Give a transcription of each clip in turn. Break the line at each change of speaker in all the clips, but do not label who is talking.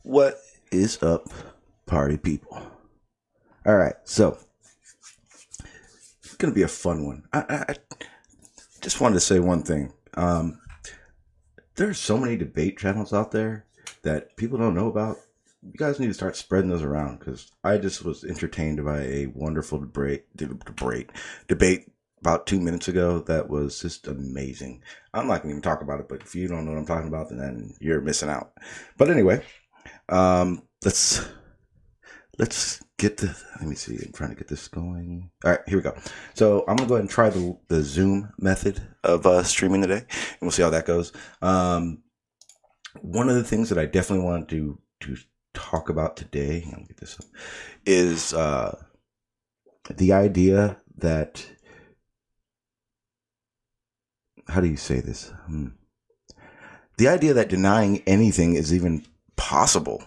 What is up, party people? All right, so it's gonna be a fun one. I just wanted to say one thing. There's so many debate channels out there that people don't know about. You guys need to start spreading those around because I just was entertained by a wonderful debate about 2 minutes ago that was just amazing. I'm not gonna even talk about it, but if you don't know what I'm talking about, then you're missing out. But anyway, let's get the. Let me see. I'm trying to get this going. All right, here we go. So I'm gonna go ahead and try the Zoom method of streaming today, and we'll see how that goes. One of the things that I definitely want to talk about today, I'll get this up, is the idea that. How do you say this? The idea that denying anything is even possible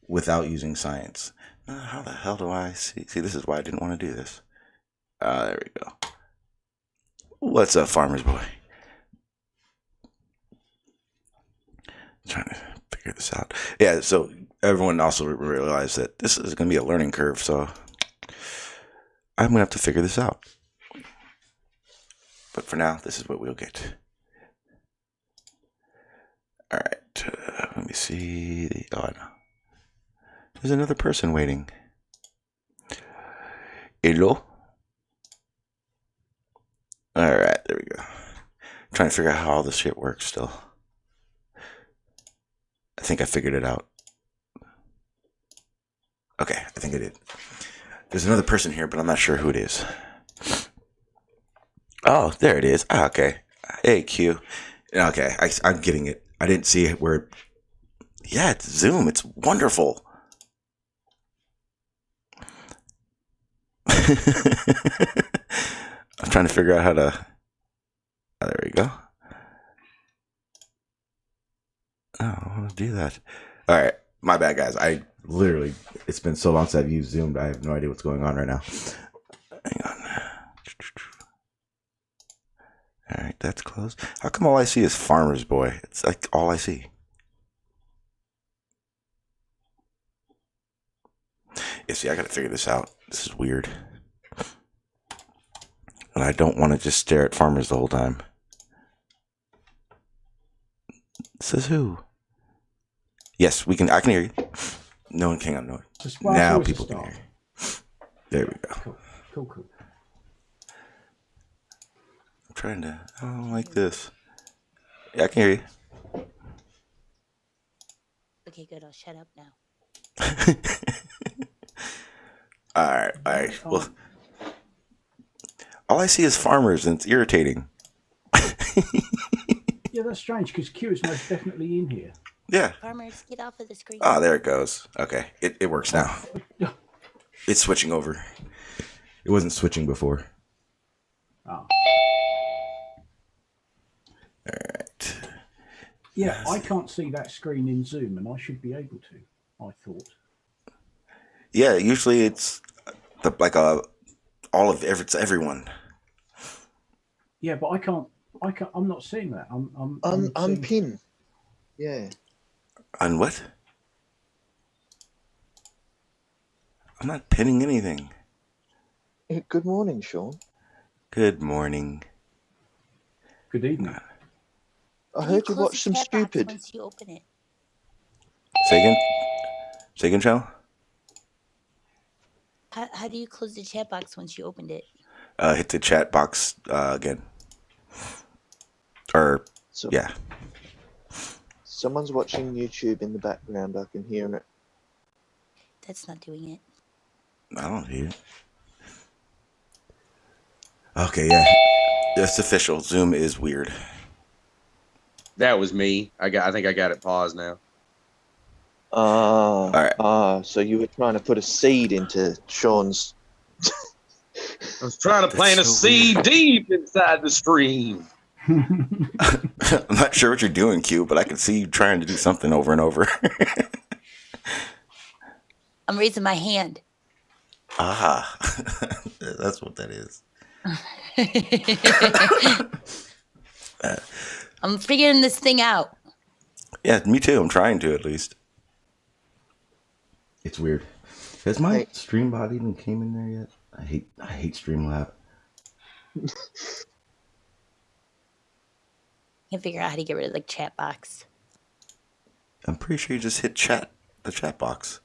without using science. How the hell do I see? See, this is why I didn't want to do this. There we go. What's up, farmer's boy? Trying to figure this out. Yeah, so everyone also realized that this is going to be a learning curve, so I'm going to have to figure this out. But for now, this is what we'll get. All right, let me see. Oh, I know. There's another person waiting. Hello? All right, there we go. I'm trying to figure out how all this shit works still. I think I figured it out. Okay, I think I did. There's another person here, but I'm not sure who it is. Oh, there it is. Ah, okay. Hey, Q. Okay, I'm getting it. I didn't see it where... Yeah, it's Zoom. It's wonderful. I'm trying to figure out how to... Oh, there we go. Oh, I want to do that. All right. My bad, guys. I literally... It's been so long since I've used Zoom, I have no idea what's going on right now. Hang on. All right, that's closed. How come all I see is Farmer's Boy? It's like all I see. Yeah, see, I gotta figure this out. This is weird. And I don't want to just stare at farmers the whole time. Says who? Yes, we can. I can hear you. No one can. Hang on, no. Now people can hear you. There we go.
Cool.
I'm trying to. I don't like this. Yeah, I can hear you.
Okay, good. I'll shut up now.
All right. Well, all I see is farmers, and it's irritating.
Yeah, that's strange because Q is most definitely in here.
Yeah.
Farmers, get off of the screen.
Oh, there it goes. Okay, it works now. It's switching over. It wasn't switching before.
Oh.
All right.
Yeah, I can't see that screen in Zoom, and I should be able to. I thought.
Yeah, usually it's it's everyone.
Yeah, but I can't. I'm not seeing that.
I'm pinned. Yeah.
On what? I'm not pinning anything.
Good morning, Sean.
Good morning.
Good evening.
I heard you watched some stupid.
Once you open it.
Say again, Shell?
How do you close the chat box once you opened it?
Hit the chat box again. Yeah.
Someone's watching YouTube in the background. I can hear it.
That's not doing it.
I don't hear it. Okay, yeah. It's official. Zoom is weird.
That was me. I think I got it paused now.
All right.
So you were trying to put a seed into Sean's.
I was trying to plant a seed deep inside the stream.
I'm not sure what you're doing, Q, but I can see you trying to do something over and over.
I'm raising my hand.
Ah, that's what that is.
I'm figuring this thing out.
Yeah, me too. I'm trying to, at least. It's weird. Has my
Hey.
stream bot even came in there yet? I hate Streamlab.
Can't figure out how to get rid of the chat box.
I'm pretty sure you just hit the chat box.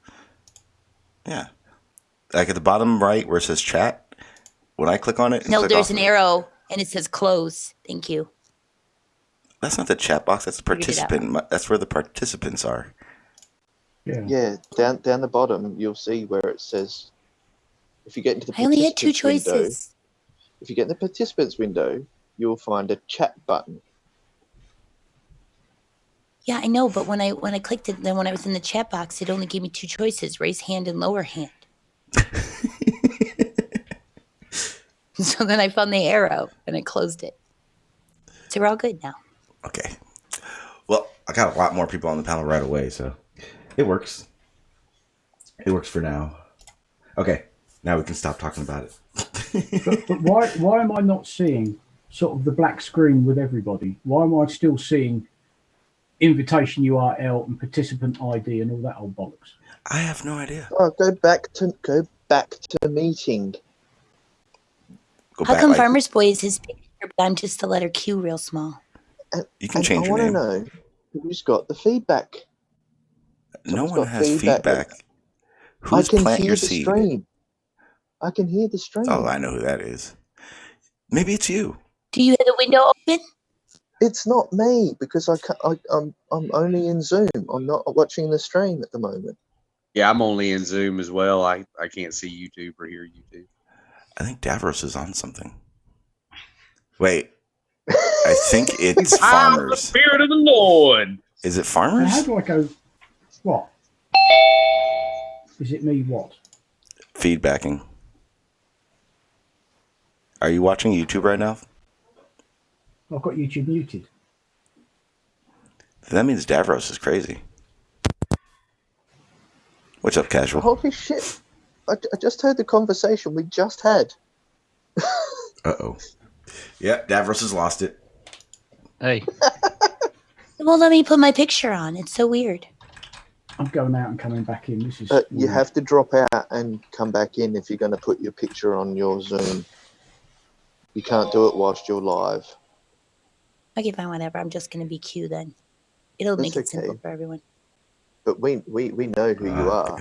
Yeah. Like at the bottom right where it says chat, when I click on it, and
No,
click
there's
off
an
of it,
arrow and it says close. Thank you.
that's not the chat box. That's the
Figured it out.
participant. That's where the participants are.
Yeah.
Yeah, down the bottom, you'll see where it says. If you get into the
I only had 2
participants window,
choices.
if you get in the participants window, you'll find a chat button.
Yeah, I know, but when I clicked it, then when I was in the chat box, it only gave me 2 choices: raise hand and lower hand. So then I found the arrow and I closed it. So we're all good now.
Okay. Well, I got a lot more people on the panel right away, so it works. It works for now. Okay, now we can stop talking about it.
But why am I not seeing sort of the black screen with everybody? Why am I still seeing invitation URL and participant ID and all that old bollocks?
I have no idea.
Oh, go back to meeting.
Go
How
back,
come
like,
Farmer's Boy is his picture, but I'm just the letter Q real small?
you can
And
change
I
your
want to
name.
know who's got the feedback.
No
Someone's
one
got
has feedback.
I
Who's
can
plant
hear
your
the
seed?
stream. I can hear the stream.
Oh, I know who that is. Maybe it's you.
Do you have the window open?
It's not me because I'm only in Zoom. I'm not watching the stream at the moment.
Yeah, I'm only in Zoom as well. I can't see YouTube or hear YouTube.
I think Davros is on something. Wait, I think it's
I'm the
Farmers.
Spirit of the Lord.
Is it
Now, how
Farmers?
do I go? What? Is it me? What?
Feedbacking. Are you watching YouTube right now?
I've got YouTube muted.
That means Davros is crazy. What's up, Casual?
Holy shit! I just heard the conversation we just had.
Uh-oh. Yeah, Davros has lost it.
Hey,
It won't let me put my picture on. It's so weird.
I'm going out and coming back in. This is.
You
weird.
have to drop out and come back in if you're going to put your picture on your Zoom. You can't do it whilst you're live.
Okay, fine, whatever. I'm just gonna be Q then. It'll
That's
make it simple
okay.
for everyone.
But we know who you are.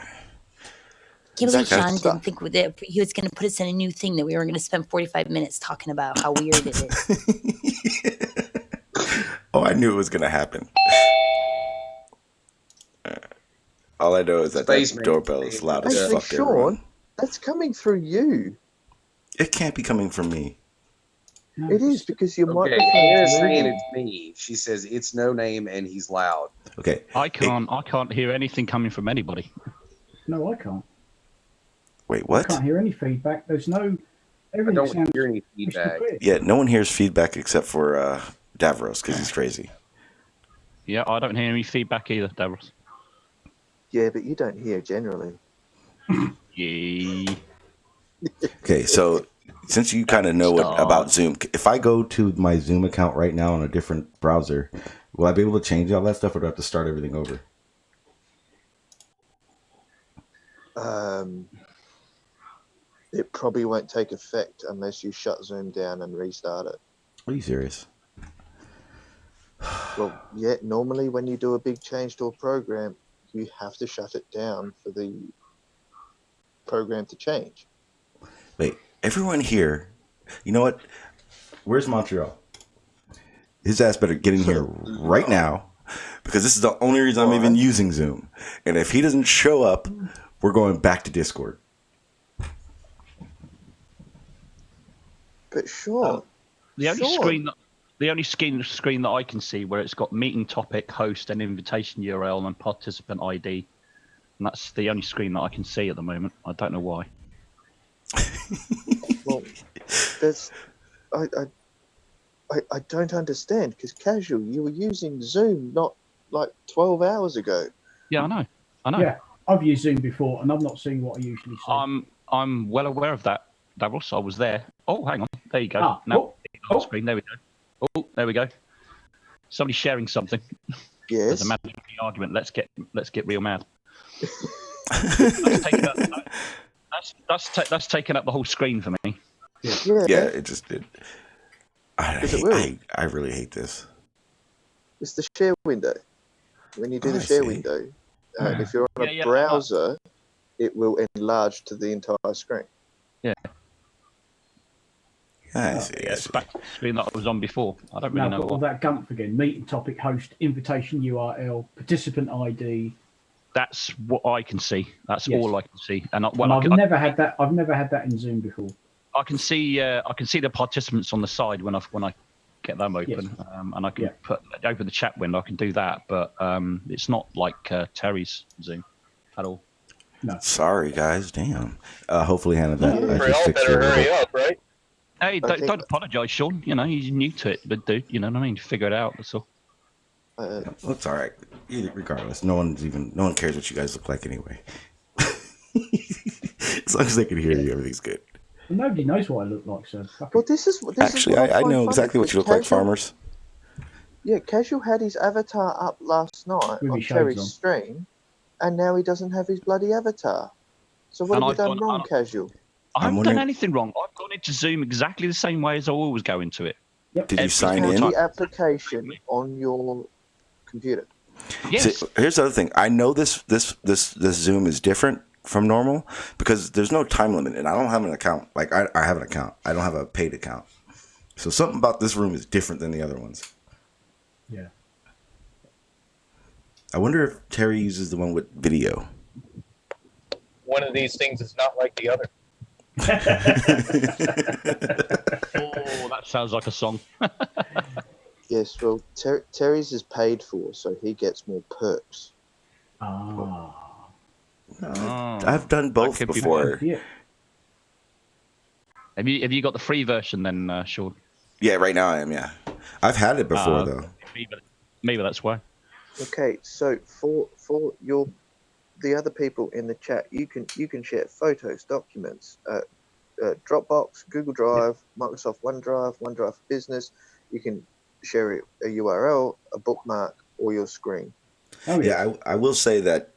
Can't believe
Exactly.
Sean didn't think with it. He was going to put us in a new thing that we were going to spend 45 minutes talking about how weird it is.
Oh, I knew it was going to happen. All I know is that
Spaceman.
doorbell is loud as
Actually,
fuck. Everyone.
Sean, that's coming through you.
It can't be coming from me.
No,
It is because your
Okay,
microphone's
Anna's saying
moving.
it's me. She says it's no name and he's loud.
Okay.
I can't hear anything coming from anybody.
No, I can't.
Wait,
I
what?
can't hear any feedback. There's no.
I
Everything
don't
sounds
hear any
crystal
feedback.
clear.
Yeah, no one hears feedback except for Davros because he's crazy.
Yeah, I don't hear any feedback either, Davros.
Yeah, but you don't hear generally.
Yeah.
Okay, so since you kind of know about Zoom, if I go to my Zoom account right now on a different browser, will I be able to change all that stuff or do I have to start everything over?
It probably won't take effect unless you shut Zoom down and restart it.
Are you serious?
Well, yeah, normally when you do a big change to a program, you have to shut it down for the program to change.
Wait, everyone here, you know what? Where's Montreal? His ass better get in here right now because this is the only reason I'm even using Zoom. And if he doesn't show up, we're going back to Discord.
But Sean,
The only
Sean.
screen that I can see where it's got meeting topic, host, and invitation URL and participant ID, and that's the only screen that I can see at the moment. I don't know why.
Well, there's, I don't understand because Casual, you were using Zoom not like 12 hours ago.
Yeah, I know.
Yeah, I've used Zoom before, and I'm not seeing what I usually see.
I'm well aware of that, Davros. I was there. Oh, hang on. There you go.
Ah,
Now on the screen. There we go. Oh, there we go. Somebody's sharing something.
Yes.
There's a imaginary argument. Let's get real mad. That's taken up, that's taken up the whole screen for me.
Yeah,
Yeah, it just did.
Because it will.
I really hate this.
It's the share window. When you do
Oh,
the
I
share
see.
window, if you're on
Yeah,
a
yeah,
browser, it will enlarge to the entire screen.
I see.
Yeah,
I
it's
see.
back to the screen that I was on before. I don't
Now
really
I've
know
got all
why.
that gumph again. Meeting topic, host, invitation URL, participant ID.
That's what I can see. That's
Yes.
all I can see. And
And I've never had that. I've never had that in Zoom before.
I can see the participants on the side when I get them open,
Yes.
and I can open the chat window. I can do that, but it's not like Terry's Zoom at all.
No.
Sorry, guys. Damn. Hopefully, Hannah, that
Yeah.
just
Y'all
fixed
better
your
hurry
little.
up, right?
Hey,
think-
don't apologise, Sean. You know he's new to it, but dude, you know what I mean. Figure it out. That's all.
Well, it's all right. Regardless, no one cares what you guys look like anyway. As long as they can hear you, everything's good.
Well, nobody knows what I look like, so fuck
Well,
it.
this is
Actually,
what
I
find
know
funny,
exactly what you look
because
like, farmers.
Yeah, Casual had his avatar up last night
With
on
his shades
Terry's
on.
stream, and now he doesn't have his bloody avatar. So what
And
have you
I've
done
gone-
wrong,
and-
Casual?
I haven't
wondering-
done anything wrong. I've gone into Zoom exactly the same way as I always go into it.
Yep.
Did you
Every
sign
single
in?
time.
The application on your computer.
Yes.
See, here's the other thing. I know this Zoom is different from normal because there's no time limit, and I don't have an account. Like I have an account. I don't have a paid account. So something about this room is different than the other ones.
Yeah.
I wonder if Terry uses the one with video.
One of these things is not like the other.
Oh, that sounds like a song.
Yes, well, Terry's is paid for, so he gets more perks.
Ah.
I've done both
could be
before.
Yeah.
Have you got the free version then, Sean?
Yeah, right now I am. Yeah, I've had it before though.
Maybe that's why.
Okay, so for the other people in the chat, you can share photos, documents, Dropbox, Google Drive, Microsoft OneDrive, OneDrive for Business. You can share it, a URL, a bookmark, or your screen.
Oh yeah.
Yeah, I will say that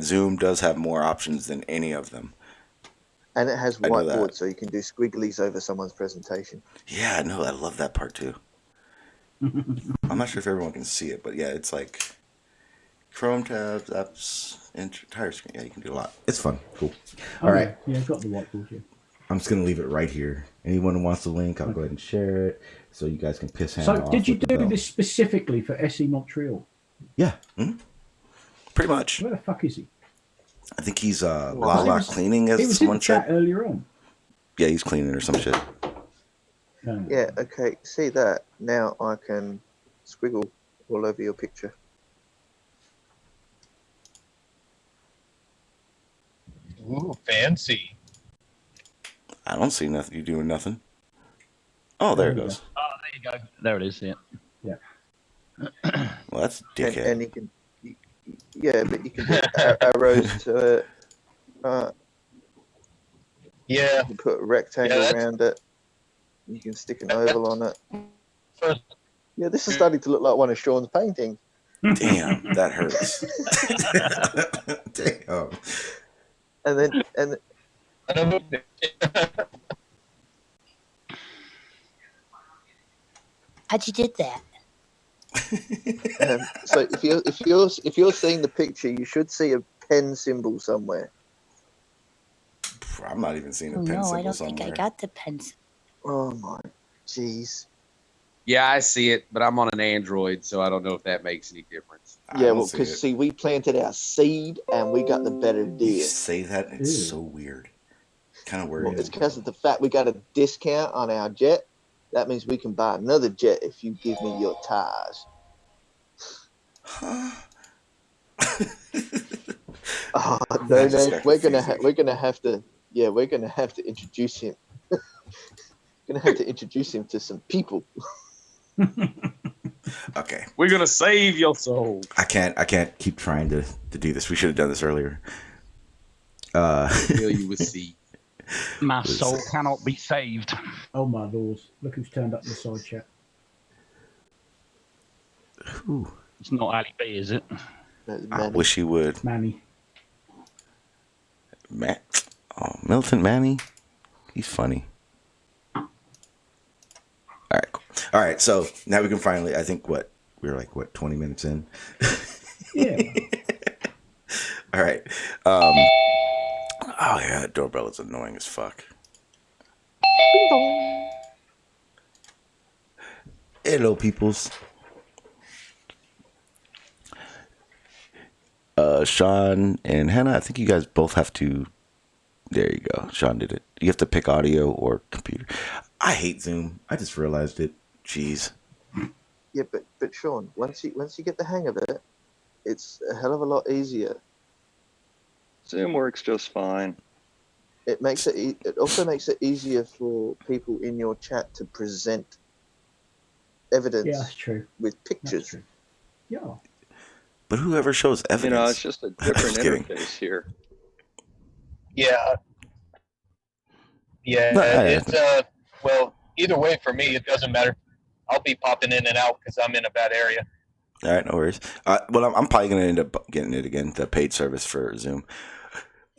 Zoom does have more options than any of them.
And it has
I know that.
whiteboard, so you can do squigglies over someone's presentation.
Yeah, no, I love that part too. I'm not sure if everyone can see it, but yeah, it's like Chrome tabs, apps, entire screen. Yeah, you can do a lot. It's fun. Cool.
Oh,
All right.
Yeah, I've got the whiteboard here.
I'm just going to leave it right here. Anyone who wants the link, I'll go ahead and share it so you guys can piss Hannah
So,
off.
did you
with the
do
bell.
this specifically for SE Montreal?
Yeah. Pretty much.
Where the fuck is he?
I think he's
he
La
was-
cleaning,
He
as
was in the
someone
chat
said.
earlier on.
Yeah, he's cleaning or some shit.
No.
Yeah, okay, see that? Now I can squiggle all over your picture.
Ooh, fancy.
I don't see nothing. You doing nothing. Oh, there it
There we
goes.
Oh, there you go. There it is. Yeah.
Well, that's dickhead.
And you can, yeah, but you can put arrows to it.
Yeah.
You can put a rectangle
Yeah,
around it. You can stick an oval on it.
First,
Yeah, this is starting to look like one of Sean's paintings.
Damn, that hurts. Damn.
And
How'd you did that?
so if you're seeing the picture, you should see a pen symbol somewhere.
I'm not even seeing a
Oh,
pen
no,
symbol
I don't
somewhere.
think I got the pencil.
Oh my, jeez.
Yeah, I see it, but I'm on an Android, so I don't know if that makes any difference.
I
Yeah,
don't
well,
see
because
it.
see, we planted our seed and we got the better
You
deal.
say that, and it's
Ew.
so weird. Kind of
Well,
worried.
it's because of the fact we got a discount on our jet. That means we can buy another jet if you give me your tires.
Huh?
Oh no,
That's
no,
so
we're gonna have to introduce him. Gonna have to introduce him to some people.
Okay.
We're gonna save your soul.
I can't keep trying to do this. We should have done this earlier.
Fill you with seed.
My soul cannot be saved.
Oh my lord! Look who's turned up in the side chat.
Ooh,
It's not Ali B, is it?
That's
I
Manny.
wish he would.
Manny.
Militant Manny. He's funny. All right, cool. All right, so now we can finally. I think we're 20 minutes in.
Yeah.
All right. Oh yeah, that doorbell is annoying as fuck. Hello, peoples. Sean and Hannah, I think you guys both have to. There you go. Sean did it. You have to pick audio or computer. I hate Zoom. I just realized it. Jeez.
Yeah, but Sean, once you get the hang of it, it's a hell of a lot easier.
Zoom works just fine.
It makes it. It also makes it easier for people in your chat to present evidence.
Yeah, that's true.
With
That's
pictures.
true. Yeah.
But whoever shows evidence.
It's just a different interface here.
Yeah. Yeah.
No,
It's well, either way for me, it doesn't matter. I'll be popping in and out because I'm in a bad area.
All right, no worries. Well, I'm probably going to end up getting it again, the paid service for Zoom.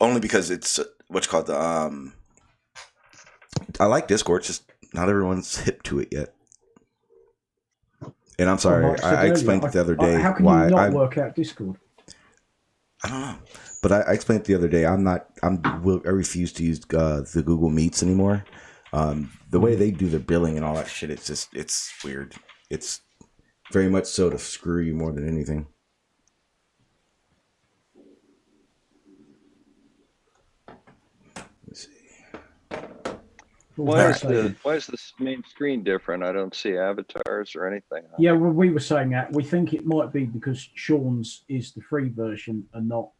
Only because it's what's called the I like Discord, just not everyone's hip to it yet. And I'm sorry,
Like I said
I explained
earlier,
it the other day.
How can
why
you not
I
work out Discord?
I don't know, but I explained it the other day. I refuse to use the Google Meets anymore. The way they do the billing and all that shit, it's weird. It's very much so to screw you more than anything. Let's see.
Why is the main screen different? I don't see avatars or anything.
Yeah, well, we were saying that. We think it might be because Sean's is the free version and not.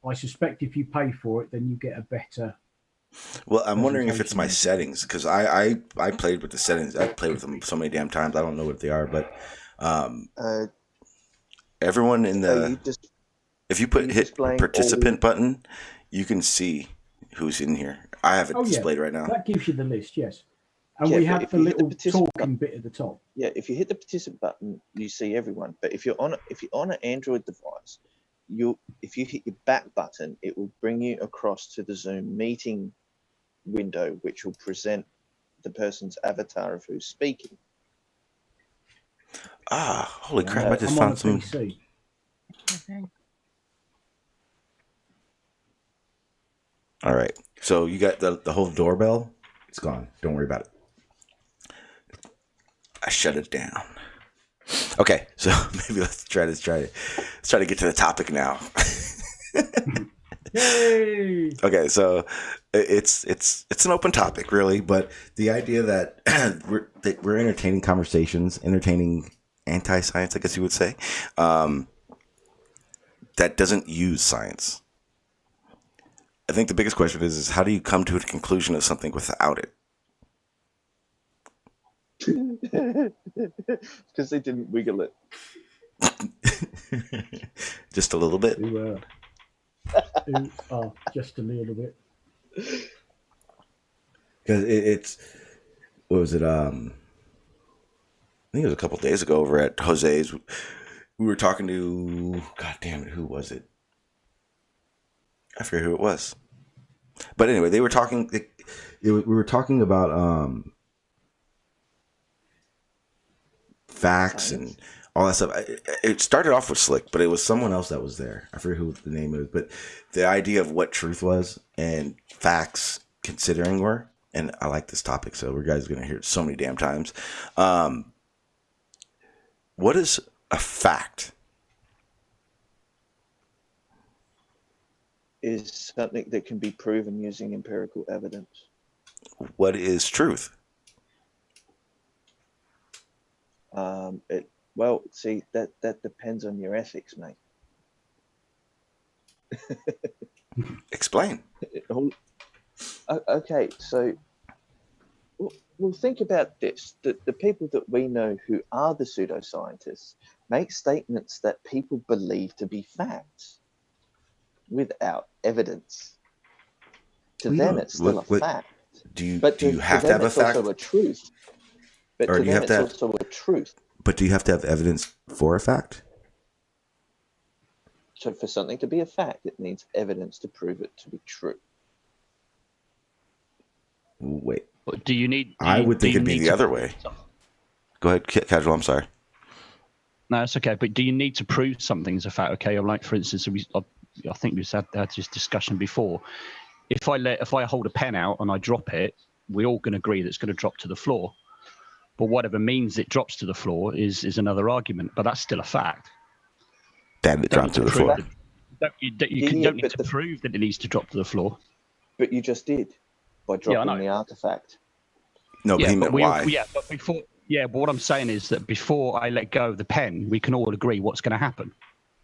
I suspect if you pay for it, then you get a better.
Well, I'm wondering if it's my settings, because I played with the settings. I played with them so many damn times. I don't know what they are, but everyone in the if you hit participant button, you can see who's in here. I have it displayed right now.
That gives you the list, yes. And we have the little talking bit at the top.
Yeah, if you hit the participant button, you see everyone. But if you're on an Android device, if you hit your back button, it will bring you across to the Zoom meeting window, which will present the person's avatar of who's speaking.
Holy crap! I just found some.
PC.
All right, so you got the whole doorbell. It's gone. Don't worry about it. I shut it down. Okay, so maybe let's try to get to the topic now.
Yay!
Okay, so it's an open topic, really, but the idea that we're entertaining conversations, entertaining anti-science, I guess you would say, that doesn't use science. I think the biggest question is how do you come to a conclusion of something without it?
Because they didn't wiggle it.
Just a little bit.
Just a little bit.
Because it's what was it? I think it was a couple of days ago over at Jose's. We were talking to God damn it, who was it? I forget who it was. But anyway, they were talking. We were talking about facts and all that stuff. It started off with Slick, but it was someone else that was there. I forget who the name is, but the idea of what truth was and facts considering were. And I like this topic, so you guys are going to hear it so many damn times. What is a fact?
Is something that can be proven using empirical evidence.
What is truth?
See, that depends on your ethics, mate.
Explain.
Okay, so well, think about this. The people that we know who are the pseudoscientists make statements that people believe to be facts without evidence. To them, it's still a fact.
Do you have to have a fact?
It's also a truth. But
or
to
do you
them,
have to
it's also a truth.
But do you have to have evidence for a fact?
for something to be a fact, it needs evidence to prove it to be true.
Wait.
But do you need?
I would think it'd be the other way. Go ahead, Casual. I'm sorry.
No, it's okay. But do you need to prove something as a fact? Okay, like for instance, I think we've had this discussion before. If I hold a pen out and I drop it, we all can agree that it's going to drop to the floor. But whatever means it drops to the floor is another argument. But that's still a fact.
That it dropped to the floor.
You don't need to prove that it needs to drop to the floor.
But you just did by dropping the artifact.
No, but he meant why.
But what I'm saying is that before I let go of the pen, we can all agree what's going to happen.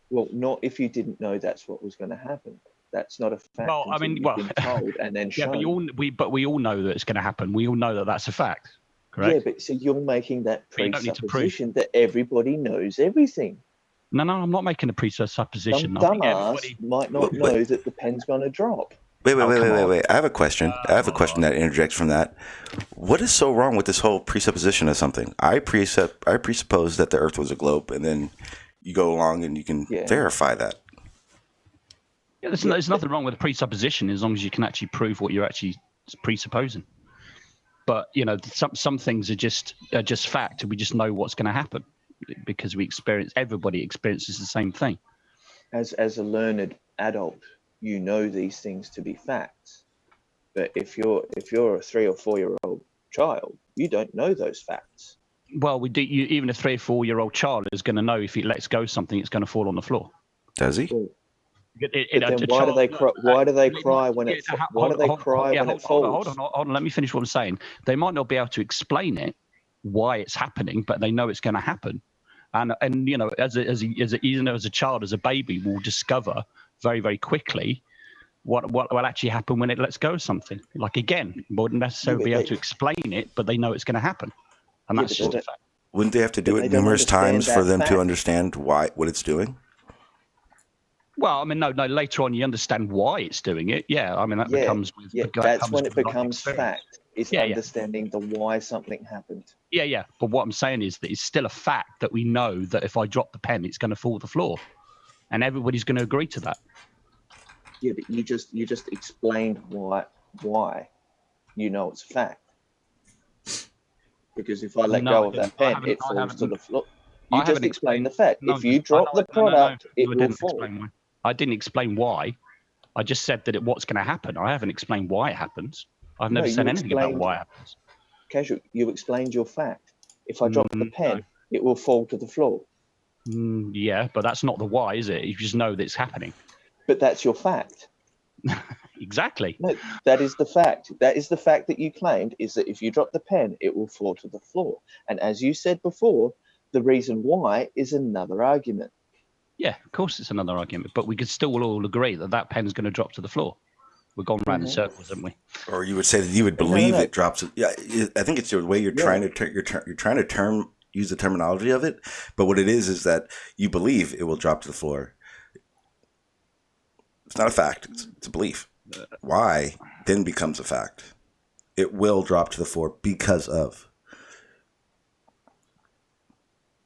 Well, not if you didn't know that's what was going to happen. That's not a fact.
Well, I mean,
been told and then shown.
But we all know that it's going to happen. We all know that that's a fact, correct?
Yeah, but so you're making that presupposition that everybody knows everything.
No, I'm not making a presupposition.
Some dumbass might not know that the pen's going to drop.
Wait. I have a question. I have a question that interjects from that. What is so wrong with this whole presupposition of something? I presuppose that the Earth was a globe, and then you go along and you can verify that.
Yeah, there's nothing wrong with a presupposition as long as you can actually prove what you're actually presupposing. But some things are just fact. We just know what's going to happen because everybody experiences the same thing.
As a learned adult, you know these things to be facts. But if you're a 3 or 4 year old child, you don't know those facts.
Well, even a 3 or 4 year old child is going to know if he lets go of something, it's going to fall on the floor.
Does he?
Well, why do they cry when it falls?
Hold on. Let me finish what I'm saying. They might not be able to explain it, why it's happening, but they know it's going to happen. And as a child, as a baby, will discover very, very quickly what will actually happen when it lets go of something. Like, again, wouldn't necessarily be able to explain it, but they know it's going to happen. And that's just a fact.
Wouldn't they have to do it numerous times for them to understand what it's doing?
Well, I mean, no. Later on, you understand why it's doing it. Yeah, I mean, that becomes with.
That's when it becomes fact. It's understanding the why something happened.
Yeah. But what I'm saying is that it's still a fact that we know that if I drop the pen, it's going to fall to the floor, and everybody's going to agree to that.
Yeah, but you just explained why you know it's a fact. Because if I let go of that pen, it falls to the floor. You just explained the fact. If you drop the product, it will fall.
I didn't explain why. I just said that what's going to happen. I haven't explained why it happens. I've never said anything about why it happens.
Casual, you explained your fact. If I drop the pen, it will fall to the floor.
Yeah, but that's not the why, is it? You just know that it's happening.
But that's your fact.
Exactly.
No, that is the fact. That is the fact that you claimed, is that if you drop the pen, it will fall to the floor. And as you said before, the reason why is another argument.
Yeah, of course it's another argument, but we could still all agree that pen is going to drop to the floor. We've gone round in circles, haven't we?
Or you would say that you would believe it drops. Yeah, I think it's the way you're trying to use the terminology of it. But what it is that you believe it will drop to the floor. It's not a fact. It's a belief. Why then becomes a fact. It will drop to the floor because of.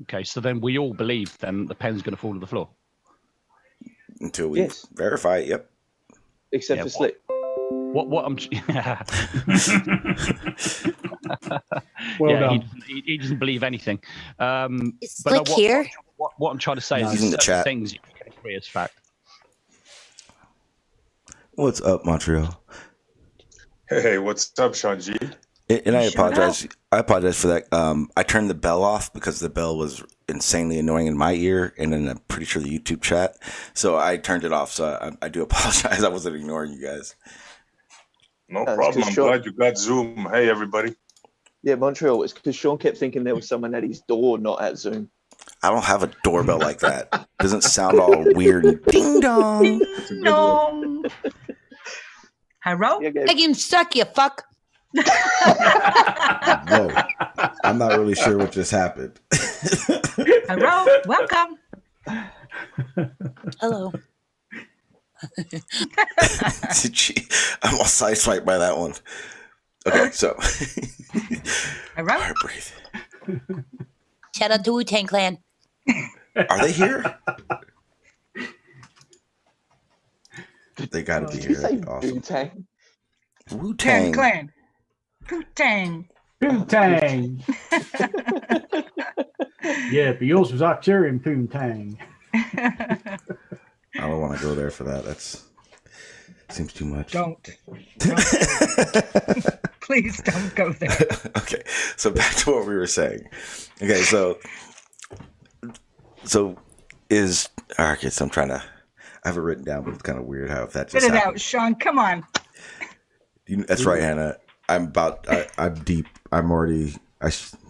Okay, so then we all believe then the pen's going to fall to the floor.
Until we verify it, yep.
Except for Slick.
What I'm...
Well done.
He doesn't believe anything.
Is Slick here?
What I'm trying to say
is in the chat.
Things you can agree as fact.
What's up, Montreal?
Hey, what's up, Sean G?
And I apologize. I apologize for that. I turned the bell off because the bell was insanely annoying in my ear and in I'm pretty sure the YouTube chat. So I turned it off. So I do apologize. I wasn't ignoring you guys.
No problem. I'm glad you got Zoom. Hey, everybody.
Yeah, Montreal. It's because Sean kept thinking there was someone at his door, not at Zoom.
I don't have a doorbell like that. Doesn't sound all weird. And ding dong.
No. Hello?
I can suck you, fuck.
Whoa. I'm not really sure what just happened.
Hello, welcome.
Hello.
I'm all sideswiped by that one. Okay, so.
Hello?
All right, breathe.
Shout out to Wu-Tang Clan.
Are they here? They got to be
Did you
here.
say
That'd be awesome.
Wu-Tang?
Wu
Tan
Tang.
Clan. Poo-tang.
Poontang. Yeah, but yours was Arcturian Poontang.
I don't want to go there for that. That's seems too much.
Don't. Please don't go there.
Okay, so back to what we were saying. Okay, so is okay. So I'm trying to. I have it written down, but it's kind of weird how that just
Get it
happened.
out, Sean. Come on.
That's right, Hannah. I'm deep. I'm already.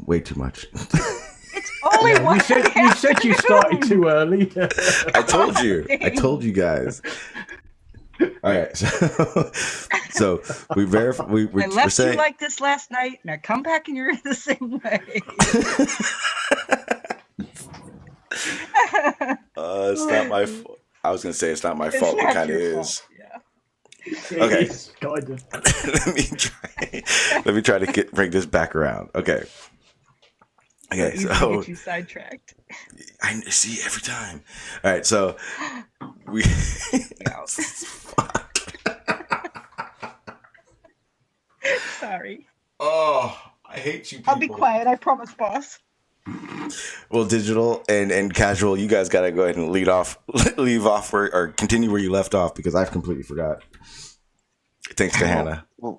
Way too much.
It's only one.
You said you started too early.
I told you. I told you guys. All right, so we verify.
I
We're
left
saying
you like this last night, and I come back and you're the same way.
It's not my fault. I was gonna say it's not my fault. It
not
kind of
your
is.
fault, yeah.
Okay.
It's kind of.
Let me try to bring this back around. Okay. Okay.
Easy to
So
get you sidetracked.
I see every time. All right. So we.
Sorry.
Oh, I hate you people.
I'll be quiet. I promise, boss.
Well, digital and casual, you guys got to go ahead and leave off or continue where you left off because I've completely forgot. Thanks to Hannah.
Well,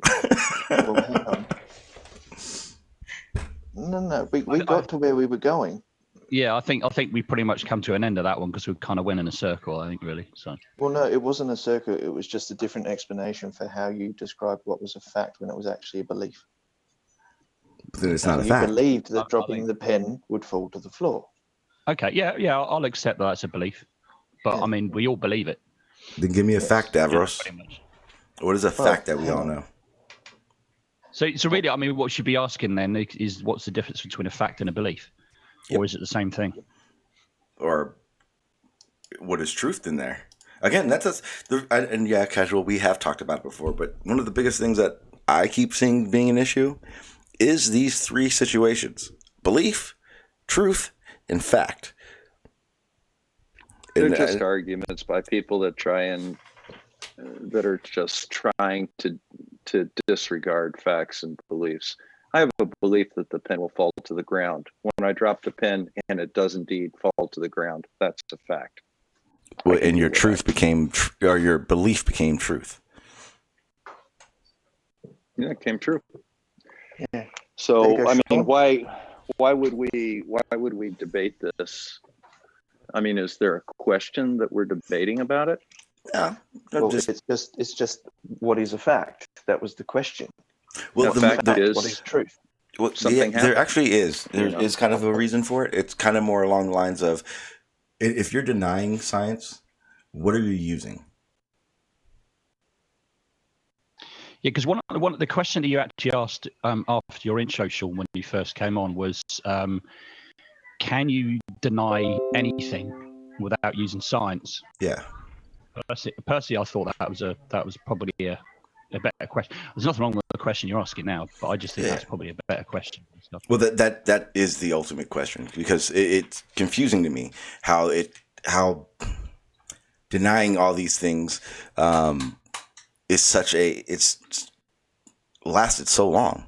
hang on. No. We got to where we were going.
Yeah, I think we pretty much come to an end of that one because we kind of went in a circle. I think really. So.
Well, no, it wasn't a circle. It was just a different explanation for how you described what was a fact when it was actually a belief.
But then it's not a
You
fact.
believed that dropping the pen would fall to the floor.
Okay, yeah, I'll accept that that's a belief, but I mean, we all believe it.
Then give me a fact, Davros.
Pretty much.
What is a fact that we all know?
So really, I mean, what you should be asking then is what's the difference between a fact and a belief, or is it the same thing?
Or what is truth in there? Again, and yeah, casual. We have talked about it before, but one of the biggest things that I keep seeing being an issue is these three situations: belief, truth, and fact.
They're
And,
just arguments by people that try and that are just trying to disregard facts and beliefs. I have a belief that the pen will fall to the ground. When I drop the pen and it does indeed fall to the ground, that's a fact.
Well, and your truth became, or your belief became truth.
Yeah, it came true.
Yeah.
So I mean, why would we debate this? I mean, is there a question that we're debating about it?
Yeah.
Well, it's just what is a fact? That was the question.
Well,
the fact is,
what is truth?
Well,
something
there actually is. There
You know?
is kind of a reason for it. It's kind of more along the lines of, if you're denying science, what are you using?
Yeah, because one of the question that you actually asked after your intro, Sean, when you first came on was, can you deny anything without using science?
Yeah.
Personally, I thought that was probably a better question. There's nothing wrong with the question you're asking now, but I just think that's probably a better question.
Well, that is the ultimate question, because it's confusing to me how denying all these things is it's lasted so long.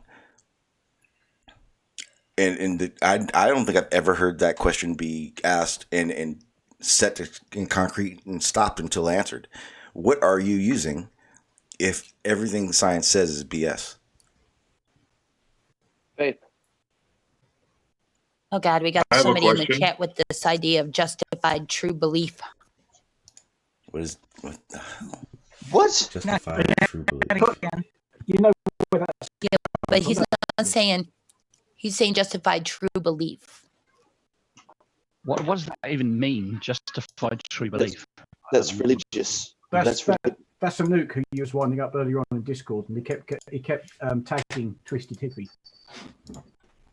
And I don't think I've ever heard that question be asked and set in concrete and stopped until answered. What are you using if everything science says is BS?
Faith.
Oh God, we got
I have a
somebody in the
question.
chat with this idea of justified true belief.
What the hell?
What?
Justified true belief.
You know where that's.
Yeah, but he's not saying. He's saying justified true belief.
What does that even mean? Justified true belief.
That's religious.
That's a nuke who you was winding up earlier on in Discord, and he kept tagging Twisted Hippie.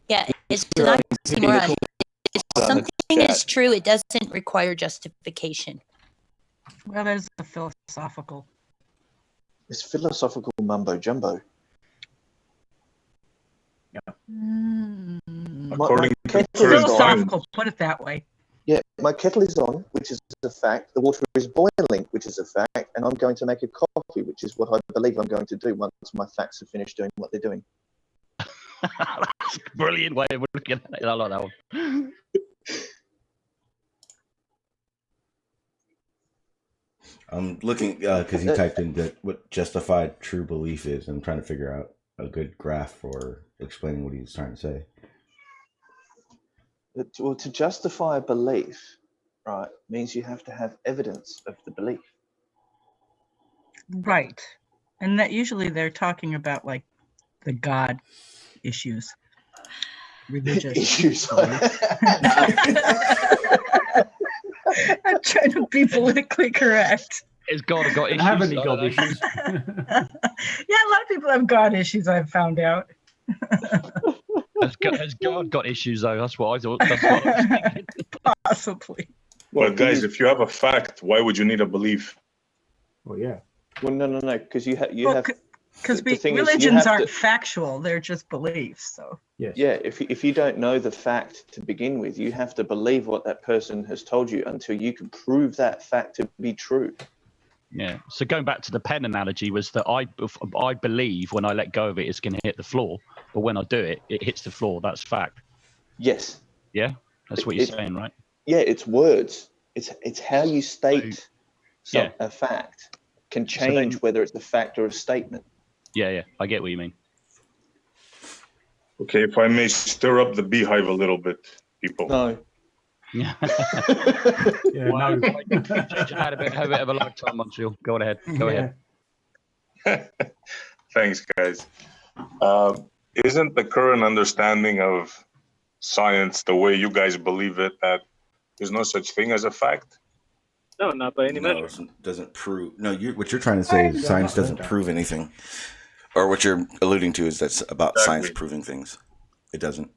Yeah, it's an oxymoron. If something is true, it doesn't require justification.
Well, there's a philosophical.
It's philosophical mumbo jumbo.
According to
It's philosophical, put it that way.
Yeah, my kettle is on, which is a fact. The water is boiling, which is a fact. And I'm going to make a coffee, which is what I believe I'm going to do once my facts are finished doing what they're doing.
That's a brilliant way of looking at it. I like that one.
I'm looking because he typed in what justified true belief is. I'm trying to figure out a good graph for explaining what he's trying to say.
Well, to justify a belief, right, means you have to have evidence of the belief.
Right. And that usually they're talking about like the God issues. Religious
issues.
I'm trying to be politically correct.
Has God got issues?
Have any God issues?
Yeah, a lot of people have God issues, I've found out.
Has God got issues though? That's what I thought. That's what I was thinking.
Possibly.
Well, guys, if you have a fact, why would you need a belief?
Well, yeah.
Well, no, because you have
because
the thing is, you
religions
have
aren't
to-
factual; they're just beliefs. So
Yes.
Yeah, if you don't know the fact to begin with, you have to believe what that person has told you until you can prove that fact to be true.
Yeah. So going back to the pen analogy was that I believe when I let go of it, it's going to hit the floor, but when I do it, it hits the floor. That's fact.
Yes.
Yeah. That's what you're saying, right?
Yeah, it's words. It's how you state
Yeah.
a fact can change whether it's a fact or a statement.
Yeah. I get what you mean.
Okay, if I may stir up the beehive a little bit, people.
No.
Yeah.
Yeah, no.
Had a bit of a lifetime, Montreal. Go ahead. Go ahead.
Thanks, guys. Isn't the current understanding of science the way you guys believe it, that there's no such thing as a fact?
No, not by any measure.
It doesn't prove. No, what you're trying to say is science doesn't prove anything. Or what you're alluding to is that's about science proving things. It doesn't.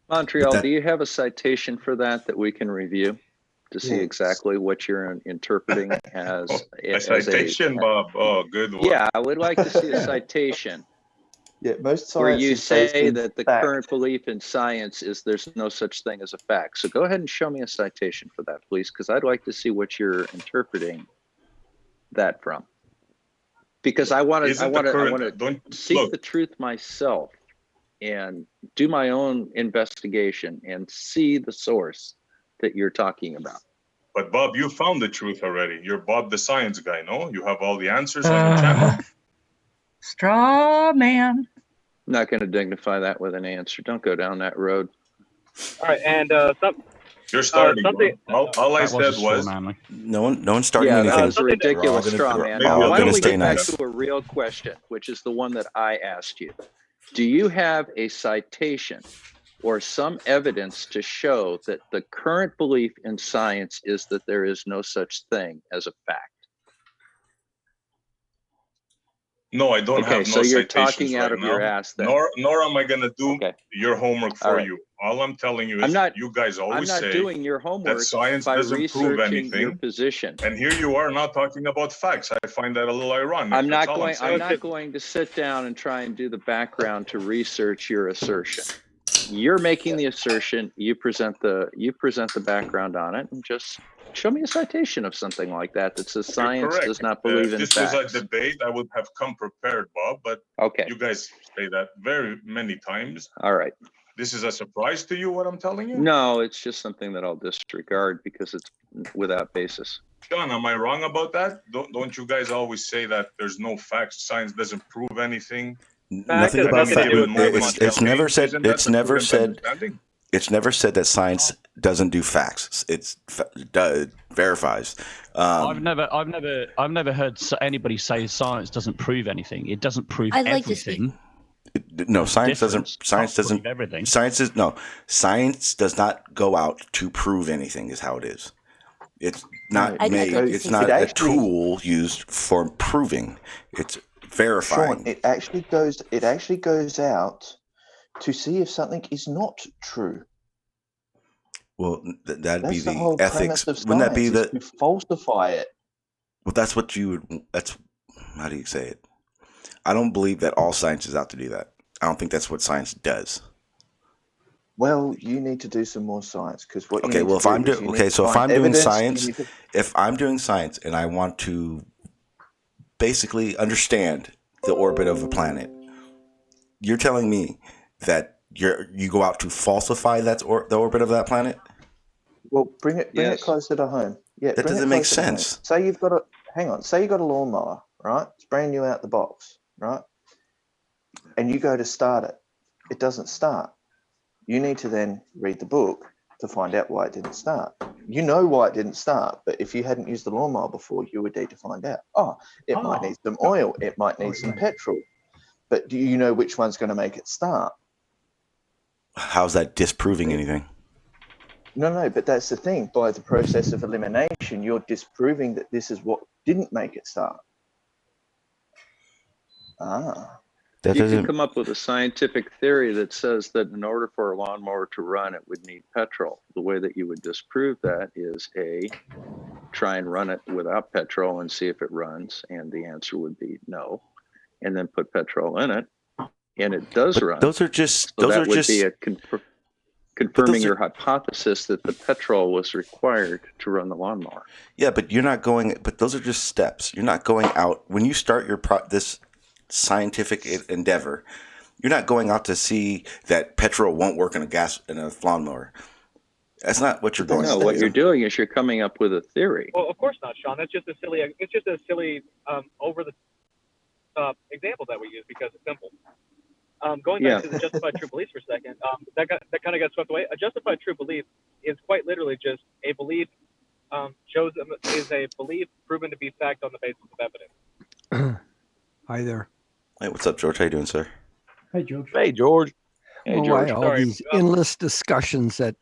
Montreal, do you have a citation for that we can review to see exactly what you're interpreting as
a citation, Bob? Oh, good one.
Yeah, I would like to see a citation.
Yeah, most science
where you
is based
say
in
that the
fact.
current belief in science is there's no such thing as a fact. So go ahead and show me a citation for that, please, because I'd like to see what you're interpreting that from. Because I want to seek the truth myself and do my own investigation and see the source that you're talking about.
But Bob, you found the truth already. You're Bob the science guy, no? You have all the answers on your channel.
Straw man.
I'm not going to dignify that with an answer. Don't go down that road.
All right, and
you're starting.
something.
All I said was
no one's starting
yeah,
anything.
that was a ridiculous straw man. Why don't we get back to a real question, which is the one that I asked you. Do you have a citation or some evidence to show that the current belief in science is that there is no such thing as a fact?
No, I don't have no
so you're
citations
talking out
right
of your ass then.
Nor am I going to do your homework for you. All I'm telling you is you guys always say
doing your homework
that science
by
doesn't prove anything.
Your position.
And here you are not talking about facts. I find that a little ironic.
I'm not going to sit down and try and do the background to research your assertion. You're making the assertion, you present the background on it, and just show me a citation of something like that that says science does not believe in
facts. This was a debate. I would have come prepared, Bob, but you guys say that very many times.
All right.
This is a surprise to you, what I'm telling you?
No, it's just something that I'll disregard because it's without basis.
John, am I wrong about that? Don't you guys always say that there's no facts, science doesn't prove anything?
Nothing about fact. It's never said. It's never said. It's never said that science doesn't do facts. It verifies.
I've never heard anybody say science doesn't prove anything. It doesn't prove everything.
No, science doesn't. Science doesn't
prove everything.
Science does not go out to prove anything. Is how it is. It's not made. It's not a tool used for proving. It's verifying.
Sean, it actually goes out to see if something is not true.
Well, that'd be
the
the
whole
ethics.
premise of
Wouldn't that be
science,
the
is to falsify it?
Well, that's what you would. That's how do you say it? I don't believe that all science is out to do that. I don't think that's what science does.
Well, you need to do some more science because what you
Okay,
need
well,
to
if I'm
do is
doing
you need
okay,
to
so if
find
I'm doing
evidence.
science, if I'm doing science and I want to basically understand the orbit of a planet, you're telling me that you go out to falsify the orbit of that planet?
Well, bring it
Yes.
closer to home. Yeah,
That
bring it
doesn't make
closer to home.
sense.
Say you've got a hang on. Say you got a lawnmower, right? It's brand new out the box, right? And you go to start it, it doesn't start. You need to then read the book to find out why it didn't start. You know why it didn't start, but if you hadn't used the lawnmower before, you would need to find out. Oh, it might need some oil. It might need some petrol. But do you know which one's going to make it start?
How's that disproving anything?
No, but that's the thing. By the process of elimination, you're disproving that this is what didn't make it start.
You can come up with a scientific theory that says that in order for a lawnmower to run, it would need petrol. The way that you would disprove that is try and run it without petrol and see if it runs, and the answer would be no. And then put petrol in it, and it does run.
Those are just
so that would be a confirming your hypothesis that the petrol was required to run the lawnmower.
Yeah, but you're not going. But those are just steps. You're not going out when you start your this scientific endeavor. You're not going out to see that petrol won't work in a lawnmower. That's not what you're going.
No, what you're doing is you're coming up with a theory.
Well, of course not, Sean. That's just a silly. It's just a silly over the example that we use because it's simple. Going back to the justified true beliefs for a second, that kind of got swept away. A justified true belief is quite literally just a belief is a belief proven to be fact on the basis of evidence.
Hi there.
Hey, what's up, George? How you doing, sir?
Hey, George.
Hey, George.
Hey, George. All these endless discussions that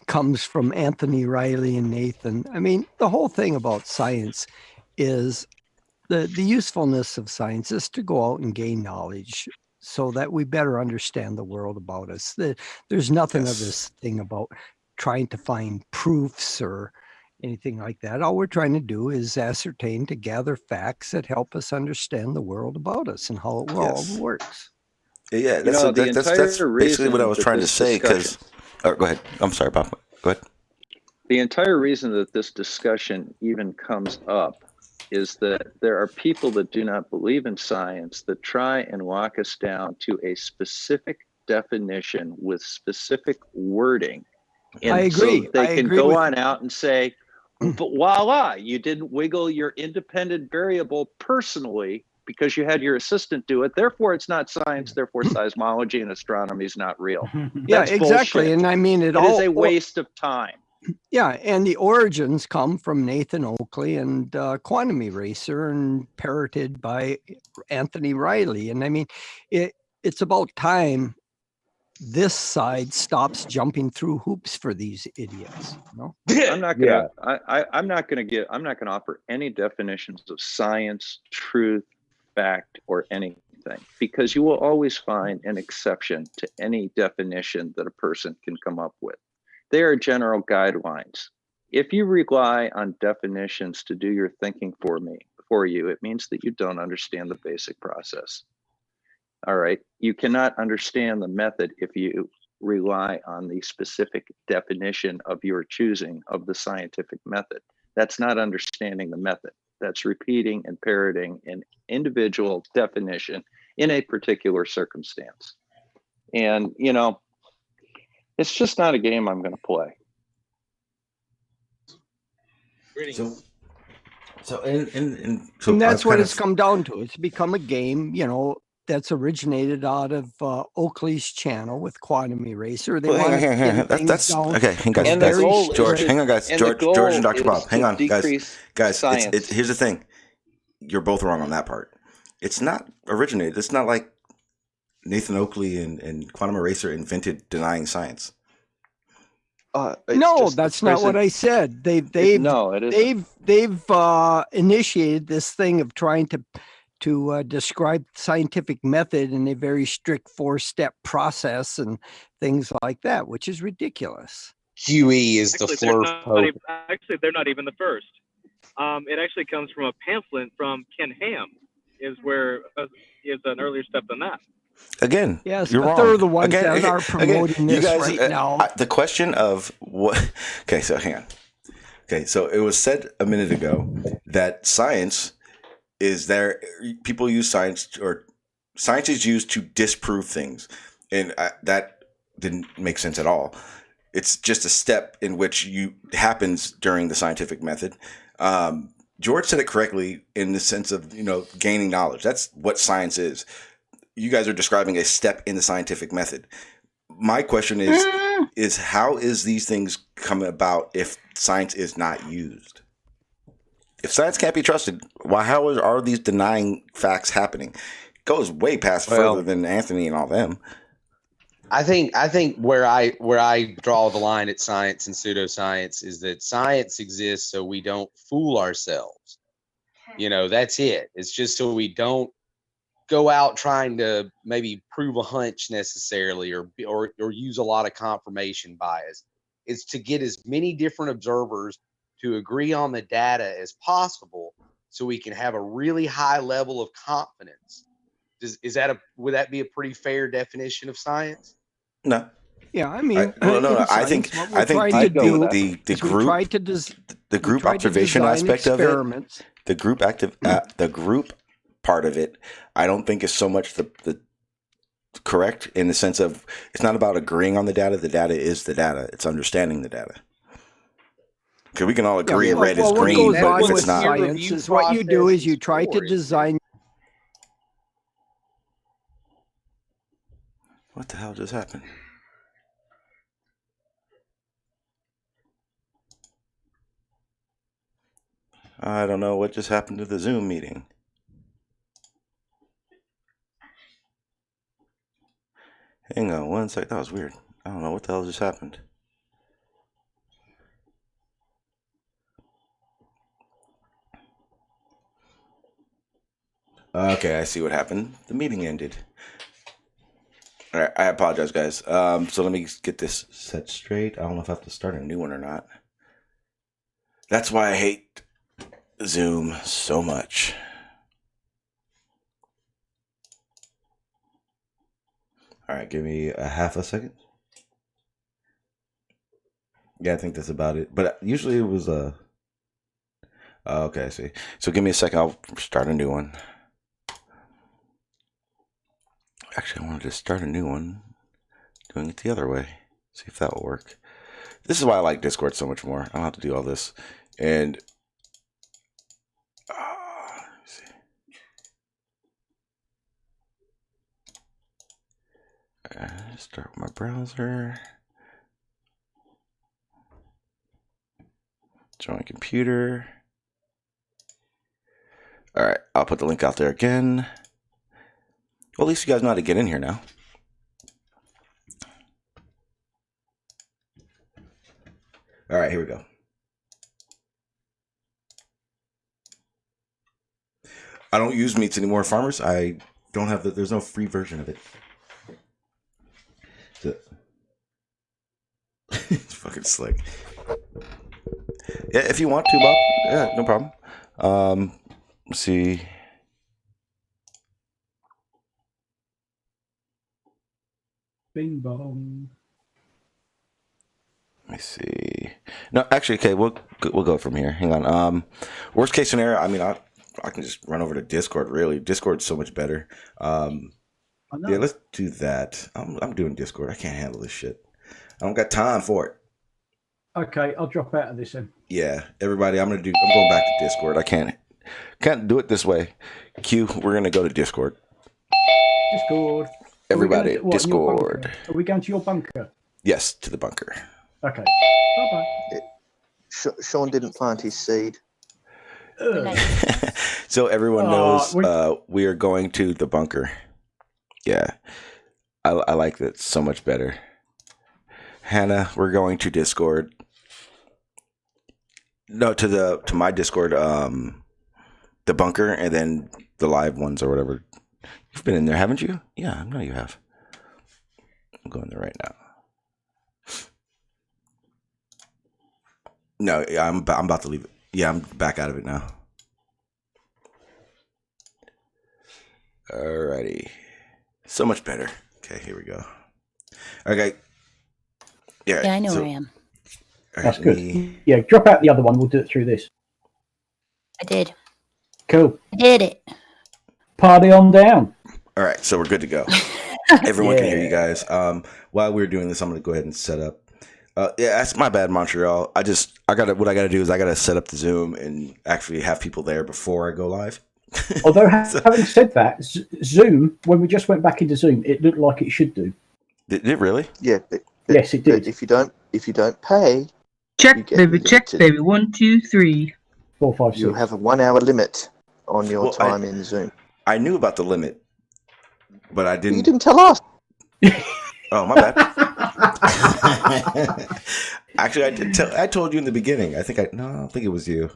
comes from Anthony Riley and Nathan. I mean, the whole thing about science is the usefulness of science is to go out and gain knowledge so that we better understand the world about us. There's nothing of this thing about trying to find proofs or anything like that. All we're trying to do is ascertain to gather facts that help us understand the world about us and how it all works.
Yeah, that's basically what I was trying to say. Because, go ahead. I'm sorry, Bob. Go ahead.
The entire reason that this discussion even comes up is that there are people that do not believe in science that try and walk us down to a specific definition with specific wording. And
I agree.
So they can go on out and say, but voila, you didn't wiggle your independent variable personally because you had your assistant do it. Therefore, it's not science. Therefore, seismology and astronomy is not real.
Yeah,
That's
exactly.
bullshit.
And I mean,
it is a waste of time.
Yeah, and the origins come from Nathan Oakley and Quantum Eraser and parroted by Anthony Riley. And I mean, it's about time this side stops jumping through hoops for these idiots. No?
I'm not gonna. I'm not gonna offer any definitions of science, truth, fact, or anything, because you will always find an exception to any definition that a person can come up with. They are general guidelines. If you rely on definitions to do your thinking for you, it means that you don't understand the basic process. All right. You cannot understand the method if you rely on the specific definition of your choosing of the scientific method. That's not understanding the method. That's repeating and parroting an individual definition in a particular circumstance. And, you know, it's just not a game I'm going to play.
And that's what it's come down to. It's become a game, you know, that's originated out of Oakley's channel with Quantum Eraser. They want to
hang on. That's okay. Hang on, guys. George, hang on, guys. George and Dr. Bob, hang on, guys. Guys, here's the thing. You're both wrong on that part. It's not originated. It's not like Nathan Oakley and Quantum Eraser invented denying science.
No, that's not what I said. They've initiated this thing of trying to describe scientific method in a very strict 4-step process and things like that, which is ridiculous.
QE is the floor.
Actually, they're not even the first. It actually comes from a pamphlet from Ken Ham, is an earlier step than that.
Again,
Yes,
you're
but
wrong.
they're the ones
Again,
that are promoting
you
this
guys,
right now.
the question of what? Okay, so hang on. Okay, so it was said a minute ago that science is there. People use science, or science is used to disprove things, and that didn't make sense at all. It's just a step in which happens during the scientific method. George said it correctly in the sense of gaining knowledge. That's what science is. You guys are describing a step in the scientific method. My question is how is these things come about if science is not used? If science can't be trusted, how are these denying facts happening? It goes way past further than Anthony and all them.
I think where I draw the line at science and pseudoscience is that science exists so we don't fool ourselves. That's it. It's just so we don't go out trying to maybe prove a hunch necessarily or use a lot of confirmation bias. It's to get as many different observers to agree on the data as possible so we can have a really high level of confidence. Would that be a pretty fair definition of science?
No.
Yeah, I mean,
no. I think the group observation aspect of it, the group part of it, I don't think is so much the correct in the sense of it's not about agreeing on the data. The data is the data. It's understanding the data. Because we can all agree red is green, but if it's not,
science is what you do is you try to design.
What the hell just happened? I don't know what just happened to the Zoom meeting. Hang on one sec. That was weird. I don't know what the hell just happened. Okay, I see what happened. The meeting ended. All right, I apologize, guys. So let me get this set straight. I don't know if I have to start a new one or not. That's why I hate Zoom so much. All right, give me a half a second. Yeah, I think that's about it. But usually it was okay, I see. So give me a second. I'll start a new one. Actually, I wanted to start a new one. Doing it the other way. See if that will work. This is why I like Discord so much more. I don't have to do all this. And let me see. Start with my browser. Join computer. All right, I'll put the link out there again. Well, at least you guys know how to get in here now. All right, here we go. I don't use meats anymore, farmers. I don't have there's no free version of it. So, it's fucking slick. Yeah, if you want to, Bob. Yeah, no problem. Let's see.
Bing bong.
Let me see. No, actually, okay, we'll go from here. Hang on. Worst case scenario, I mean, I can just run over to Discord. Really, Discord's so much better. Yeah, let's do that. I'm doing Discord. I can't handle this shit. I don't got time for it.
Okay, I'll drop out of this then.
Yeah, everybody, I'm going back to Discord. I can't do it this way. Q, we're gonna go to Discord.
Discord.
Everybody, Discord.
Are we going to your bunker?
Yes, to the bunker.
Okay. Bye-bye.
Sean didn't plant his seed.
So everyone knows we are going to the bunker. Yeah, I like that so much better. Hannah, we're going to Discord. No, to my Discord, the bunker, and then the live ones or whatever. You've been in there, haven't you? Yeah, I know you have. I'm going there right now. No, I'm about to leave it. Yeah, I'm back out of it now. Alrighty. So much better. Okay, here we go. Okay. Yeah,
Yeah, I know where I am.
That's good. Yeah, drop out the other one. We'll do it through this.
I did.
Cool.
I did it.
Party on down.
All right, so we're good to go. Everyone can hear you guys. While we're doing this, I'm going to go ahead and set up. Yeah, that's my bad, Montreal. What I got to do is I got to set up the Zoom and actually have people there before I go live.
Although, having said that, Zoom, when we just went back into Zoom, it looked like it should do.
Did it really?
Yeah. But
yes, it did.
But if you don't pay,
check, baby, check, baby. 1, 2, 3,
4, 5, 6.
You have a 1 hour limit on your time in Zoom.
I knew about the limit, but I didn't.
You didn't tell us.
Oh, my bad. Actually, I did tell. I told you in the beginning. I don't think it was you.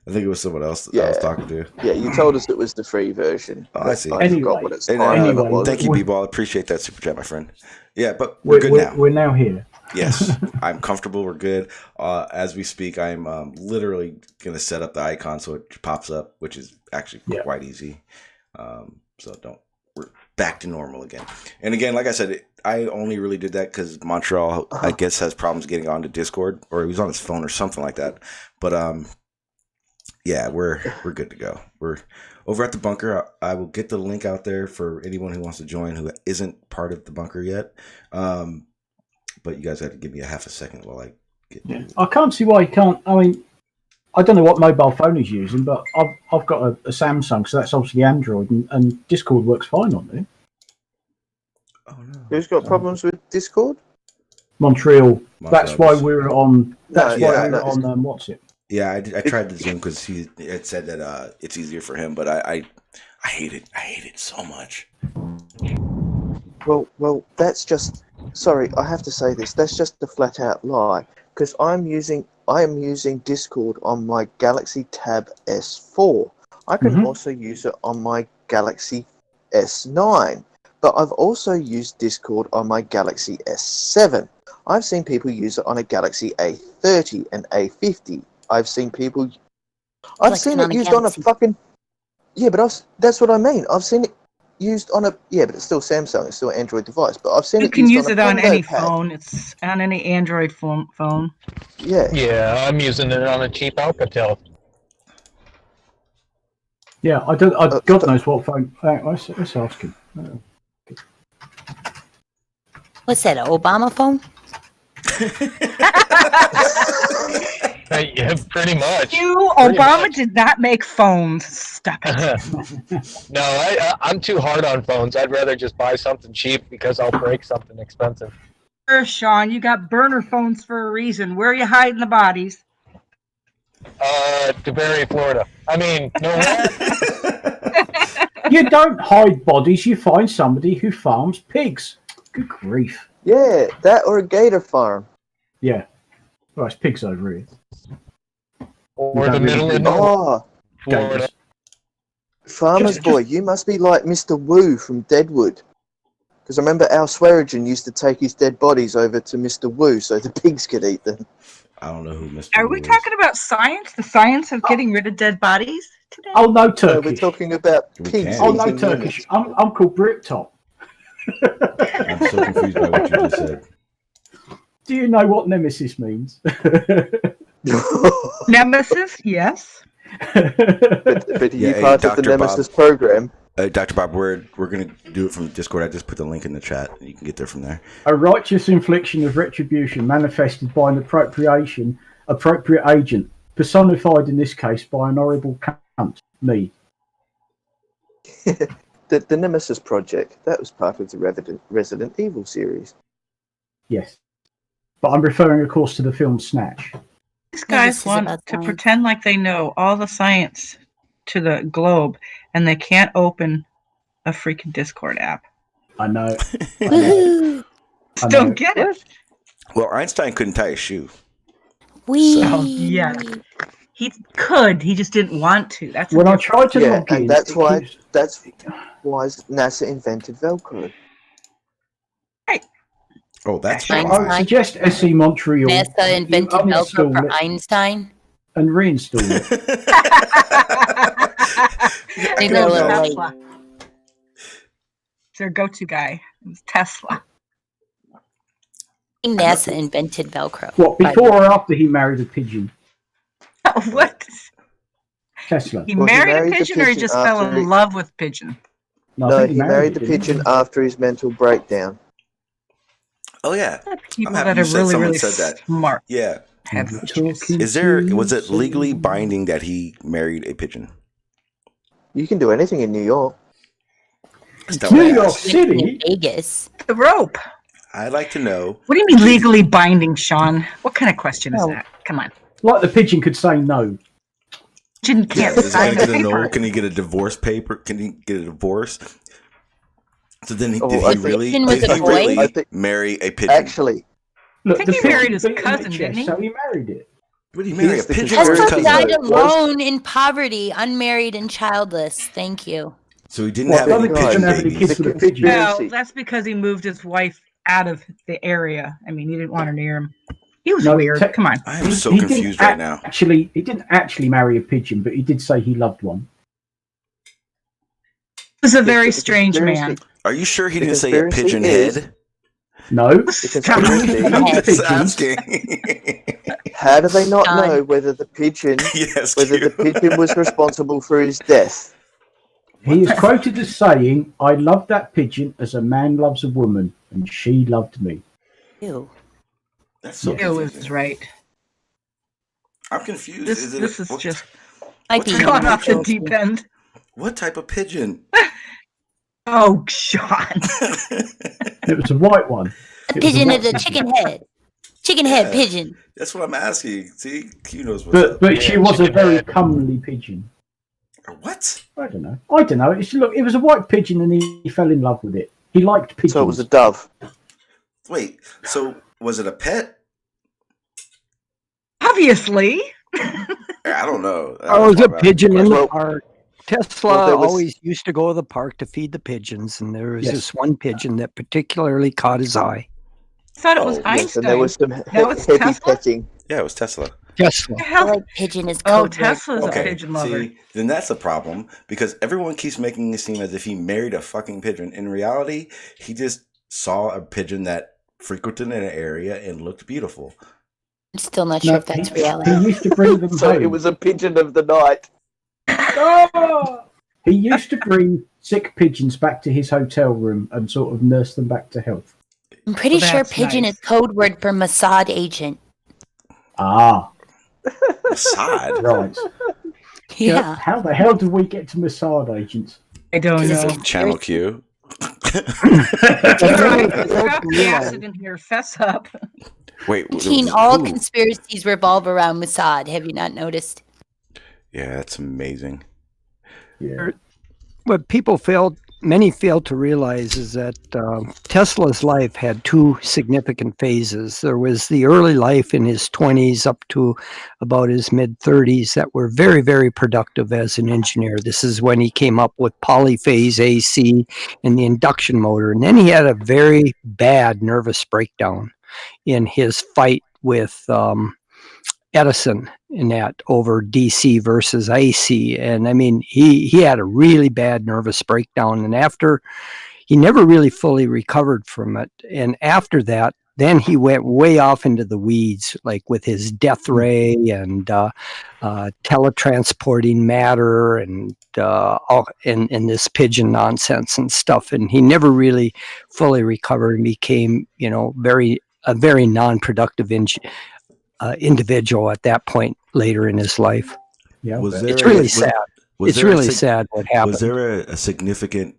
I think it was someone else that I was talking to.
Yeah, you told us it was the free version.
Oh, I see.
I forgot what it's
Thank you, people. I appreciate that super chat, my friend. Yeah, but we're good now.
We're now here.
Yes, I'm comfortable. We're good. As we speak, I'm literally going to set up the icon so it pops up, which is actually quite easy. We're back to normal again. And again, like I said, I only really did that because Montreal, I guess, has problems getting onto Discord, or he was on his phone or something like that. But yeah, we're good to go. We're over at the bunker. I will get the link out there for anyone who wants to join who isn't part of the bunker yet. But you guys have to give me a half a second while I get.
Yeah. I can't see why you can't. I mean, I don't know what mobile phone he's using, but I've got a Samsung, so that's obviously Android, and Discord works fine on there.
Oh no!
Who's got problems with Discord?
Montreal. That's why we're on. That's why we're on. What's it?
Yeah, I tried the Zoom because he had said that it's easier for him, but I hate it. I hate it so much.
Well, that's just. Sorry, I have to say this. That's just a flat out lie. Because I am using Discord on my Galaxy Tab S4. I can also use it on my Galaxy S9. But I've also used Discord on my Galaxy S7. I've seen people use it on a Galaxy A30 and A50. I've seen people. I've seen it used on a fucking. Yeah, but that's what I mean. I've seen it used on a. Yeah, but it's still Samsung. It's still an Android device. But I've seen
you
it.
You can use
on
it on any phone. It's on any Android phone.
Yeah.
Yeah, I'm using it on a cheap Alcatel.
Yeah, I don't. God knows what phone. Let's ask him.
What's that? An Obama phone?
Yeah, pretty much.
Obama did not make phones. Stop it.
No, I'm too hard on phones. I'd rather just buy something cheap because I'll break something expensive.
Sure, Sean, you got burner phones for a reason. Where are you hiding the bodies?
DeBerry, Florida. I mean, no way.
You don't hide bodies. You find somebody who farms pigs. Good grief.
Yeah, that or a gator farm.
Yeah. Well, it's pigs over here.
Or the middle of nowhere.
Florida. Farmer's boy, you must be like Mr. Wu from Deadwood. Because I remember Al Swearingen used to take his dead bodies over to Mr. Wu so the pigs could eat them.
I don't know who Mr.
Are we talking about science? The science of getting rid of dead bodies today?
Oh, no, Turkish.
No, we're talking about pigs.
Oh, no, Turkish. I'm called Britop.
I'm so confused by what you just said.
Do you know what nemesis means?
Nemesis, yes.
But you part of the Nemesis program.
Dr. Bob, we're going to do it from Discord. I just put the link in the chat, and you can get there from there.
A righteous infliction of retribution manifested by an appropriate agent, personified in this case by an horrible cunt, me.
The Nemesis Project, that was part of the Resident Evil series.
Yes. But I'm referring, of course, to the film Snatch.
These guys want to pretend like they know all the science to the globe, and they can't open a freaking Discord app.
I know.
Don't get it.
Well, Einstein couldn't tie a shoe.
Yeah. He could. He just didn't want to. That's
when I tried to log in.
And that's why NASA invented Velcro.
Oh, that's
I would suggest SE Montreal.
NASA invented Velcro for Einstein.
And reinstall it.
They go a little late.
their go-to guy. It was Tesla.
NASA invented Velcro.
What, before or after he married a pigeon?
What?
Tesla.
He
Well,
married a pigeon, or he just fell in love with pigeon?
No, I
No,
think
he married the
it, didn't
pigeon
he?
after his mental breakdown.
Oh yeah,
People
I'm happy
that
you
are
said
really,
someone
really
said that.
smart.
Yeah.
Have
Was it legally binding that he married a pigeon?
You can do anything in New York.
New York City?
Vegas.
The rope.
I'd like to know.
What do you mean legally binding, Sean? What kind of question is that? Come on.
Like the pigeon could say no.
Pigeon can't
Is
sign
he
a
gonna know?
paper.
Can he get a divorce paper? Can he get a divorce? So then,
Oh,
did
I
he
think-
really?
Pigeon was
Did
a
he
boy?
really
I think-
marry a pigeon?
Actually,
Look,
I think
the
he
pigeon
married his
beat him at
cousin,
chess,
didn't he?
So he married it.
Would he marry a
Here's the
pigeon or his
Tesla
conspiracy
cousin?
died
theory.
alone in poverty, unmarried and childless. Thank you.
So he didn't
Well,
have
the
any
other guy
pigeon
didn't have any
babies.
kids
The
with a pigeon.
Well,
conspiracy.
that's because he moved his wife out of the area. I mean, he didn't want her near him. He was
No,
weird. Come on.
I am so
He didn't
confused right now.
Actually, he didn't actually marry a pigeon, but he did say he loved one.
He was a very
The
strange
conspiracy-
man.
Are you sure he
The
didn't say a
conspiracy
pigeon
is-
head?
No.
The
I'm
conspiracy.
just asking.
How do they not
Sean.
know whether the pigeon,
Yes,
whether the
Q.
pigeon was responsible for his death?
He is quoted as saying, "I loved that pigeon as a man loves a woman, and she loved me."
Ew.
That's so
It
confusing.
was right.
I'm confused.
This
Is it
this is
what,
just
Might be
gone off the
pigeon.
deep end.
what type of pigeon?
Oh, Sean.
It was a white one.
A
It was
pigeon
white
is a chicken head. Chicken head
Yeah.
pigeon.
That's what I'm asking. See, Q knows what's up.
But she was a very comely pigeon.
What?
I don't know. Look, it was a white pigeon, and he fell in love with it. He liked pigeons.
So it was a dove.
Wait. So was it a pet?
Obviously.
I don't know.
Oh, it was a pigeon in the
Well-
park. Tesla
Well, there was-
always used to go to the park to feed the pigeons, and there was
Yes.
this one pigeon that particularly caught his eye.
I thought it was
Oh,
Einstein.
Yes, and there was some
That was
heavy
Tesla?
petting.
Yeah, it was Tesla.
Tesla.
The
I
hell?
feel like pigeon is
Oh,
code word.
Tesla's a
Okay,
pigeon lover.
see, then that's a problem because everyone keeps making it seem as if he married a fucking pigeon. In reality, he just saw a pigeon that frequented an area and looked beautiful.
I'm still not sure if that's
He
reality.
used to bring them
So
home.
it was a pigeon of the night.
Oh! He used to bring sick pigeons back to his hotel room and sort of nurse them back to health.
I'm pretty
Well,
sure
that's
pigeon
nice.
is code word for Mossad agent.
Ah,
Assad.
right.
Yeah.
How the hell did we get to Mossad agents?
I don't
This
know.
is
Channel Q.
Right, drop the acid in here. Fess up.
Wait,
Teen, all
who?
conspiracies revolve around Mossad. Have you not noticed?
Yeah, that's amazing.
Yeah.
What many fail to realize is that Tesla's life had two significant phases. There was the early life in his 20s up to about his mid 30s that were very, very productive as an engineer. This is when he came up with polyphase AC and the induction motor. And then he had a very bad nervous breakdown in his fight with Edison in that over DC versus AC. And I mean, he had a really bad nervous breakdown. And after, he never really fully recovered from it. And after that, then he went way off into the weeds, like with his death ray and teletransporting matter and this pigeon nonsense and stuff. And he never really fully recovered and became, a very non-productive individual at that point later in his life.
Yeah,
Was
but-
there
It's
a-
really
was-
sad.
was
It's
there a
really
sig-
sad what happened.
Was there a significant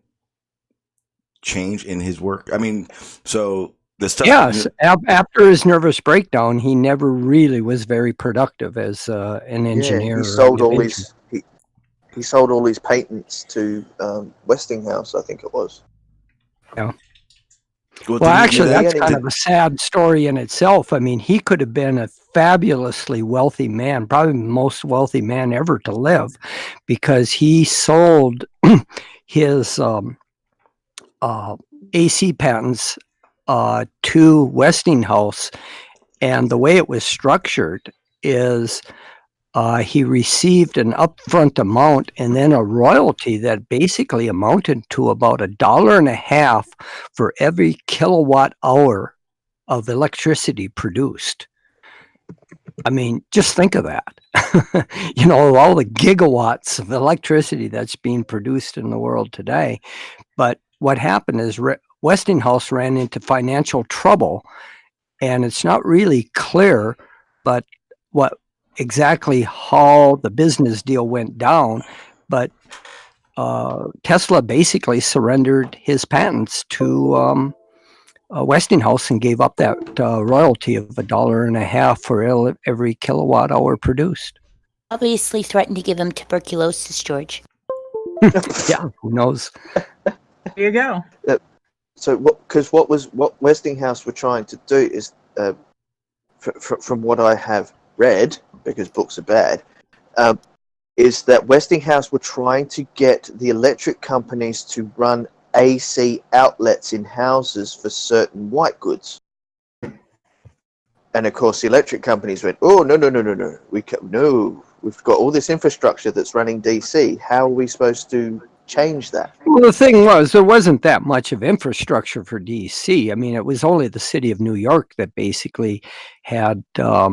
change in his work? I mean, so the stuff.
Yes, after his nervous breakdown, he never really was very productive as an engineer.
Yeah,
or
he sold all
individual.
his he sold all his patents to Westinghouse, I think it was.
Yeah.
Well,
Well, actually,
he
that's
only
kind
did-
of a sad story in itself. I mean, he could have been a fabulously wealthy man, probably the most wealthy man ever to live, because he sold his AC patents to Westinghouse. And the way it was structured is he received an upfront amount and then a royalty that basically amounted to about $1.50 for every kilowatt hour of electricity produced. I mean, just think of that. You know, all the gigawatts of electricity that's being produced in the world today. But what happened is Westinghouse ran into financial trouble, and it's not really clear, but what exactly how the business deal went down. But Tesla basically surrendered his patents to Westinghouse and gave up that royalty of $1.50 for every kilowatt hour produced.
Obviously threatened to give him tuberculosis, George.
Yeah, who knows?
There you go.
So what Westinghouse were trying to do is, from what I have read, because books are bad, is that Westinghouse were trying to get the electric companies to run AC outlets in houses for certain white goods. And of course, the electric companies went, "Oh, no, we've got all this infrastructure that's running DC. How are we supposed to change that?"
Well, the thing was, there wasn't that much of infrastructure for DC. I mean, it was only the city of New York that basically had a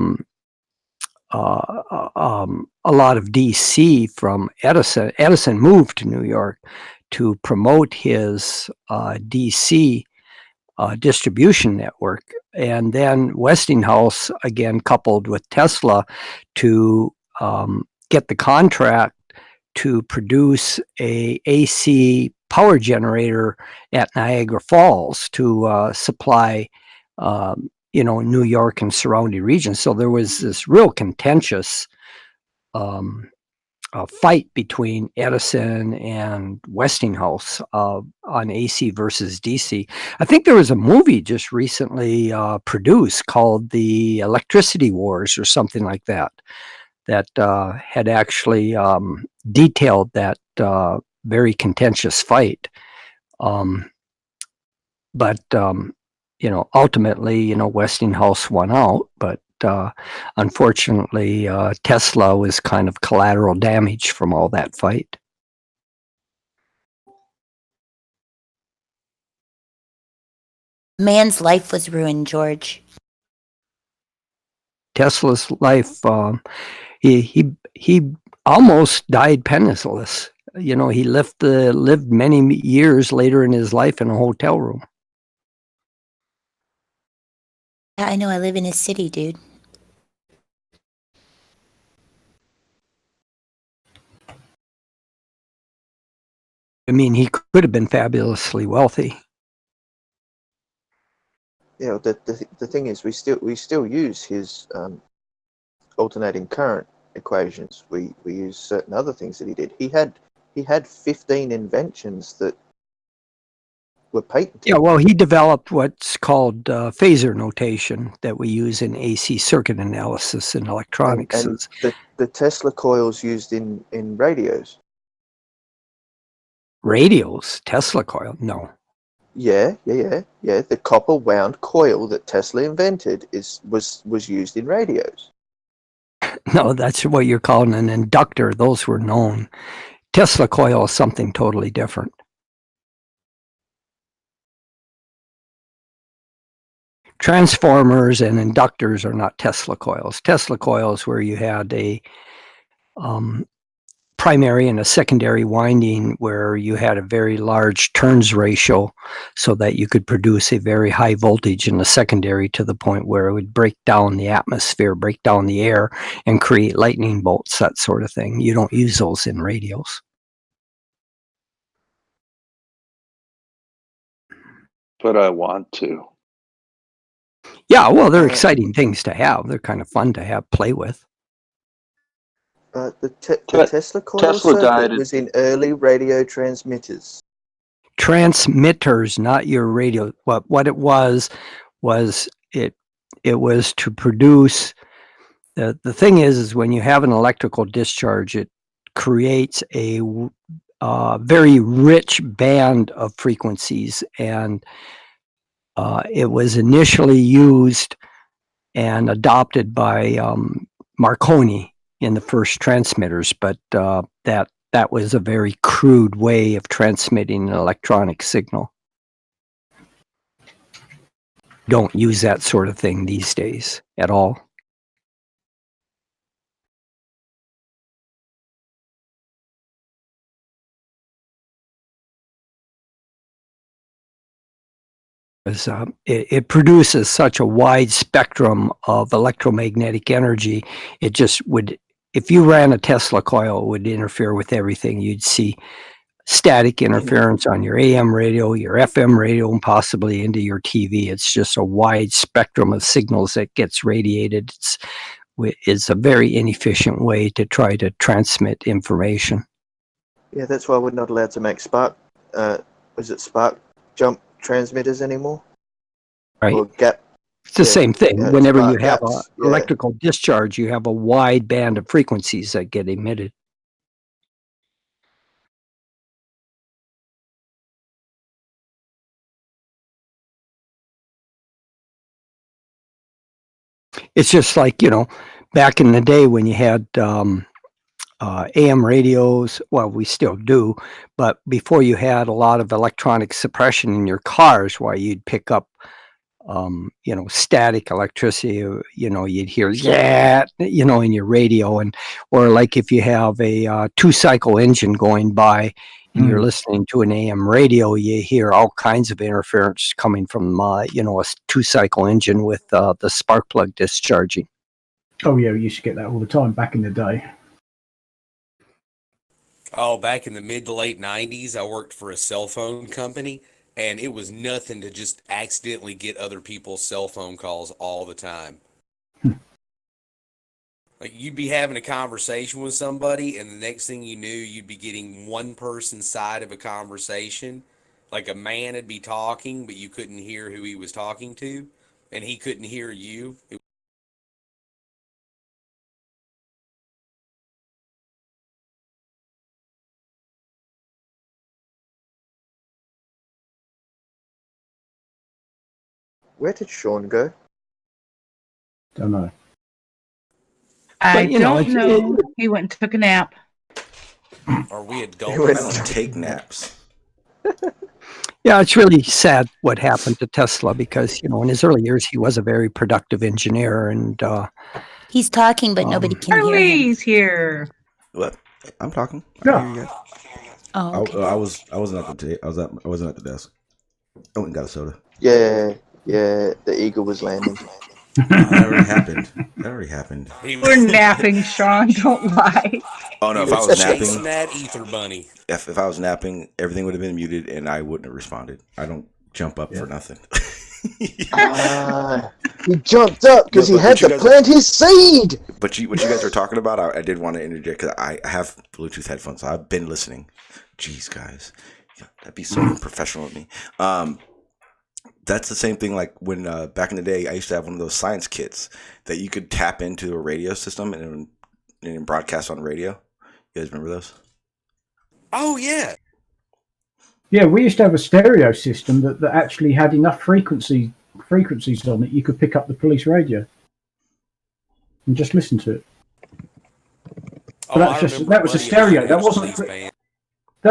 lot of DC from Edison. Edison moved to New York to promote his DC distribution network. And then Westinghouse, again, coupled with Tesla to get the contract to produce a AC power generator at Niagara Falls to supply New York and surrounding regions. So there was this real contentious fight between Edison and Westinghouse on AC versus DC. I think there was a movie just recently produced called The Electricity Wars or something like that, that had actually detailed that very contentious fight. But ultimately, Westinghouse won out, but unfortunately, Tesla was kind of collateral damage from all that fight.
Man's life was ruined, George.
Tesla's life, he almost died penniless. He lived many years later in his life in a hotel room.
Yeah, I know. I live in a city, dude.
I mean, he could have been fabulously wealthy.
The thing is, we still use his alternating current equations. We use certain other things that he did. He had 15 inventions that were patented.
Yeah, well, he developed what's called phasor notation that we use in AC circuit analysis in electronics.
And the Tesla coils used in radios.
Radios? Tesla coil? No.
Yeah. The copper wound coil that Tesla invented was used in radios.
No, that's what you're calling an inductor. Those were known. Tesla coil is something totally different. Transformers and inductors are not Tesla coils. Tesla coils where you had a primary and a secondary winding where you had a very large turns ratio so that you could produce a very high voltage in the secondary to the point where it would break down the atmosphere, break down the air, and create lightning bolts, that sort of thing. You don't use those in radios.
But I want to.
Yeah, well, they're exciting things to have. They're kind of fun to play with.
The Tesla coil circuit was in early radio transmitters.
Transmitters, not your radio. What it was it was to produce. The thing is when you have an electrical discharge, it creates a very rich band of frequencies, and it was initially used and adopted by Marconi in the first transmitters, but that was a very crude way of transmitting an electronic signal. Don't use that sort of thing these days at all. It produces such a wide spectrum of electromagnetic energy. It just would, if you ran a Tesla coil, it would interfere with everything. You'd see static interference on your AM radio, your FM radio, and possibly into your TV. It's just a wide spectrum of signals that gets radiated. It's a very inefficient way to try to transmit information.
Yeah, that's why we're not allowed to make spark jump transmitters anymore?
Right.
Or gap.
It's the same thing. Whenever you have
gaps,
an electrical discharge, you have a wide band of frequencies that get emitted. It's just like, back in the day when you had AM radios, well, we still do, but before you had a lot of electronic suppression in your cars, why you'd pick up, static electricity, you'd hear, in your radio, or like if you have a 2-cycle engine going by and you're listening to an AM radio, you hear all kinds of interference coming from, a 2-cycle engine with the spark plug discharging.
Oh yeah, we used to get that all the time back in the day.
Oh, back in the mid to late 90s, I worked for a cell phone company, and it was nothing to just accidentally get other people's cell phone calls all the time. Like, you'd be having a conversation with somebody, and the next thing you knew, you'd be getting one person's side of a conversation. Like a man would be talking, but you couldn't hear who he was talking to, and he couldn't hear you.
Where did Sean go?
Don't know.
I don't know. He went and took a nap.
Are we adults?
I don't take naps.
Yeah, it's really sad what happened to Tesla because, in his early years, he was a very productive engineer. And
he's talking, but nobody can hear him.
Charlie's here.
What? I'm talking.
Yeah.
I hear you guys.
Oh, okay.
I wasn't at the I wasn't at the desk. I went and got a soda.
Yeah, the eagle was landing.
That already happened.
We're napping, Sean. Don't lie.
Oh no! If I was
chasing
napping,
that ether bunny.
if I was napping, everything would have been muted, and I wouldn't have responded. I don't jump up for nothing.
He jumped up because he had to plant his seed.
But what you guys were talking about, I did want to interject because I have Bluetooth headphones. So I've been listening. Jeez, guys, that'd be so unprofessional of me. That's the same thing like when back in the day I used to have one of those science kits that you could tap into a radio system and broadcast on radio. You guys remember those?
Oh yeah.
Yeah, we used to have a stereo system that actually had enough frequencies on it you could pick up the police radio and just listen to it. But that was a stereo. That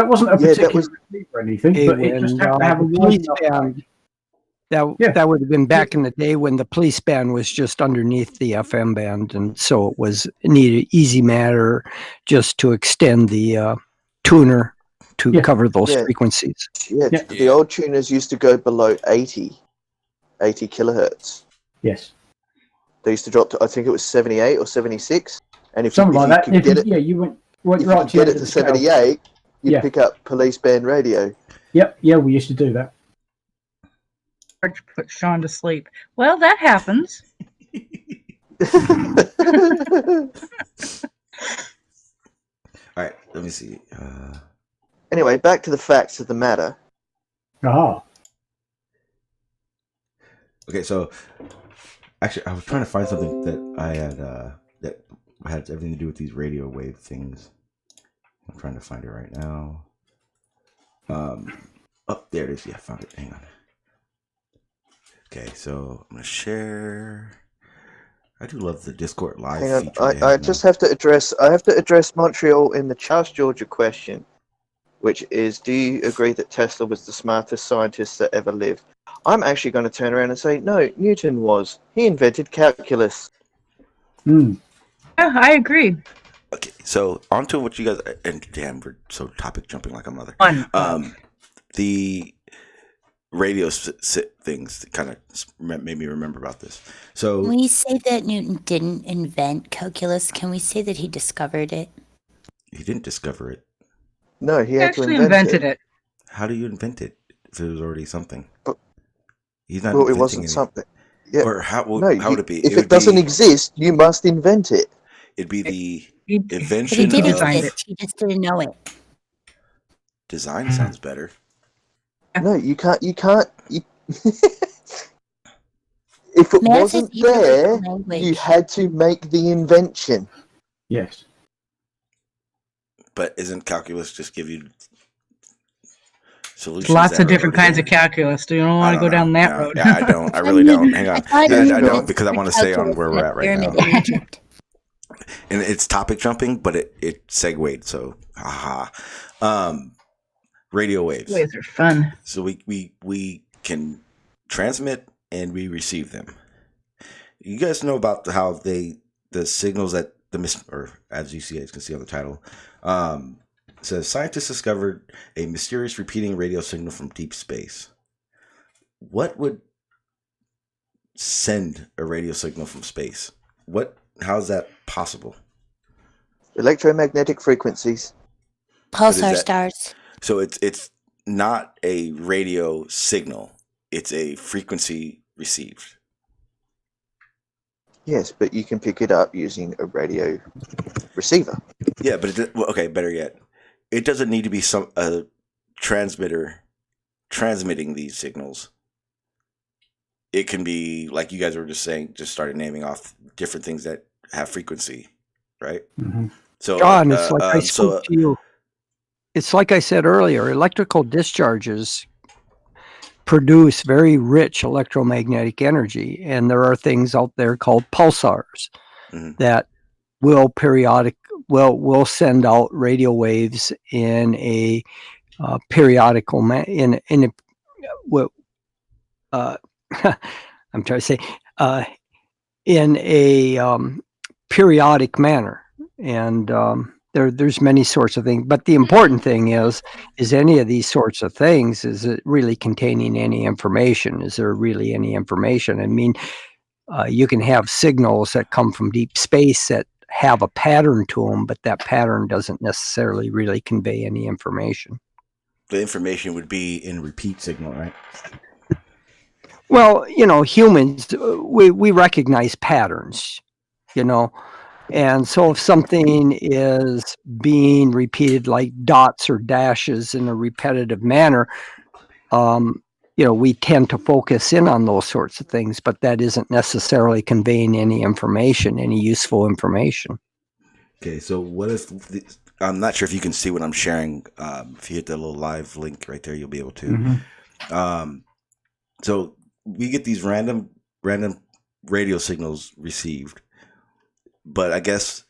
wasn't a particular receiver or anything, but it just had to have a
police band. That would have been back in the day when the police band was just underneath the FM band, and so it was needed easy matter just to extend the tuner to cover those frequencies.
Yeah, the old tuners used to go below 80 kilohertz.
Yes.
They used to drop to, I think it was 78 or 76. And if
something
you,
like
if
that.
you
went right to
get it to 78, you'd pick up police band radio.
Yep, yeah, we used to do that.
Put Sean to sleep. Well, that happens.
All right, let me see.
Anyway, back to the facts of the matter.
Okay, so actually, I was trying to find something that I had that had everything to do with these radio wave things. I'm trying to find it right now. Oh, there it is. Yeah, found it. Hang on. Okay, so I'm gonna share. I do love the Discord live
Hang on,
feature.
I just have to address Montreal in the Charles Georgia question, which is, do you agree that Tesla was the smartest scientist that ever lived? I'm actually going to turn around and say, no, Newton was. He invented calculus.
Yeah, I agree.
Okay, so on to what you guys, and damn, we're so topic jumping like a mother. The radio things that kind of made me remember about this. So
When you say that Newton didn't invent calculus, can we say that he discovered it?
he didn't discover it.
No, he had to
actually
invent
invented it.
How do you invent it if it was already something? He's not
Well, it
inventing
wasn't
anything.
something. Yeah.
Or how
No,
would it be?
if it doesn't exist, you must invent it.
It'd be the
But he
invention
did
of
exist. He just didn't know it.
design. Sounds better.
No, you can't. If it
Math is
wasn't
universal
there,
language.
you had to make the invention.
Yes.
But isn't calculus just give you solutions?
There's lots
that
of
are
different
already
kinds
there?
of calculus. Do you don't want to go down that road?
Yeah, I don't. I really don't. Hang on.
thought
Yeah,
you
I don't
invented
because I want to stay on where we're at right now.
pyramid in Egypt.
And it's topic jumping, but it segued. So, haha. Radio waves.
Waves are fun.
So we can transmit and we receive them. You guys know about how the signals that or as you can see on the title, says scientists discovered a mysterious repeating radio signal from deep space. What would send a radio signal from space? How is that possible?
Electromagnetic frequencies.
Pulsar stars.
So it's not a radio signal. It's a frequency received.
Yes, but you can pick it up using a radio receiver.
Yeah, but okay, better yet, it doesn't need to be a transmitter transmitting these signals. It can be, like you guys were just saying, just started naming off different things that have frequency, right?
Mm-hmm.
So,
John, it's like I spoke to you. It's like I said earlier, electrical discharges produce very rich electromagnetic energy. And there are things out there called pulsars that will will send out radio waves in a periodical I'm trying to say in a periodic manner. And there's many sorts of things, but the important thing is any of these sorts of things, is it really containing any information? Is there really any information? I mean, you can have signals that come from deep space that have a pattern to them, but that pattern doesn't necessarily really convey any information.
The information would be in repeat signal, right?
Well, humans, we recognize patterns, and so if something is being repeated like dots or dashes in a repetitive manner, we tend to focus in on those sorts of things, but that isn't necessarily conveying any information, any useful information.
Okay, so what if I'm not sure if you can see what I'm sharing. If you hit the little live link right there, you'll be able to. So we get these random radio signals received. But I guess,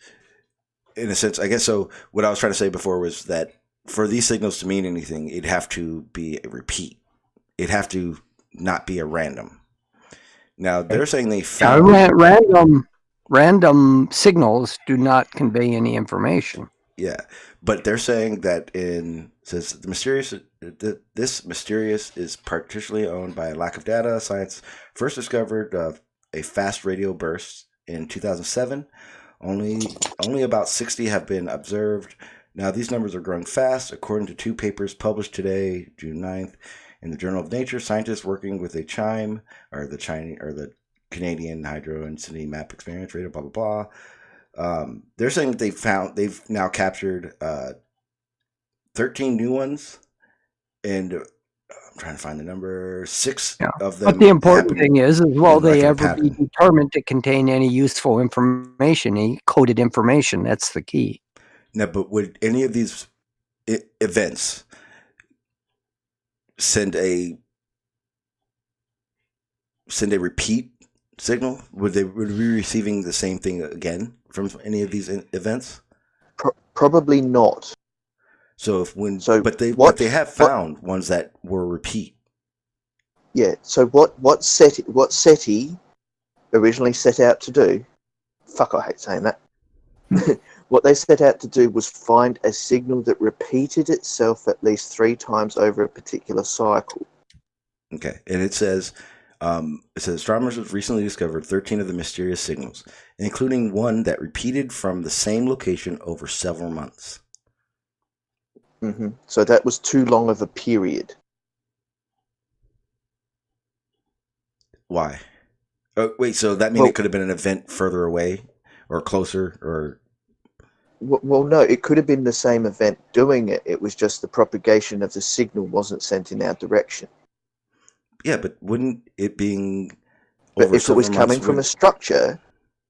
in a sense, so what I was trying to say before was that for these signals to mean anything, it'd have to be a repeat. It'd have to not be a random. Now, they're saying they found...
Random signals do not convey any information.
Yeah, but they're saying that says this mysterious is partially owned by a lack of data. Science first discovered a fast radio burst in 2007. Only about 60 have been observed. Now these numbers are growing fast. According to 2 papers published today, June 9th, in the Journal of Nature, scientists working with the Canadian Hydro and City Map Experience Radio, blah blah blah. They're saying that they've now captured 13 new ones, and I'm trying to find the number 6 of them.
But the important thing is will they ever
pattern.
be determined to contain any useful information, any coded information? That's the key.
No, but would any of these events send a repeat signal? Would we be receiving the same thing again from any of these events?
Probably not.
So but they have found ones that were repeat.
Yeah. So what SETI originally set out to do? Fuck, I hate saying that. What they set out to do was find a signal that repeated itself at least 3 times over a particular cycle.
Okay, and it says astronomers have recently discovered 13 of the mysterious signals, including one that repeated from the same location over several months.
Mm-hmm. So that was too long of a period.
Why? Oh, wait, so that means it could have been an event further away or closer or...
Well, no, it could have been the same event doing it. It was just the propagation of the signal wasn't sent in our direction.
Yeah, but wouldn't it being...
But if it was coming from a structure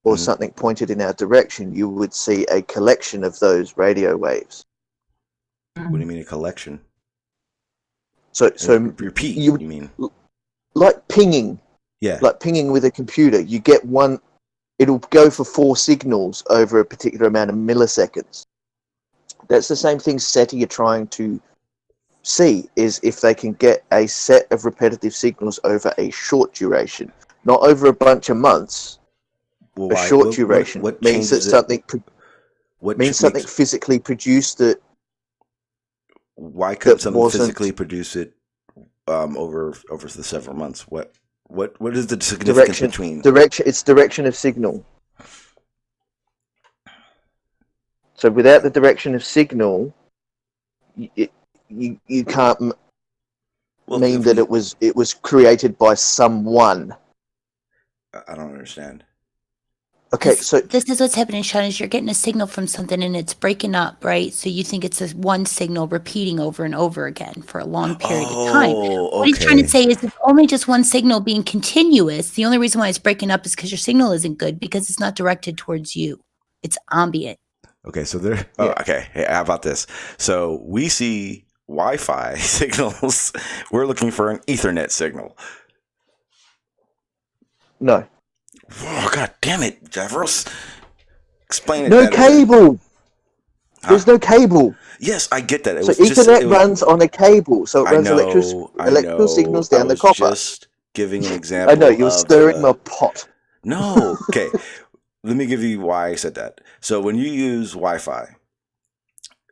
or something pointed in our direction, you would see a collection of those radio waves.
What do you mean a collection?
So
repeat, you mean?
Like pinging.
Yeah.
Like pinging with a computer. You get one... It'll go for 4 signals over a particular amount of milliseconds. That's the same thing SETI are trying to see, is if they can get a set of repetitive signals over a short duration, not over a bunch of months.
Well,
a short duration
what
means that something something physically produced that.
Why couldn't something physically produce it over the several months? What is the significance between
It's direction of signal. So without the direction of signal, you can't mean that it was created by someone.
I don't understand.
Okay, so
this is what's happening, Sean, is you're getting a signal from something and it's breaking up, right? So you think it's this one signal repeating over and over again for a long period of time. What he's trying to say is it's only just one signal being continuous. The only reason why it's breaking up is because your signal isn't good, because it's not directed towards you. It's ambient.
Okay, so there. Oh, okay. Hey, how about this? So we see Wi-Fi signals. We're looking for an Ethernet signal.
No.
Oh, God damn it, Javros. Explain it.
No cable. There's no cable.
Yes, I get that.
So Ethernet runs on a cable, so it runs electrical signals down the copper.
Just giving an example.
I know, you're stirring my pot.
No, okay. Let me give you why I said that. So when you use Wi-Fi,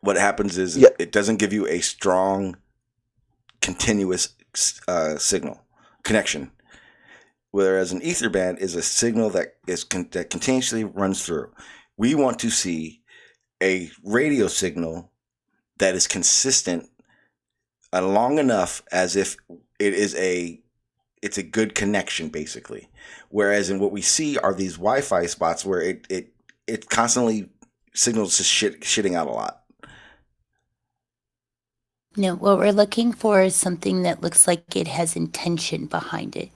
what happens is it doesn't give you a strong, continuous signal connection. Whereas an ether band is a signal that that continuously runs through. We want to see a radio signal that is consistent long enough as if it's a good connection, basically. Whereas in what we see are these Wi-Fi spots where it constantly signals just shitting out a lot.
No, what we're looking for is something that looks like it has intention behind it.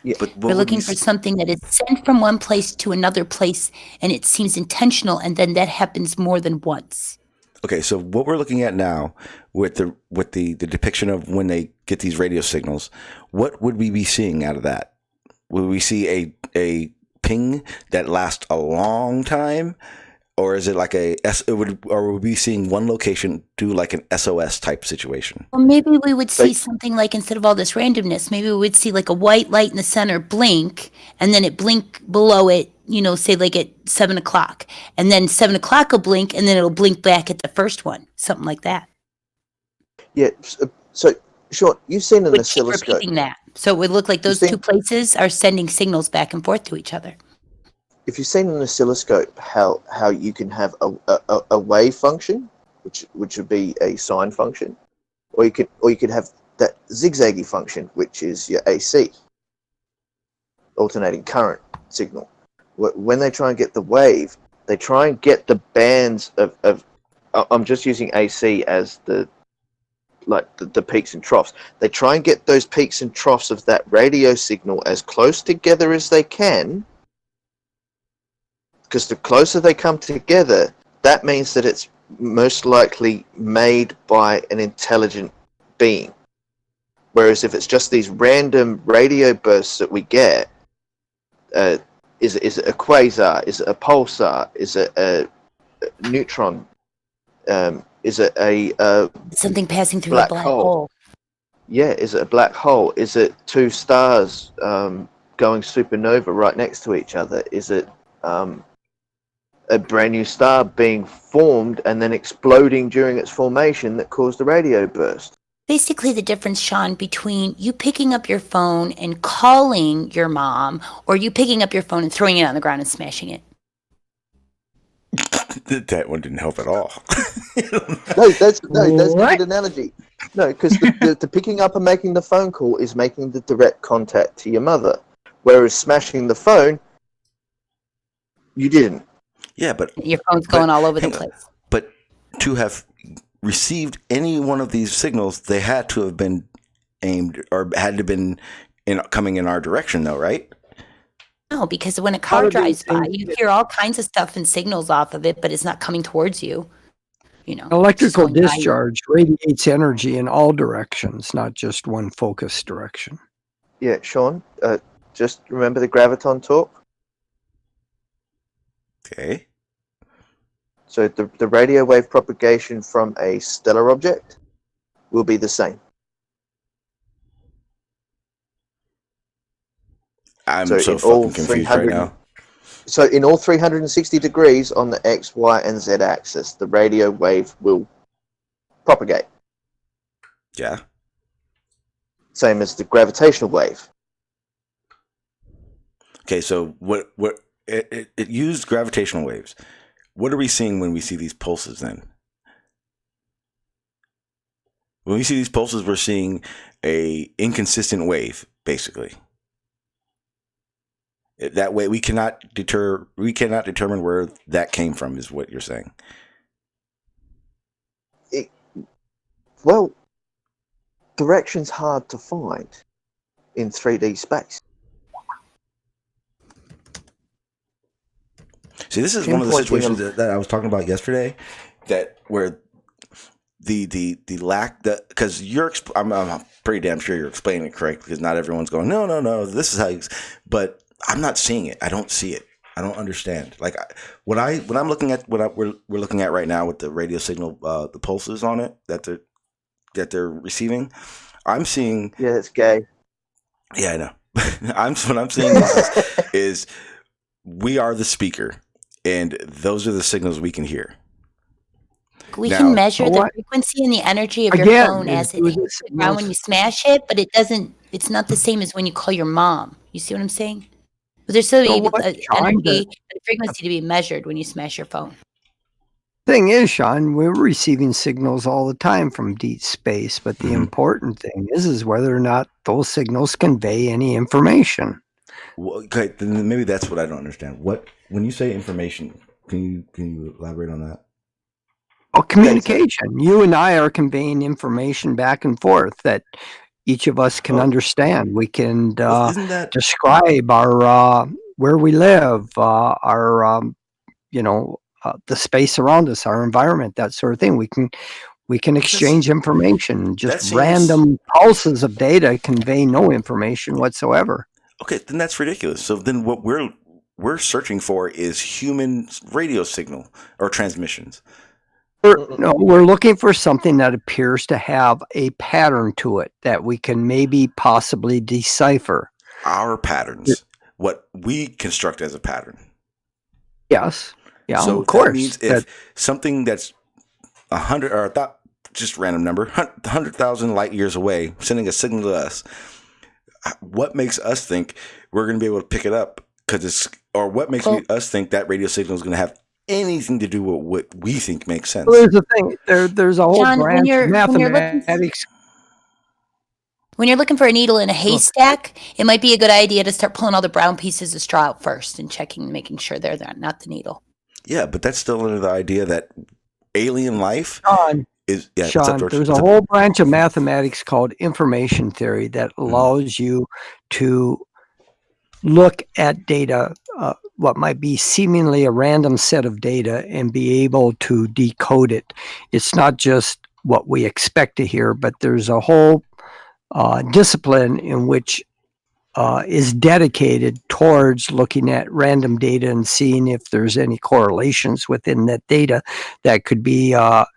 Yeah, but
we're looking for something that is sent from one place to another place, and it seems intentional, and then that happens more than once.
Okay, so what we're looking at now with the depiction of when they get these radio signals, what would we be seeing out of that? Would we see a ping that lasts a long time, or is it like or would we be seeing one location do like an SOS type situation?
Well, maybe we would see something like, instead of all this randomness, maybe we would see like a white light in the center blink, and then it blink below it, say like at 7 o'clock, and then 7 o'clock will blink, and then it'll blink back at the first one, something like that.
Yeah. So, Sean, you've seen an
Keep
oscilloscope.
repeating that, so it would look like those two places are sending signals back and forth to each other.
If you've seen an oscilloscope, how you can have a wave function, which would be a sine function, or you could have that zigzaggy function, which is your AC, alternating current signal. When they try and get the wave, they try and get the bands of I'm just using AC as the peaks and troughs. They try and get those peaks and troughs of that radio signal as close together as they can, because the closer they come together, that means that it's most likely made by an intelligent being. Whereas if it's just these random radio bursts that we get, Is it a quasar? Is it a pulsar? Is it a neutron? Is it a
something passing through
black
a black
hole?
hole?
Yeah, is it a black hole? Is it two stars going supernova right next to each other? Is it a brand new star being formed and then exploding during its formation that caused a radio burst?
Basically, the difference, Sean, between you picking up your phone and calling your mom, or you picking up your phone and throwing it on the ground and smashing it.
That one didn't help at all.
That's a good analogy. No, because the picking up and making the phone call is making the direct contact to your mother, whereas smashing the phone, you didn't.
Yeah, but
your phone's going all over the place.
But to have received any one of these signals, they had to have been aimed or had to been coming in our direction, though, right?
No, because when a car drives by, you hear all kinds of stuff and signals off of it, but it's not coming towards you. You know,
electrical discharge radiates energy in all directions, not just one focused direction.
Yeah, Sean, just remember the graviton talk.
Okay.
So the radio wave propagation from a stellar object will be the same.
I'm so fucking confused right now.
So in all 360 degrees on the X, Y, and Z axis, the radio wave will propagate.
Yeah.
Same as the gravitational wave.
Okay, so what it used gravitational waves. What are we seeing when we see these pulses then? When we see these pulses, we're seeing a inconsistent wave, basically. That way, we cannot determine where that came from, is what you're saying.
Well, direction's hard to find in 3D space.
See, this is one of the situations that I was talking about yesterday, that where the lack that, because I'm pretty damn sure you're explaining it correctly, because not everyone's going no, this is how you, but I'm not seeing it. I don't see it. I don't understand. Like when I'm looking at we're looking at right now with the radio signal, the pulses on it that they're receiving, I'm seeing.
Yeah, it's gay.
Yeah, I know. What I'm seeing is we are the speaker, and those are the signals we can hear.
We can measure the frequency and the energy of your phone as it hits the ground when you smash it, but it's not the same as when you call your mom. You see what I'm saying? But there's still energy and frequency to be measured when you smash your phone.
Thing is, Sean, we're receiving signals all the time from deep space, but the important thing is whether or not those signals convey any information.
Well, okay, then maybe that's what I don't understand. When you say information, can you elaborate on that?
Oh, communication. You and I are conveying information back and forth that each of us can understand. We can describe our where we live, our the space around us, our environment, that sort of thing. We can exchange information. Just random pulses of data convey no information whatsoever.
Okay, then that's ridiculous. So then what we're searching for is human radio signal or transmissions.
We're looking for something that appears to have a pattern to it that we can maybe possibly decipher.
Our patterns, what we construct as a pattern.
Yes. Yeah,
so
of course.
That means if something that's 100 or just random number, 100,000 light years away, sending a signal to us, what makes us think we're going to be able to pick it up? What makes us think that radio signal is going to have anything to do with what we think makes sense?
Well, there's the thing. There's a whole
John,
branch of mathematics.
When you're looking for a needle in a haystack, it might be a good idea to start pulling all the brown pieces of straw out first and making sure they're not the needle.
Yeah, but that's still under the idea that alien life is. Yeah,
Sean, there's a whole branch of mathematics called information theory that allows you to look at data, what might be seemingly a random set of data, and be able to decode it. It's not just what we expect to hear, but there's a whole discipline in which is dedicated towards looking at random data and seeing if there's any correlations within that data that could be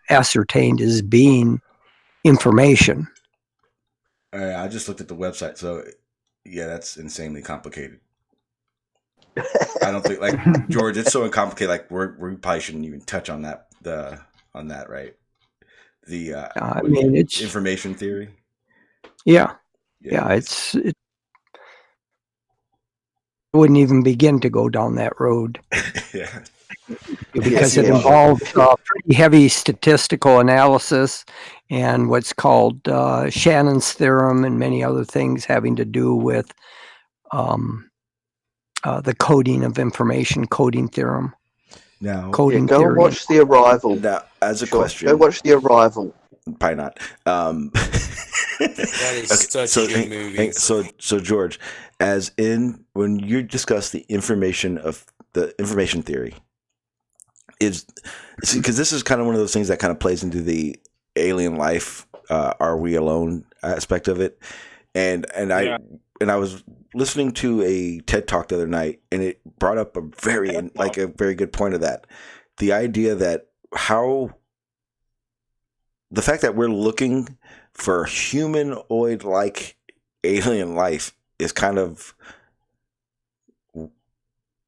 ascertained as being information.
I just looked at the website, so yeah, that's insanely complicated. I don't think, like George, it's so complicated. Like we probably shouldn't even touch on that. Right?
I mean, it's
information theory.
Yeah, it wouldn't even begin to go down that road.
Yeah.
Because it involves pretty heavy statistical analysis and what's called Shannon's theorem and many other things having to do with the coding of information, coding theorem.
Now,
coding
go
theory.
And watch The Arrival.
Now, as a question,
go watch The Arrival.
Probably not.
That is such a good movie.
So George, as in when you discuss the information theory, is because this is kind of one of those things that kind of plays into the alien life, are we alone aspect of it, and I was listening to a TED Talk the other night, and it brought up a very good point of that, the idea that the fact that we're looking for humanoid-like alien life is kind of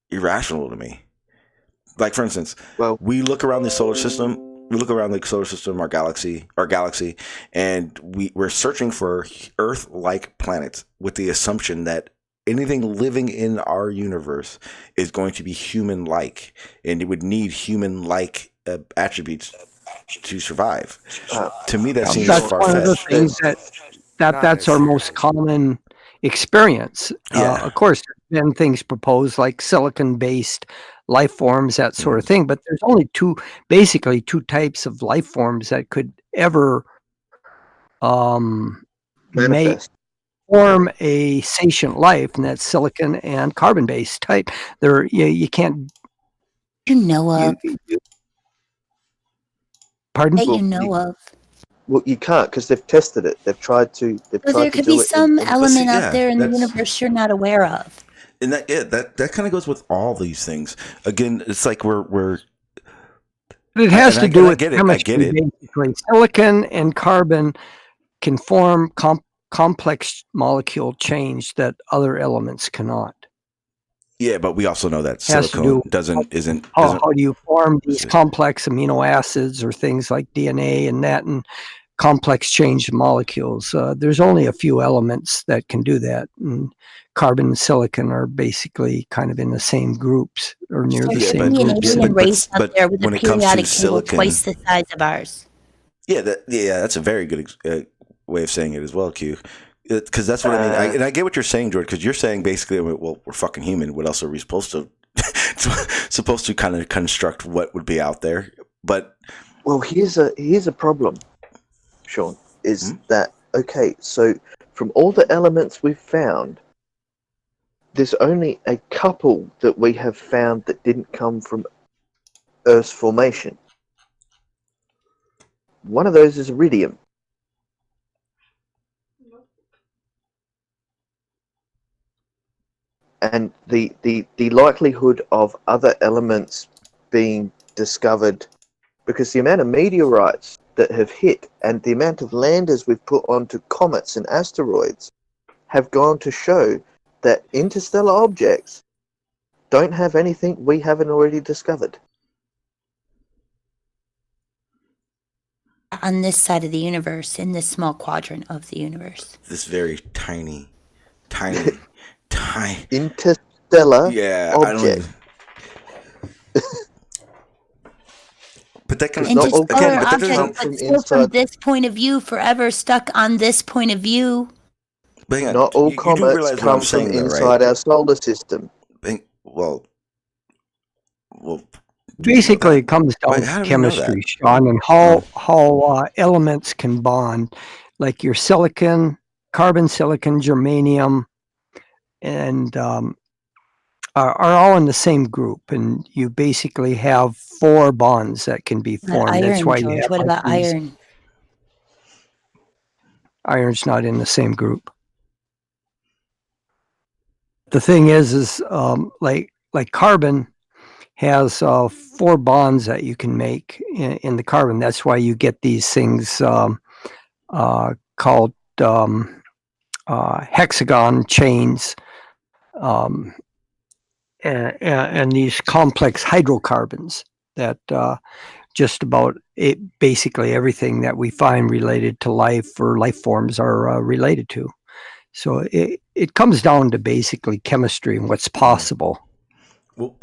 irrational to me. Like, for instance, we look around the solar system. We look around the solar system, our galaxy, and we're searching for Earth-like planets with the assumption that anything living in our universe is going to be human-like, and it would need human-like attributes to survive. To me, that seems far-fetched.
That's one of the things that's our most common experience. Of course, there's been things proposed like silicon-based life forms, that sort of thing, but there's only basically two types of life forms that could ever form a sentient life, and that's silicon and carbon-based type. You can't.
You know of.
Pardon?
That you know of.
Well, you can't because they've tested it. They've tried to.
So there could be some element out there in the universe you're not aware of.
And that kind of goes with all these things. Again, it's like we're.
It has to do with chemistry, basically. Silicon and carbon can form complex molecule change that other elements cannot.
Yeah, but we also know that silicon isn't.
How do you form these complex amino acids or things like DNA and complex change molecules? There's only a few elements that can do that. And carbon and silicon are basically kind of in the same groups or near the same groups.
Race out there with a periodic table twice the size of ours.
Yeah, that's a very good way of saying it as well, Q. Because that's what I mean. And I get what you're saying, George, because you're saying basically, well, we're fucking human. What else are we supposed to kind of construct what would be out there? But
here's a problem, Sean, is that, okay, so from all the elements we've found, there's only a couple that we have found that didn't come from Earth's formation. One of those is iridium. And the likelihood of other elements being discovered, because the amount of meteorites that have hit and the amount of landers we've put onto comets and asteroids have gone to show that interstellar objects don't have anything we haven't already discovered.
On this side of the universe, in this small quadrant of the universe.
This very tiny
interstellar object.
But that can
interstellar object, but still from this point of view, forever stuck on this point of view.
Not all comets come from inside our solar system.
Well,
basically, it comes down to chemistry, Sean, and how elements can bond, like your silicon, carbon, silicon, germanium, and are all in the same group, and you basically have 4 bonds that can be formed.
Iron,
that's why
George. What about iron?
Iron's not in the same group. the thing is like carbon has 4 bonds that you can make in the carbon. That's why you get these things called hexagon chains, and these complex hydrocarbons that just about basically everything that we find related to life or life forms are related to. So it comes down to basically chemistry and what's possible.
Well,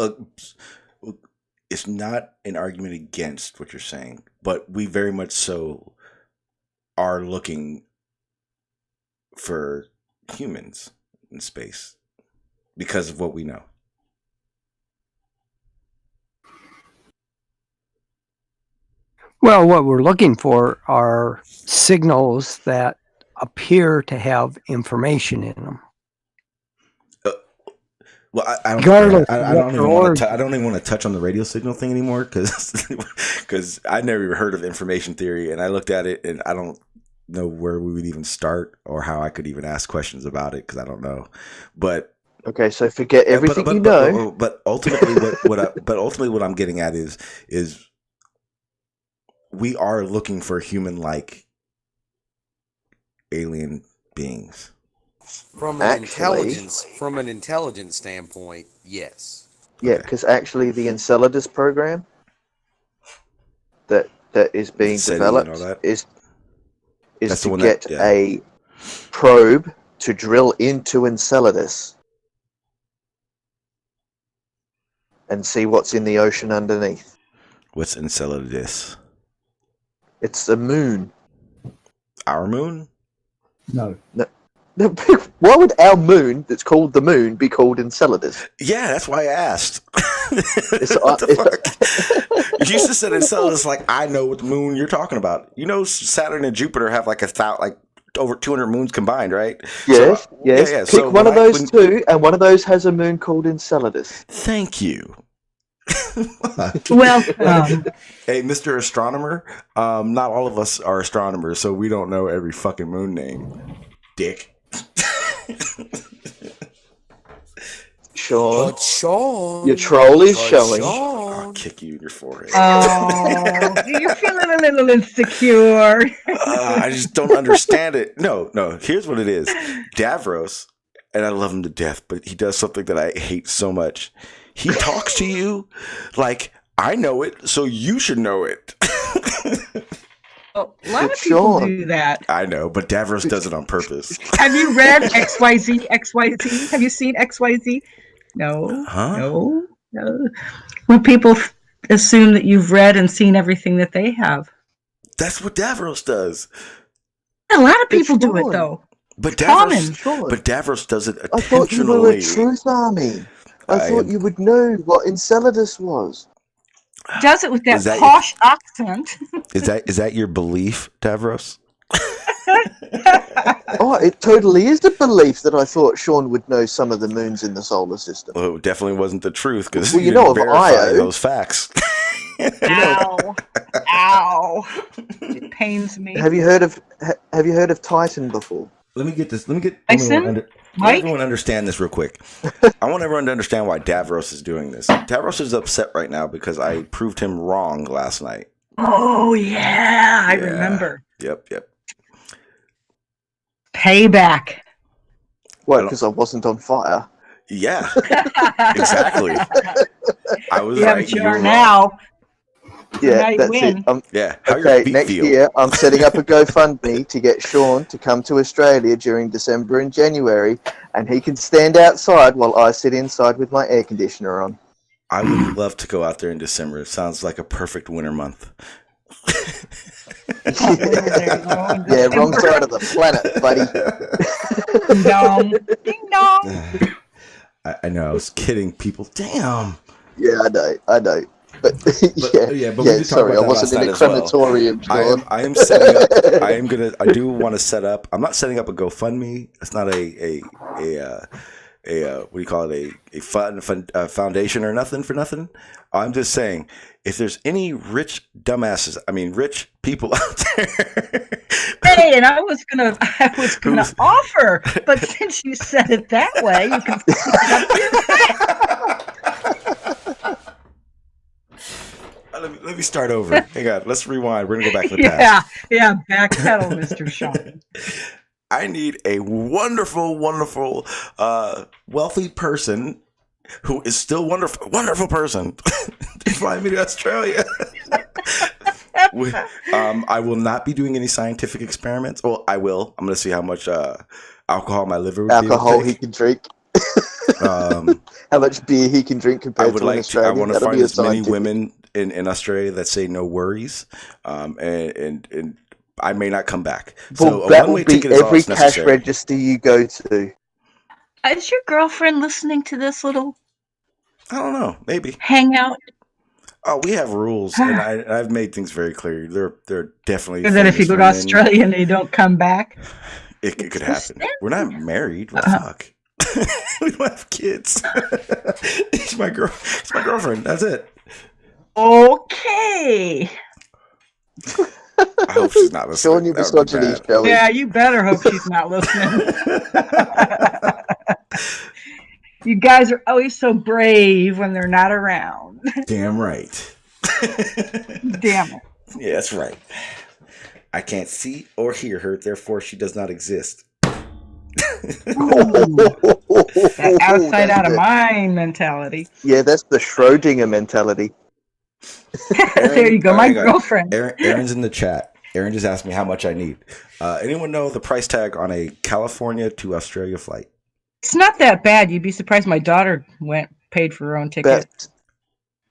it's not an argument against what you're saying, but we very much so are looking for humans in space because of what we know.
Well, what we're looking for are signals that appear to have information in them.
Well, I don't even want to touch on the radio signal thing anymore because I never even heard of information theory, and I looked at it and I don't know where we would even start or how I could even ask questions about it because I don't know. But
okay, so forget everything you know.
But ultimately, what I'm getting at is we are looking for human-like alien beings.
From an intelligence standpoint, yes.
Yeah, because actually the Enceladus program that is being developed is to get a probe to drill into Enceladus and see what's in the ocean underneath.
What's Enceladus?
It's the moon.
Our moon?
No.
Why would our moon, that's called the moon, be called Enceladus?
Yeah, that's why I asked. What the fuck? You just said Enceladus like I know what the moon you're talking about. You know, Saturn and Jupiter have like over 200 moons combined, right?
Yes,
so,
yes.
Yeah.
Pick
so
one of those two, and one of those has a moon called Enceladus.
Thank you.
Well,
hey, Mr. Astronomer, not all of us are astronomers, so we don't know every fucking moon name. Dick.
Sean, your troll is showing.
I'll kick you in your forehead.
Oh, you're feeling a little insecure.
I just don't understand it. No. Here's what it is. Davros, and I love him to death, but he does something that I hate so much. He talks to you like, I know it, so you should know it.
Oh, a lot of people do that.
I know, but Davros does it on purpose.
Have you read XYZ? Have you seen XYZ? No.
Huh?
No. When people assume that you've read and seen everything that they have.
That's what Davros does.
A lot of people do it, though.
But Davros does it intentionally.
I thought you were a truth army. I thought you would know what Enceladus was.
Does it with that posh accent.
Is that your belief, Davros?
Oh, it totally is the belief that I thought Sean would know some of the moons in the solar system.
Well, it definitely wasn't the truth because
you know of
verify those facts.
Ow! Ow! It pains me.
Have you heard of Titan before?
Let me get
Tyson?
Let everyone understand this real quick. I want everyone to understand why Davros is doing this. Davros is upset right now because I proved him wrong last night.
Oh, yeah. I remember.
Yep.
Payback.
What, because I wasn't on fire?
Yeah. Exactly. I was
right. You are now.
Yeah, that's it.
Yeah.
Okay, next year I'm setting up a GoFundMe to get Sean to come to Australia during December and January, and he can stand outside while I sit inside with my air conditioner on.
I would love to go out there in December. It sounds like a perfect winter month.
Yeah, wrong side of the planet, buddy.
Ding dong. Ding dong.
I know, I was kidding people. Damn.
Yeah, I know. But sorry, I wasn't in a crematorium.
Well. I am setting up. I do want to set up. I'm not setting up a GoFundMe. It's not a what do you call it? A foundation or nothing for nothing. I'm just saying, if there's any rich people out there
say, and I was gonna offer, but since you said it that way, you can.
Let me start over. Hang on. Let's rewind. We're gonna go back to the past.
Yeah. Backpedal, Mr. Sean.
I need a wonderful, wealthy person who is still wonderful person to fly me to Australia. I will not be doing any scientific experiments. Well, I will. I'm going to see how much alcohol my liver would
Alcohol
be
he can drink. How much beer he can drink compared to an Australian.
I want to
That'll
find
be a
as many
scientific.
women in Australia that say no worries, and I may not come back.
Well,
So
that
a
will
one-way
be
ticket is all
every
that's
cash
necessary.
register you go to.
Is your girlfriend listening to this little?
I don't know. Maybe
hangout.
Oh, we have rules, and I've made things very clear. They're definitely.
And then if you go to Australia and you don't come back,
it could happen. We're not married. What the fuck? We don't have kids. She's my girlfriend. That's it.
Okay.
I hope she's not listening.
Showing you misogyny, Shelley.
Yeah, you better hope she's not listening. You guys are always so brave when they're not around.
Damn right.
Damn it.
Yeah, that's right. I can't see or hear her, therefore she does not exist.
That outside out of mind mentality.
Yeah, that's the Schrodinger mentality.
There you go, my girlfriend.
Aaron's in the chat. Aaron just asked me how much I need. Anyone know the price tag on a California to Australia flight?
It's not that bad. You'd be surprised. My daughter paid for her own ticket.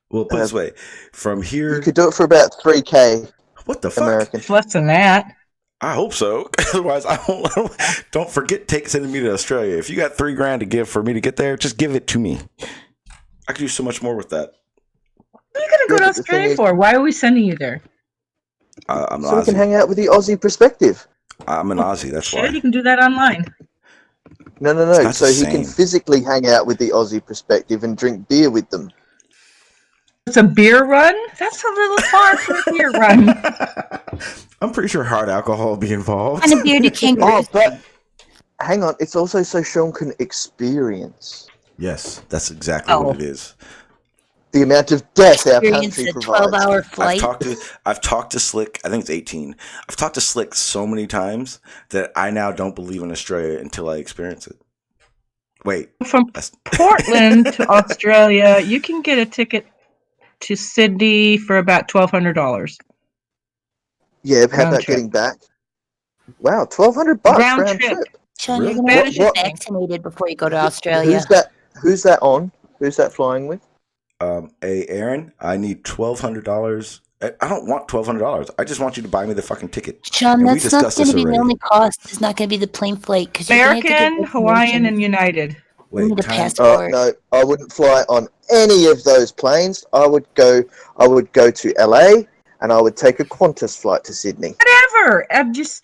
Well, put it this way, from here
you could do it for about $3,000.
What the fuck?
American.
It's less than that.
I hope so. Otherwise, don't forget sending me to Australia. If you got $3,000 to give for me to get there, just give it to me. I could do so much more with that.
What are you going to go to Australia for? Why are we sending you there?
I'm
so we can
Aussie.
hang out with the Aussie perspective.
I'm an Aussie. That's why.
You can do that online.
No.
not
So
the
he can
same.
physically hang out with the Aussie perspective and drink beer with them.
It's a beer run? That's a little far for a beer run.
I'm pretty sure hard alcohol will be involved.
And a beer to kangaroos.
But hang on, it's also so Sean can experience.
Yes, that's exactly what it is.
The amount of death our
Experience
country
a
provides.
12-hour flight.
I've talked to Slick. I think it's 18. I've talked to Slick so many times that I now don't believe in Australia until I experience it. Wait,
from Portland to Australia, you can get a ticket to Sydney for about $1,200.
Yeah, how
Round
about
trip.
getting back? Wow, $1,200
Round
round
trip.
trip.
Sean,
Really?
you're going to have to
What-
get vaccinated before you go to Australia.
Who's that on? Who's that flying with?
hey Aaron, I need $1,200. I don't want $1,200. I just want you to buy me the fucking ticket.
Sean,
And we
that's not
discussed
going
this
to be the
already.
only cost. It's not going to be the plane flight because
American, Hawaiian, and United.
You need a
time-
passport.
No, I wouldn't fly on any of those planes. I would go to LA and I would take a Qantas flight to Sydney.
Whatever.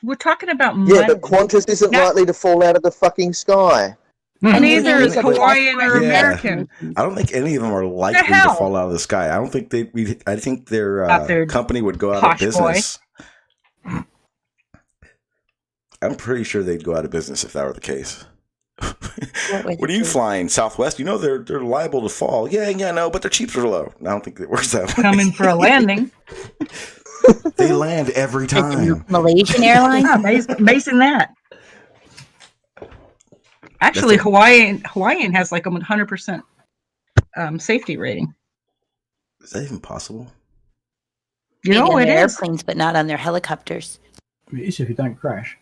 We're talking about money.
Yeah, but Qantas isn't likely to fall out of the fucking sky.
Neither is
Yeah.
Hawaiian or
Yeah.
American.
I don't think any of them are likely to
hell?
fall out of the sky. I don't think I think their
Out their
company would go out of
posh
business. I'm pretty sure they'd go out of business if that were the case. What are you flying? Southwest? You know they're liable to fall. Yeah, no, but their cheaps are low. I don't think it works that way.
Coming for a landing.
They land every time.
Malaysian Airlines?
Yeah, amazing that. Actually, Hawaiian has like a 100% safety rating.
Is that even possible?
You know
on
it
their
is.
airplanes, but not on their helicopters.
It is if you don't crash.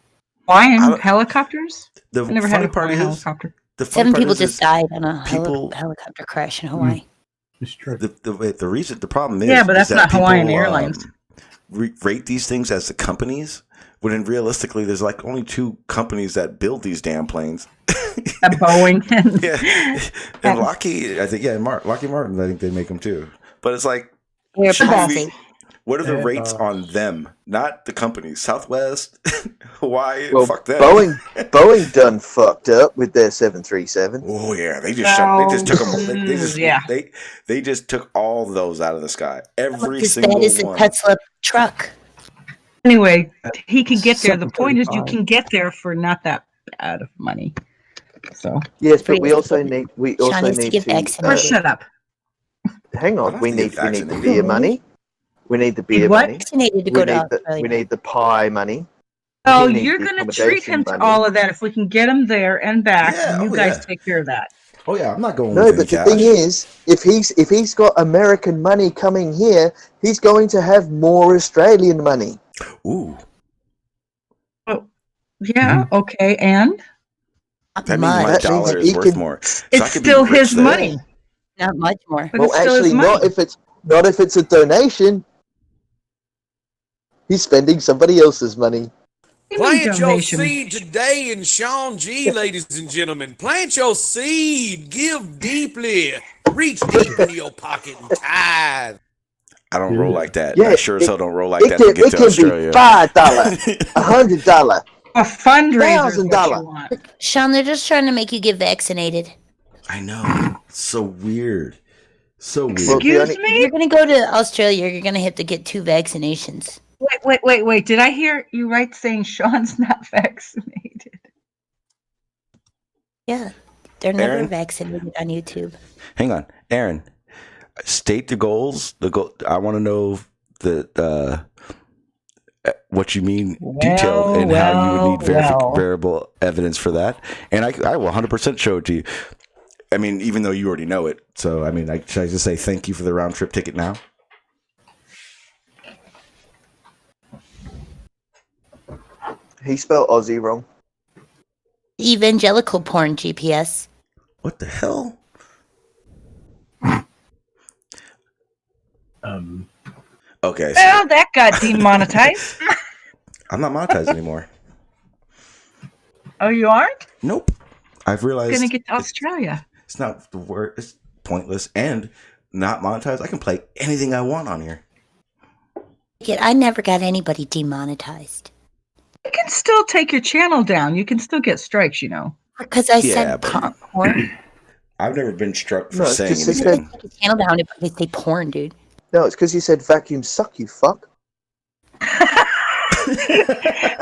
Hawaiian helicopters?
The
I never had a
funny part
Hawaiian
is
helicopter.
the funny
7
part
people
is
just died on a
people-
helicopter crash in Hawaii.
It's true.
The problem is
Yeah, but that's
is
not
that
Hawaiian
people,
Airlines.
Rate these things as the companies when realistically there's like only 2 companies that build these damn planes.
Boeing.
And Lockheed, I think, Lockheed Martin, I think they make them too. But it's like,
Airbus.
what are the
Airbus.
rates on them, not the companies? Southwest, Hawaii,
Well,
fuck them.
Boeing done fucked up with their 737.
Oh yeah, they just took them.
Yeah.
They just took all those out of the sky. Every
As
single
bad as a
one.
Tesla truck.
Anyway, he can get there. The point is, you
7:35.
can get there for not that bad of money. So
Yes, but we
Please.
also need
Sean needs to get
or
vaccinated.
shut up.
hang
I
on.
don't
We
have to
need
get
we need the
vaccinated.
beer money. We need the beer
what?
money.
Vaccinated to
We
go to
need the
Australia.
pie money.
Oh,
He needs
you're
the
going to treat him
accommodation
to
money.
all of that. If we can get him there and back,
Yeah,
you
oh,
guys
yeah.
take care of that.
Oh yeah, I'm not going
No,
with any
but the
cash.
thing is, if he's got American money coming here, he's going to have more Australian money.
Ooh,
Oh, yeah, okay, and
Not
that means my
much.
That means
dollar is
he
worth
can.
more. So
it's
I could be
still
rich
his
there.
money.
Not much more.
But
Well,
it's still his
actually,
money.
not if it's a donation. He's spending somebody else's money.
Plant your
Donation.
seed today in Sean G, ladies and gentlemen. Plant your seed. Give deeply. Reach deep into your pocket and tithe.
I don't roll like that.
Yeah,
I sure as hell don't roll like that to
It
get to
can
Australia.
be $5, $100,
A fundraiser is what you
$1,000.
want.
Sean, they're just trying to make you get vaccinated.
I know. So weird. So weird.
Well,
Excuse
If
me?
you're going to go to Australia, you're going to have to get 2 vaccinations.
Wait. Did I hear you right saying Sean's not vaccinated?
Yeah, they're never
Aaron?
vaccinated on YouTube.
Hang on, Aaron. State the goals. I want to know the what you mean detailed and how you would need verifiable evidence for that. And I will 100% show it to you. I mean, even though you already know it. So I mean, should I just say thank you for the round trip ticket now?
He spelled Aussie wrong.
Evangelical porn GPS.
What the hell? Okay. So
Well, that got demonetized.
I'm not monetized anymore.
Oh, you aren't?
Nope. I've realized
Gonna get to Australia.
it's not the word. It's pointless and not monetized. I can play anything I want on here.
I never got anybody demonetized.
You can still take your channel down. You can still get strikes, you know.
Because I
Yeah,
said porn.
I've never been struck for
No, it's
saying
'cause he
anything.
Take your channel down if they say porn, dude.
No, it's because you said vacuum suck, you fuck.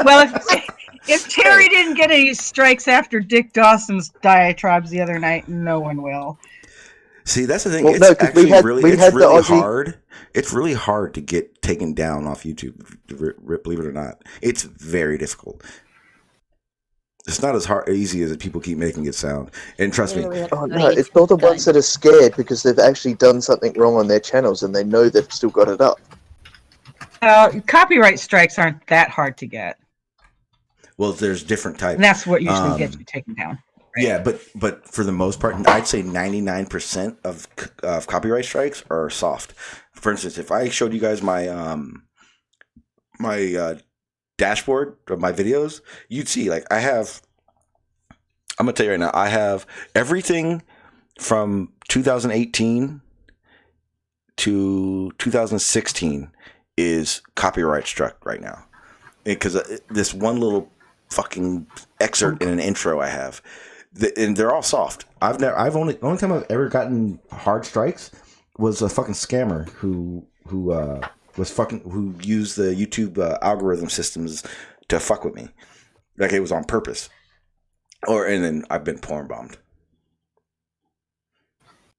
Well, if Terry didn't get any strikes after Dick Dawson's diatribes the other night, no one will.
See, that's the thing.
Well,
It's
no, 'cause
actually
we had
really
the Aussie.
hard. It's really hard to get taken down off YouTube. Believe it or not, it's very difficult. It's not as easy as people keep making it sound. And trust me,
Oh no, it's not the ones that are scared because they've actually done something wrong on their channels and they know they've still got it up.
Copyright strikes aren't that hard to get.
well, there's different types.
And that's what usually gets you taken down. Right?
Yeah, but for the most part, I'd say 99% of copyright strikes are soft. For instance, if I showed you guys my my dashboard of my videos, you'd see like I'm gonna tell you right now, I have everything from 2018 to 2016 is copyright struck right now, because this one little fucking excerpt in an intro I have. And they're all soft. The only time I've ever gotten hard strikes was a fucking scammer who used the YouTube algorithm systems to fuck with me, like it was on purpose. And then I've been porn bombed.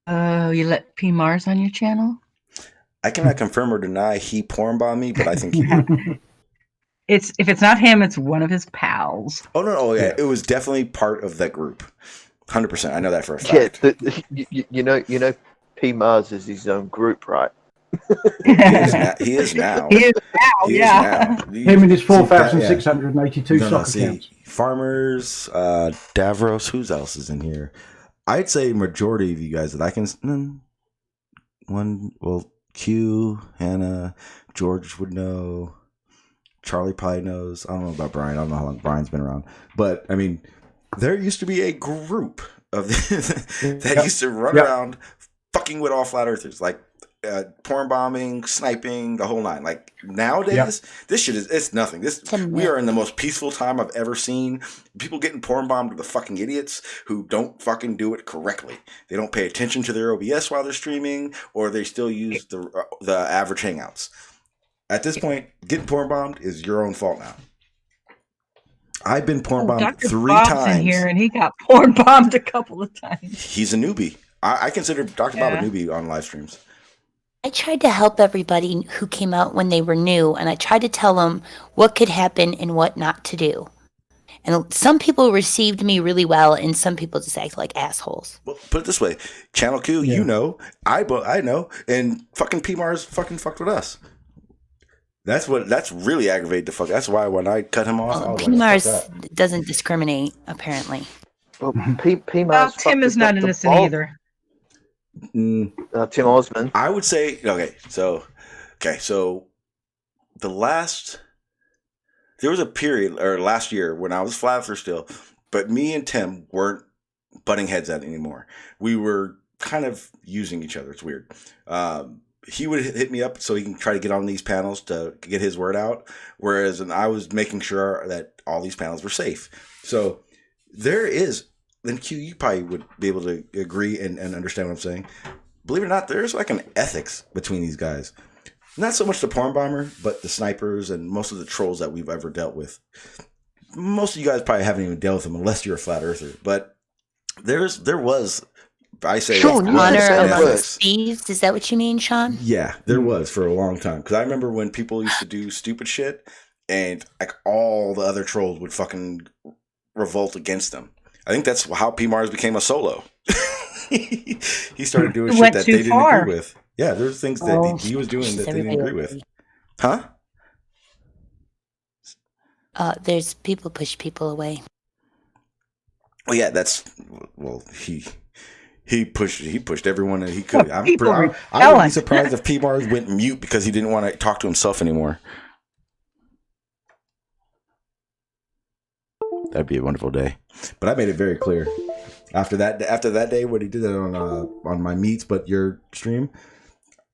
You let P Mars on your channel?
I cannot confirm or deny he porn bombed me, but I think he did.
If it's not him, it's one of his pals.
Oh no! Oh yeah, it was definitely part of that group. 100%. I know that for a fact.
Yeah, you know, P Mars is his own group, right?
He is now.
Yeah. Him and his 4,682 soccer accounts.
Farmers, Davros. Who else is in here? I'd say majority of you guys that I can. Q, Hannah, George would know. Charlie probably knows. I don't know about Brian. I don't know how long Brian's been around. But, I mean, there used to be a group of that used to run around fucking with all flat earthers. Like, porn bombing, sniping, the whole nine. Like, nowadays, this shit it's nothing. We are in the most peaceful time I've ever seen. People getting porn bombed are the fucking idiots who don't fucking do it correctly. They don't pay attention to their OBS while they're streaming, or they still use the average Hangouts. At this point, getting porn bombed is your own fault now. I've been porn bombed
Dr.
3
Bob's
times.
in here, and he got porn bombed a couple of times.
He's a newbie. I consider Dr. Bob a newbie on live streams.
I tried to help everybody who came out when they were new, and I tried to tell them what could happen and what not to do. And some people received me really well, and some people just act like assholes.
Well, put it this way. Channel Q, you know. I know. And fucking PMARS fucking fucked with us. That's really aggravated the fuck. That's why when I cut him off, I was
PMARS
like, fuck that.
doesn't discriminate, apparently.
Well,
Well, Tim is not innocent either.
Tim Osmond.
I would say so there was a period or last year when I was flat earther still, but me and Tim weren't butting heads at it anymore. We were kind of using each other. It's weird. He would hit me up so he can try to get on these panels to get his word out, whereas I was making sure that all these panels were safe. So there is. Then Q, you probably would be able to agree and understand what I'm saying. Believe it or not, there's like an ethics between these guys. Not so much the porn bomber, but the snipers and most of the trolls that we've ever dealt with. Most of you guys probably haven't even dealt with them unless you're a flat earther. But there was, I say,
Sean, honor amongst thieves. Is that what you mean, Sean?
Yeah, there was for a long time. Because I remember when people used to do stupid shit, and like all the other trolls would fucking revolt against them. I think that's how PMARS became a solo. He started doing shit that they didn't agree with. Yeah, there's things that he was doing that they didn't agree with. Huh?
There's people push people away.
Well, yeah, he pushed everyone that he could. I would be surprised if PMARS went mute because he didn't want to talk to himself anymore. That'd be a wonderful day. But I made it very clear after that day when he did that on my meets, but your stream.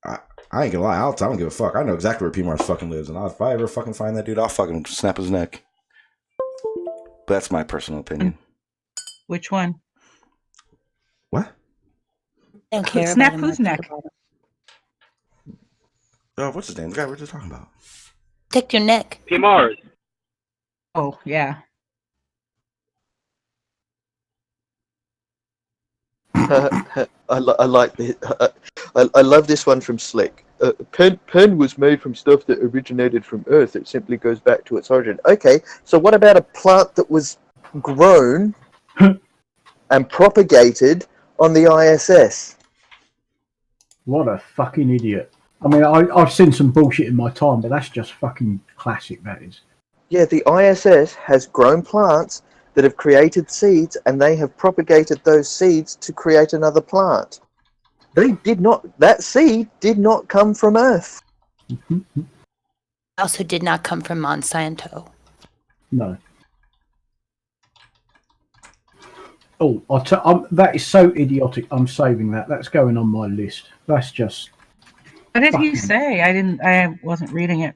I ain't gonna lie. I don't give a fuck. I know exactly where PMARS fucking lives, and if I ever fucking find that dude, I'll fucking snap his neck. But that's my personal opinion.
Which one?
What?
I don't care.
Snap whose neck?
Oh, what's his name? The guy we were just talking about.
Take your neck.
PMARS.
Oh yeah.
I like this. I love this one from Slick. Pen was made from stuff that originated from Earth. It simply goes back to its origin. Okay, so what about a plant that was grown and propagated on the ISS?
What a fucking idiot. I mean, I've seen some bullshit in my time, but that's just fucking classic, that is.
Yeah, the ISS has grown plants that have created seeds, and they have propagated those seeds to create another plant. That seed did not come from Earth.
Also did not come from Monsanto.
No. Oh, that is so idiotic. I'm saving that. That's going on my list. That's just.
What did he say? I wasn't reading it.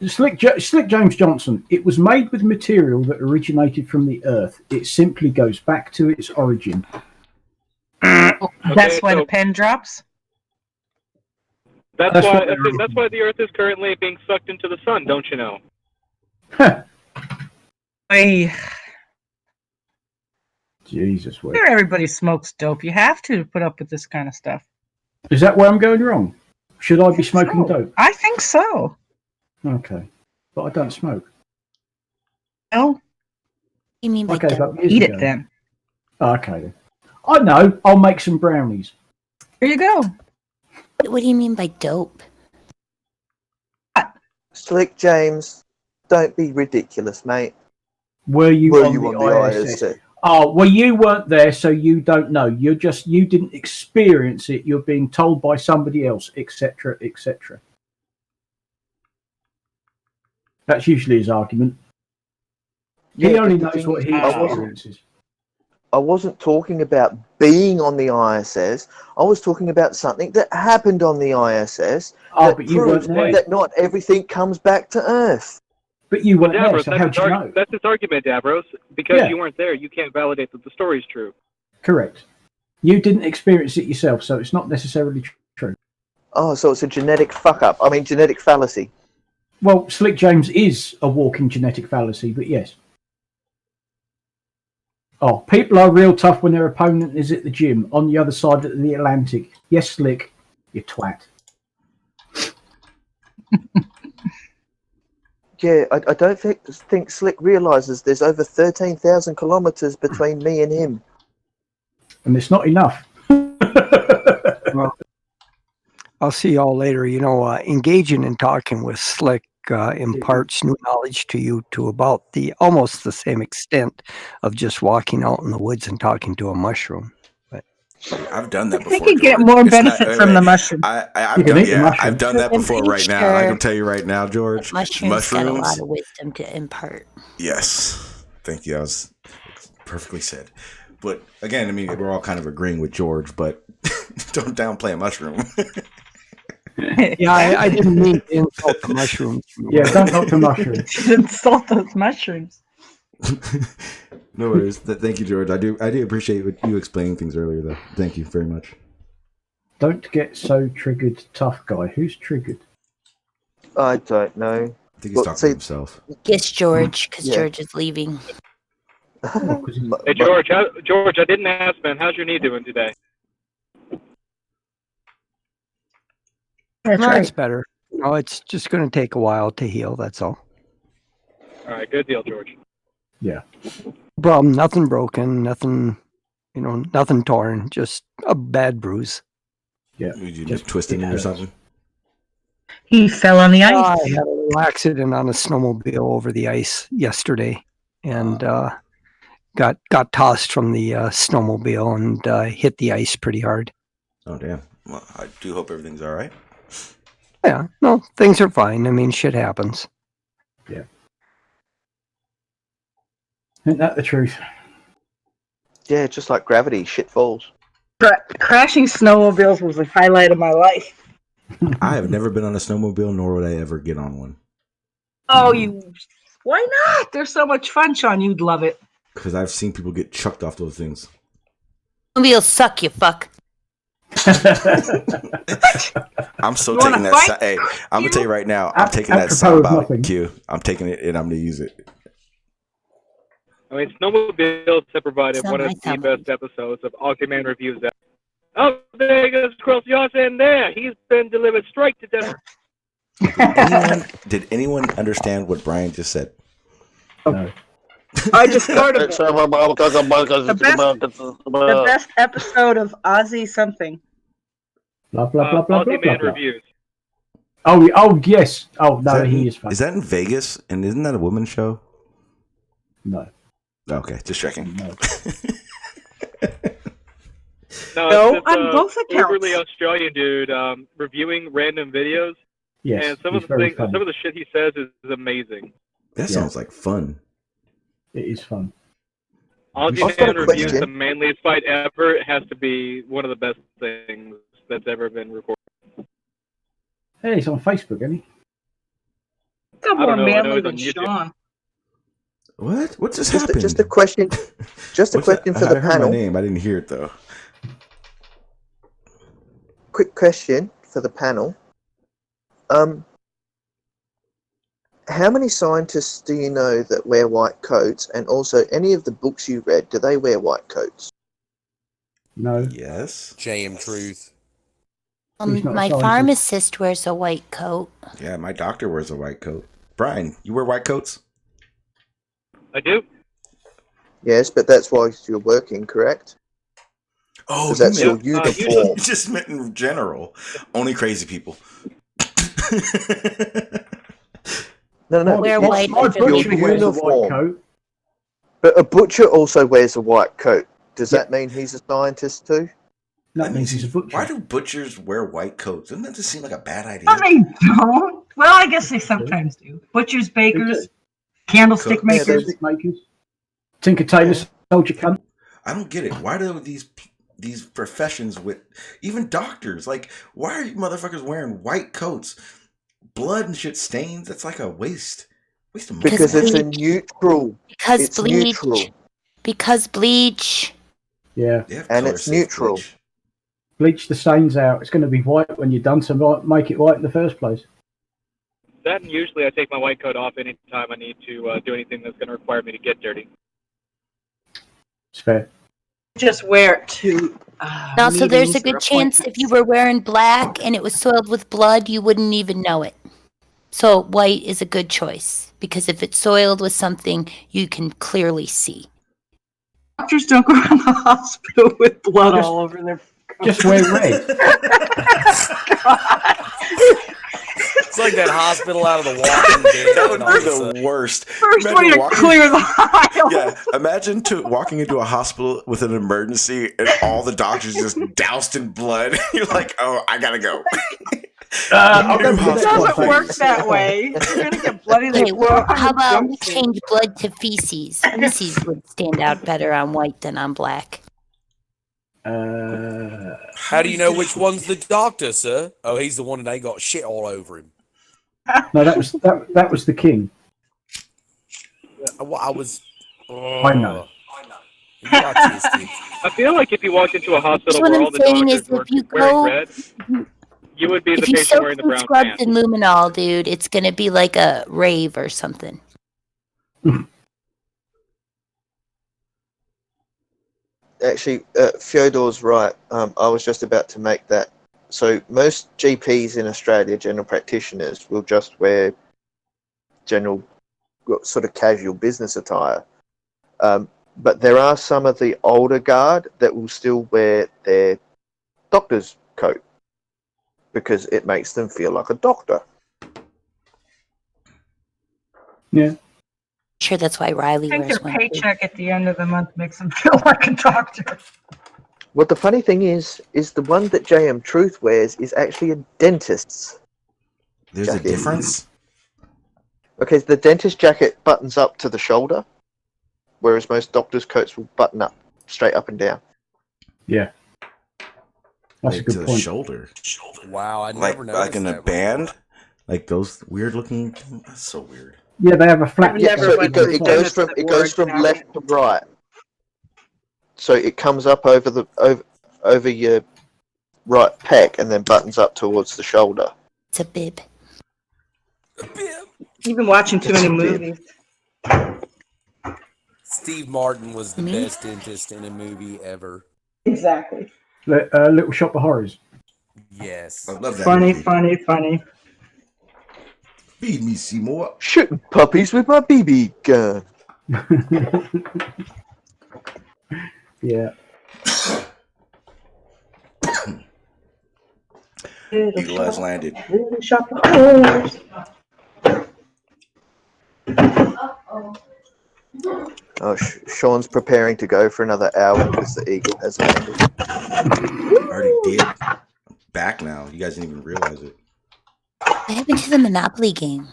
Slick James Johnson. It was made with material that originated from the Earth. It simply goes back to its origin.
That's why the pen drops.
That's why the Earth is currently being sucked into the sun. Don't you know?
Jesus,
Sure, everybody smokes dope. You have to put up with this kind of stuff.
Is that where I'm going wrong? Should I be smoking dope?
I think so.
Okay, but I don't smoke.
No.
You mean by
eat it then?
Okay then. I know. I'll make some brownies.
Here you go.
What do you mean by dope?
Slick James, don't be ridiculous, mate.
Were you on the ISS? Oh, well, you weren't there, so you don't know. You didn't experience it. You're being told by somebody else, etc., etc. That's usually his argument. He only knows what he experiences.
I wasn't talking about being on the ISS. I was talking about something that happened on the ISS that
but you weren't there.
That not everything comes back to Earth.
But you weren't there,
Davros,
so how'd you know?
That's his argument, Davros. Because you weren't there, you can't validate that the story's true.
Correct. You didn't experience it yourself, so it's not necessarily true.
Oh, so it's a genetic fuck up. I mean, genetic fallacy.
Well, Slick James is a walking genetic fallacy, but yes. Oh, people are real tough when their opponent is at the gym on the other side of the Atlantic. Yes, Slick, you twat.
Yeah, I don't think Slick realizes there's over 13,000 kilometers between me and him.
And it's not enough.
Well, I'll see y'all later. You know, engaging and talking with Slick imparts new knowledge to you to about almost the same extent of just walking out in the woods and talking to a mushroom. But
I've done that
They
before.
could get
George.
more
It's
benefit
not-
from
wait,
the mushroom.
I've done that before right now. I can tell you right now, George.
Mushrooms got a lot of wisdom to impart.
Yes. Thank you. That was perfectly said. But again, I mean, we're all kind of agreeing with George, but don't downplay a mushroom.
Yeah, I didn't mean to insult the mushrooms.
Yeah, don't insult the mushrooms.
Insult those mushrooms.
No worries. Thank you, George. I do appreciate you explaining things earlier, though. Thank you very much.
Don't get so triggered, tough guy. Who's triggered?
I don't know.
I think he's talking to himself.
Yes, George, because
Yeah.
George is leaving.
Hey, George, George, I didn't ask, man. How's your knee doing today?
That's
No,
right.
it's better. No, it's just going to take a while to heal. That's all.
All right, good deal, George.
Yeah.
Problem, nothing broken, nothing, nothing torn, just a bad bruise.
Yeah.
Did you nip twisted it or something?
He fell on the
I
ice.
had a little accident on a snowmobile over the ice yesterday, and got tossed from the snowmobile and hit the ice pretty hard.
Oh, damn. Well, I do hope everything's all right.
Yeah, no, things are fine. I mean, shit happens.
Yeah. Isn't that the truth?
Yeah, just like gravity, shit falls.
Crashing snowmobiles was the highlight of my life.
I have never been on a snowmobile, nor would I ever get on one.
Oh, why not? They're so much fun, Sean. You'd love it.
Because I've seen people get chucked off those things.
We'll suck, you fuck.
I'm so
You
taking
wanna
that.
fight?
Hey, I'm gonna tell you right now. I'm taking that soundbite cue. I'm taking it and I'm gonna use it.
I mean, Snowmobiles have provided
It's not
one of
my
the
sound.
best episodes of Aquaman Reviews ever. Oh, there goes Cross Johnson there. He's been delivered straight to Denver.
Did anyone understand what Brian just said?
No.
I just heard of it. The best episode of Ozzy something.
Blah, blah, blah, blah, blah,
Aussie
blah,
Man
blah.
Reviews.
Oh, yes. Oh, no, he is funny.
Is that in Vegas? And isn't that a women's show?
No.
Okay, just checking.
No.
No,
it's
on both accounts.
overly Australian dude reviewing random videos.
Yes,
and some
he's
of the
very
things,
funny.
some of the shit he says is amazing.
That sounds like fun.
It is fun.
Aussie
I've got
Man
a
Reviews,
question.
the manliest fight ever. It has to be one of the best things that's ever been recorded.
Hey, he's on Facebook, isn't he?
Got
I
more
don't know, I know
manly
he's
than
on YouTube.
Sean.
What? What just
Just,
happened?
just a question. Just a
What's that?
question for
I
the
heard
panel.
my name. I didn't hear it though.
Quick question for the panel. How many scientists do you know that wear white coats? And also, any of the books you read, do they wear white coats?
No.
Yes.
JM Truth.
He's not a
My
scientist.
pharmacist wears a white coat.
Yeah, my doctor wears a white coat. Brian, you wear white coats?
I do.
Yes, but that's why you're working, correct?
Oh,
Because that's your
you
uniform.
just meant in general. Only crazy people.
No.
Wear
it's
white.
My
your
butcher wears a white
uniform.
coat.
But a butcher also wears a white coat. Does that mean he's a scientist too?
That means he's a butcher.
Why do butchers wear white coats? Doesn't that just seem like a bad idea?
No, they don't. Well, I guess they sometimes do. Butchers, bakers, candlestick
Cooks.
makers.
Candlestick makers. Tinker Tailor, soldier cunt.
I don't get it. Why do these professions with even doctors, like, why are you motherfuckers wearing white coats? Blood and shit stains. That's like a waste of money.
Because it's a neutral.
Because
It's
bleach.
neutral.
Because bleach.
Yeah.
They have
And
color
it's
safe
neutral.
bleach.
bleach the stains out. It's going to be white when you're done, so make it white in the first place.
That and usually I take my white coat off anytime I need to do anything that's going to require me to get dirty.
It's fair.
Just wear it to
Also, there's a
meetings or
good chance
appointments.
if you were wearing black and it was soiled with blood, you wouldn't even know it. So white is a good choice because if it's soiled with something, you can clearly see.
Doctors don't go around the hospital with blood all over their.
Just wear red.
It's like that hospital out of the Walking Dead.
That would be the worst.
First way to clear the aisle.
Yeah, imagine walking into a hospital with an emergency and all the doctors just doused in blood. You're like, oh, I gotta go.
It doesn't work that way. You're gonna get bloody.
Okay, well, how about we change blood to feces? Feces would stand out better on white than on black.
How do you know which one's the doctor, sir? Oh, he's the one that ain't got shit all over him.
No, that was the king.
I was.
I know.
I feel like if you walked into a hospital
What
where
I'm
all the
saying
doctors
is
were
if you
wearing
go,
red, you would be the
if you
patient
soak
wearing the
in
brown
scrubs
pants.
and luminol, dude, it's gonna be like a rave or something.
Actually, Fyodor's right. I was just about to make that. So most GPs in Australia, general practitioners, will just wear general sort of casual business attire. But there are some of the older guard that will still wear their doctor's coat because it makes them feel like a doctor.
Yeah.
Sure, that's why Riley
I think
wears
their
one. too.
paycheck at the end of the month makes them feel like a doctor.
Well, the funny thing is the one that JM Truth wears is actually a dentist's.
There's
jacket.
a difference?
Okay, the dentist jacket buttons up to the shoulder, whereas most doctors' coats will button up straight up and down.
Yeah. That's a
Like
good
to the
point.
shoulder.
Wow, I
Like,
never noticed
like in a
that
band?
before.
Like those weird looking. That's so weird.
Yeah, they have a flat.
Yeah, so it goes from left to right. So it comes up over your right pec and then buttons up towards the shoulder.
It's a bib.
You've been watching too
It's
many
a bib.
movies.
Steve Martin was the
Me?
best dentist in a movie ever.
Exactly.
Little Shop of Horrors.
Yes.
I love that
Funny,
movie.
funny.
Feed me, Seymour.
Shooting puppies with my BB gun.
Yeah.
Eagle has landed.
Little Shop of Horrors.
Oh, Sean's preparing to go for another hour because the eagle has landed.
Already did. I'm back now. You guys didn't even realize it.
What happened to the Monopoly game?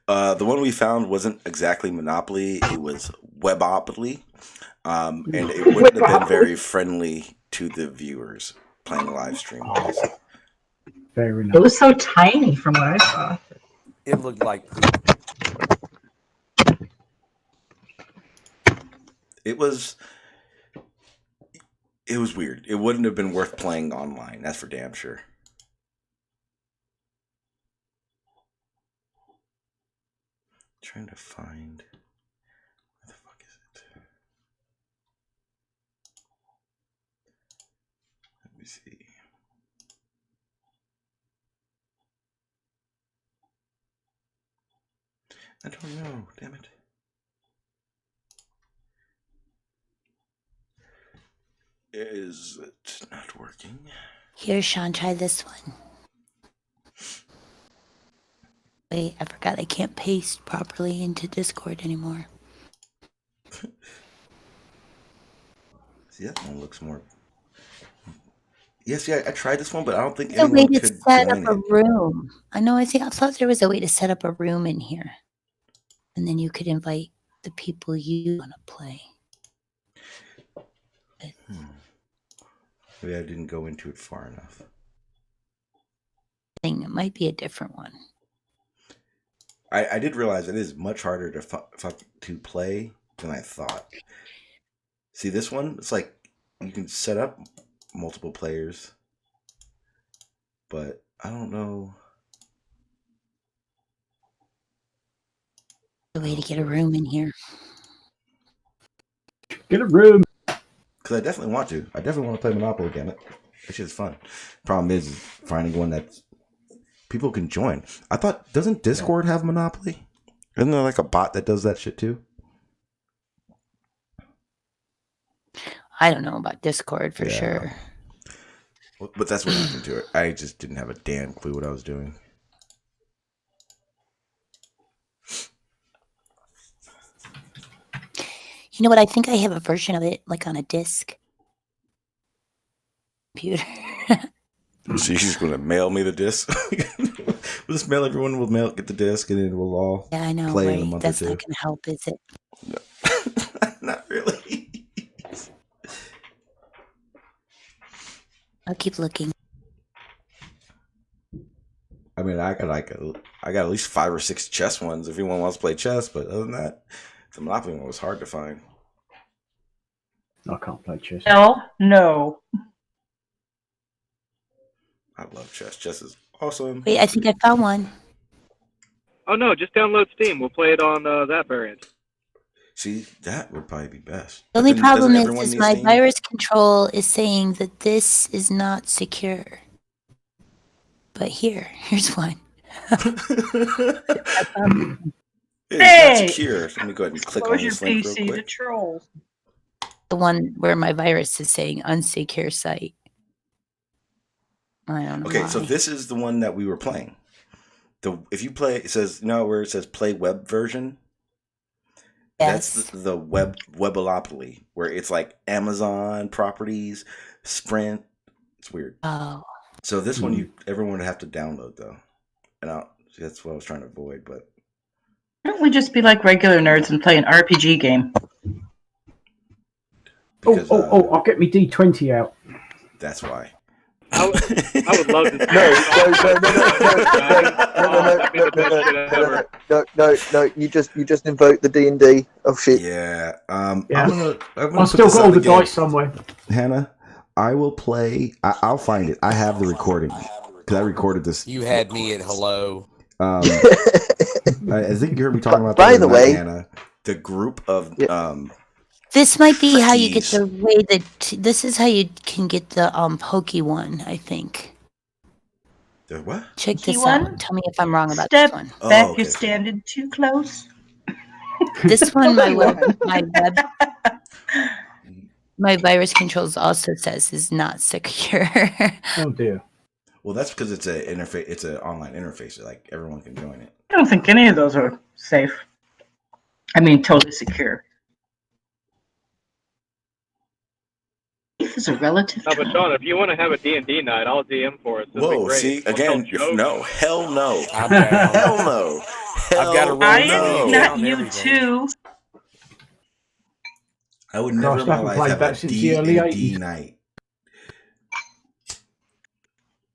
The one we found wasn't exactly Monopoly. It was Webopoly. And it wouldn't have been very friendly to the viewers playing the live stream.
Very nice.
It was so tiny from what I saw.
It looked like poop.
It was weird. It wouldn't have been worth playing online. That's for damn sure. Trying to find where the fuck is it? Let me see. I don't know. Damn it. Is it not working?
Here, Sean, try this one. Wait, I forgot I can't paste properly into Discord anymore.
See, that one looks more. Yes, yeah, I tried this one, but I don't think
There's a way
anyone
to
could
set up
join
a
it.
room. I thought there was a way to set up a room in here. And then you could invite the people you want to play.
Maybe I didn't go into it far enough.
It might be a different one.
I did realize it is much harder to play than I thought. See this one? It's like you can set up multiple players. but I don't know.
The way to get a room in here.
Get a room.
Because I definitely want to. I definitely want to play Monopoly again. That shit's fun. Problem is finding one that people can join. I thought, doesn't Discord have Monopoly? Isn't there like a bot that does that shit too?
I don't know about Discord for sure.
But that's what happened to it. I just didn't have a damn clue what I was doing.
You know what? I think I have a version of it, like on a disc. Computer.
So you're just going to mail me the disc? We'll just mail everyone. We'll get the disc, and then we'll all
I know,
play
right?
in a month
That's
or two.
not going to help, is it?
No. Not really.
I'll keep looking.
I mean, I got at least 5 or 6 chess ones if anyone wants to play chess. But other than that, the Monopoly one was hard to find.
I can't play chess.
Hell no.
I love chess. Chess is awesome.
Wait, I think I found one.
Oh no, just download Steam. We'll play it on that variant.
See, that would probably be best.
The only problem is my virus control is saying that this is not secure. But here's one.
It's not secure. Let me go ahead and click on this link real
PC
quick.
to trolls.
The one where my virus is saying unsecure site. I don't know.
Okay,
why.
so this is the one that we were playing. If you play, it says, where it says play web version?
Yes.
That's the Webolopoly, where it's like Amazon properties, Sprint. It's weird.
Oh.
So this one, everyone would have to download though, and that's what I was trying to avoid. But
Why don't we just be like regular nerds and play an RPG game?
because,
I'll get me D20 out.
That's why.
I would love to.
No. You just invoke the D&D. Oh shit.
Yeah.
Yeah.
I'm gonna
I've
put
still
this
got
up
all the
again.
dice somewhere.
Hannah, I will play. I'll find it. I have the recording because I recorded this.
You had me at hello.
I think you heard me talking about
By
that
the
night,
way-
Hannah. The group of
This might be how you get
Jeez.
the way that this is how you can get the pokey one, I think.
the what?
Check
Key
this
one?
out. Tell me if I'm wrong about
Step
this one.
back,
okay.
you're standing too close.
This one, my virus controls also says is not secure.
Oh dear.
Well, that's because it's an interface. It's an online interface, so like everyone can join it.
I don't think any of those are safe. I mean, totally secure. Safe is a relative
No, but
term.
Sean, if you want to have a D&D night, I'll DM for it. This would be
Whoa!
great.
See
We'll
again?
tell jokes.
No, hell no,
I'm down.
hell no.
I've got a roll
I
no.
am not you too.
I would
Gosh,
never in my
I haven't
life
played
have
that
a
since the early
D&D
80s.
night.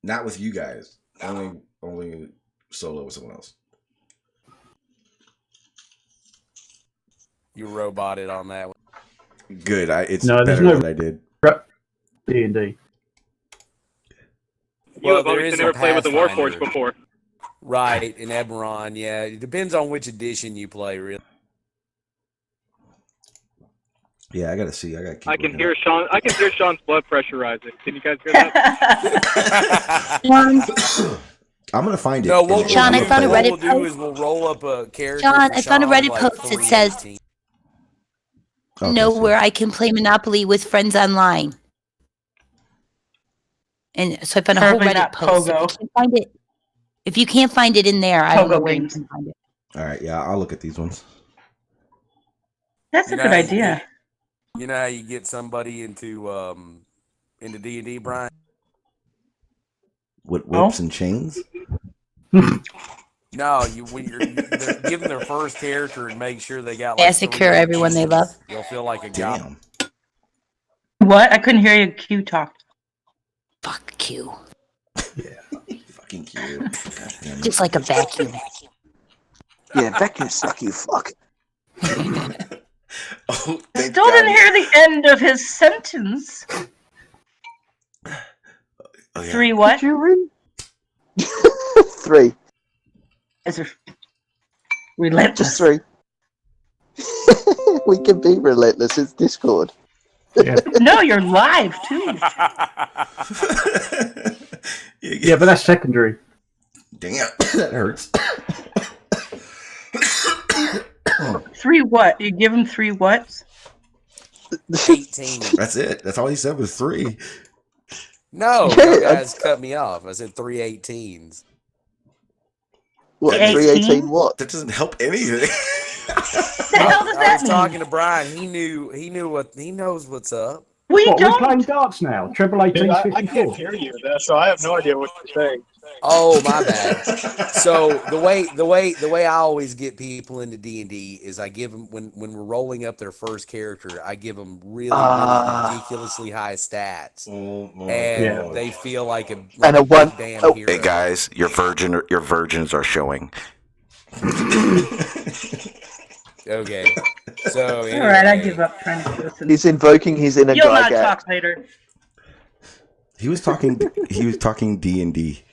Not with you guys. Only solo with someone else.
You roboted on that one.
Good. It's
No, there's
better
no-
than I did.
D&D.
You have
there
obviously
is
never
a
played with the
Pathfinder.
Warforged before.
Right, in Eberron, yeah. It depends on which edition you play, really.
Yeah, I gotta see. I gotta keep.
I can
looking
hear
up.
Sean. I can hear Sean's blood pressure rising. Can you guys hear that?
I'm gonna find it.
No,
and
what
Sean,
we'll
I
do,
found a
what
Reddit
we'll do is we'll roll up a character.
Sean,
for
I found a
Sean,
Reddit
like
post that
3
says-
18.
Okay,
know
so-
where I can play Monopoly with friends online. And so I found a whole
Probably
Reddit
not
post.
Pogo.
If you can't find it in there, I don't know
Pogo
where
games.
you can find it.
All right, yeah, I'll look at these ones.
That's a
You know
good
how you
idea.
get- You know how you get somebody into D&D, Brian?
With whips and chains.
No, when you're give them their first character and make sure they got
Massacre everyone they love.
You'll feel like a god.
Damn.
What? I couldn't hear you. Q talk.
Fuck Q.
Fucking cute. God damn it.
Just like a vacuum.
Yeah, vacuum suck, you fuck.
Oh, thank
Still
God.
didn't hear the end of his sentence.
Oh, yeah.
3 what?
Did you read? 3.
Is there relentless?
Just 3. We can be relentless. It's Discord.
Yeah.
No, you're live too.
Yeah, but that's secondary.
Damn, that hurts.
3 what? You give him 3 what?
18.
That's it. That's all he said was 3.
No, you guys cut me off. I said 3 18s.
What? 318 what?
That doesn't help anything.
I was talking to Brian. He knows what's up.
We're playing darts now. Triple 18's
I
54.
can't hear you, so I have no idea what you're saying.
Oh, my bad. So the way I always get people into D&D is I give them when we're rolling up their first character, I give them really ridiculously high stats, and they feel like a damn hero.
Hey guys, your virgins are showing.
Okay. So anyway.
All right, I give up trying to listen.
He's invoking his inner
You'll not
Gygax.
talk later.
He was talking D&D.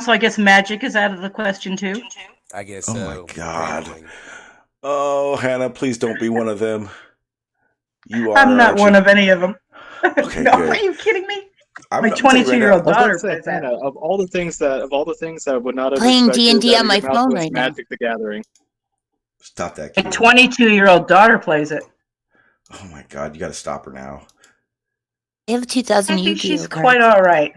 So I guess magic is out of the question too.
I guess
Oh
so.
my god. Oh, Hannah, please don't be one of them. You are.
I'm not one of any of them.
Okay,
No,
good.
are you kidding me?
I'm
My
gonna tell you
22-year-old
right now.
daughter
I was about to
plays
say,
that.
Hannah, of all the things that would not have
Playing
expected
D&D
out
on
of
my
your mouth
phone
was
right now.
Magic the Gathering.
Stop that.
My
Kid.
22-year-old daughter plays it.
Oh my god, you got to stop her now.
They have 2,000
I think
Yu-Gi-Oh
she's
cards.
quite all right.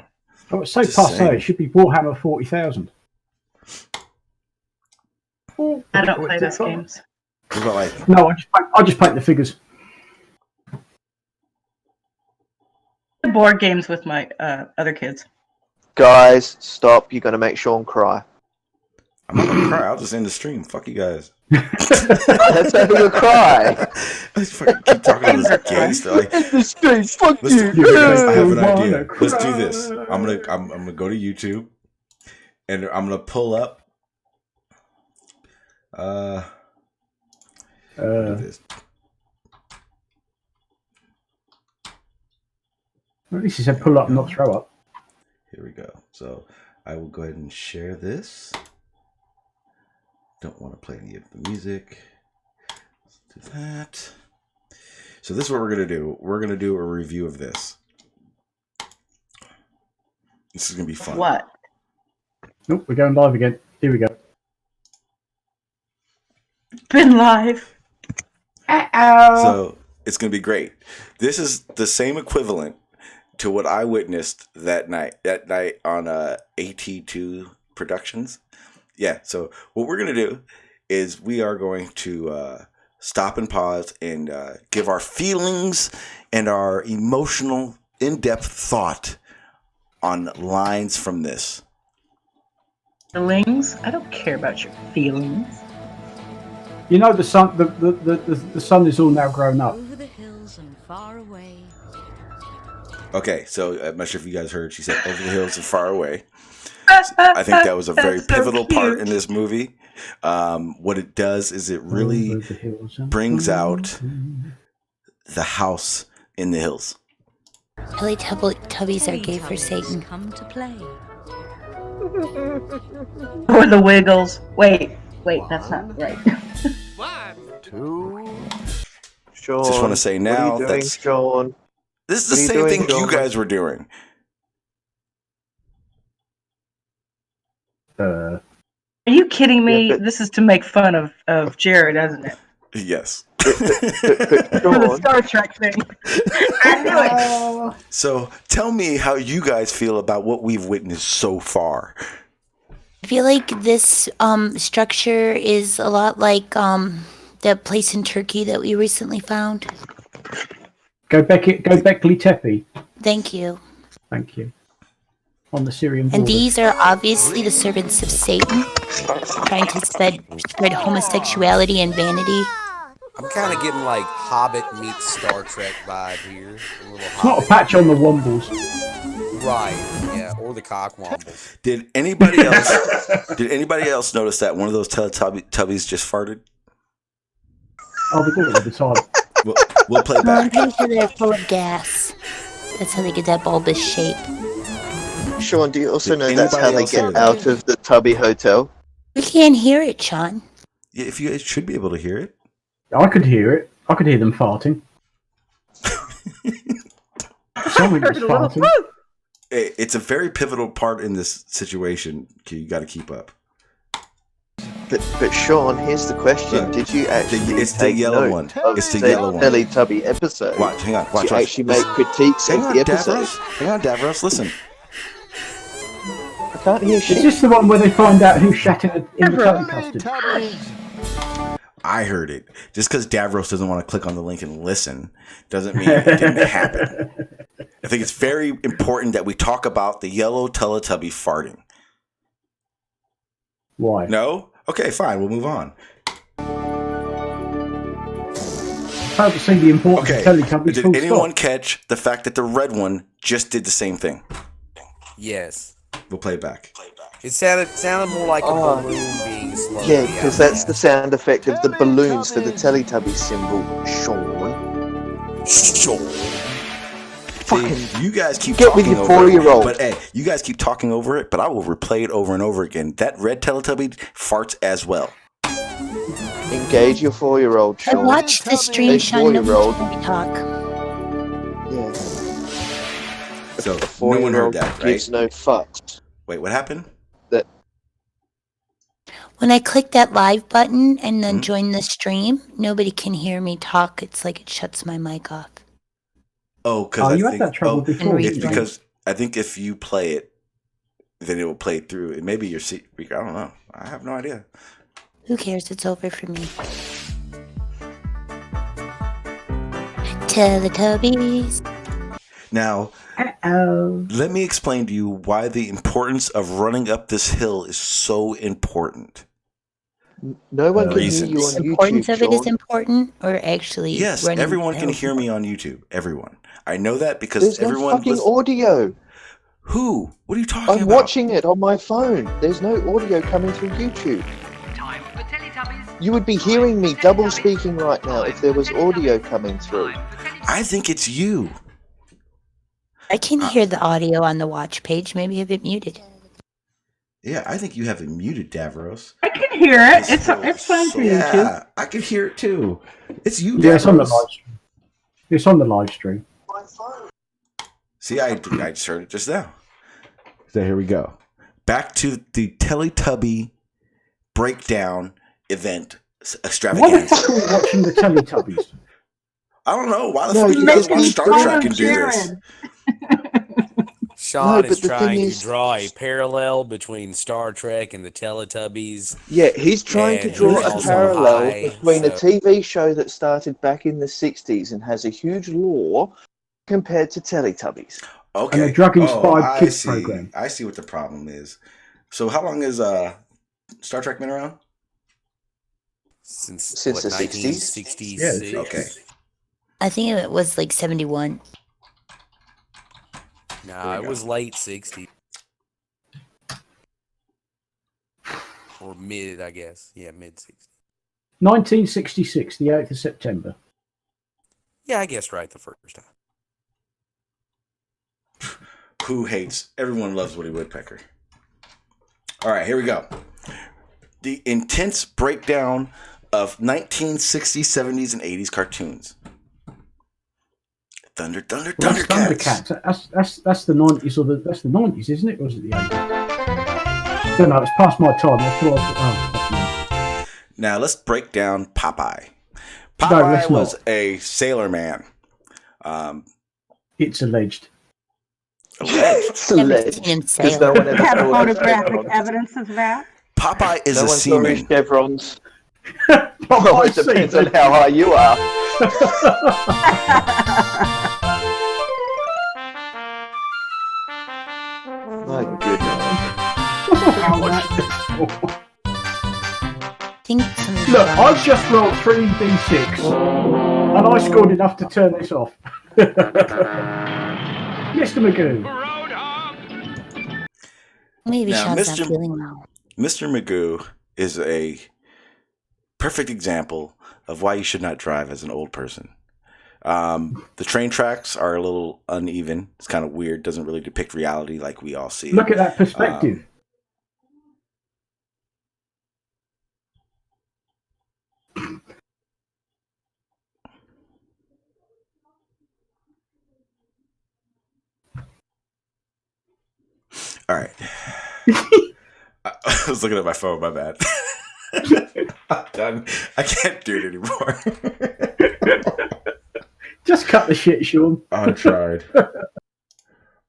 Oh, it's so
Just
passe.
saying.
It should be Warhammer 40,000.
I don't play those games.
What about like?
No, I just paint the figures.
Board games with my other kids.
Guys, stop. You're going to make Sean cry.
I'm not gonna cry. I'll just end the stream. Fuck you guys.
That's how he'll cry.
I just fucking keep talking to this gay stuff. Like,
End the stream. Fuck
let's
you.
do, I have an idea.
Wanna
Let's do this. I'm gonna go to YouTube, and I'm gonna pull up. Do this.
At least he said pull up, not throw up.
Here we go. So I will go ahead and share this. Don't want to play any of the music. Let's do that. So this is what we're going to do. We're going to do a review of this. This is going to be fun.
What?
Nope, we're going live again. Here we go.
Been live. Uh-oh.
So it's going to be great. This is the same equivalent to what I witnessed that night on AT2 Productions. Yeah, so what we're going to do is we are going to stop and pause and give our feelings and our emotional, in-depth thought on lines from this.
Feelings? I don't care about your feelings.
You know the sun. The sun is all now grown up.
Over the hills and far away.
Okay, so I'm not sure if you guys heard. She said, "Over the hills and far away." I think that was a very pivotal part in this movie. What it does is it really brings out the house in the hills.
Teletubbies are gay for Satan.
Come to play.
Or the Wiggles. Wait, that's not right.
1,
2.
Sean,
Just want to say now
what are you doing, Sean?
This is the
What are you
same
doing,
thing you
Sean?
guys were doing.
Are you kidding me?
Yeah, but-
This is to make fun of Jared, isn't it?
Yes.
For the Star Trek thing. I knew it.
So tell me how you guys feel about what we've witnessed so far.
I feel like this structure is a lot like that place in Turkey that we recently found.
Göbekli Tepe.
Thank you.
Thank you. On the Syrian border.
And these are obviously the servants of Satan, trying to spread homosexuality and vanity.
I'm kind of getting like Hobbit meets Star Trek vibe here. A little
It's not a patch on the Wombles.
Right, yeah, or the Cockwombles.
Did anybody else notice that one of those Teletubbies just farted?
Oh, they do it all the time.
We'll play
No, I'm
back.
pretty sure they're full of gas. That's how they get that bulbous shape.
Sean, do you also know that's how
anybody
they
else hear
get
that?
out of the Tubby Hotel?
We can't hear it, Sean.
Yeah, if you should be able to hear it.
I could hear it. I could hear them farting. Something was farting.
It's a very pivotal part in this situation. You got to keep up.
But Sean, here's the question: did you actually
It's the
take
yellow
note
one.
of
It's the
the
yellow one.
Teletubby episode?
Watch, hang on. Watch.
Did you actually make critiques
Hang
of
on,
the episode?
Davros. Hang on, Davros. Listen.
I can't hear shit.
Is this the one where they find out who shat in the curry custard?
I heard it. Just because Davros doesn't want to click on the link and listen doesn't mean it didn't happen. I think it's very important that we talk about the yellow Teletubby farting.
Why?
No? Okay, fine. We'll move on.
How to see the importance
Okay.
of Teletubbies.
Did
full
anyone
stop.
catch the fact that the red one just did the same thing?
Yes.
We'll play it back.
It sounded more like a balloon being slowed.
Yeah, because that's the sound effect of the balloons for the Teletubby symbol, Sean.
See, you guys keep
Get with
talking
your
over it,
4-year-old.
but hey, you guys keep talking over it, but I will replay it over and over again. That red Teletubby farts as well.
Engage your 4-year-old,
I
Sean.
watched the stream,
A
Sean. Nobody
4-year-old.
told me talk.
Yeah.
So
A
no one
4-year-old
heard that,
gives
right?
no fucks.
Wait, what happened?
That
When I click that live button and then join the stream, nobody can hear me talk. It's like it shuts my mic off.
Oh, because
you
I
had
think
that trouble before.
it's
didn't you?
because I think if you play it, then it will play through. It may be your speaker. I don't know. I have no idea.
Who cares? It's over for me. Teletubbies.
Now, let me explain to you why the importance of running up this hill is so important.
no one can hear
Reasons.
you on
The importance
YouTube,
of it is
Sean.
important, or actually
Yes,
running
everyone
the
can
hill?
hear me on YouTube. Everyone. I know that because
There's no
everyone.
fucking audio.
Who? What are you talking
I'm
about?
watching it on my phone. There's no audio coming through YouTube. You would be hearing me double speaking right now if there was audio coming through.
I think it's you.
I can hear the audio on the watch page. Maybe have it muted.
Yeah, I think you have it muted, Davros.
I can hear it. It's fine for YouTube.
Yeah, I can hear it too. It's you,
Yeah, it's on the
Davros.
live stream. It's on the live stream.
See, I just heard it just now. So here we go. Back to the Teletubby breakdown event
Why the
extravaganza.
fuck are we watching the Teletubbies?
I don't know. Why the
No,
fuck you guys watch Star Trek and do this?
Sean
No,
is
but the thing
trying
is-
to draw a parallel between Star Trek and the Teletubbies.
Yeah, he's trying to
And
draw
he's
a
also
parallel
high,
between a
so-
TV show that started back in the 60s and has a huge lore compared to Teletubbies.
Okay.
And a drug-inspired
I
kids
see.
program.
I see what the problem is. So how long has Star Trek been around?
Since
the 60s.
1966.
Okay.
I think it was like 71.
No, it was late 60s. Or mid, I guess. Yeah, mid 60s.
1966, the 8th of September.
Yeah, I guessed right the first time.
Who hates? Everyone loves Woody Woodpecker. All right, here we go. The intense breakdown of 1960s, 70s, and 80s cartoons.
Well,
Thundercats.
that's Thundercats. That's the 90s, or that's the 90s, isn't it? Or was it the 80s? Don't know. It's past my time. That's what I
Now let's break down Popeye.
No,
Popeye
let's
was
not.
a sailor man.
It's alleged.
It's
Never
alleged.
seen him
Because
sail.
no one ever
Have
saw his
photographic
chevrons.
evidence of that?
Popeye is
No
a
one saw his
seaman.
chevrons. Well, it depends on how high you are. My goodness.
Look, I've just rolled 3d6, and I scored enough to turn this off. Mr. Magoo.
Maybe
Now,
Sean's not feeling well.
Mr. Magoo is a perfect example of why you should not drive as an old person. The train tracks are a little uneven. It's kind of weird. Doesn't really depict reality like we all see.
Look at that perspective.
All right. I was looking at my phone. My bad. I'm done. I can't do it anymore.
Just cut the shit, Sean.
I tried.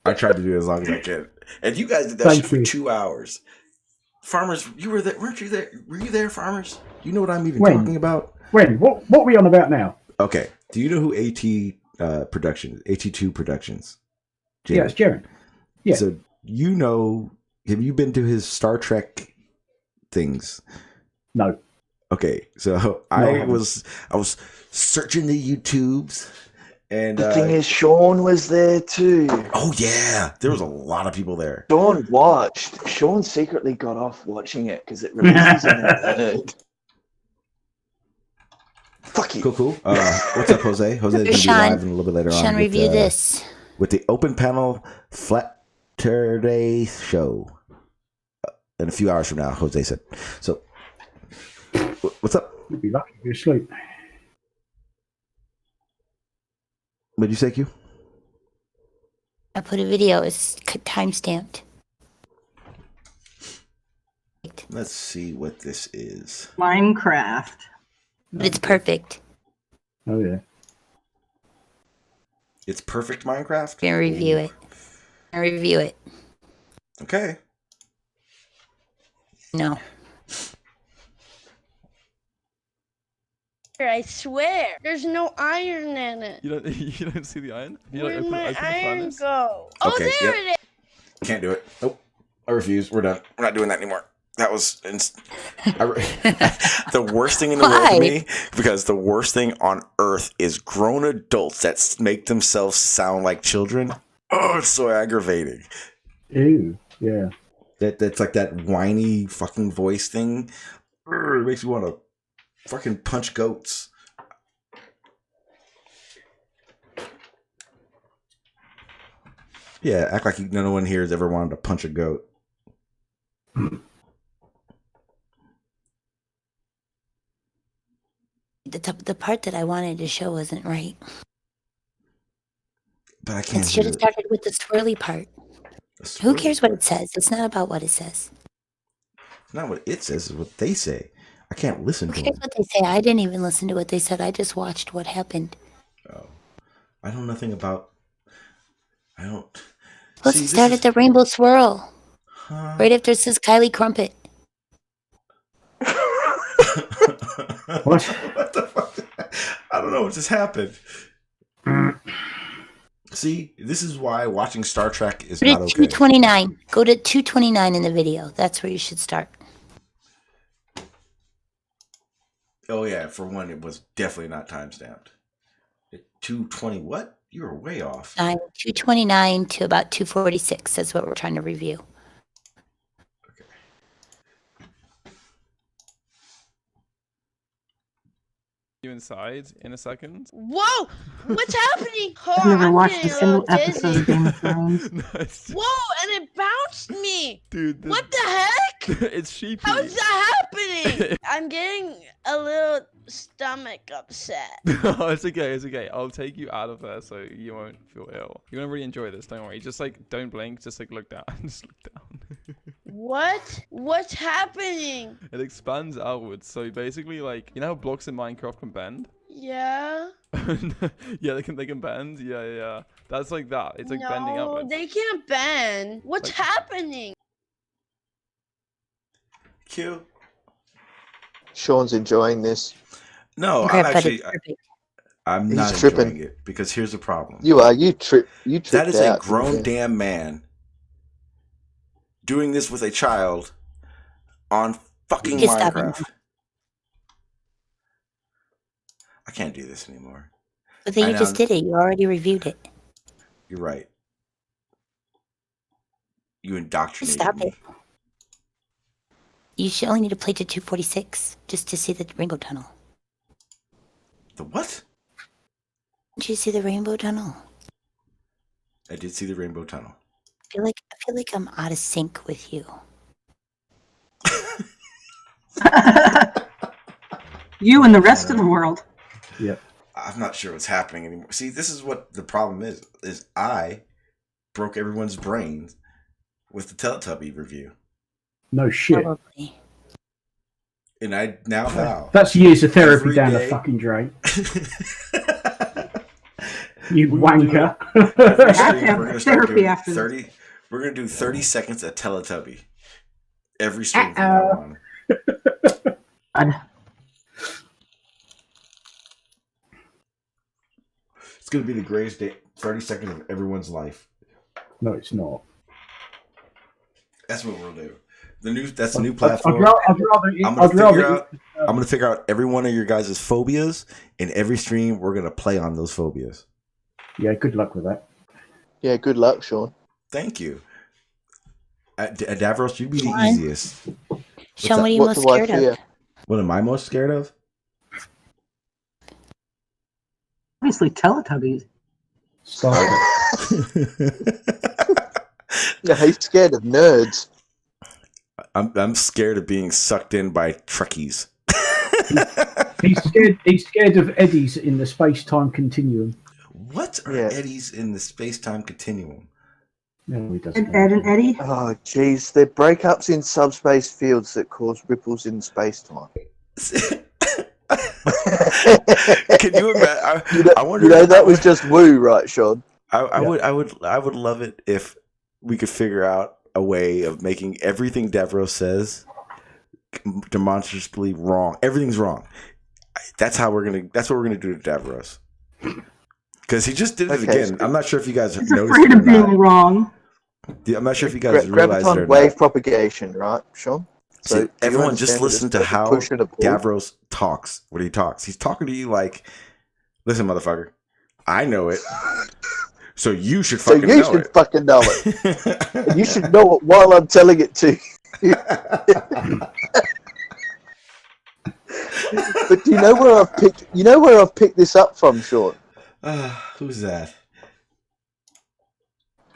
I tried to do it as long as I can. And you guys did that shit for 2 hours. Farmers, you were there, weren't you there? Were you there, Farmers? You know what I'm even talking about?
When? What are we on about now?
Okay. Do you know who AT2 Productions?
Jared. Yeah, it's Jared. Yeah.
So have you been to his Star Trek things?
No.
Okay. So I was searching the YouTubes. And
the thing is, Sean was there too.
Oh yeah, there was a lot of people there.
Sean watched. Sean secretly got off watching it because it releases on the Fuck you.
Cool. What's up, Jose? Jose's gonna be live in a little bit later on.
Sean, review this
with the Open Panel Flatterday show in a few hours from now. Jose said. So, what's up?
You'd be lucky if you're asleep.
What did you say, Q?
I put a video. It's time stamped.
Let's see what this is.
Minecraft.
But it's perfect.
Oh yeah.
It's perfect Minecraft?
Gonna review it.
Okay.
No.
I swear, there's no iron in it.
You don't see the iron?
Where'd my iron go? Oh,
Okay,
there it is.
Can't do it. Nope. I refuse. We're done. We're not doing that anymore. That was the worst thing in the world to me, because the worst thing on earth is grown adults that make themselves sound like children. Oh, it's so aggravating.
Ew. Yeah.
That's like that whiny fucking voice thing. It makes me want to fucking punch goats. Yeah, act like no one here has ever wanted to punch a goat.
The part that I wanted to show wasn't right.
But I can't.
It should have started with the swirly part. Who cares what it says? It's not about what it says.
It's not what it says, it's what they say. I can't listen to
Who
them.
cares what they say? I didn't even listen to what they said. I just watched what happened.
Oh. I know nothing about. I don't.
Let's start at the rainbow swirl. Right after it says Kylie Crumpet.
What?
What the fuck? I don't know what just happened. See, this is why watching Star Trek is not okay.
229. Go to 229 in the video. That's where you should start.
Oh yeah, for one, it was definitely not time-stamped. 220 what? You were way off.
229 to about 246. That's what we're trying to review.
You inside in a second.
Whoa! What's happening? Oh,
I've never
I'm
watched a
getting
single
little
episode
dizzy.
of Game of Thrones.
Nice.
Whoa! And it bounced me.
Dude,
What the heck?
it's sheepy.
How is that happening? I'm getting a little stomach upset.
No, it's okay. It's okay. I'll take you out of there so you won't feel ill. You're gonna really enjoy this. Don't worry. Just like don't blink. Just like look down. Just look down.
What? What's happening?
It expands outwards. So basically, like you know how blocks in Minecraft can bend.
Yeah.
Yeah, they can bend. Yeah. That's like that. It's like bending
No,
outwards.
they can't bend. What's happening?
Q.
Sean's enjoying this.
No, I'm actually. I'm
He's
not
tripping.
enjoying it because here's the problem.
You are. You tripped
That is
out,
a grown
didn't you?
damn man doing this with a child on fucking
Just stop
Minecraft. I can't do this anymore.
But then you just did it. You already reviewed it.
You're right. You indoctrinated
Stop
me.
it. You should only need to play to 246 just to see the Ringo Tunnel.
The what?
Did you see the rainbow tunnel?
I did see the rainbow tunnel.
I feel like I'm out of sync with you.
You and the rest of the world.
Yeah.
I'm not sure what's happening anymore. See, this is what the problem is I broke everyone's brains with the Teletubby review.
No shit.
Probably.
And I now vow.
That's years of therapy
every
down
day-
the fucking drain. You
We will do
wanker.
every
I have to
stream,
have
we're gonna start
therapy
doing
after this.
30. We're gonna do 30 seconds of Teletubby. Every stream from now on. It's gonna be the greatest day. 30 seconds of everyone's life.
No, it's not.
That's what we'll do. That's the new platform.
I'd rather
I'm gonna figure out every one of your guys' phobias. In every stream, we're gonna play on those phobias.
Yeah, good luck with that.
Yeah, good luck, Sean.
Thank you. Davros, you'd be the
Sean?
easiest.
Sean, what are you most scared of?
What am I most scared of?
Obviously, Teletubbies.
Yeah, he's scared of nerds.
I'm scared of being sucked in by Trekkies.
He's scared of eddies in the space-time continuum.
What are eddies in the space-time continuum?
No, he doesn't.
Ed and Eddie?
Oh, jeez. They're breakups in subspace fields that cause ripples in space-time.
Can you imagine? I wonder.
That was just woo, right, Sean?
I would love it if we could figure out a way of making everything Davros says demonstrably wrong. Everything's wrong. That's what we're gonna do to Davros. Because he just did it again. I'm not sure if you guys
He's
noticed
afraid
it or
of being
not.
wrong.
Yeah, I'm not sure if you guys realize it
Graviton
or
wave
not.
propagation, right, Sean?
See,
do you
everyone just
understand
listen
that
to
it's
how
push and a pull?
Davros talks. When he talks, he's talking to you like, "Listen, motherfucker, I know it, so you should
So
fucking
you
know
should
it.
fucking know it. And you should know it while I'm telling it to you. But do you know where I've picked? You know where I've picked this up from, Sean?
Who's that?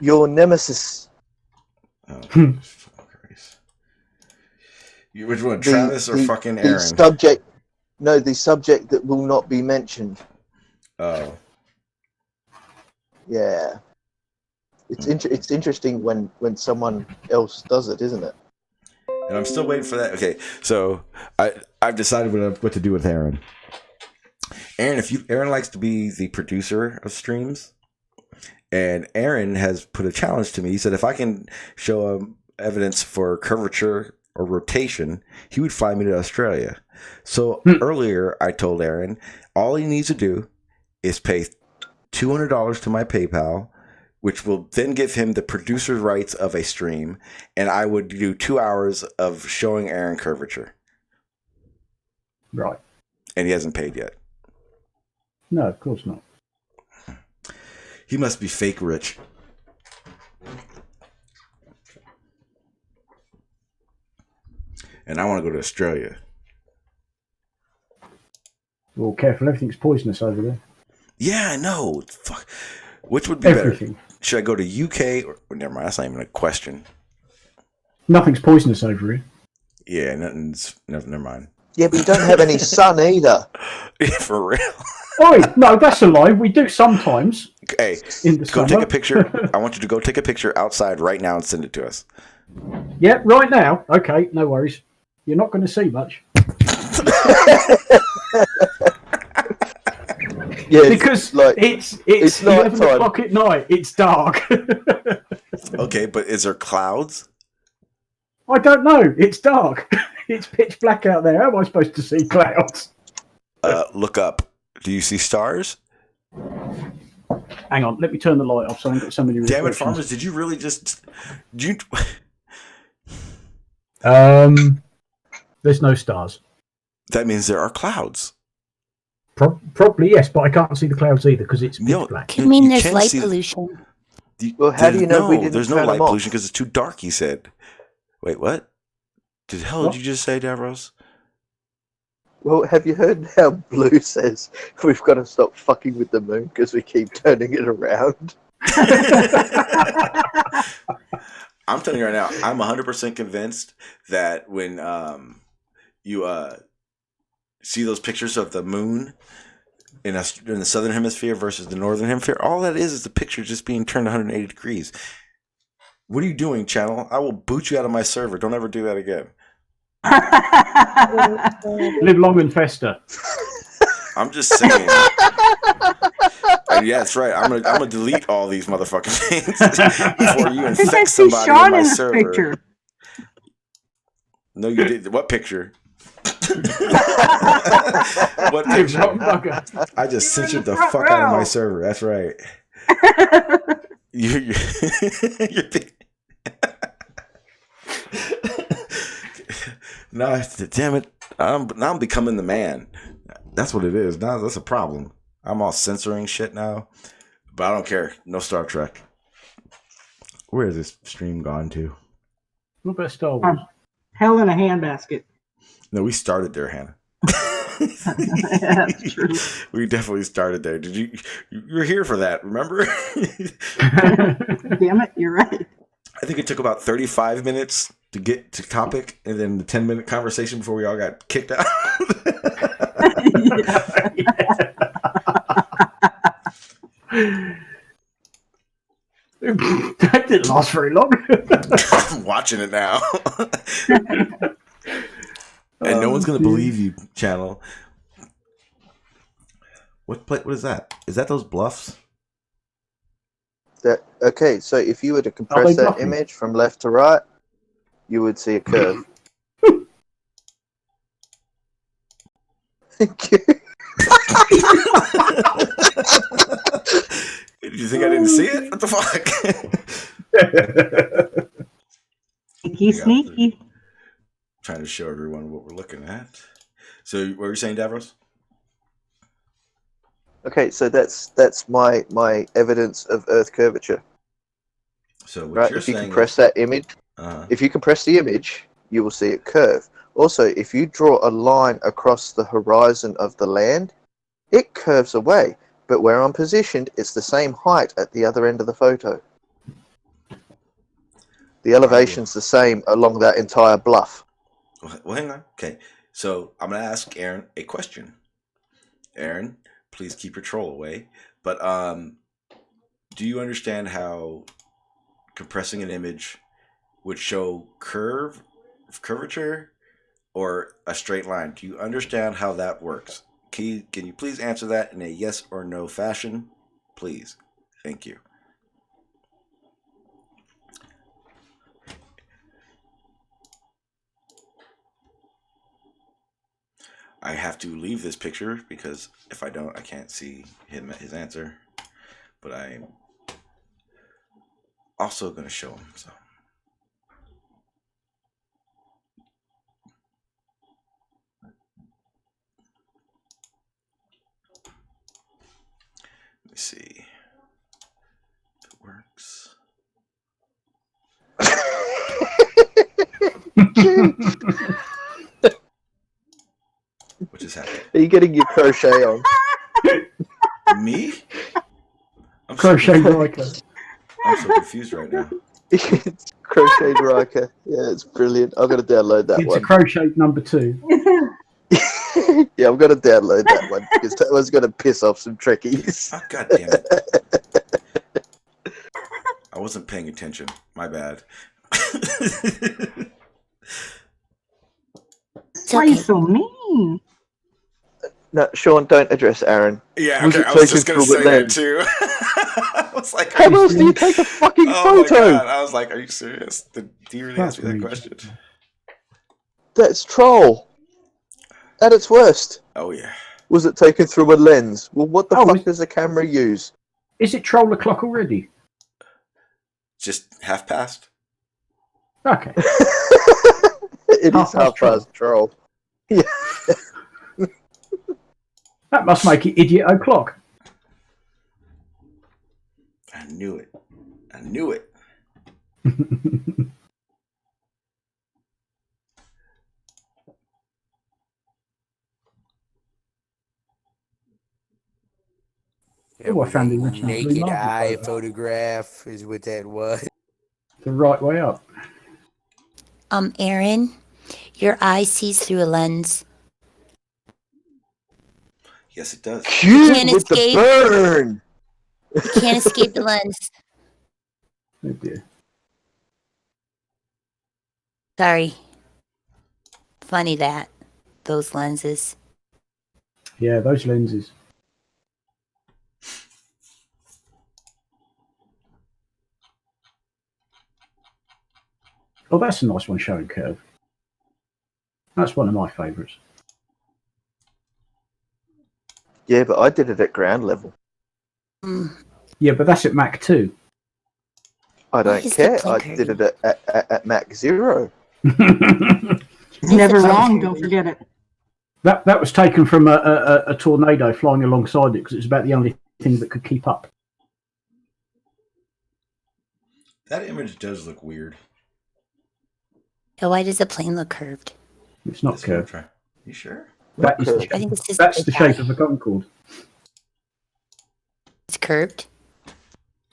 Your nemesis.
Oh, fucking Christ. Which one, Travis or fucking Aaron?
The subject. No, the subject that will not be mentioned.
Oh.
Yeah. It's interesting when someone else does it, isn't it?
And I'm still waiting for that. Okay, so I've decided what to do with Aaron. Aaron likes to be the producer of streams, and Aaron has put a challenge to me. He said if I can show him evidence for curvature or rotation, he would fly me to Australia. So earlier I told Aaron all he needs to do is pay $200 to my PayPal, which will then give him the producer's rights of a stream, and I would do 2 hours of showing Aaron curvature.
Right.
And he hasn't paid yet.
No, of course not.
He must be fake rich. And I want to go to Australia.
Well, careful, everything's poisonous over there.
Yeah, I know. Fuck. Which would be
Everything.
better? Should I go to UK or never mind, that's not even a question.
Nothing's poisonous over here.
Yeah, never mind.
Yeah, but you don't have any sun either.
For real.
Oi, no, that's a lie. We do sometimes.
Hey,
in the
go
summer.
take a picture. I want you to go take a picture outside right now and send it to us.
Yeah, right now. Okay, no worries. You're not going to see much.
Yeah,
because it's
night
11
time.
o'clock at night. It's dark.
Okay, but is there clouds?
I don't know. It's dark. It's pitch black out there. How am I supposed to see clouds?
Look up. Do you see stars?
Hang on. Let me turn the light off so I haven't got so many
Damn it,
reflections.
farmers! Did you really just? Did you?
There's no stars.
That means there are clouds.
Probably yes, but I can't see the clouds either because it's pitch black.
Could mean
you
there's
can
light
see-
pollution.
Well, how do you know
no,
we didn't
there's no
turn
light
them off?
pollution because it's too dark. He said. Wait, what? The hell
What?
did you just say, Davros?
Well, have you heard how Blue says we've got to stop fucking with the moon because we keep turning it around?
I'm telling you right now, I'm 100% convinced that when you see those pictures of the moon in the southern hemisphere versus the northern hemisphere, all that is the picture just being turned 180 degrees. What are you doing, channel? I will boot you out of my server. Don't ever do that again.
Live long and fester.
I'm just saying. And yeah, that's right. I'm gonna delete all these motherfucking things before you infect somebody in my server. Picture. No, you did. What picture? What picture? I just censored the fuck out of my server. That's right. You're no, damn it! Now I'm becoming the man. That's what it is. Now that's a problem. I'm all censoring shit now, but I don't care. No Star Trek. Where is this stream gone to?
What about Star Wars?
Hell in a handbasket.
No, we started there, Hannah.
That's true.
We definitely started there. Did you were here for that, remember?
Damn it, you're right.
I think it took about 35 minutes to get to topic, and then the 10-minute conversation before we all got kicked out.
That didn't last very long.
I'm watching it now. And no one's going to believe you, channel. What is that? Is that those bluffs?
Okay, so if you were to compress that image from left to right, you would see a curve. Thank you.
Did you think I didn't see it? What the fuck?
Sneaky.
Trying to show everyone what we're looking at. So, what were you saying, Davros?
Okay, so that's my evidence of Earth curvature.
So, what
right,
you're
if you
saying
compress
is,
that image, if you compress the image, you will see it curve. Also, if you draw a line across the horizon of the land, it curves away. But where I'm positioned, it's the same height at the other end of the photo. The elevation's the same along that entire bluff.
well, hang on. Okay, so I'm going to ask Aaron a question. Aaron, please keep your troll away. But do you understand how compressing an image would show curvature or a straight line? Do you understand how that works? Can you please answer that in a yes or no fashion? Please. Thank you. I have to leave this picture because if I don't, I can't see his answer. But I'm also going to show him. So. Let me see if it works. What just happened?
Are you getting your crochet on?
Me?
Crochet Riker.
I'm so confused right now.
It's crocheted Riker. Yeah, it's brilliant. I'm going to download that
It's
one.
a crochet number 2.
Yeah, I'm going to download that one because that one's going to piss off some trekkies.
Oh, God damn it. I wasn't paying attention. My bad.
Why are you so mean?
No, Sean, don't address Aaron.
Yeah, okay, I was just going to say that too. I was like,
how else do you take a fucking photo?
My God. I was like, are you serious? Did you really ask me that question?
That's troll. At its worst.
Oh, yeah.
Was it taken through a lens? Well, what the fuck does a camera use?
Is it troll o'clock already?
Just half past.
Okay.
It is half past troll. Yeah.
That must make it idiot o'clock.
I knew it. I knew it.
Yeah,
Oh, I found the original Blue
naked
Marble
eye
photo.
photograph is what that was.
The right way up.
Aaron, your eye sees through a lens.
Yes, it does.
You
Cute
can't
with the
escape.
burn.
You can't escape the lens.
Oh dear.
Sorry. Funny that. Those lenses.
Yeah, those lenses. Oh, that's a nice one showing curve. That's one of my favourites.
Yeah, but I did it at ground level.
Yeah, but that's at Mach 2.
I don't
is the
care. I
plane
did it at Mach 0.
He's never wrong, don't forget it.
That was taken from a tornado flying alongside it because it's about the only thing that could keep up.
That image does look weird.
Yeah, why does the plane look curved?
It's not curved.
You sure?
That is
I think it's just
that's
a
the
big
shape
eye.
of a Concorde.
It's curved.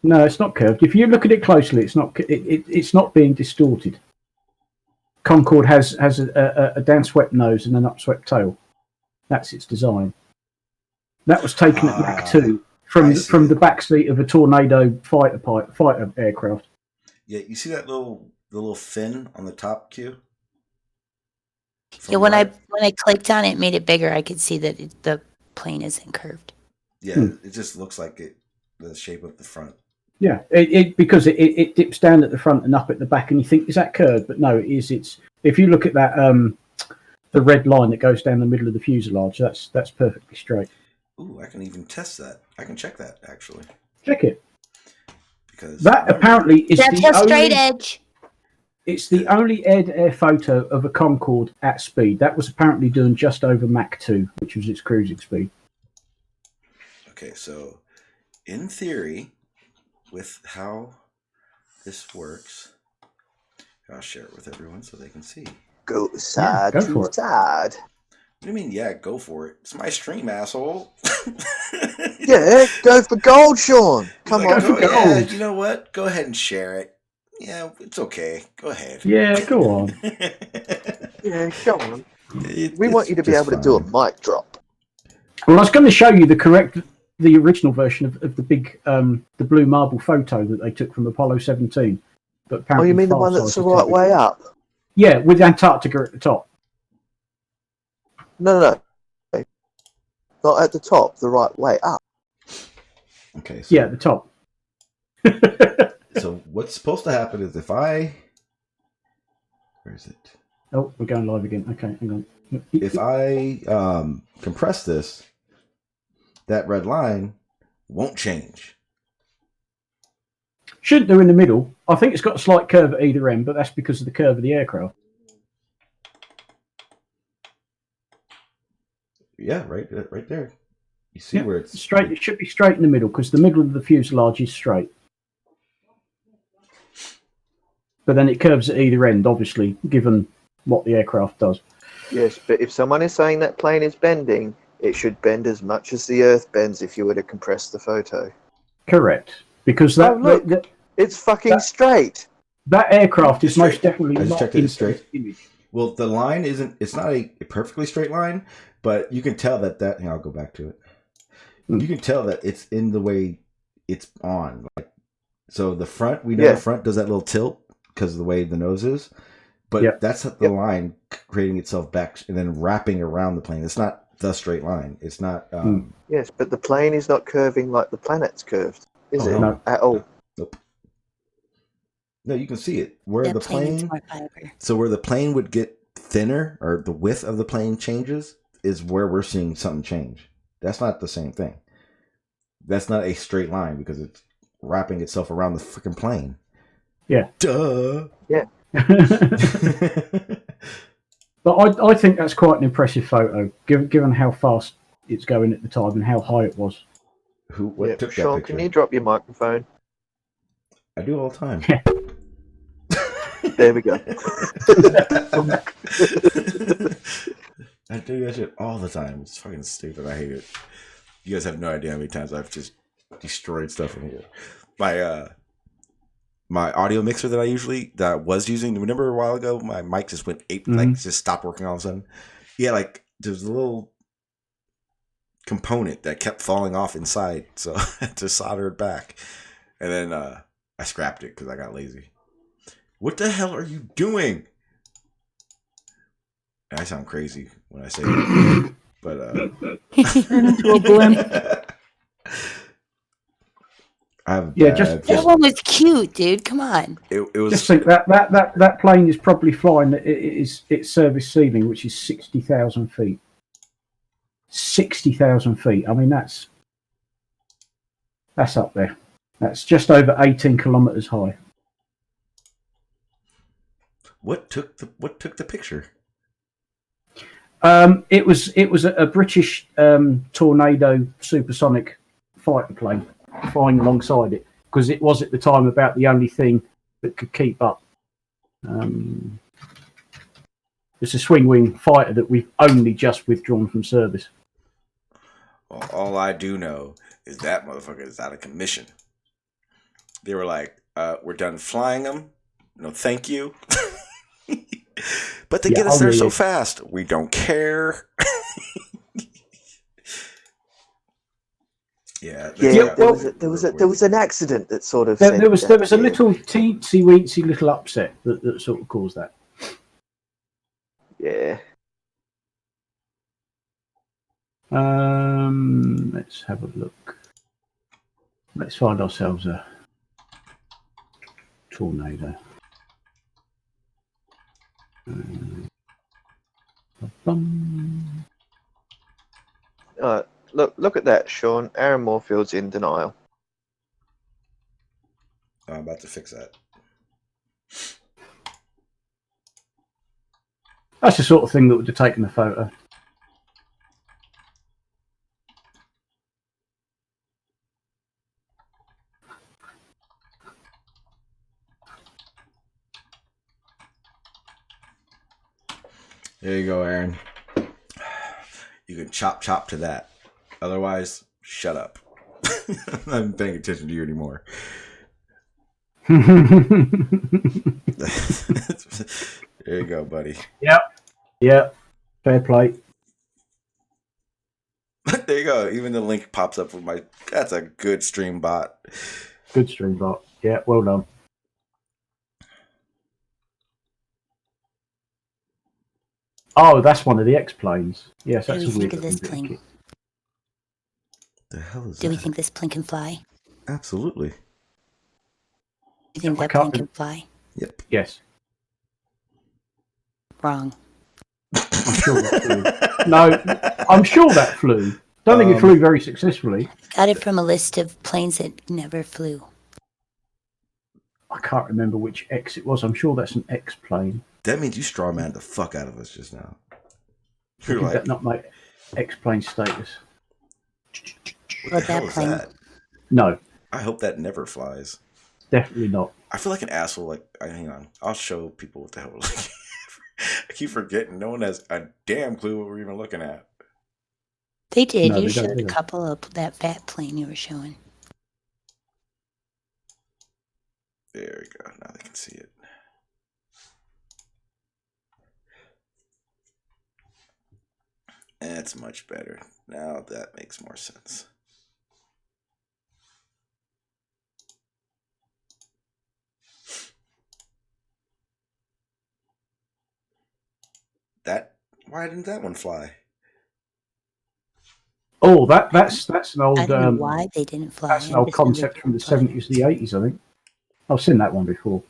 No, it's not curved. If you look at it closely, it's not. It's not being distorted. Concorde has a downswept nose and an upswept tail. That's its design. That was taken at Mach 2 from the backseat of a tornado fighter aircraft.
Yeah, you see that the little fin on the top, Q?
Yeah, when I clicked on it, it made it bigger. I could see that the plane isn't curved.
Yeah, it just looks like the shape of the front.
Yeah, because it dips down at the front and up at the back, and you think, is that curved? But no, it is. It's if you look at that the red line that goes down the middle of the fuselage, that's perfectly straight.
Ooh, I can even test that. I can check that actually.
Check it.
Because
that apparently is
That's
the
a straight
only,
edge.
It's the only air-to-air photo of a Concorde at speed. That was apparently done just over Mach 2, which was its cruising speed.
Okay, so in theory, with how this works, I'll share it with everyone so they can see.
Go side to side.
What do you mean, yeah, go for it? It's my stream, asshole.
Yeah, go for gold, Sean. Come on.
Go, yeah, you know what? Go ahead and share it. Yeah, it's okay. Go ahead.
Yeah, go on.
Yeah, go on. We want you to be able to do a mic drop.
Well, I was going to show you the original version of the big, the blue marble photo that they took from Apollo 17. But apparently
you mean the one that's the right way up?
Yeah, with Antarctica at the top.
No. Not at the top, the right way up.
Okay. So,
yeah, at the top.
So what's supposed to happen is if I... Where is it?
Oh, we're going live again. Okay, hang on.
If I compress this, that red line won't change.
Shouldn't do in the middle. I think it's got a slight curve at either end, but that's because of the curve of the aircraft.
Yeah, right there. You see where it's
straight. It should be straight in the middle because the middle of the fuselage is straight. But then it curves at either end, obviously, given what the aircraft does.
Yes, but if someone is saying that plane is bending, it should bend as much as the Earth bends if you were to compress the photo.
Correct. Because that
it's fucking straight.
That aircraft is most definitely
I just
not
checked it, it's
in
straight.
image.
Well, the line isn't. It's not a perfectly straight line, but you can tell that. I'll go back to it. You can tell that it's in the way it's on. Like, so the front, we know the front does that little tilt because of the way the nose is, but that's the line creating itself back and then wrapping around the plane. It's not the straight line. It's not.
Yes, but the plane is not curving like the planet's curved, is it?
No.
At all?
Nope. No, you can see it where the
plane
plane. So where the plane would get thinner, or the width of the plane changes, is where we're seeing something change. That's not the same thing. That's not a straight line because it's wrapping itself around the freaking plane.
Yeah.
Duh.
Yeah.
But I think that's quite an impressive photo, given how fast it's going at the time and how high it was.
What took
Sean,
that picture?
can you drop your microphone?
I do all the time.
There we go.
I do that shit all the time. It's fucking stupid. I hate it. You guys have no idea how many times I've just destroyed stuff in here. My audio mixer that I was using. Remember a while ago, my mic just went just stopped working all of a sudden. Yeah, like there's a little component that kept falling off inside, so I had to solder it back, and then I scrapped it because I got lazy. What the hell are you doing? And I sound crazy when I say that, but
into a blimp.
That one was cute, dude. Come on.
It was
just think that plane is probably flying its service ceiling, which is 60,000 feet. 60,000 feet. I mean, that's up there. That's just over 18 kilometers high.
What took the picture?
It was a British Tornado supersonic fighter plane flying alongside it, because it was at the time about the only thing that could keep up. It's a swing wing fighter that we've only just withdrawn from service.
Well, all I do know is that motherfucker is out of commission. They were like, we're done flying them. No, thank you. But they get us there so fast. We don't care.
There was an accident that sort of.
There was a little teensy weensy little upset that sort of caused that.
Yeah.
Let's have a look. Let's find ourselves a tornado.
Look at that, Sean. Aaron Moorfield's in denial.
I'm about to fix that.
That's the sort of thing that would have taken the photo.
There you go, Aaron. You can chop to that. Otherwise, shut up. I'm not paying attention to you anymore. There you go, buddy.
Yep. Fair play.
There you go. Even the link pops up with my. That's a good stream bot.
Good stream bot. Yeah, well done. Oh, that's one of the X-planes. Yes, that's
What do we
a weird
think of this
looking
plane?
The hell is
Do we
that?
think this plane can fly?
Absolutely.
You think that plane can fly?
Yep.
Yes.
Wrong.
I'm sure that flew. No, I'm sure that flew. Don't think it flew very successfully.
Got it from a list of planes that never flew.
I can't remember which X it was. I'm sure that's an X plane.
That means you strawmanned the fuck out of us just now.
Did that not make X plane status?
What the hell is that?
No.
I hope that never flies.
Definitely not.
I feel like an asshole. Like, hang on. I'll show people what the hell we're looking at. I keep forgetting. No one has a damn clue what we're even looking at.
They did.
No,
You
they don't
showed a
either.
couple of that fat plane you were showing.
There we go. Now they can see it. That's much better. Now that makes more sense. Why didn't that one fly?
Oh, that's an old.
I don't know why they didn't fly.
That's an
I
old
just know they
concept from the
didn't fly.
70s, the 80s, I think. I've seen that one before.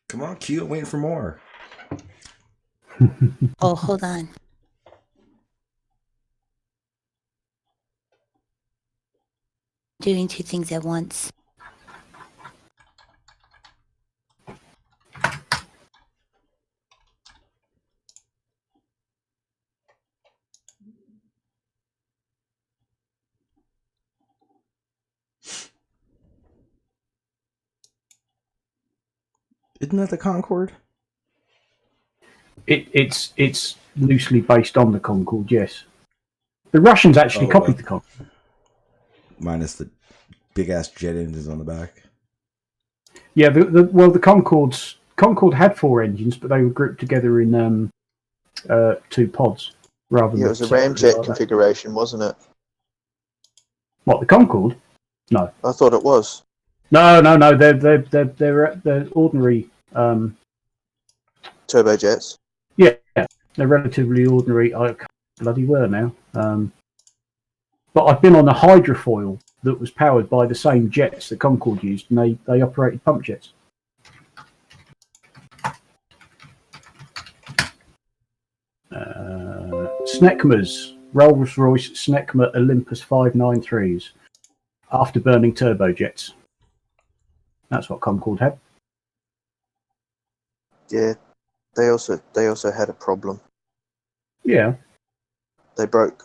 Come on, Q. I'm waiting for more.
Oh, hold on. Doing two things at once.
Isn't that the Concorde?
It's loosely based on the Concorde, yes. The Russians actually copied the Concorde.
Minus the big ass jet engines on the back.
Yeah, the Concorde had 4 engines, but they were grouped together in 2 pods rather than.
Yeah, it was a ramjet configuration, wasn't it?
What, the Concorde? No.
I thought it was.
No. They're ordinary
turbojets.
Yeah, they're relatively ordinary. I can't bloody were now. But I've been on a hydrofoil that was powered by the same jets that Concorde used, and they operated pump jets. Snecmas, Rolls-Royce Snecma Olympus 593s, afterburning turbojets. That's what Concorde had.
Yeah, they also had a problem.
Yeah.
They broke.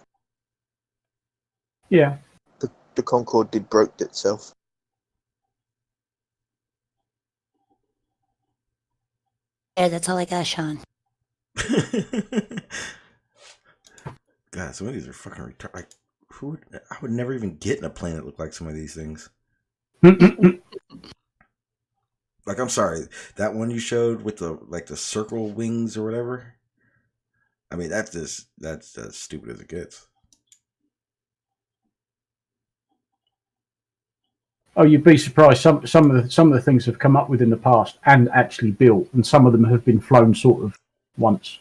Yeah.
The Concorde broke itself.
Yeah, that's all I got, Sean.
God, some of these are fucking retarded. Like, I would never even get in a plane that looked like some of these things. Like, I'm sorry, that one you showed with the circle wings or whatever. I mean, that's as stupid as it gets.
Oh, you'd be surprised. Some of the things have come up with in the past and actually built, and some of them have been flown sort of once.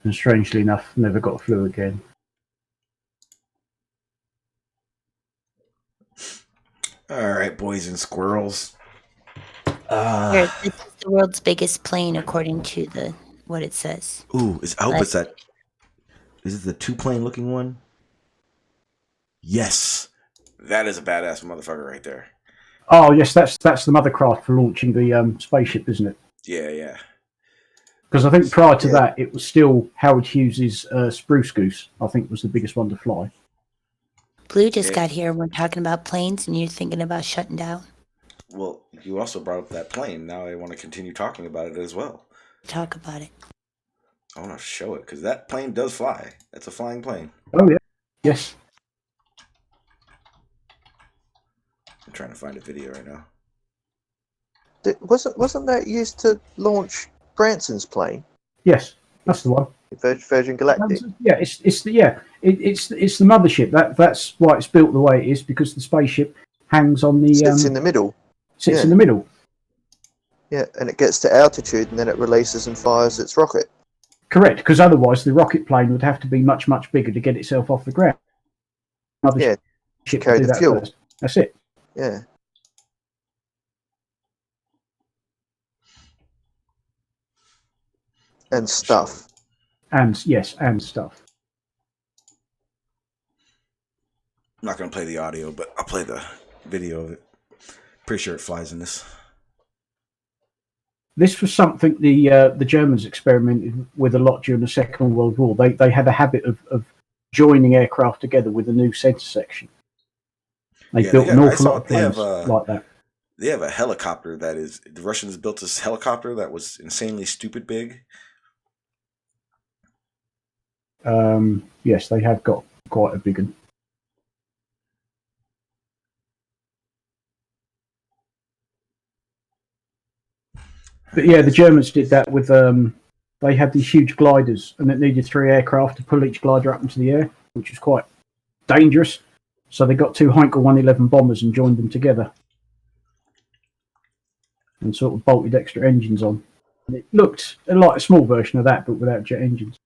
And strangely enough, never got flew again.
All right, boys and squirrels.
Here, this is the world's biggest plane, according to what it says.
Ooh, I hope it's that. Is it the 2-plane looking one? Yes, that is a badass motherfucker right there.
Oh yes, that's the mothercraft for launching the spaceship, isn't it?
Yeah.
Because I think prior to that, it was still Howard Hughes's Spruce Goose. I think was the biggest one to fly.
Blue just got here. We're talking about planes, and you're thinking about shutting down.
Well, you also brought up that plane. Now I want to continue talking about it as well.
Talk about it.
I want to show it because that plane does fly. That's a flying plane.
Oh yeah, yes.
I'm trying to find a video right now.
Wasn't that used to launch Branson's plane?
Yes, that's the one.
Virgin Galactic.
Yeah, it's the mothership. That's why it's built the way it is, because the spaceship hangs on the.
Sits in the middle.
Sits in the middle.
Yeah, and it gets to altitude, and then it releases and fires its rocket.
Correct, because otherwise the rocket plane would have to be much bigger to get itself off the ground.
Yeah,
ship
carry
do
the
that
fuel.
first. That's it.
Yeah. And stuff.
And stuff.
I'm not going to play the audio, but I'll play the video of it. Pretty sure it flies in this.
This was something the Germans experimented with a lot during the Second World War. They had a habit of joining aircraft together with a new centre section. They built an awful lot of planes like that.
They have a helicopter the Russians built this helicopter that was insanely stupid big.
Yes, they have got quite a big one. But yeah, the Germans did that with they had these huge gliders, and it needed 3 aircraft to pull each glider up into the air, which was quite dangerous. So they got 2 Heinkel 111 bombers and joined them together, and sort of bolted extra engines on. And it looked like a small version of that, but without jet engines.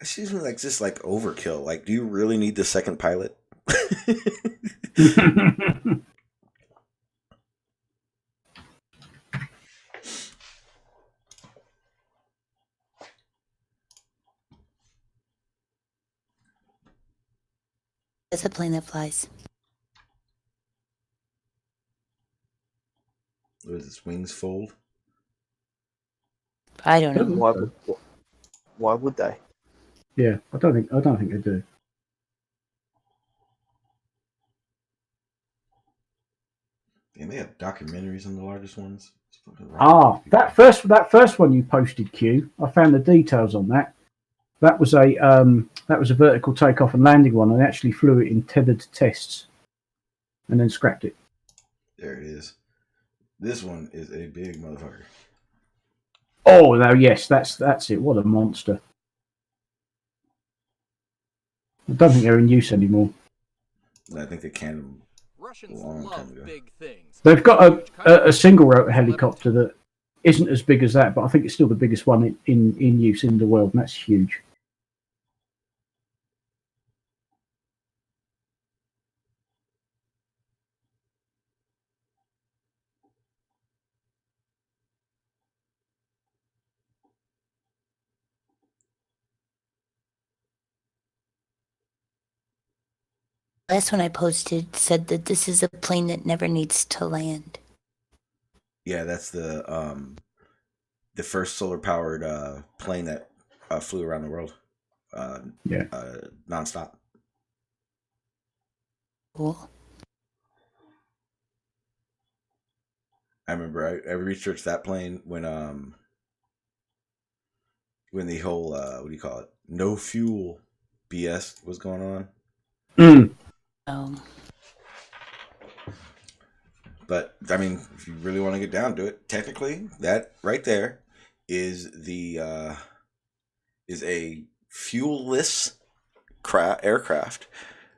It seems like just like overkill. Like, do you really need the second pilot?
It's a plane that flies.
What is its wings fold?
I don't know.
Why would they?
Yeah, I don't think they do.
And they have documentaries on the largest ones.
That first one you posted, Q. I found the details on that. That was a vertical takeoff and landing one. I actually flew it in tethered tests, and then scrapped it.
There it is. This one is a big motherfucker.
Oh no, yes, that's it. What a monster! I don't think they're in use anymore.
I think they canned them a long time ago.
They've got a single rotor helicopter that isn't as big as that, but I think it's still the biggest one in use in the world, and that's huge.
Last one I posted said that this is a plane that never needs to land.
Yeah, that's the first solar powered plane that flew around the world. Nonstop.
Cool.
I remember I researched that plane when the whole what do you call it? No fuel BS was going on. But I mean, if you really want to get down to it, technically, that right there is a fuelless aircraft.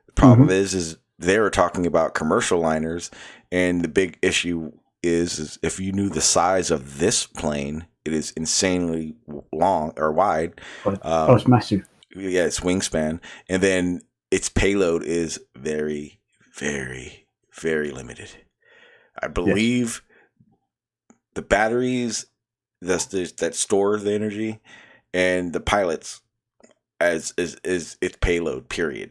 The problem is they were talking about commercial liners, and the big issue is if you knew the size of this plane, it is insanely long or wide.
It's massive.
Yeah, its wingspan, and then its payload is very, very, very limited. I believe the batteries that store the energy, and the pilots is its payload. Period.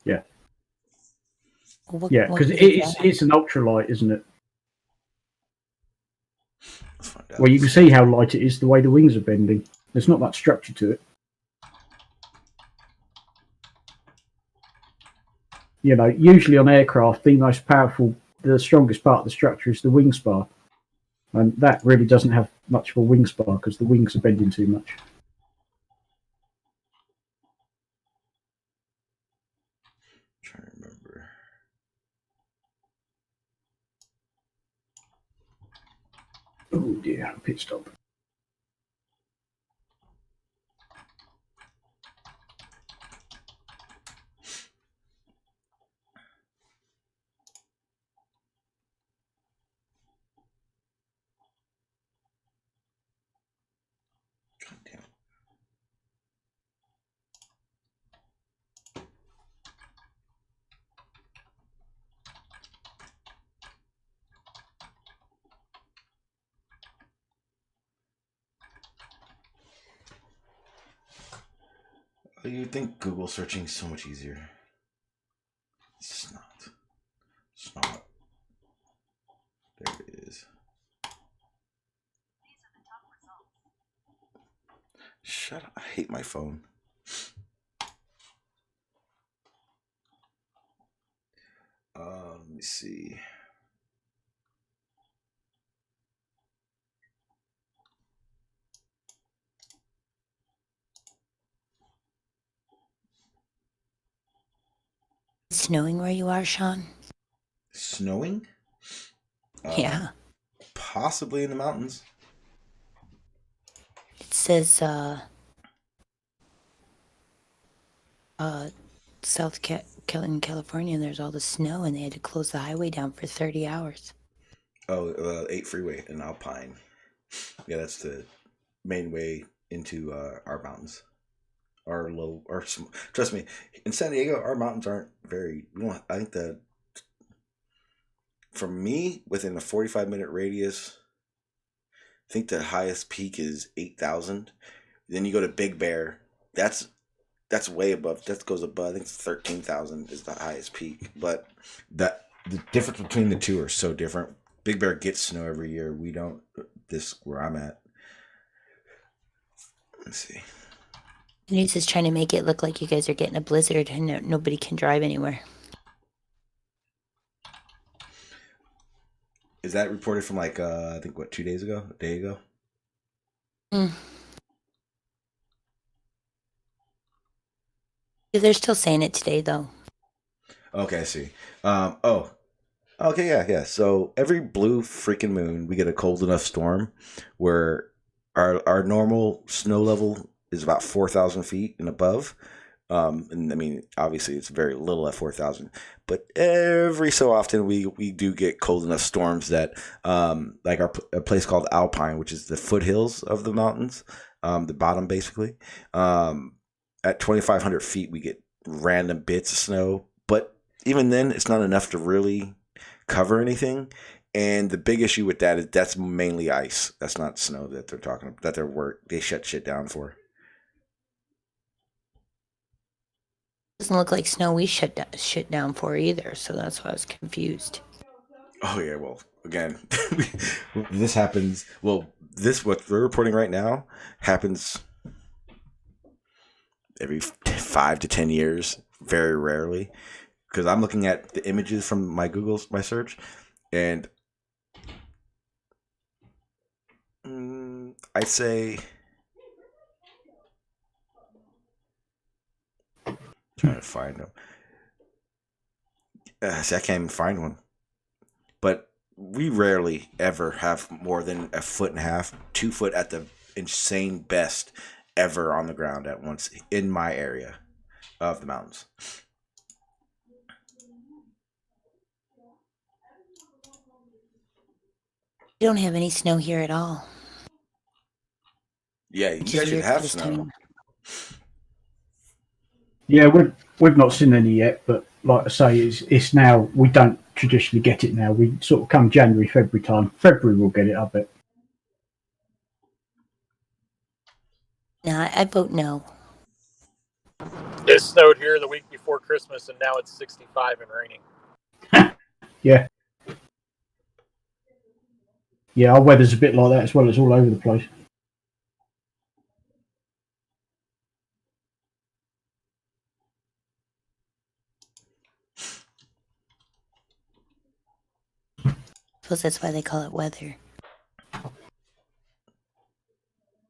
Yeah. Because it's an ultralight, isn't it? Well, you can see how light it is the way the wings are bending. There's not much structure to it. You know, usually on aircraft, the strongest part of the structure is the wing spar. And that really doesn't have much of a wing spar because the wings are bending too much.
I'm trying to remember.
Oh dear, pit stop.
You'd think Google searching is so much easier. It's not. It's not. There it is. Shut up. I hate my phone. Let me see.
Snowing where you are, Sean?
Snowing?
Yeah.
Possibly in the mountains.
It says South in California, there's all the snow, and they had to close the highway down for 30 hours.
Oh, 8 freeway in Alpine. Yeah, that's the main way into our mountains. Trust me, in San Diego, our mountains aren't very. I think that for me, within a 45-minute radius, I think the highest peak is 8,000. Then you go to Big Bear. That's way above. That goes above. I think 13,000 is the highest peak. But the difference between the two are so different. Big Bear gets snow every year. We don't. This where I'm at. Let's see.
The news is trying to make it look like you guys are getting a blizzard and nobody can drive anywhere.
Is that reported from like I think what 2 days ago, a day ago?
They're still saying it today, though.
Okay, I see. Okay, yeah. So every blue freaking moon, we get a cold enough storm where our normal snow level is about 4,000 feet and above. And I mean, obviously, it's very little at 4,000. But every so often, we do get cold enough storms that, like a place called Alpine, which is the foothills of the mountains, the bottom basically. At 2,500 feet, we get random bits of snow. But even then, it's not enough to really cover anything. And the big issue with that is that's mainly ice. That's not snow that they're talking about, they shut shit down for.
Doesn't look like snow we shut shit down for either, so that's why I was confused.
Oh yeah, well, again, this happens. Well, what we're reporting right now happens every 5 to 10 years, very rarely. Because I'm looking at the images from my search, and I'd say. Trying to find them. See, I can't even find one. But we rarely ever have more than 1.5 feet, 2 foot at the insane best ever on the ground at once in my area of the mountains.
We don't have any snow here at all.
Yeah, you guys should have snow.
Yeah, we've not seen any yet, but like I say, it's now. We don't traditionally get it now. We sort of come January, February time. February we'll get it, I bet.
No, I vote no.
It snowed here the week before Christmas, and now it's 65 and raining.
Yeah. Yeah, our weather's a bit like that as well. It's all over the place.
I suppose that's why they call it weather.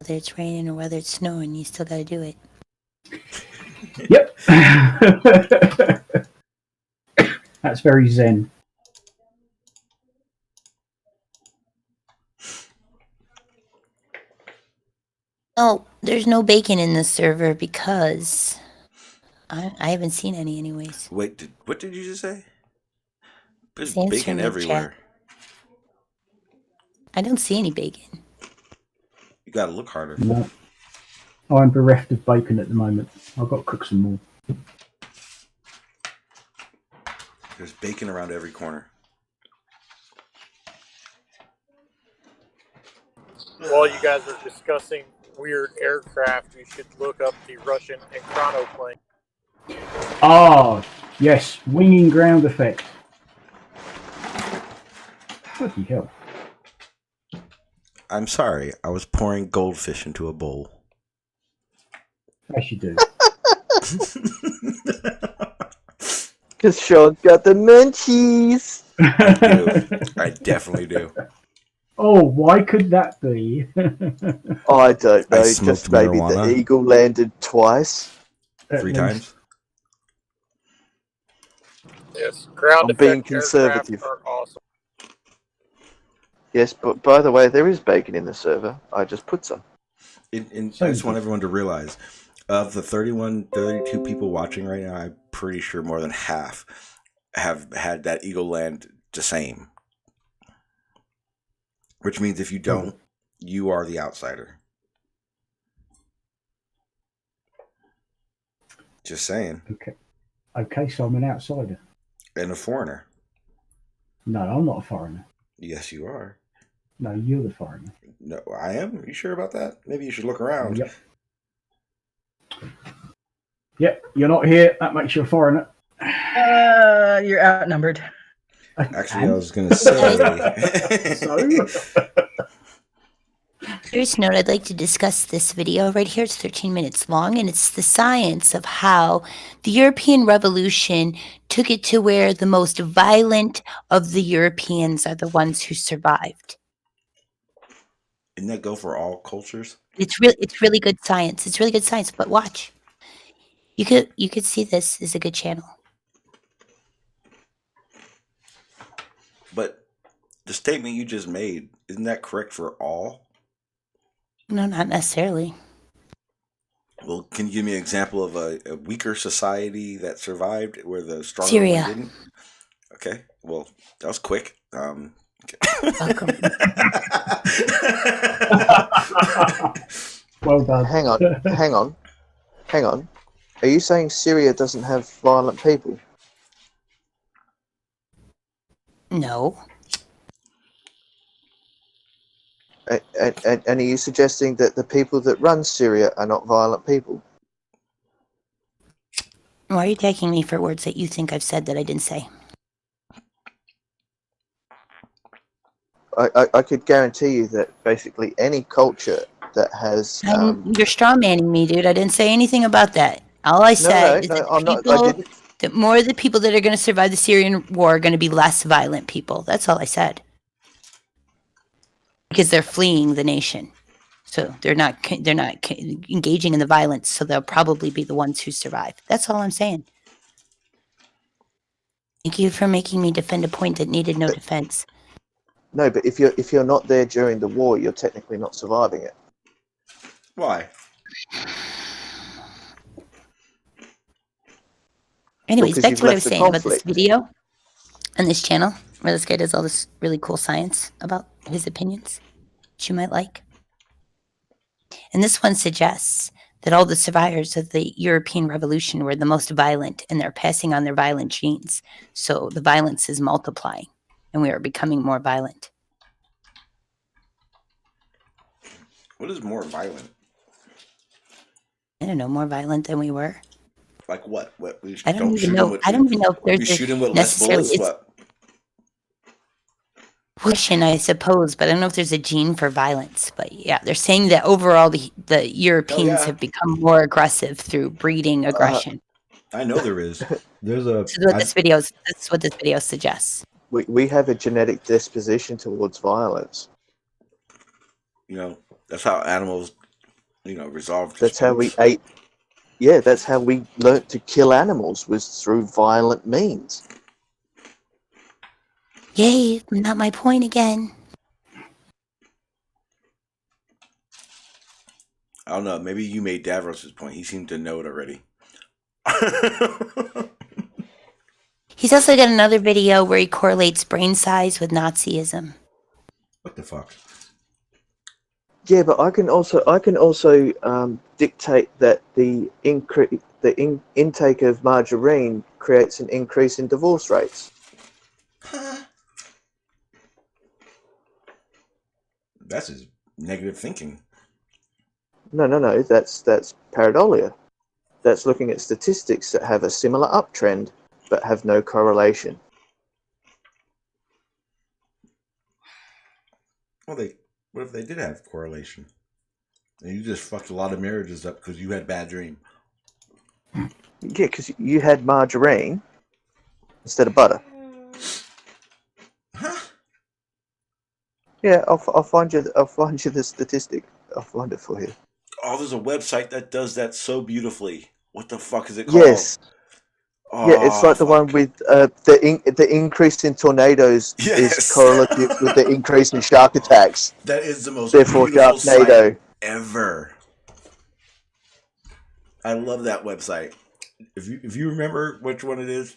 Whether it's raining or whether it's snowing, you still got to do it.
Yep. That's very zen.
Oh, there's no bacon in this server because I haven't seen any anyways.
Wait, what did you just say? There's
Sam's
bacon
from the
everywhere.
chat. I don't see any bacon.
You gotta look harder.
No. I'm bereft of bacon at the moment. I've got to cook some more.
There's bacon around every corner.
While you guys are discussing weird aircraft, you should look up the Russian Chronoplane.
Ah, yes, winging ground effect. Bloody hell.
I'm sorry, I was pouring goldfish into a bowl.
As you do.
Because Sean's got the munchies.
I do. I definitely do.
Oh, why could that be?
I don't know.
I
Just
smoked
maybe
marijuana.
the eagle landed twice.
3 times.
Yes, ground
I'm being
effect aircraft
conservative.
are awesome.
Yes, but by the way, there is bacon in the server. I just put some.
I just want everyone to realize, of the 32 people watching right now, I'm pretty sure more than half have had that eagle land the same. Which means if you don't, you are the outsider. Just saying.
Okay, so I'm an outsider.
And a foreigner.
No, I'm not a foreigner.
Yes, you are.
No, you're the foreigner.
No, I am. Are you sure about that? Maybe you should look around.
Yep. Yep, you're not here. That makes you a foreigner.
You're outnumbered.
Actually, I was going to say.
Serious note, I'd like to discuss this video right here. It's 13 minutes long, and it's the science of how the European Revolution took it to where the most violent of the Europeans are the ones who survived.
Didn't that go for all cultures?
It's really good science. It's really good science, but watch. You could see this is a good channel.
But the statement you just made, isn't that correct for all?
No, not necessarily.
Well, can you give me an example of a weaker society that survived where the stronger
Syria.
one didn't? Okay, well, that was quick.
Welcome.
Well done.
Hang on. Are you saying Syria doesn't have violent people?
No.
And are you suggesting that the people that run Syria are not violent people?
Why are you taking me for words that you think I've said that I didn't say?
I could guarantee you that basically any culture that has...
You're straw manning me, dude. I didn't say anything about that. All I said is that more of the people that are going to survive the Syrian war are going to be less violent people. That's all I said. Because they're fleeing the nation. So they're not engaging in the violence, so they'll probably be the ones who survive. That's all I'm saying. Thank you for making me defend a point that needed no defense.
No, but if you're not there during the war, you're technically not surviving it.
Why?
Anyways, back to what I was saying about this video on this channel, where this guy does all this really cool science about his opinions, which you might like. And this one suggests that all the survivors of the European Revolution were the most violent, and they're passing on their violent genes. So the violence is multiplying, and we are becoming more violent.
What is more violent?
I don't know, more violent than we were.
Like what?
I don't even know. I don't even know if there's
we shoot him with less bullets. What?
Question, I suppose, but I don't know if there's a gene for violence. But yeah, they're saying that overall the Europeans have become more aggressive through breeding aggression.
I know there is. There's a.
This is what this video suggests.
We have a genetic disposition towards violence.
You know, that's how animals, resolve.
That's how we ate. Yeah, that's how we learnt to kill animals, was through violent means.
Yay, not my point again.
I don't know. Maybe you made Davros's point. He seemed to know it already.
He's also got another video where he correlates brain size with Nazism.
What the fuck?
Yeah, but I can also dictate that the intake of margarine creates an increase in divorce rates.
That's his negative thinking.
No. That's pareidolia. That's looking at statistics that have a similar uptrend but have no correlation.
Well, what if they did have correlation? And you just fucked a lot of marriages up because you had bad dream.
Yeah, because you had margarine instead of butter.
Huh?
Yeah, I'll find you the statistic. I'll find it for you.
Oh, there's a website that does that so beautifully. What the fuck is it called?
Yes.
Oh,
yeah, it's like the one with the increase in tornadoes is correlative with the increase in shark attacks.
That is the most
Therefore,
beautiful
Sharknado.
site ever. I love that website. If you remember which one it is,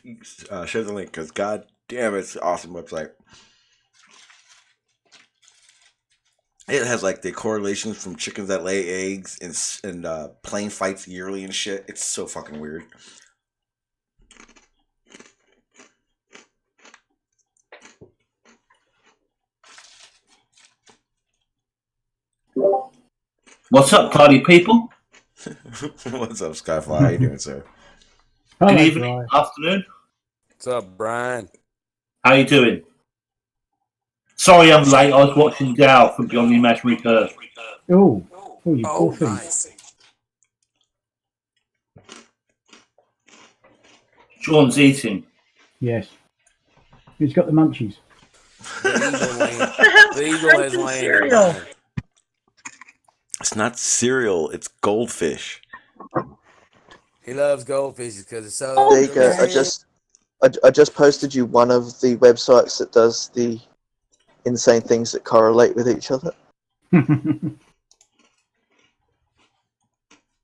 share the link because god damn, it's an awesome website. It has like the correlations from chickens that lay eggs and plane fights yearly and shit. It's so fucking weird.
What's up, party people?
What's up, Skyfly? How you doing, sir?
Good evening, afternoon.
What's up, Brian?
How you doing? Sorry I'm late. I was watching Gal from Beyond the Imaginary Curve.
Oh, you poor thing.
Nice.
Sean's eating.
Yes. He's got the munchies.
The eagle has landed.
It's not cereal. It's goldfish.
He loves goldfish because it's so.
There you go. I just posted you one of the websites that does the insane things that correlate with each other.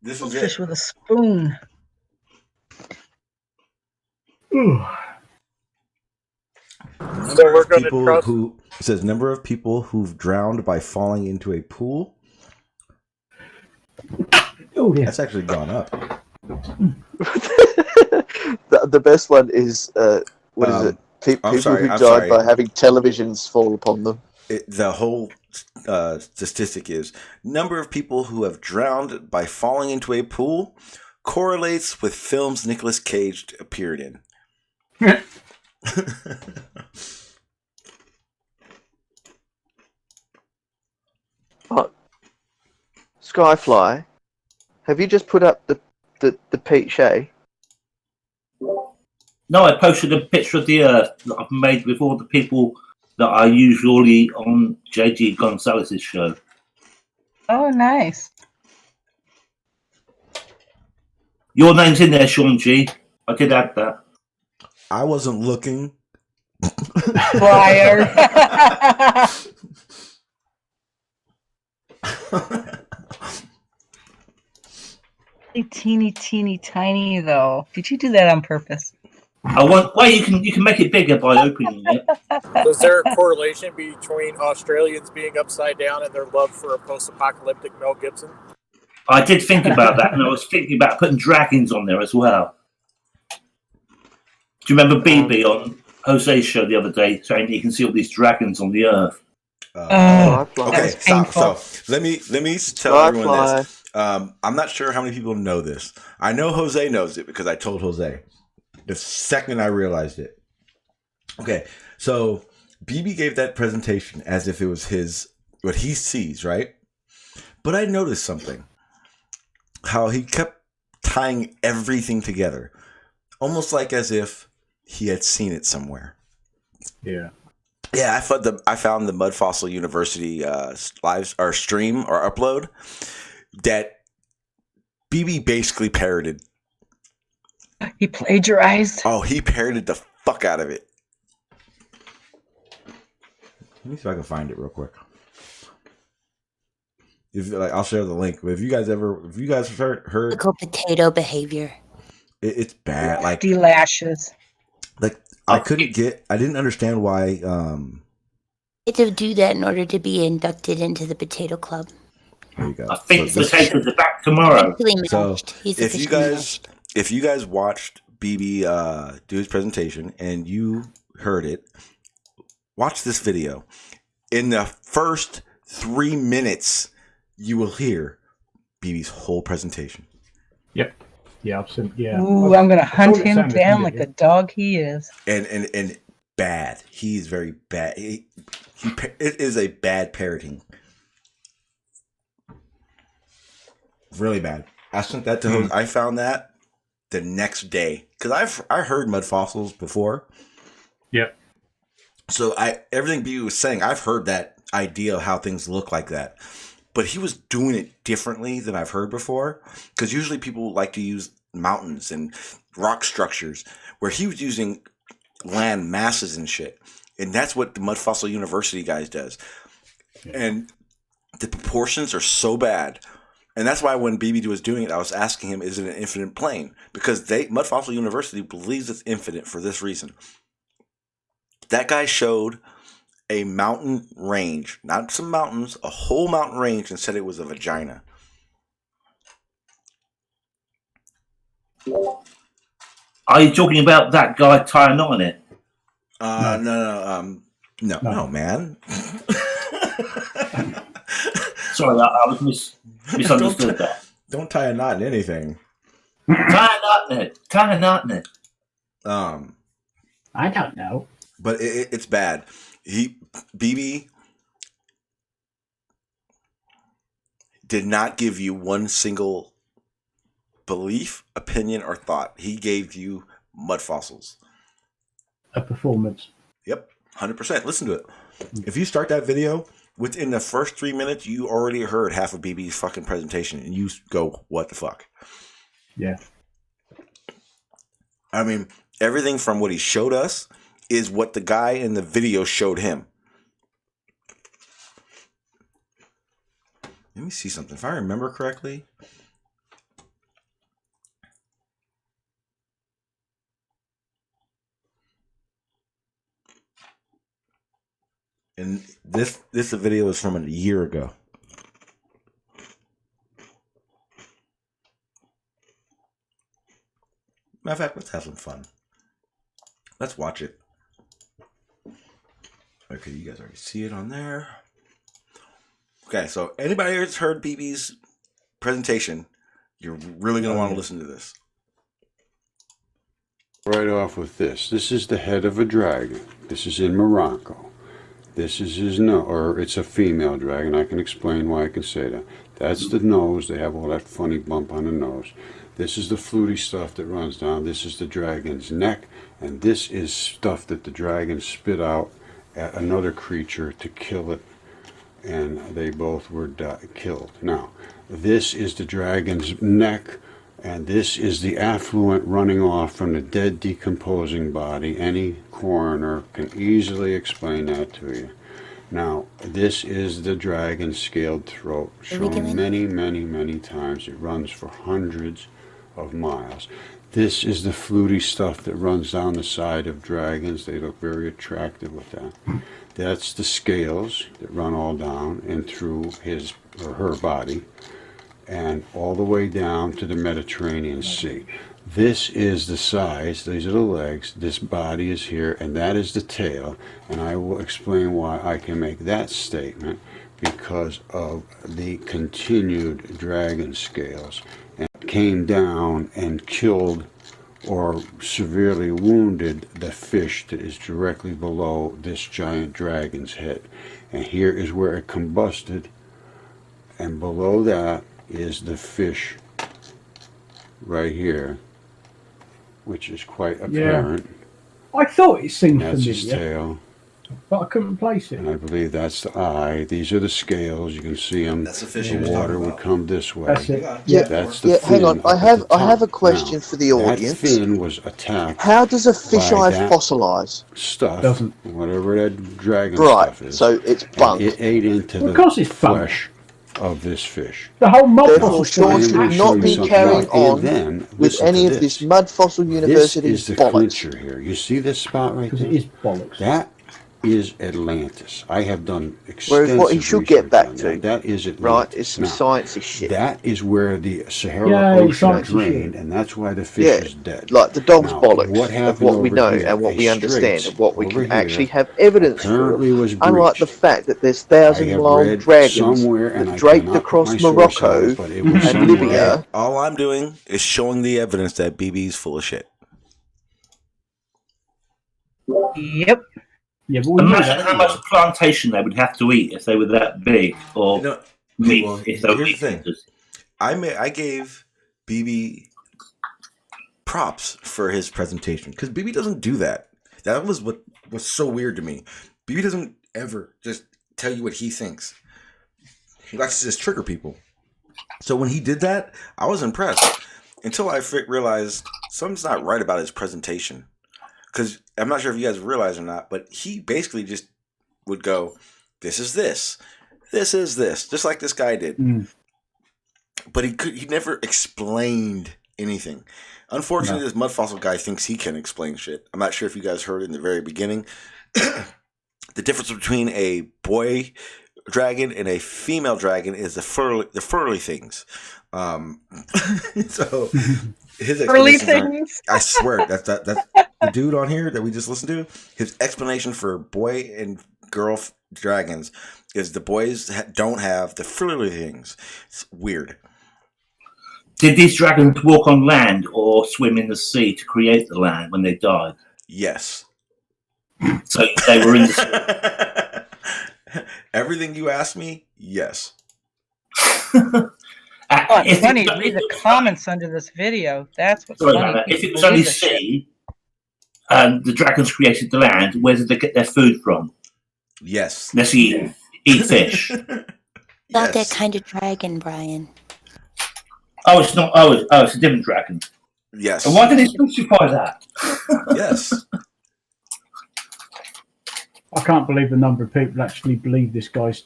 This is
Fish with a spoon.
So we're going to trust. It says number of people who've drowned by falling into a pool.
Oh yeah,
that's actually gone up.
The best one is what is it? People who died by having televisions fall upon them.
The whole statistic is number of people who have drowned by falling into a pool correlates with films Nicolas Cage appeared in.
Skyfly, have you just put up the Pete Shea?
No, I posted a picture of the Earth that I've made with all the people that are usually on JG Gonzalez's show.
Oh, nice.
Your name's in there, Sean G. I did add that.
I wasn't looking.
Liar. Teeny, teeny, tiny, though. Did you do that on purpose?
Well, you can make it bigger by opening it.
Is there a correlation between Australians being upside down and their love for a post-apocalyptic Mel Gibson?
I did think about that, and I was thinking about putting dragons on there as well. Do you remember BB on Jose's show the other day saying you can see all these dragons on the Earth?
Okay, stop. So let me tell everyone this. I'm not sure how many people know this. I know Jose knows it because I told Jose the second I realized it. Okay, so BB gave that presentation as if it was what he sees, right? But I noticed something. How he kept tying everything together. Almost like as if he had seen it somewhere.
Yeah.
Yeah, I found the Mud Fossil University live or stream or upload that BB basically parroted.
He plagiarized.
Oh, he parroted the fuck out of it. Let me see if I can find it real quick. I'll share the link. But if you guys heard
typical potato behavior.
It's bad. Like
lashes.
Like I didn't understand why.
You had to do that in order to be inducted into the potato club.
There you go.
I think potatoes are back tomorrow.
So if you guys watched BB do his presentation and you heard it, watch this video. In the first 3 minutes, you will hear BB's whole presentation.
Yep. Yeah, absolutely. Yeah.
Ooh, I'm gonna hunt him down like the dog he is.
And bad. He's very bad. It is a bad parroting. Really bad. I sent that to him. I found that the next day because I heard mud fossils before.
Yep.
So everything B was saying, I've heard that idea of how things look like that, but he was doing it differently than I've heard before. Because usually people like to use mountains and rock structures, where he was using land masses and shit, and that's what the Mud Fossil University guys does. And the proportions are so bad. And that's why when BB was doing it, I was asking him, is it an infinite plane? Because Mud Fossil University believes it's infinite for this reason. That guy showed a mountain range, not some mountains, a whole mountain range, and said it was a vagina.
Are you talking about that guy tying a knot in it?
No, man.
Sorry, I was misunderstood that.
Don't tie a knot in anything.
Tie a knot in it. Tie a knot in it.
I don't know.
But it's bad. BB did not give you one single belief, opinion, or thought. He gave you mud fossils.
A performance.
Yep, 100%. Listen to it. If you start that video, within the first 3 minutes, you already heard half of BB's fucking presentation, and you go, what the fuck?
Yeah.
I mean, everything from what he showed us is what the guy in the video showed him. Let me see something. If I remember correctly. And this video is from a year ago. Matter of fact, let's have some fun. Let's watch it. Okay, you guys already see it on there. Okay, so anybody who's heard BB's presentation, you're really going to want to listen to this.
Right off with this. This is the head of a dragon. This is in Morocco. This is his nose, or it's a female dragon. I can explain why I can say that. That's the nose. They have all that funny bump on the nose. This is the fluty stuff that runs down. This is the dragon's neck. And this is stuff that the dragon spit out at another creature to kill it. And they both were killed. Now, this is the dragon's neck. And this is the affluent running off from the dead, decomposing body. Any coroner can easily explain that to you. Now, this is the dragon's scaled throat, shown many, many, many times. It runs for hundreds of miles. This is the fluty stuff that runs down the side of dragons. They look very attractive with that. That's the scales that run all down and through his or her body, and all the way down to the Mediterranean Sea. This is the size, these are the legs, this body is here, and that is the tail, and I will explain why I can make that statement, because of the continued dragon scales, and came down and killed or severely wounded the fish that is directly below this giant dragon's head. And here is where it combusted, and below that is the fish right here, which is quite apparent.
I thought it seemed
That's
familiar,
his tail,
but I couldn't place it.
and I believe that's the eye. These are the scales. You can see them.
That's the fish
The water would come this way.
That's it.
That's the fin.
Hang on. I have a question
Now,
for the audience.
That fin was attacked.
How does a fish
by
eye
that
fossilize?
Stuff, whatever that dragon
Right,
stuff is.
so it's
and
bunk.
It ate into
Of course it's
the
bunk.
flesh of this fish.
The whole mud
Therefore,
fossil
Sean
science
should
is
not be
something
carrying
else. And
on
then,
with
listen
any
to
of this Mud Fossil University
This is the
bollocks.
clincher here. You see this spot right
because
there?
it is bollocks.
That is Atlantis. I have done extensive
Whereas what he should get
research
back
on
to,
that. That is Atlantis.
right, is some
Now,
sciencey shit.
that is where the Sahara
Yeah,
Ocean
sciencey
drained,
shit.
and that's why the fish
Yeah,
is dead.
like the dog's
Now,
bollocks
what
of
happened
what we
over
know
here,
and what
a
we understand
strait
and what we
over
can
here
actually have evidence
apparently
for.
was
Unlike the
breached.
fact that there's
I have
1,000-mile
read
dragons
somewhere, and
that
I
draped
cannot put
across
my source on
Morocco
it, but it was
and
somewhere.
Libya.
All I'm doing is showing the evidence that BB's full of shit.
Yep.
Yeah, but we know
Imagine
that.
how much plantation they would have to eat if they were that big, or
No,
meat
well,
if they were
here's the
meat
thing.
eaters.
I gave BB props for his presentation because BB doesn't do that. That was what was so weird to me. BB doesn't ever just tell you what he thinks. He likes to just trigger people. So when he did that, I was impressed until I realized something's not right about his presentation. Because I'm not sure if you guys realize or not, but he basically just would go, "This is this, this is this," just like this guy did. But he never explained anything. Unfortunately, this mud fossil guy thinks he can explain shit. I'm not sure if you guys heard in the very beginning. the difference between a boy dragon and a female dragon is the furry things. So his
Early
explanations aren't,
things.
I swear that's the dude on here that we just listened to. His explanation for boy and girl dragons is the boys don't have the furry things. It's weird.
Did these dragons walk on land or swim in the sea to create the land when they died?
Yes.
So they were in the sea.
Everything you asked me, yes.
It's funny. Read the comments under this video. That's what's funny.
If it was only sea, and the dragons created the land, where did they get their food from?
Yes.
Let's eat fish.
Not that kind of dragon, Brian.
Oh, it's not. Oh, it's a different dragon.
Yes.
And why did they specify that?
Yes.
I can't believe the number of people actually believe this guy's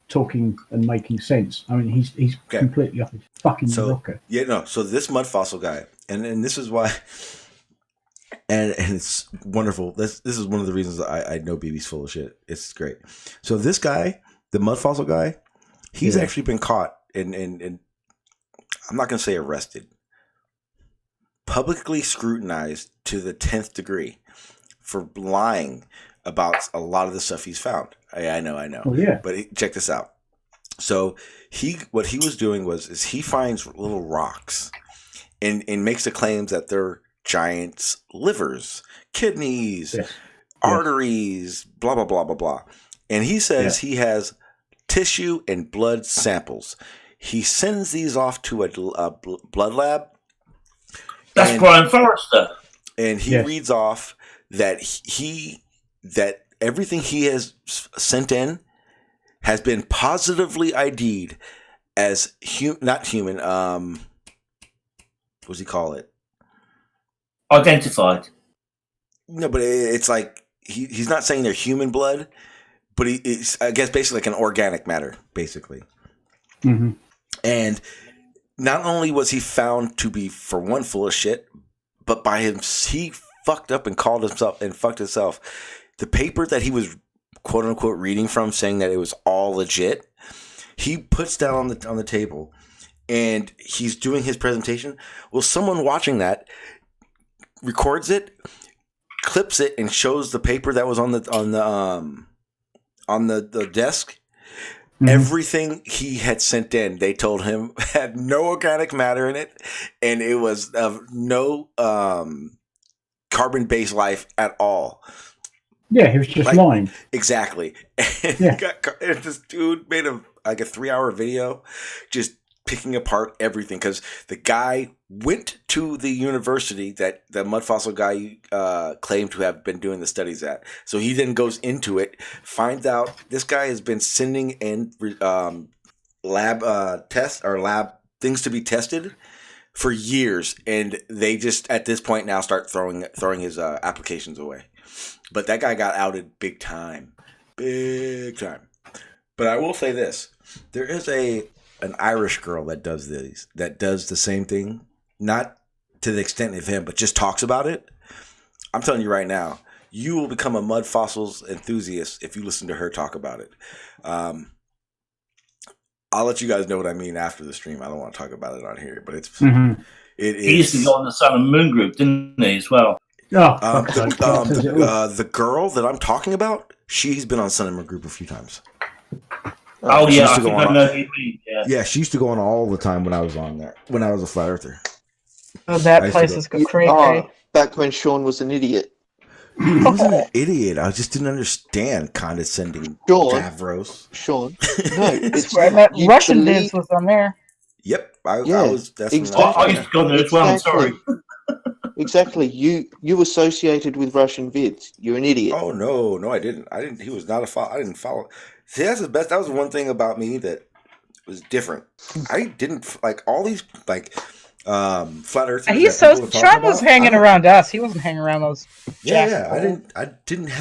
talking and making sense. I mean, he's completely off his fucking rocker.
Yeah, no. So this mud fossil guy, and this is why, and it's wonderful. This is one of the reasons I know BB's full of shit. It's great. So this guy, the mud fossil guy, he's actually been caught and I'm not going to say arrested, publicly scrutinized to the 10th degree for lying about a lot of the stuff he's found. I know.
Oh, yeah.
But check this out. So what he was doing is he finds little rocks and makes the claims that they're giants' livers, kidneys, arteries, blah, blah, blah, blah, blah. And he says he has tissue and blood samples. He sends these off to a blood lab.
That's Brian Forrester.
And he reads off that that everything he has sent in has been positively ID'd as not human. What does he call it?
Identified.
No, but it's like he's not saying they're human blood, but it's, I guess, basically like an organic matter, basically.
Mm-hmm.
And not only was he found to be, for one, full of shit, but by him, he fucked up and called himself and fucked himself. The paper that he was quote unquote reading from, saying that it was all legit, he puts down on the table, and he's doing his presentation. Well, someone watching that records it, clips it, and shows the paper that was on the desk. Mm-hmm. Everything he had sent in, they told him, had no organic matter in it, and it was of no carbon-based life at all.
Yeah, he was just lying.
Exactly. And, and this dude made a 3-hour video just picking apart everything, because the guy went to the university that the mud fossil guy claimed to have been doing the studies at. So he then goes into it, finds out this guy has been sending in lab tests or lab things to be tested for years, and they just at this point now start throwing his applications away. But that guy got outed big time. But I will say this: there is an Irish girl that does the same thing, not to the extent of him, but just talks about it. I'm telling you right now, you will become a mud fossils enthusiast if you listen to her talk about it. I'll let you guys know what I mean after the stream. I don't want to talk about it on here, but it's
He used to go on the Sun and Moon group, didn't he, as well?
The girl that I'm talking about, she's been on Sun and Moon group a few times.
Yeah,
she used to go on all the time when I was on there, when I was a flat earther.
Oh, that place is crazy.
Back when Sean was an idiot.
I wasn't an idiot. I just didn't understand condescending Davros.
Sean, no,
it's where I met Russian dudes was on there.
Yep, I was. That's
exactly.
I used to go there as well. I'm sorry.
Exactly. You associated with Russian vids. You're an idiot.
Oh no, I didn't. He was not a follow. I didn't follow. See, that's the best. That was the one thing about me that was different. I didn't like all these flat earthers.
He's Sean was hanging around us. He wasn't hanging around those.
Yeah. I didn't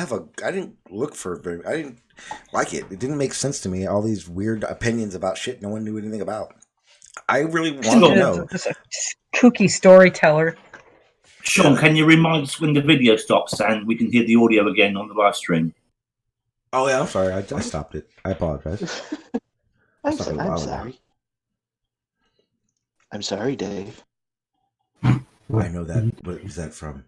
look for very. I didn't like it. It didn't make sense to me. All these weird opinions about shit no one knew anything about. I really wanted to know.
Just a kooky storyteller.
Sean, can you remind us when the video stops and we can hear the audio again on the live stream?
Oh yeah, I'm sorry. I stopped it. I apologize.
I'm sorry. I'm sorry, Dave.
I know that. What was that from?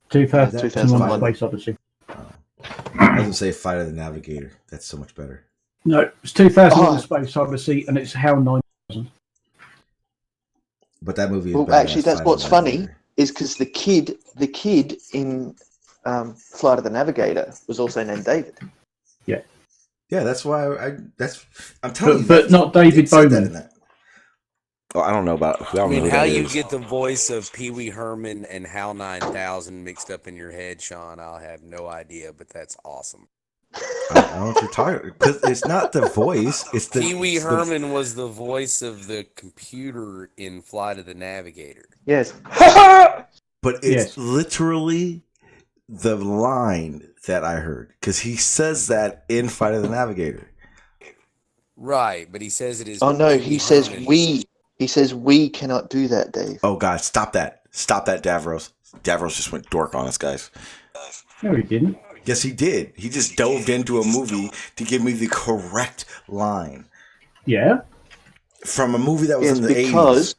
2001: Space Odyssey.
I was gonna say Fight of the Navigator. That's so much better.
No, it's 2001: Space Odyssey, and it's HAL 9000.
But that movie is
Well, actually, that's what's funny is because the kid in Flight of the Navigator was also named David.
Yeah.
Yeah, that's why I'm telling you.
But not David Bowman.
Oh, I don't know about. I
I
don't know
mean,
who
how
that
you
is.
get the voice of Pee Wee Herman and HAL 9000 mixed up in your head, Sean, I'll have no idea, but that's awesome.
I don't know what you're talking because it's not the voice. It's the
Pee Wee Herman was the voice of the computer in Flight of the Navigator.
Yes.
But it's literally the line that I heard because he says that in Fight of the Navigator.
Right, but he says it is.
Oh no,
Pee Wee
he says
Herman.
we. He says we cannot do that, Dave.
Oh God, stop that! Stop that, Davros. Davros just went dork on us, guys.
No, he didn't.
Yes, he did. He just dove into a movie to give me the correct line.
Yeah.
From a movie that was in the
because
80s.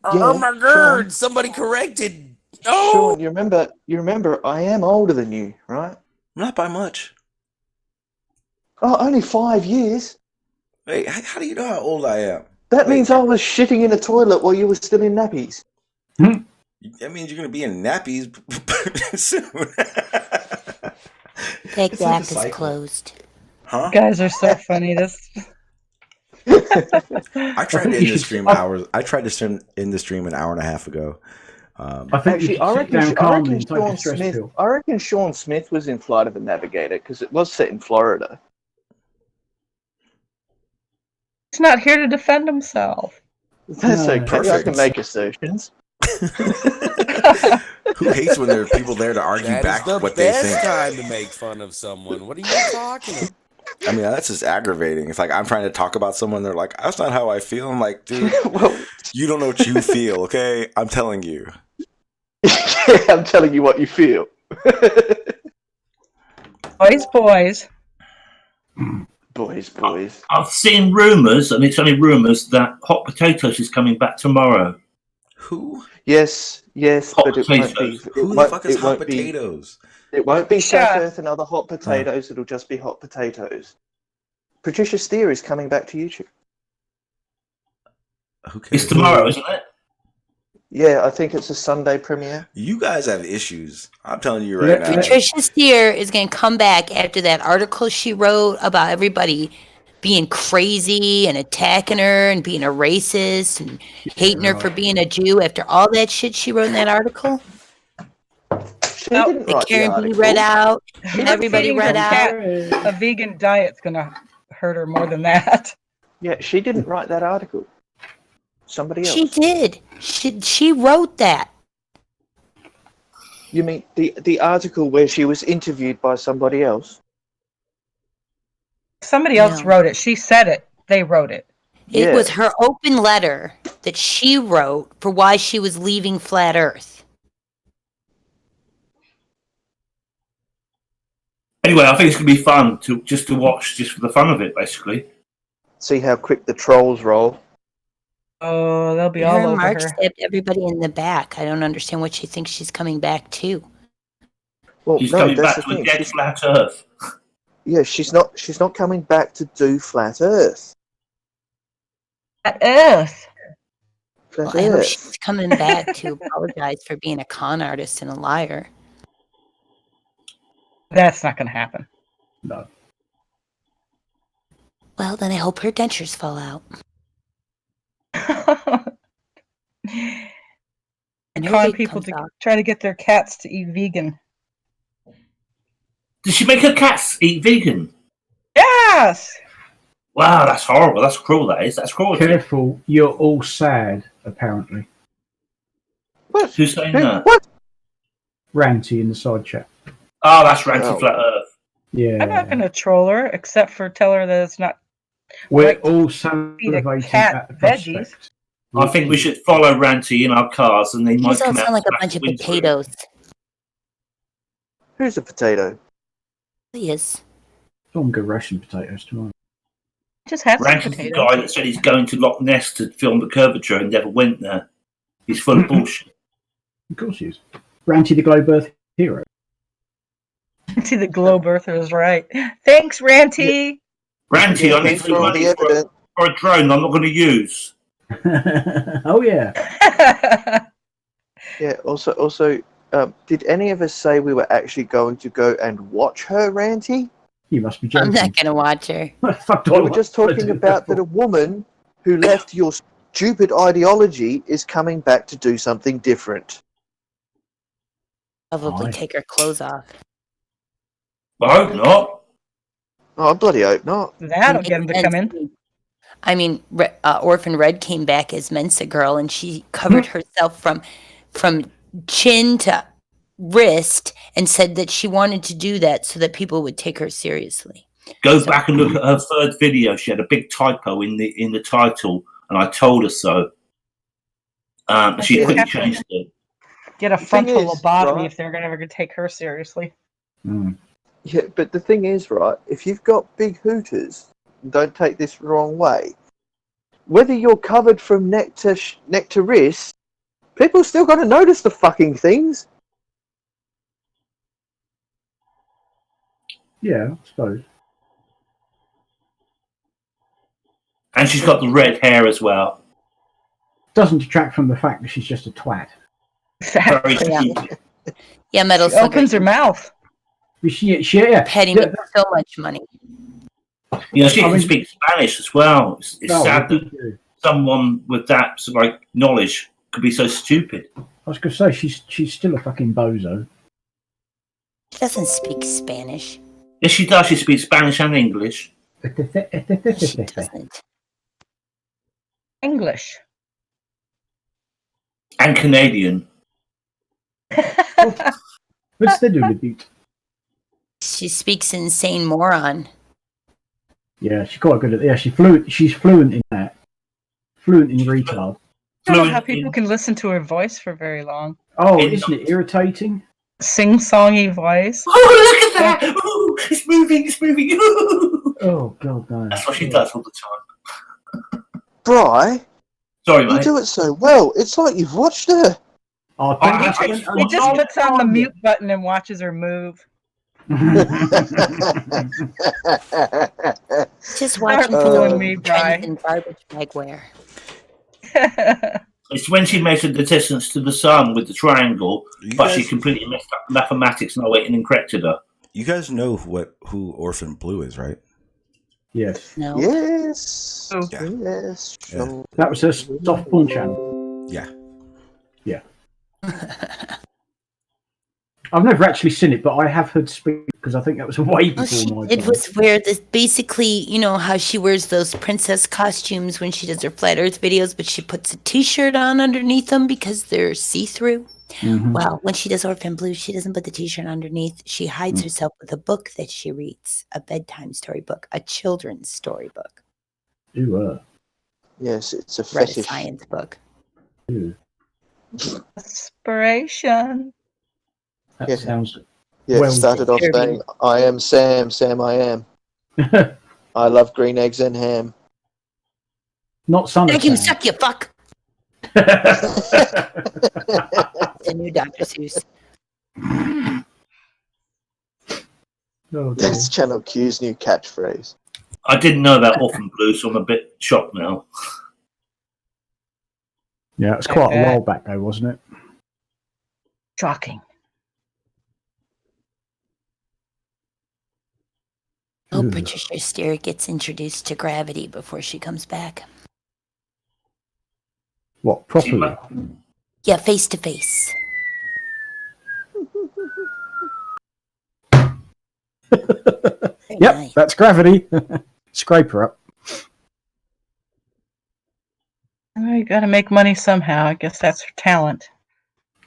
Oh my God! Somebody corrected. Oh,
Sean, you remember I am older than you, right?
Not by much.
Oh, only 5 years.
Wait, how do you know how old I am?
That means I was shitting in a toilet while you were still in nappies.
That means you're going to be in nappies soon.
That gap is closed.
Huh?
You guys are so funny.
I tried to end the stream hours. I tried to end the stream an hour and a half ago.
I think
I reckon Sean Smith was in Flight of the Navigator because it was set in Florida.
He's not here to defend himself.
That's okay. I can make assertions.
Who hates when there are people there to argue
that
back
is the
what they
best
think?
time to make fun of someone. What are you talking about?
I mean, that's just aggravating. It's like I'm trying to talk about someone. They're like, that's not how I feel. I'm like, dude, you don't know what you feel, okay? I'm telling you.
I'm telling you what you feel.
Boys.
Boys.
I've seen rumours, and it's only rumours, that Hot Potatoes is coming back tomorrow.
Who?
Yes,
Hot
but it won't be.
Potatoes.
Who the fuck is Hot Potatoes?
It won't be Flat Earth and other Hot Potatoes. It'll just be Hot Potatoes. Patricia Steer is coming back to YouTube.
It's tomorrow, isn't it?
Yeah, I think it's a Sunday premiere.
You guys have issues. I'm telling you right now.
Patricia Steer is going to come back after that article she wrote about everybody being crazy and attacking her and being a racist and hating her for being a Jew after all that shit she wrote in that article.
She didn't
that
write
Karen
the
B
article.
read out,
Her
everybody
feeding
read
her
out.
cat a vegan diet's gonna hurt her more than that.
Yeah, she didn't write that article. Somebody else.
She did. She wrote that.
You mean the article where she was interviewed by somebody else?
Somebody else wrote it. She said it. They wrote it.
It was her open letter that she wrote for why she was leaving Flat Earth.
Anyway, I think it's going to be fun to watch, just for the fun of it, basically.
See how quick the trolls roll.
Oh, they'll be
Her
all
and
over
Mark
her.
stabbed everybody in the back. I don't understand what she thinks she's coming back to.
Well,
She's
no,
coming
that's
back
the
to a
thing.
dead flat Earth.
Yeah, she's not coming back to do Flat Earth.
Flat Earth.
Flat
Well, I hope
Earth.
she's coming back to apologize for being a con artist and a liar.
That's not going to happen.
No.
Well, then I hope her dentures fall out. And her
Con
wig
people
comes
to
out.
try to get their cats to eat vegan.
Did she make her cats eat vegan?
Yes!
Wow, that's horrible. That's cruel, that is. That's cruel.
Careful, you're all sad, apparently.
What?
Who's saying that?
What?
Ranty in the side chat.
Oh, that's Ranty Flat Earth.
Yeah.
I'm not going to troll her, except for tell her that it's not
We're
right
all
to feed a
salivating
cat
at the
veggies.
prospect.
I think we should follow Ranty in our cars, and they
These
might
all
come out.
sound like a
smash
bunch
the
of
windscreen.
potatoes.
Who's a potato?
Yes.
I'm going to ration potatoes tomorrow.
Just have some
Rankin's the
potatoes.
guy that said he's going to Loch Ness to film the curvature and never went there. He's full of bullshit.
Of course he is. Ranty the Globe Earth hero.
See, the globe earther is right. Thanks, Ranty.
Ranty, I need
Thanks
some
for all
money
the
for
evidence.
a drone I'm not going to use.
Oh yeah.
Yeah. Also, did any of us say we were actually going to go and watch her, Ranty?
You must be
I'm
joking.
not gonna watch her.
We were just talking about that a woman who left your stupid ideology is coming back to do something different.
Probably take her clothes off.
I hope not.
Oh, I bloody hope not.
That'll get him to come in.
I mean, Orphan Red came back as Mensa Girl, and she covered herself from chin to wrist, and said that she wanted to do that so that people would take her seriously.
Go back and look at her third video. She had a big typo in the title, and I told her so. She quickly changed it.
Get a
thing
frontal
is,
lobotomy
right?
if they're ever going to take her seriously.
Yeah, but the thing is, right, if you've got big hooters, don't take this the wrong way, whether you're covered from neck to wrist, people still got to notice the fucking things.
Yeah, I suppose.
And she's got the red hair as well.
Doesn't detract from the fact that she's just a twat.
Very stupid.
Yeah, Metal
She opens her mouth.
Yeah.
Petting me so much money.
You know, she can speak Spanish as well. It's
No,
sad that someone with that sort of like knowledge could be so stupid.
I was going to say she's still a fucking bozo.
She doesn't speak Spanish.
Yes, she does. She speaks Spanish and English.
She doesn't.
English.
And Canadian.
What's the do with it?
She speaks insane moron.
Yeah, she's quite good at. Yeah, she's fluent in that. Fluent in retard.
I don't know how people can listen to her voice for very long.
Oh, isn't it irritating?
Sing-songy voice.
Oh, look at that! Ooh, it's moving, it's moving.
Oh, God, no.
That's what she does all the time.
Bri,
Sorry,
you
mate.
do it so well. It's like you've watched her.
Oh,
He just puts on the mute button and watches her move.
Just watching
fooling me,
trends in garbage bagware.
It's when she measured the distance to the sun with the triangle, but she completely messed up mathematics and I went and corrected her.
You guys know who Orphan Blue is, right?
Yes.
No.
Yes.
Yeah.
Yes.
Yeah.
That was her soft porn channel.
Yeah.
Yeah. I've never actually seen it, but I have heard speak because I think that was way before my time.
It was where this basically, you know, how she wears those princess costumes when she does her flat earth videos, but she puts a t-shirt on underneath them because they're see-through.
Mhm.
Well, when she does Orphan Blue, she doesn't put the t-shirt underneath. She hides herself with a book that she reads, a bedtime storybook, a children's storybook.
Ooh,
Yes, it's a
Read a
fetish.
science book.
Inspiration.
That sounds.
Yeah,
well
it started off saying, I am Sam, Sam I am. I love green eggs and ham.
Not Son
Thank
of
you,
Sam.
suck you fuck. The new Dr. Seuss.
Oh,
That's Channel Q's new catchphrase.
I didn't know about Orphan Blue, so I'm a bit shocked now.
Yeah, it's quite a while back though, wasn't it?
Shocking.
Oh, Patricia Steer gets introduced to gravity before she comes back.
What, properly?
Yeah, face to face.
Yep, that's gravity. Scrape her up.
Oh, you got to make money somehow. I guess that's her talent.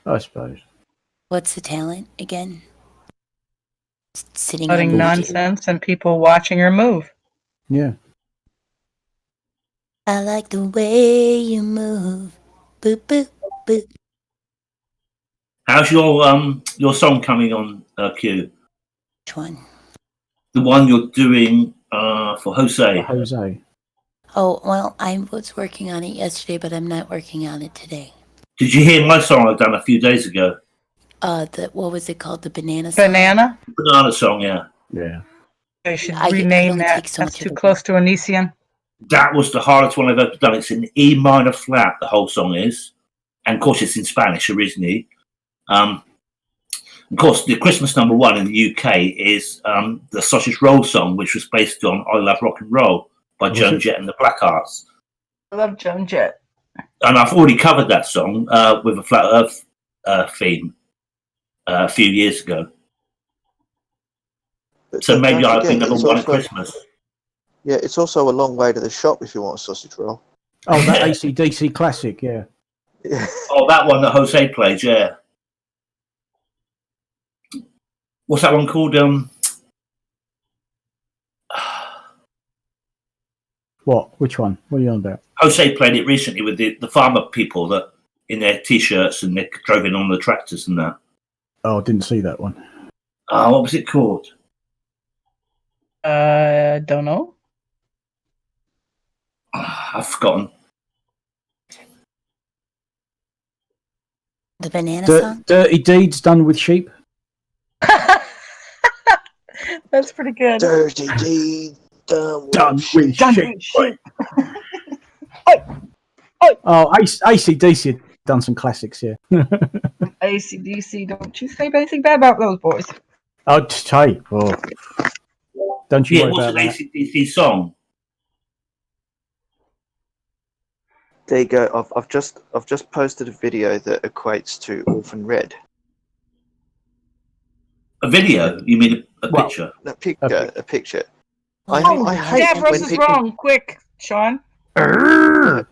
I suppose.
What's the talent again? Sitting
Putting
on
nonsense and people watching her move.
Yeah.
I like the way you move. Boop boop boop.
How's your song coming on, Q?
Which one?
The one you're doing for Jose.
Jose.
Oh, well, I was working on it yesterday, but I'm not working on it today.
Did you hear my song I done a few days ago?
What was it called? The banana song?
Banana?
Banana song, yeah.
Yeah.
I should
I can
rename
only
that.
take so
That's
much
too
of it.
close to Onision.
That was the hardest one I've ever done. It's in E minor flat, the whole song is. And of course, it's in Spanish originally. Of course, the Christmas number one in the UK is the Sausage Roll song, which was based on I Love Rock and Roll by Joan Jett and the Blackhearts.
I love Joan Jett.
And I've already covered that song with a Flat Earth theme a few years ago. So maybe I'll be number one at Christmas.
Yeah, it's also a long way to the shop if you want a sausage roll.
Oh, that AC/DC classic, yeah.
Oh, that one that Jose played, yeah. What's that one called?
What? Which one? What are you on about?
Jose played it recently with the farmer people that in their t-shirts and they drove in on the tractors and that.
Oh, I didn't see that one.
What was it called?
Don't know.
I've forgotten.
The banana song?
Dirty Deeds Done with Sheep.
That's pretty good.
Dirty Deeds
Done with Sheep. Oh, AC/DC had done some classics here.
AC/DC, don't you say anything bad about those boys.
Oh, just hey, oh. Don't you
Yeah,
worry
what's
about
an
that.
AC/DC song?
There you go. I've just posted a video that equates to Orphan Red.
A video? You mean a picture?
A picture. I hate
Davros
when
is
people.
wrong. Quick, Sean.
I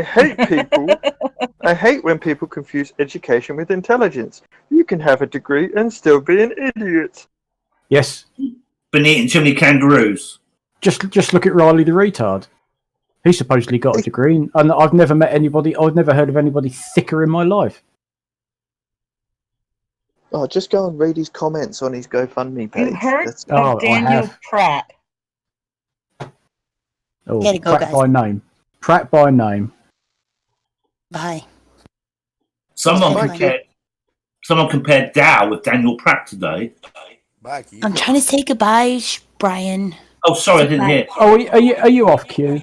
hate people. I hate when people confuse education with intelligence. You can have a degree and still be an idiot.
Yes.
Been eating too many kangaroos.
Just look at Riley the retard. He supposedly got a degree, and I've never met anybody. I've never heard of anybody thicker in my life.
Oh, just go and read his comments on his GoFundMe page.
You heard
That's-
of Daniel Pratt?
Oh,
Gotta go,
Pratt
guys.
by name. Pratt by name.
Bye.
Someone compared Dow with Daniel Pratt today.
I'm trying to say goodbye, Brian.
Oh, sorry, I didn't hear.
Oh, are you off, Q?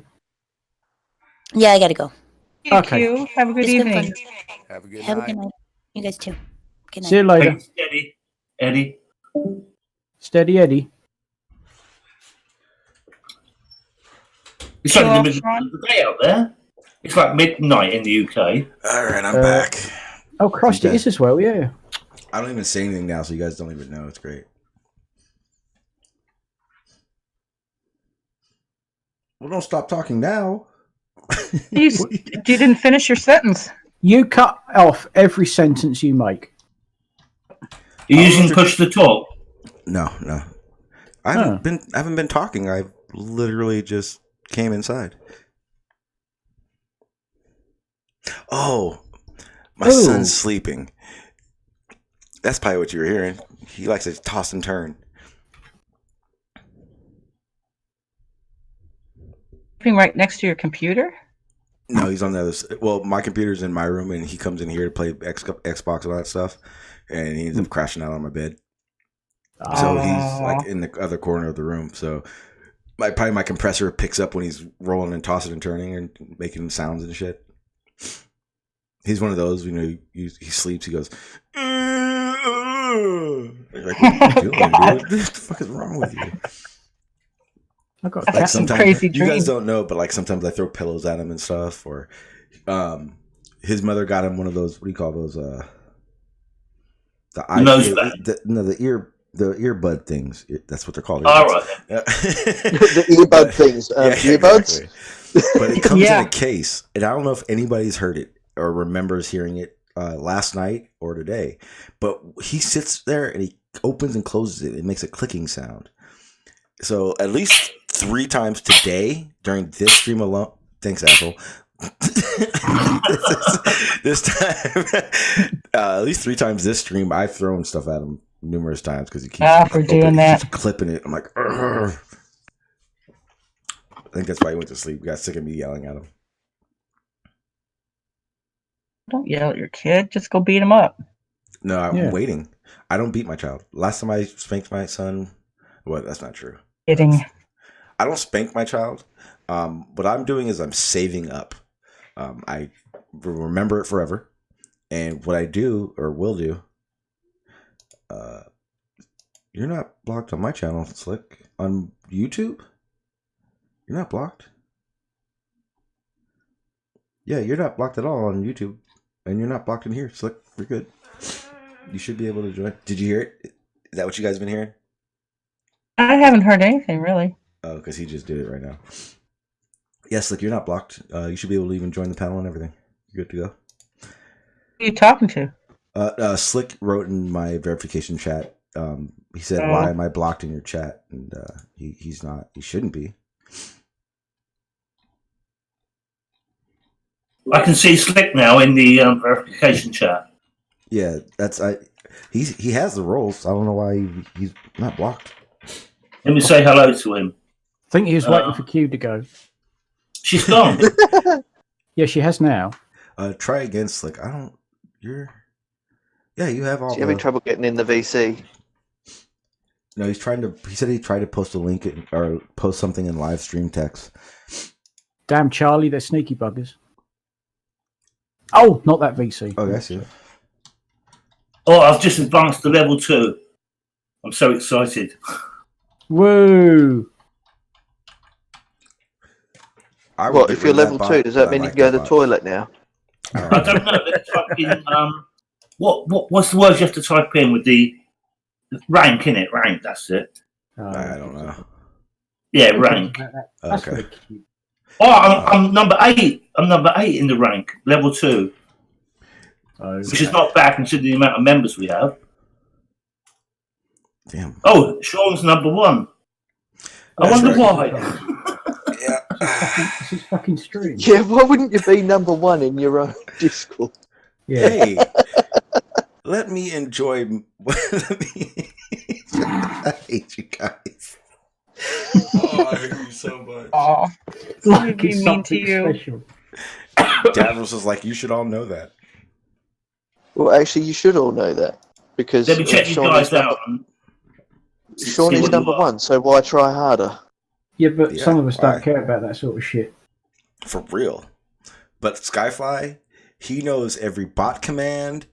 Yeah, I gotta go.
Okay.
You have a good
It's been
evening.
fun.
Have a good
Have a
night.
good night. You guys too. Good night.
See you later.
Hey, steady, Eddie.
Steady Eddie.
It's only the middle of the day out there. It's like midnight in the UK.
All right, I'm back.
Oh, Christ, it is as well, yeah.
I don't even say anything now, so you guys don't even know. It's great. Well, don't stop talking now.
You didn't finish your sentence.
You cut off every sentence you make.
You're using push to talk.
No. I haven't been talking. I literally just came inside. Oh, my son's sleeping. That's probably what you were hearing. He likes to toss and turn.
Sleeping right next to your computer?
No, he's on the other side. Well, my computer's in my room, and he comes in here to play Xbox and all that stuff, and he ends up crashing out on my bed. So he's like in the other corner of the room. So probably my compressor picks up when he's rolling and tossing and turning and making sounds and shit. He's one of those, he sleeps, he goes, like, what are you doing, dude? What the fuck is wrong with you?
I've got
Like sometimes
crazy
you guys
dreams.
don't know, but like sometimes I throw pillows at him and stuff. Or his mother got him one of those. What do you call those? The earbud things. That's what they're called.
All right.
The earbud things. Earbuds.
Exactly. But it comes in a case, and I don't know if anybody's heard it or remembers hearing it last night or today. But he sits there and he opens and closes it. It makes a clicking sound. So at least 3 times today during this stream alone. Thanks, Apple. this time, at least 3 times this stream, I've thrown stuff at him numerous times because he keeps
for doing that.
keeps clipping it. I'm like, "Urgh." I think that's why he went to sleep. He got sick of me yelling at him.
Don't yell at your kid. Just go beat him up.
No, I'm waiting. I don't beat my child. Last time I spanked my son, well, that's not true.
Kidding.
I don't spank my child. What I'm doing is I'm saving up. I remember it forever. And what I do or will do, you're not blocked on my channel, Slick. On YouTube? You're not blocked. Yeah, you're not blocked at all on YouTube. And you're not blocked in here, Slick. We're good. You should be able to join. Did you hear it? Is that what you guys been hearing?
I haven't heard anything, really.
Oh, because he just did it right now. Yes, Slick, you're not blocked. You should be able to even join the panel and everything. You're good to go.
Who are you talking to?
Slick wrote in my verification chat. He said, "Why am I blocked in your chat?" And he's not. He shouldn't be.
I can see Slick now in the verification chat.
Yeah, he has the roles. I don't know why he's not blocked.
Let me say hello to him.
I think he was waiting for Q to go.
She's gone.
Yeah, she has now.
Try again, Slick. Yeah, you have all.
Is he having trouble getting in the VC?
No, he said he tried to post a link or post something in live stream text.
Damn, Charlie, they're sneaky buggers. Oh, not that VC.
Oh, that's it.
Oh, I've just advanced to level 2. I'm so excited.
Woo!
What, if you're level 2, does that mean you can go to the toilet now?
I don't know. Let's type in, what's the words you have to type in with the rank in it? Rank, that's it.
I don't know.
Yeah, rank.
That's
Okay.
cute.
Oh, I'm number 8. I'm number 8 in the rank, level 2. Which is not bad considering the amount of members we have.
Damn.
Oh, Sean's number 1. I wonder why.
This is fucking strange.
Yeah, why wouldn't you be number 1 in your own Discord?
Yeah.
Hey, let me enjoy. I hate you guys. Oh, I hate you so much.
Oh,
Like
be
it's
mean to
something
you.
special.
Davros was like, you should all know that.
Well, actually, you should all know that. Because
Let me check you guys out.
Sean is
what
number
you are.
1, so why try harder?
Yeah, but
Yeah,
some of us
why?
don't care about that sort of shit.
For real. But Skyfly, he knows every bot command,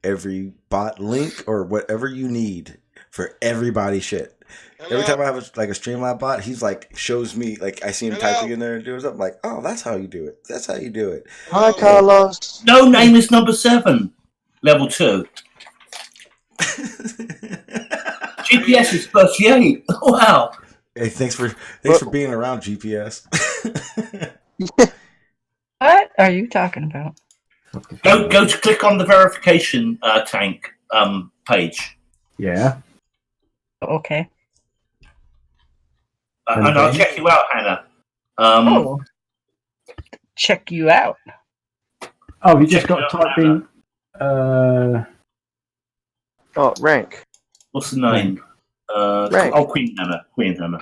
every bot link, or whatever you need for everybody shit. Every time I have a Streamlab bot, he's like, shows me, like, I see him typing in there and doing something, like, oh, that's how you do it. That's how you do it.
Hi, Carlos.
No name is number 7, level 2. GPS is 38. Wow.
Hey, thanks for being around, GPS.
What are you talking about?
Go to click on the verification tank page.
Yeah.
Okay.
And I'll check you out, Hannah.
Oh. Check you out.
Oh, you just got to type in.
Rank.
What's the name?
Rank.
Oh, Queen Hannah. Queen Hannah.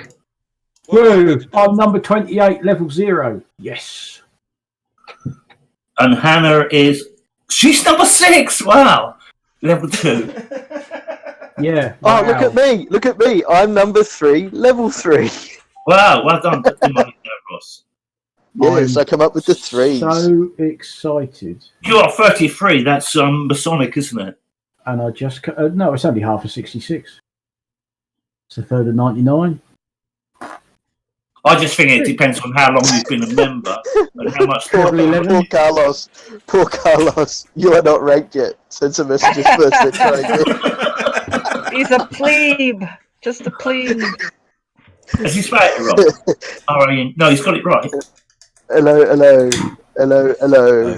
Woo! I'm number 28, level 0. Yes.
And Hannah she's number 6. Wow. Level 2.
Yeah.
Oh, look at me. Look at me. I'm number 3, level 3.
Wow. Well done. Good money there, Ross.
Yes, I come up with the 3s.
So excited.
You are 33. That's Masonic, isn't it?
And I just... no, it's only half of 66. It's a third of 99.
I just think it depends on how long you've been a member and how much.
Poor Carlos. Poor Carlos. You are not ranked yet. Send some messages first. Then try again.
He's a plebe. Just a plebe.
Has he spelled it wrong? No, he's got it right.
Hello.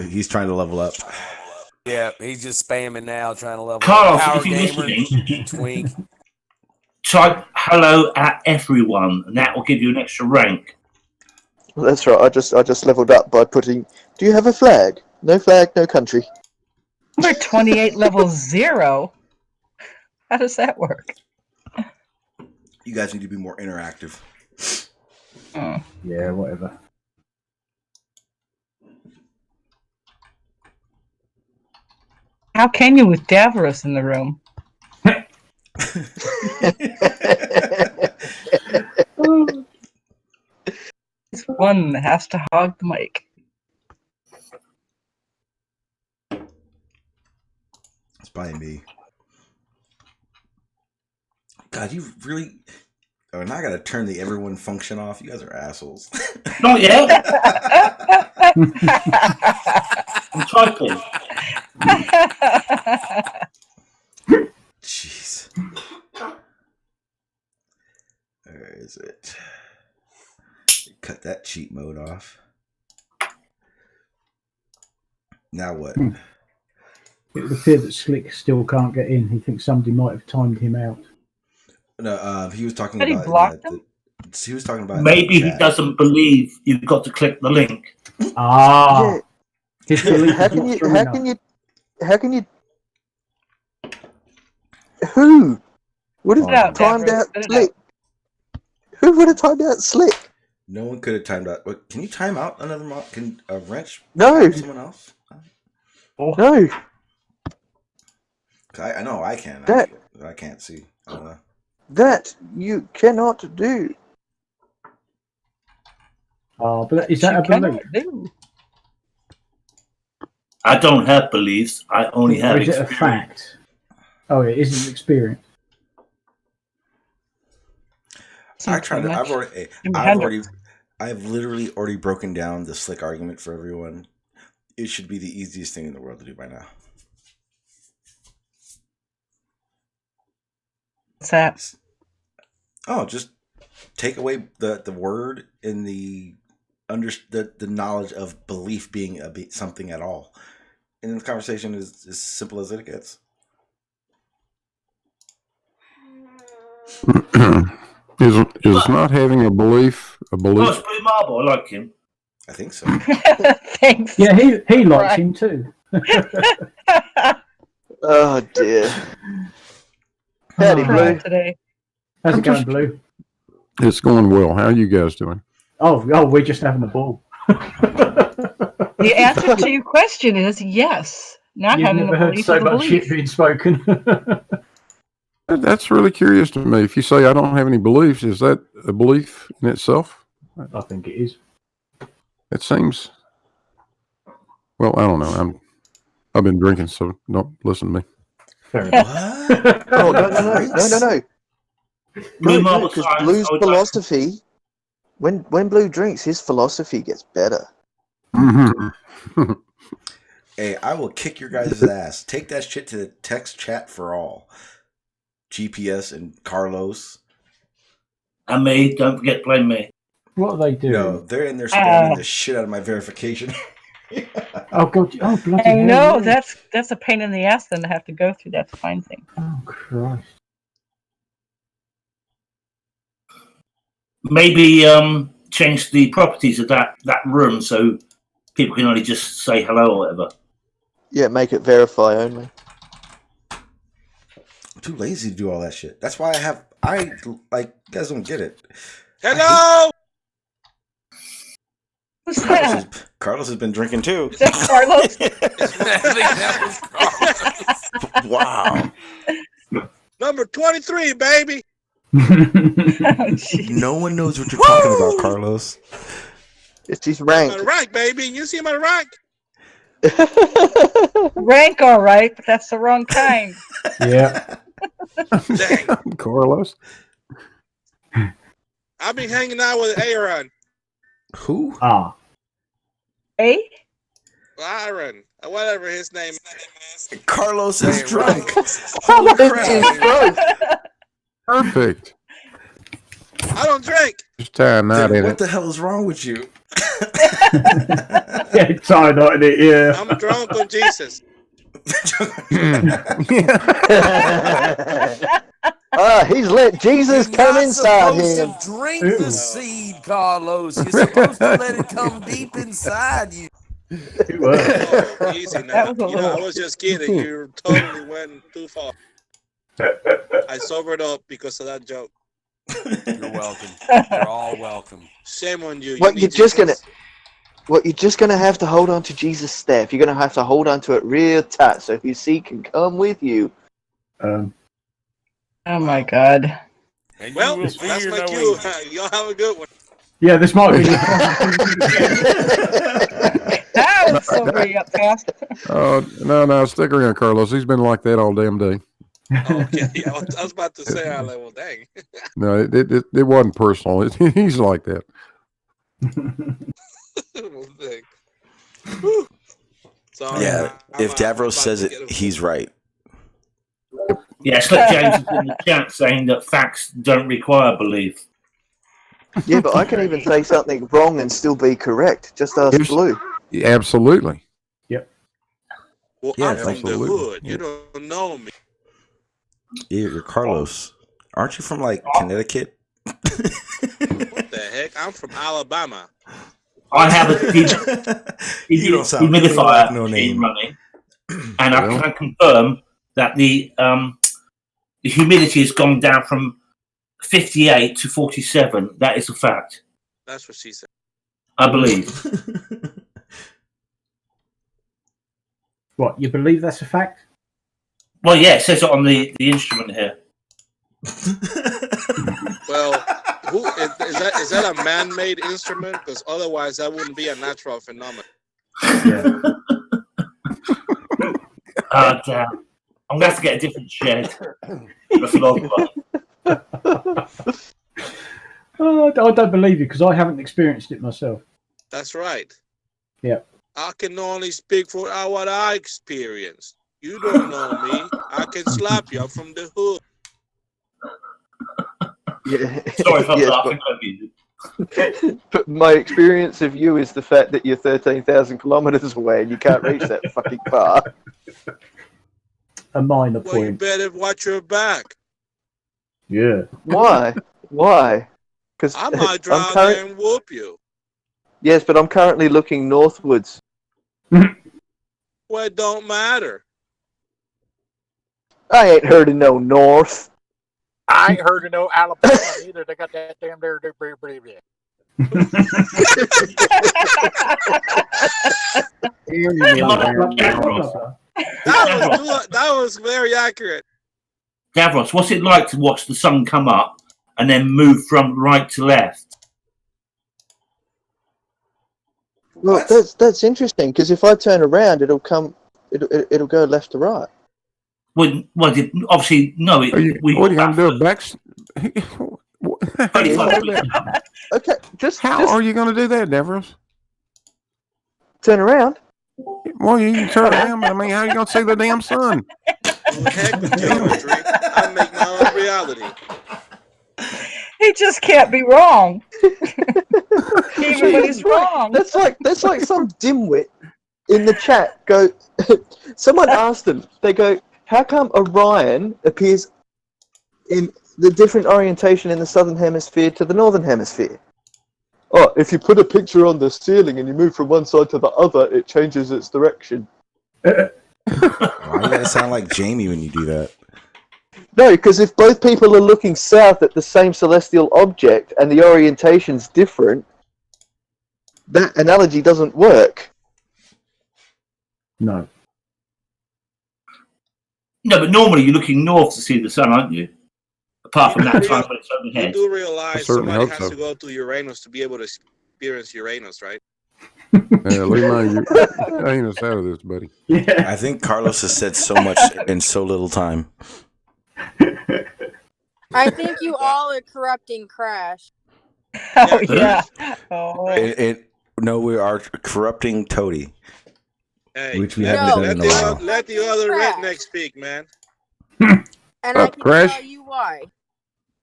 He's trying to level up.
Yeah, he's just spamming now, trying to level
Carlos,
up.
if you're listening,
Twink.
type hello at everyone, and that will give you an extra rank.
Well, that's right. I just leveled up by putting. Do you have a flag? No flag, no country.
Number 28, level 0. How does that work?
You guys need to be more interactive.
Oh.
Yeah, whatever.
How can you with Davros in the room? It's one that has to hog the mic.
It's by me. God, you really... Oh, now I gotta turn the everyone function off. You guys are assholes.
Not yet. I'm typing.
Jeez. Where is it? Cut that cheat mode off. Now what?
It would appear that Slick still can't get in. He thinks somebody might have timed him out.
No, he was talking
But he
about.
blocked him?
He was talking about.
Maybe he doesn't believe you've got to click the link.
Ah.
Yeah. How can you? Who would have timed out Slick? Who would have timed out Slick?
No one could have timed out. What? Can you time out another mod? Can a wrench?
No.
Someone else?
No.
I know I can.
That-
I can't see. I don't know.
That you cannot do.
Oh, but is that a belief?
I don't have beliefs. I only have
Or is it a
experience.
fact? Oh, it isn't experience.
I tried to. I've literally already broken down the Slick argument for everyone. It should be the easiest thing in the world to do by now.
What's that?
Oh, just take away the word in the knowledge of belief being something at all, and the conversation is as simple as it gets.
Is not having a belief a
Oh,
belief?
it's Blue Marble. I like him.
I think so.
Thanks.
Yeah, he likes him too.
Oh dear. Howdy, Blue.
Today.
How's it going, Blue?
It's going well. How are you guys doing?
Oh, we're just having a ball.
The answer to your question is yes. Not
You've
having
never
a
heard
belief
so
is a
much
belief.
shit being spoken.
That's really curious to me. If you say I don't have any beliefs, is that a belief in itself?
I think it is.
It seems. Well, I don't know. I've been drinking, so don't listen to me.
Fair enough.
Oh no.
Blue
No,
Marble
because
science,
Blue's
I would
philosophy. When Blue drinks, his philosophy gets better.
Mm-hmm.
Hey, I will kick your guys' ass. Take that shit to the text chat for all. GPS and Carlos.
And me, don't forget to blame me.
What are they doing?
No, they're in there spamming the shit out of my verification.
Oh god! Oh bloody
I
hell!
know
yeah.
that's a pain in the ass then to have to go through that to find things.
Oh Christ!
Maybe change the properties of that room so people can only just say hello or whatever.
Yeah, make it verify only.
I'm too lazy to do all that shit. That's why you guys don't get it.
Hello.
Who's that?
Carlos has been drinking too.
Is that Carlos?
Wow.
Number 23, baby.
No one knows what you're talking about, Carlos.
It's his
I'm
rank.
on the rank, baby. You see him on the rank?
Rank, all right, but that's the wrong kind.
Yeah.
Carlos.
I'll be hanging out with Aaron.
Who?
Ah.
A?
Aaron. Whatever his name is.
Carlos is drunk.
Holy crap.
Perfect.
I don't drink.
Just tie a knot in
What
it.
the hell is wrong with you?
Yeah, tied on it. Yeah.
I'm drunk on Jesus.
He's let Jesus come inside him.
Drink the seed, Carlos. You're supposed to let it come deep inside you.
Oh, easy now.
That was a
You know, I
little-
was just kidding. You totally went too far. I sobered up because of that joke.
You're welcome. You're all welcome.
Shame on you.
What
you
you're
need
just
Jesus.
you're just gonna have to hold on to Jesus' staff. You're gonna have to hold on to it real tight, so His seed can come with you.
Oh my God.
Well, that's my cue. Y'all have a good one.
Yeah, this might be.
That was sobering up fast.
No, stick around, Carlos. He's been like that all damn day.
Okay, I was about to say, I like, well, dang.
No, it wasn't personal. He's like that.
Well, dang. Whew. Sorry,
Yeah, if Davros says it, he's right.
Yeah, Slip James is in the chat saying that facts don't require belief.
Yeah, but I can even say something wrong and still be correct. Just ask Blue.
Absolutely.
Yep.
Well,
Yeah,
I'm from
absolutely.
the hood.
Yeah.
You don't know me.
You're Carlos. Aren't you from like Connecticut?
What the heck? I'm from Alabama.
I have a
You don't sound anything
humidifier
like no
machine
name.
running, and I can confirm that the humidity has gone down from 58 to 47. That is a fact.
That's what she said.
I believe.
What, you believe that's a fact?
Well, yeah, it says it on the instrument here.
Well, is that a man-made instrument? Because otherwise, that wouldn't be a natural phenomenon.
Oh, damn. I'm going to have to get a different shed.
I don't believe you because I haven't experienced it myself.
That's right.
Yeah.
I can only speak for what I experienced. You don't know me. I can slap you. I'm from the hood.
Yeah.
Sorry if I'm
Yes,
laughing
but-
at you.
But my experience of you is the fact that you're 13,000 kilometers away and you can't reach that fucking far.
A minor
Well, you
point.
better watch your back.
Yeah.
Why? Why? Because
I might drive there and whoop you.
Yes, but I'm currently looking northwards.
Well, it don't matter.
I ain't heard of no north.
I ain't heard of no Alabama either. They got that damn there.
That was very accurate.
Davros, what's it like to watch the sun come up and then move from right to left?
Well, that's interesting because if I turn around, it'll go left to right.
Well, obviously, no.
What are you going to do?
Okay,
How are you going to do that, Davros?
Turn around.
Well, you can turn around, but I mean, how are you going to see the damn sun?
Heck with geometry. I make my own reality.
He just can't be wrong. Even when he's wrong.
That's like some dimwit in the chat go. Someone asked them. They go, "How come Orion appears in the different orientation in the southern hemisphere to the northern hemisphere?" Oh, if you put a picture on the ceiling and you move from one side to the other, it changes its direction.
Why you gotta sound like Jamie when you do that?
No, because if both people are looking south at the same celestial object and the orientation's different, that analogy doesn't work.
No.
No, but normally you're looking north to see the sun, aren't you? Apart from that time when it's
You
overhead.
do realize
certainly
somebody
hope
has
so.
to go to Uranus to be able to experience Uranus, right?
Leave my anus out of this, buddy.
Yeah.
I think Carlos has said so much in so little time.
I think you all are corrupting Crash.
Oh, yeah. Oh.
No, we are corrupting Toady.
Hey,
Which we haven't done in a while.
Let the other redneck speak, man.
And I can
Crash?
tell you why.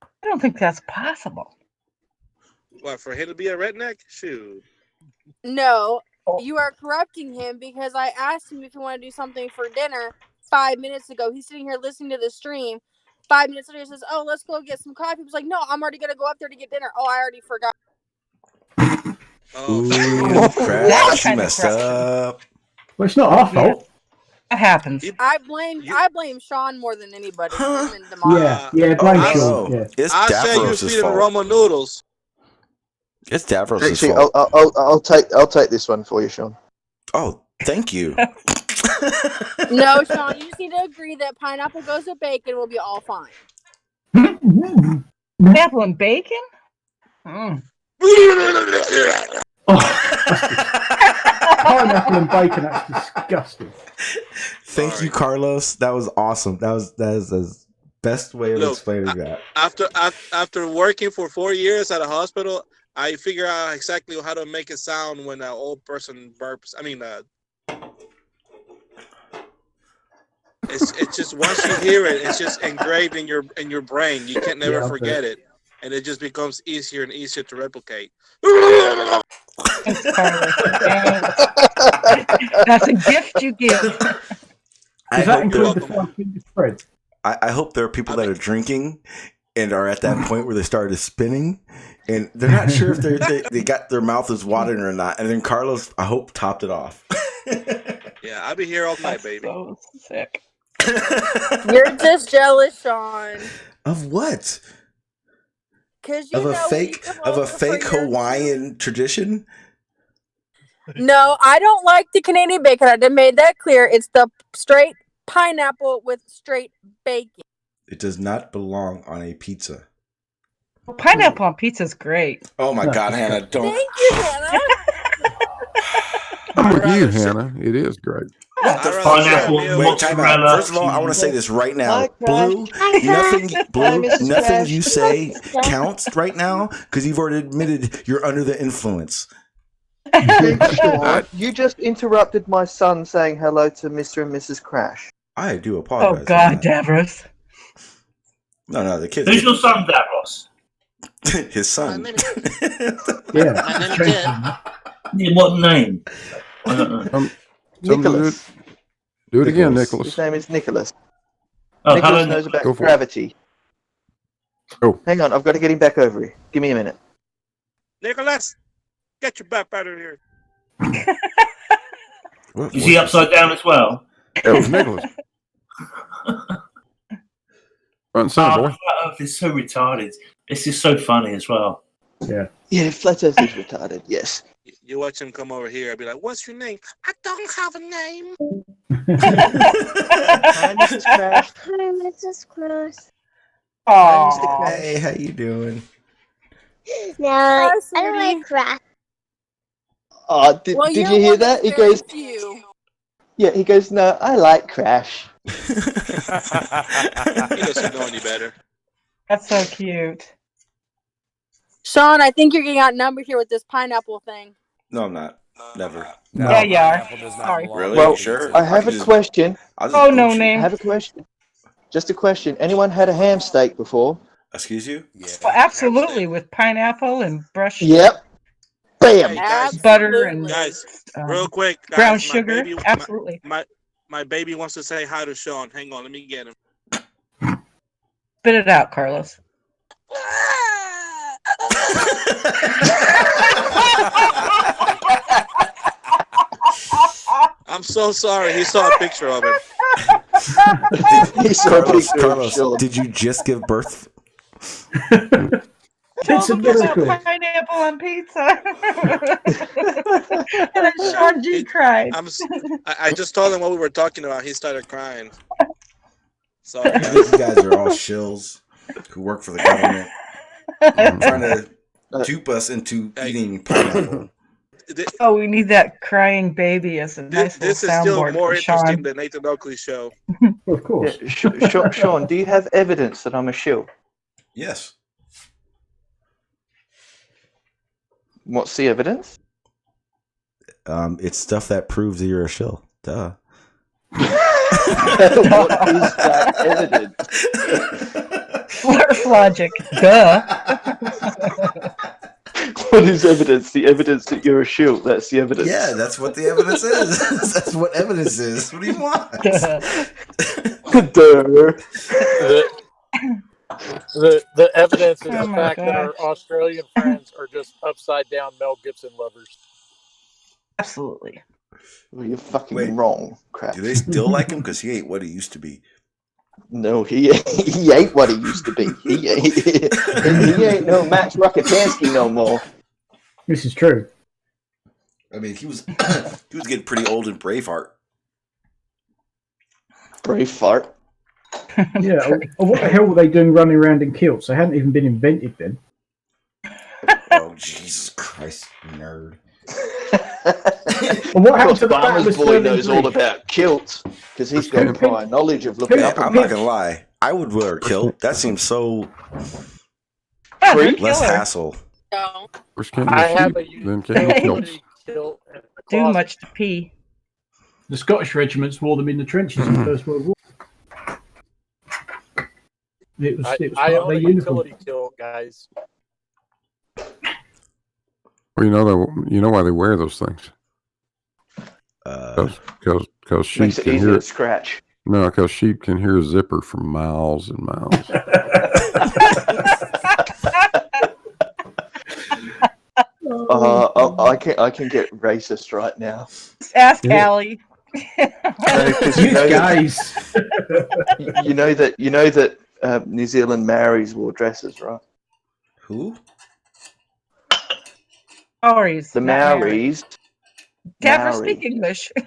I don't think that's possible.
What, for him to be a redneck? Shoot.
No, you are corrupting him because I asked him if he wanted to do something for dinner 5 minutes ago. He's sitting here listening to the stream. 5 minutes later, he says, "Oh, let's go get some coffee." He was like, "No, I'm already gonna go up there to get dinner." Oh, I already forgot.
Ooh, Crash, you messed up.
Well, it's not our fault.
That happens.
I blame Sean more than anybody. Him and
Yeah, blame Sean. Yeah.
It's
I say you
Davros'
feeding
fault.
Roma noodles.
It's Davros'
Actually,
fault.
I'll take this one for you, Sean.
Oh, thank you.
No, Sean, you just need to agree that pineapple goes with bacon. We'll be all fine.
Pineapple and bacon? Mm.
Pineapple and bacon, that's disgusting.
Thank you, Carlos. That was awesome. That is the best way of explaining that.
After working for 4 years at a hospital, I figure out exactly how to make it sound when an old person burps. I mean, it's just once you hear it, it's just engraved in your brain. You can never forget it, and it just becomes easier and easier to replicate.
Thanks, Carlos. That's a gift you give.
Does that include the 5-finger spread?
I hope there are people that are drinking and are at that point where they started spinning, and they're not sure if they got their mouth is watering or not. And then Carlos, I hope, topped it off.
Yeah, I'll be here all night, baby.
So sick.
You're just jealous, Sean.
Of what?
Because you
Of a
know
fake Hawaiian tradition?
No, I don't like the Canadian bacon. I done made that clear. It's the straight pineapple with straight bacon.
It does not belong on a pizza.
Well, pineapple on pizza is great.
Oh my God, Hannah! Don't.
Thank you, Hannah.
I'm with you, Hannah. It is great.
What the
Pineapple,
Wait, time out.
mozzarella,
First of all, I want to say this right now.
Hi,
Blue,
Crash.
nothing you
Crash.
say counts right now because you've already admitted you're under the influence.
Sean, you just interrupted my son saying hello to Mr. and Mrs. Crash.
I do apologize.
Oh God, Davros.
No, the kids.
Who's your son, Davros?
His son.
Yeah.
What name? I don't know.
Nicholas.
Do it again,
His
Nicholas.
name is Nicholas.
Oh,
Nicholas
hello,
knows about
Go for it.
gravity.
Oh.
Hang on, I've got to get him back over here. Give me a minute.
Nicholas, get your butt out of here.
Is he upside down as well?
That was Nicholas. Front and center, boy.
Flat Earth is so retarded. This is so funny as well.
Yeah.
Yeah, Flat Earth is retarded, yes.
You watch him come over here, I'll be like, what's your name? I don't have a name.
Hi, Mrs. Crash.
Hi, Mrs. Crash.
Hi, Mr. Crash.
Hey, how you doing?
No, I don't like crash.
Oh, did you hear that? He goes, yeah, he goes, no, I like Crash.
He doesn't know any better.
That's so cute.
Sean, I think you're getting outnumbered here with this pineapple thing.
No, I'm not. Never.
No. Yeah, you are. Sorry.
Really?
Well,
Sure.
I have a question.
Oh, no name.
I have a question. Just a question. Anyone had a ham steak before?
Excuse you?
Yeah.
Well, absolutely, with pineapple and brushed
Yep. Bam.
Hey, guys,
butter and
guys, real quick, guys,
brown
my
sugar.
baby-
Absolutely.
My baby wants to say hi to Sean. Hang on, let me get him.
Spit it out, Carlos.
I'm so sorry. He saw a picture of him.
Carlos, did you just give birth?
It's a miracle.
Pineapple on pizza. And then Sean G cried.
I just told him what we were talking about. He started crying. Sorry,
I think you guys are all shills who work for the government, trying to dupe us into eating pineapple.
Oh, we need that crying baby as a nice
This is
little
still
soundboard
more
for Sean.
interesting than Nathan Oakley's show.
Of course.
Yeah, Sean, do you have evidence that I'm a shill?
Yes.
What's the evidence?
It's stuff that proves that you're a shill. Duh.
What is that evidence?
Flirt logic. Duh.
What is evidence? The evidence that you're a shill. That's the evidence.
Yeah, that's what the evidence is. That's what evidence is. What do you want?
The evidence is
Oh
the
my
fact that our
gosh.
Australian friends are just upside down Mel Gibson lovers.
Absolutely.
Well, you're fucking wrong, crap.
Do they still like him? Because he ain't what he used to be.
No, he ain't what he used to be. He ain't no Max Rockatansky no more.
This is true.
I mean, he was getting pretty old in Braveheart.
Braveheart.
Yeah. What the hell were they doing running around in kilts? They hadn't even been invented then.
Oh, Jesus Christ, nerd.
And what happened to the Battle
Farmer's
of
boy
Stirling
knows all
Bridge?
about kilts because he's got prior knowledge of looking up.
I'm not gonna lie. I would wear a kilt. That seems so less hassle.
First came
I
the
have
sheep,
a
then came the kilts.
utility kilt in the
Too
closet.
much to pee.
The Scottish regiments wore them in the trenches in the First World War. It was
I
part of
own
their
a
uniform.
utility kilt, guys.
Well, you know why they wear those things? Because sheep
Makes it
can
easier
hear
to scratch.
No, because sheep can hear a zipper from miles and miles.
I can get racist right now.
Ask Allie.
Guys.
You know that New Zealand Maoris wore dresses, right?
Who?
Maoris.
The
not
Maoris.
Never
Maori.
speak English.
He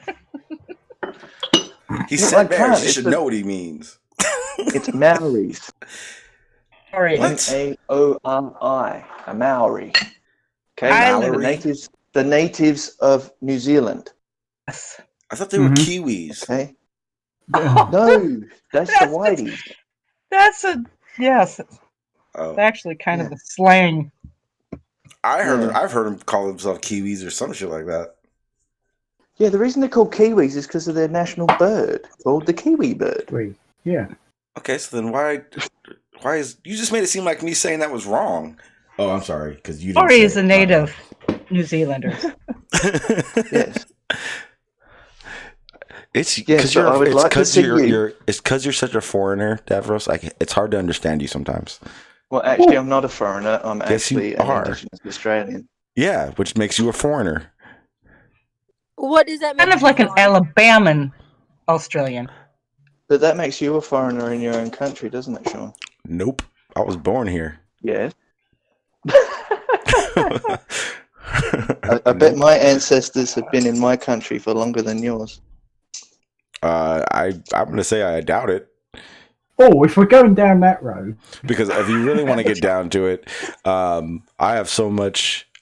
Yeah, I
said bears.
can't.
You
It's
should
the-
know what he means.
It's Maoris.
Maoris.
Maori. A Maori. Okay,
Mallory?
the natives of New Zealand.
Yes.
I thought they were Kiwis.
Okay. No, that's the whiteys.
That's a yes.
Oh.
It's actually kind of a slang.
I've heard them call themselves Kiwis or some shit like that.
Yeah, the reason they're called Kiwis is because of their national bird, called the kiwi bird.
Yeah.
Okay, so then why is you just made it seem like me saying that was wrong? Oh, I'm sorry, because you didn't.
Maori
say
is
it.
a native New Zealanders.
Yes.
It's
Yeah,
because
so I would like to see you.
It's because you're such a foreigner, Davros. It's hard to understand you sometimes.
Well, actually, I'm not a foreigner. I'm
Yes, you
actually an
are.
Indigenous Australian.
Yeah, which makes you a foreigner.
What does that mean?
Kind of like an Alabaman Australian.
But that makes you a foreigner in your own country, doesn't it, Sean?
Nope, I was born here.
Yes. I bet my ancestors have been in my country for longer than yours.
I'm gonna say I doubt it.
Oh, if we're going down that road.
Because if you really want to get down to it, I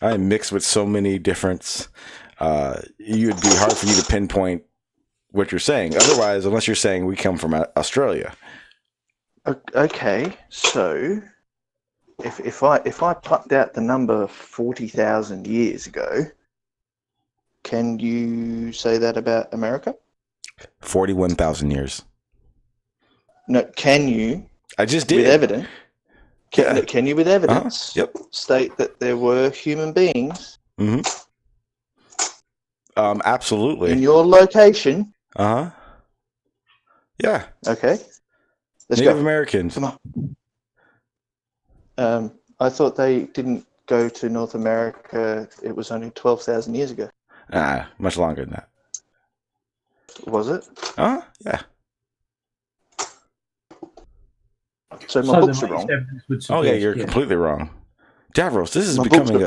am mixed with so many different. It'd be hard for you to pinpoint what you're saying. Otherwise, unless you're saying we come from Australia.
Okay, so if I plucked out the number 40,000 years ago, can you say that about America?
41,000 years.
No, can you?
I just did.
With evidence. Can you, with evidence,
Yep.
state that there were human beings
Absolutely.
in your location?
Uh-huh. Yeah.
Okay. Let's
Native
go.
Americans.
Come on. I thought they didn't go to North America. It was only 12,000 years ago.
Much longer than that.
Was it?
Yeah.
So my books are wrong.
Oh yeah, you're completely wrong. Davros, this is becoming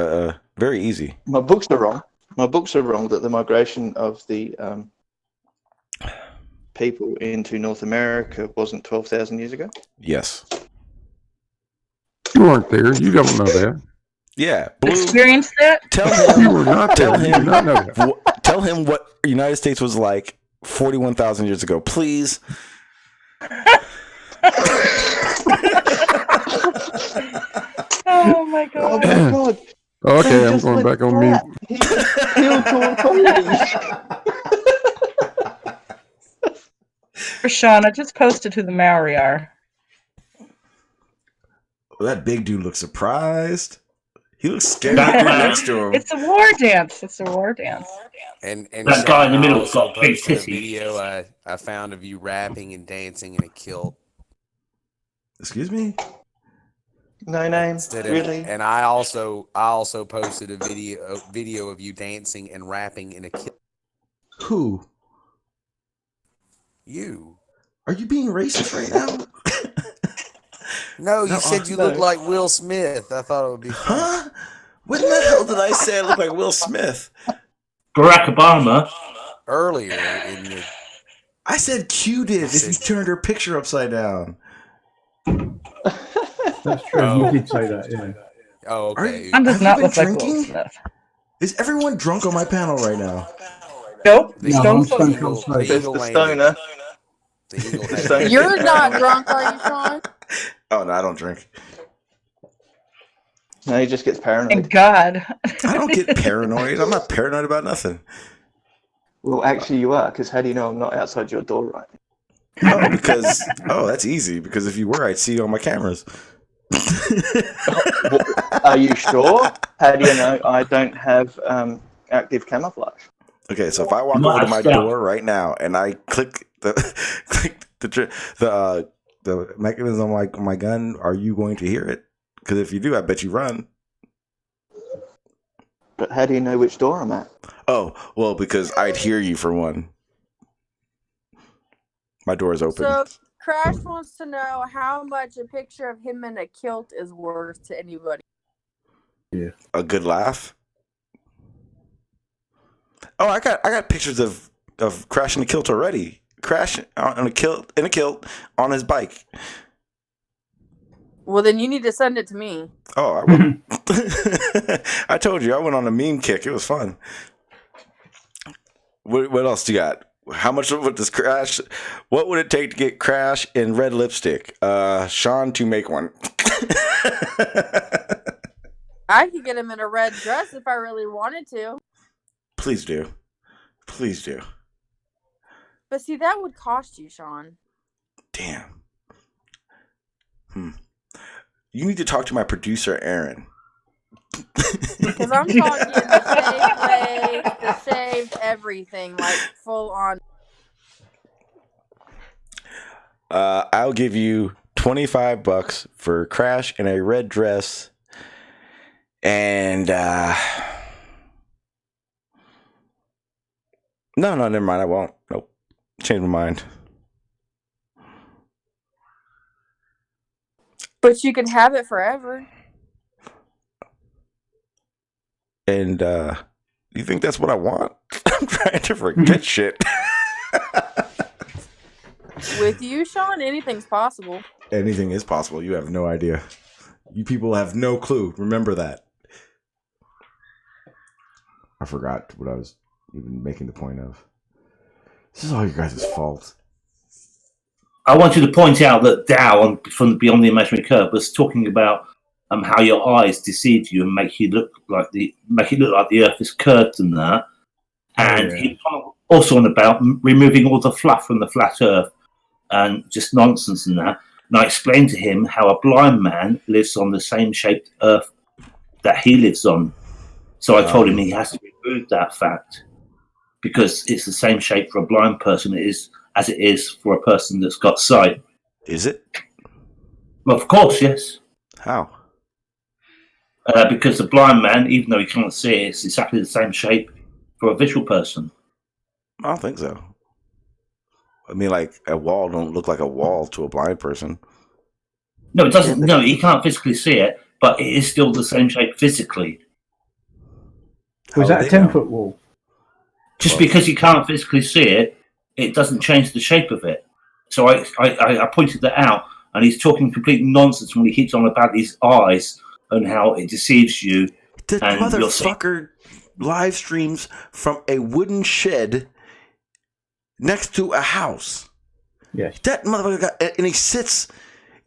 very easy.
My books are wrong. My books are wrong that the migration of the people into North America wasn't 12,000 years ago.
Yes.
You weren't there. You don't know that.
Yeah. Blue,
Experienced that?
tell him.
You were not there. You do not know that.
Tell him what the United States was like 41,000 years ago, please.
Oh my god.
Oh my god.
Okay, I'm going back on mute.
Shauna, just posted who the Maori are.
Well, that big dude looks surprised. He looks scared next to him.
It's a war dance. It's a war dance.
And
That guy in the middle
also
has got big
posted a
titties.
video I found of you rapping and dancing in a kilt.
Excuse me?
No name, really?
And I also posted a video of you dancing and rapping in a kilt.
Who?
You.
Are you being racist right now?
No, you
No,
said you
no.
look like Will Smith. I thought it would be fun.
Huh? What in the hell did I say? I look like Will Smith.
Barack Obama.
Earlier in the.
I said Q did if you turned her picture upside down.
That's true. You did say that, yeah.
Oh, okay.
Mine does
Have you
not
been
look like Will
drinking?
Smith.
Is everyone drunk on my panel right now?
Nope.
The
Stone
eagle,
Cold
the eagle,
Sober.
the eagle
The
landed.
stoner.
The eagle
The
had
stoner.
You're not drunk, are you, Sean?
Oh, no, I don't drink.
No, he just gets paranoid.
Thank God.
I don't get paranoid. I'm not paranoid about nothing.
Well, actually, you are, because how do you know I'm not outside your door right now?
Oh, that's easy. Because if you were, I'd see you on my cameras.
Are you sure? How do you know I don't have active camouflage?
Okay, so if I walk over to my door right now and I click the mechanism on my gun, are you going to hear it? Because if you do, I bet you run.
But how do you know which door I'm at?
Oh, well, because I'd hear you for one. My door is open.
So Crash wants to know how much a picture of him in a kilt is worth to anybody.
Yeah. A good laugh. Oh, I got pictures of Crash in a kilt already. Crash in a kilt on his bike.
Well, then you need to send it to me.
Oh, I went. I told you I went on a meme kick. It was fun. What else do you got? How much would this Crash? What would it take to get Crash in red lipstick? Sean, to make one.
I could get him in a red dress if I really wanted to.
Please do. Please do.
But see, that would cost you, Sean.
Damn. You need to talk to my producer, Aaron.
Because I'm talking the shaved legs, the shaved everything, like full on.
I'll give you $25 for Crash in a red dress. And no, never mind. I won't. Nope. Change my mind.
But you can have it forever.
And you think that's what I want? I'm trying to forget shit.
With you, Sean, anything's possible.
Anything is possible. You have no idea. You people have no clue. Remember that. I forgot what I was even making the point of. This is all you guys' fault.
I wanted to point out that Dow from Beyond the Imaginary Curve was talking about how your eyes deceive you and make it look like the Earth is curved and that. And he also on about removing all the fluff from the flat Earth and just nonsense and that. And I explained to him how a blind man lives on the same shaped Earth that he lives on. So I told him he has to remove that fact because it's the same shape for a blind person as it is for a person that's got sight.
Is it?
Well, of course, yes.
How?
Because the blind man, even though he can't see it, it's exactly the same shape for a visual person.
I don't think so. I mean, like, a wall don't look like a wall to a blind person.
No, it doesn't. No, he can't physically see it, but it is still the same shape physically.
Was that a 10-foot wall?
Just because you can't physically see it, it doesn't change the shape of it. So I pointed that out, and he's talking complete nonsense when he keeps on about his eyes and how it deceives you.
The motherfucker live streams from a wooden shed next to a house.
Yes.
That motherfucker and he sits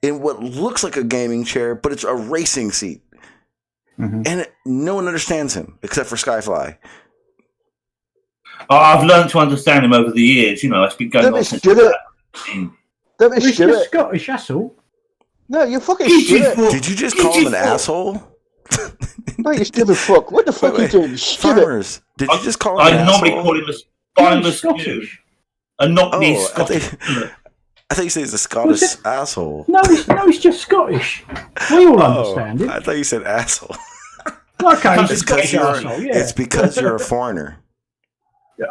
in what looks like a gaming chair, but it's a racing seat. Mm-hmm. And no one understands him except for Skyfly.
I've learned to understand him over the years. You know, it's been going on since.
Don't be just Scottish asshole.
No, you fucking shit.
Did you just call him an asshole?
No, you stupid fuck. What the fuck are you doing?
Farmers, did you just call him an asshole?
I normally call him a spineless dude. And not me Scottish.
I thought you said he's a Scottish asshole.
No, he's just Scottish. We all understand it.
I thought you said asshole.
Okay,
it's because you're a foreigner.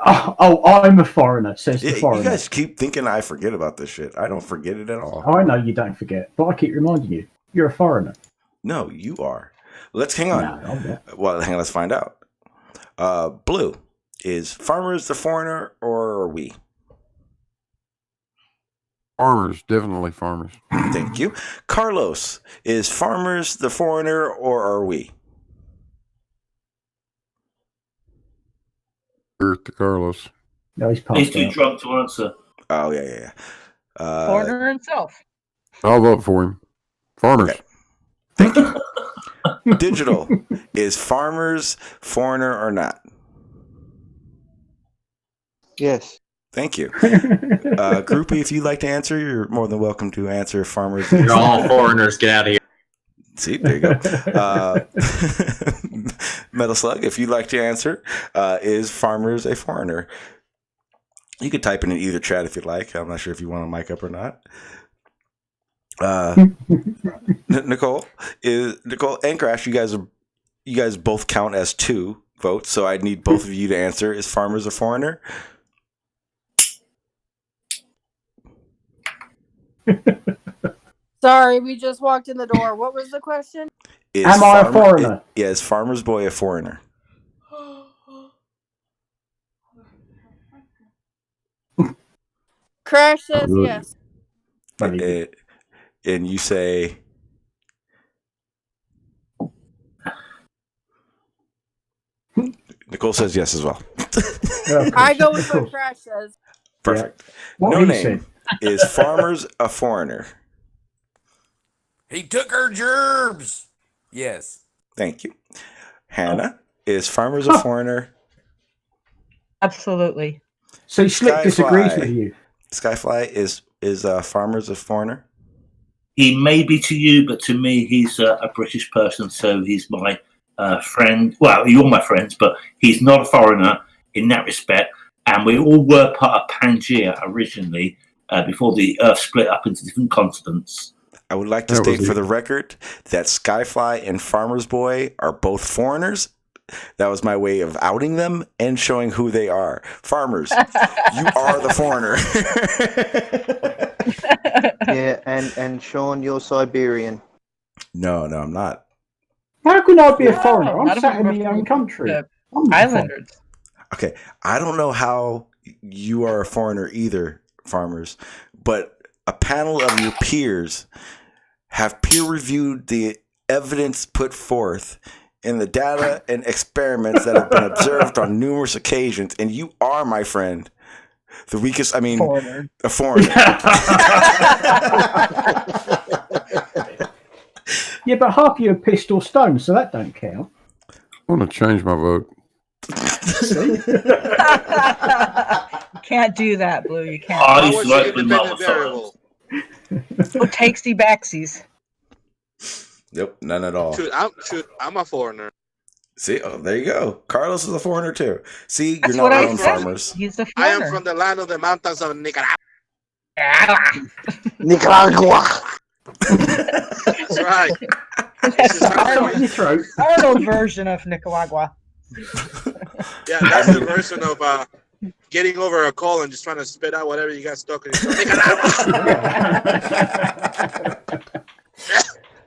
Oh, I'm a foreigner, says the foreigner.
You guys keep thinking I forget about this shit. I don't forget it at all.
I know you don't forget, but I keep reminding you. You're a foreigner.
No, you are. Let's hang on.
No, I'm not.
Well, hang on. Let's find out. Blue, is farmers the foreigner or are we?
Farmers, definitely farmers.
Thank you. Carlos, is farmers the foreigner or are we?
Earth to Carlos.
No,
he's too drunk to answer.
Oh, yeah.
Foreigner himself.
I'll vote for him. Farmers.
Okay. Thank you. Digital, is farmers foreigner or not?
Yes.
Thank you. Groupie, if you'd like to answer, you're more than welcome to answer farmers.
You're all foreigners. Get out of here.
See, there you go. Metal Slug, if you'd like to answer, is farmers a foreigner? You could type it in either chat if you'd like. I'm not sure if you want a mic up or not. Nicole and Crash, you guys both count as 2 votes, so I need both of you to answer. Is farmers a foreigner?
Sorry, we just walked in the door. What was the question?
Am I a foreigner?
Is Farmer's Boy a foreigner?
Crash says yes.
And you say... Nicole says yes as well.
I go with what Crash says.
Perfect.
Yeah.
No name. Is farmers a foreigner?
He took her gerbs. Yes.
Thank you. Hannah, is farmers a foreigner?
Absolutely.
So Slick disagrees with you.
Skyfly, is farmers a foreigner?
He may be to you, but to me, he's a British person, so he's my friend. Well, you're my friends, but he's not a foreigner in that respect. And we all were part of Pangaea originally, before the Earth split up into different continents.
I would like to state for the record that Skyfly and Farmer's Boy are both foreigners. That was my way of outing them and showing who they are. Farmers, you are the foreigner.
Yeah, and Sean, you're Siberian.
No, I'm not.
How can I be a foreigner? I'm sat in my own country.
Islanders.
Okay, I don't know how you are a foreigner either, Farmers, but a panel of your peers have peer-reviewed the evidence put forth in the data and experiments that have been observed on numerous occasions, and you are, my friend, the weakest, a foreigner.
Yeah, but half of you are pissed or stoned, so that don't count.
I want to change my vote.
You can't do that, Blue. You can't.
What's the independent variable?
Who takes the backsies?
Nope, none at all.
I'm a foreigner.
See, there you go. Carlos is a foreigner too. See,
That's
you're not
what I
alone,
said.
Farmers.
He's a
I
foreigner.
am from the land of the mountains of Nicaragua.
Nicaragua.
That's right.
That's Arnold version of Nicaragua.
Yeah, that's the version of getting over a cold and just trying to spit out whatever you got stuck in your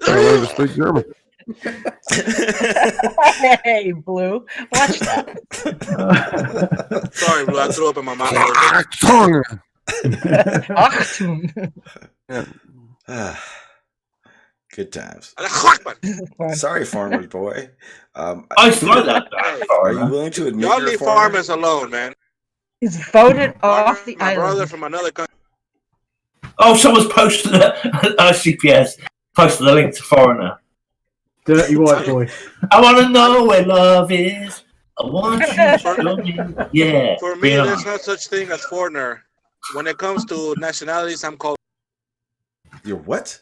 I learned to speak German.
Hey, Blue, watch that.
Sorry, Blue, I threw up in my mouth.
Achtung. Good times. Sorry, Farmer's Boy.
I saw that.
Are you willing to admit
Y'all
you're a
leave
foreigner?
farmers alone, man.
He's voted off the
My brother
island.
from another country.
Oh, someone's posted CPS posted a link to Foreigner.
Dirty white boy.
I want to know where love is. I want you to show me. Yeah.
For me,
bring it on.
there's no such thing as foreigner. When it comes to nationalities, I'm called.
You're what?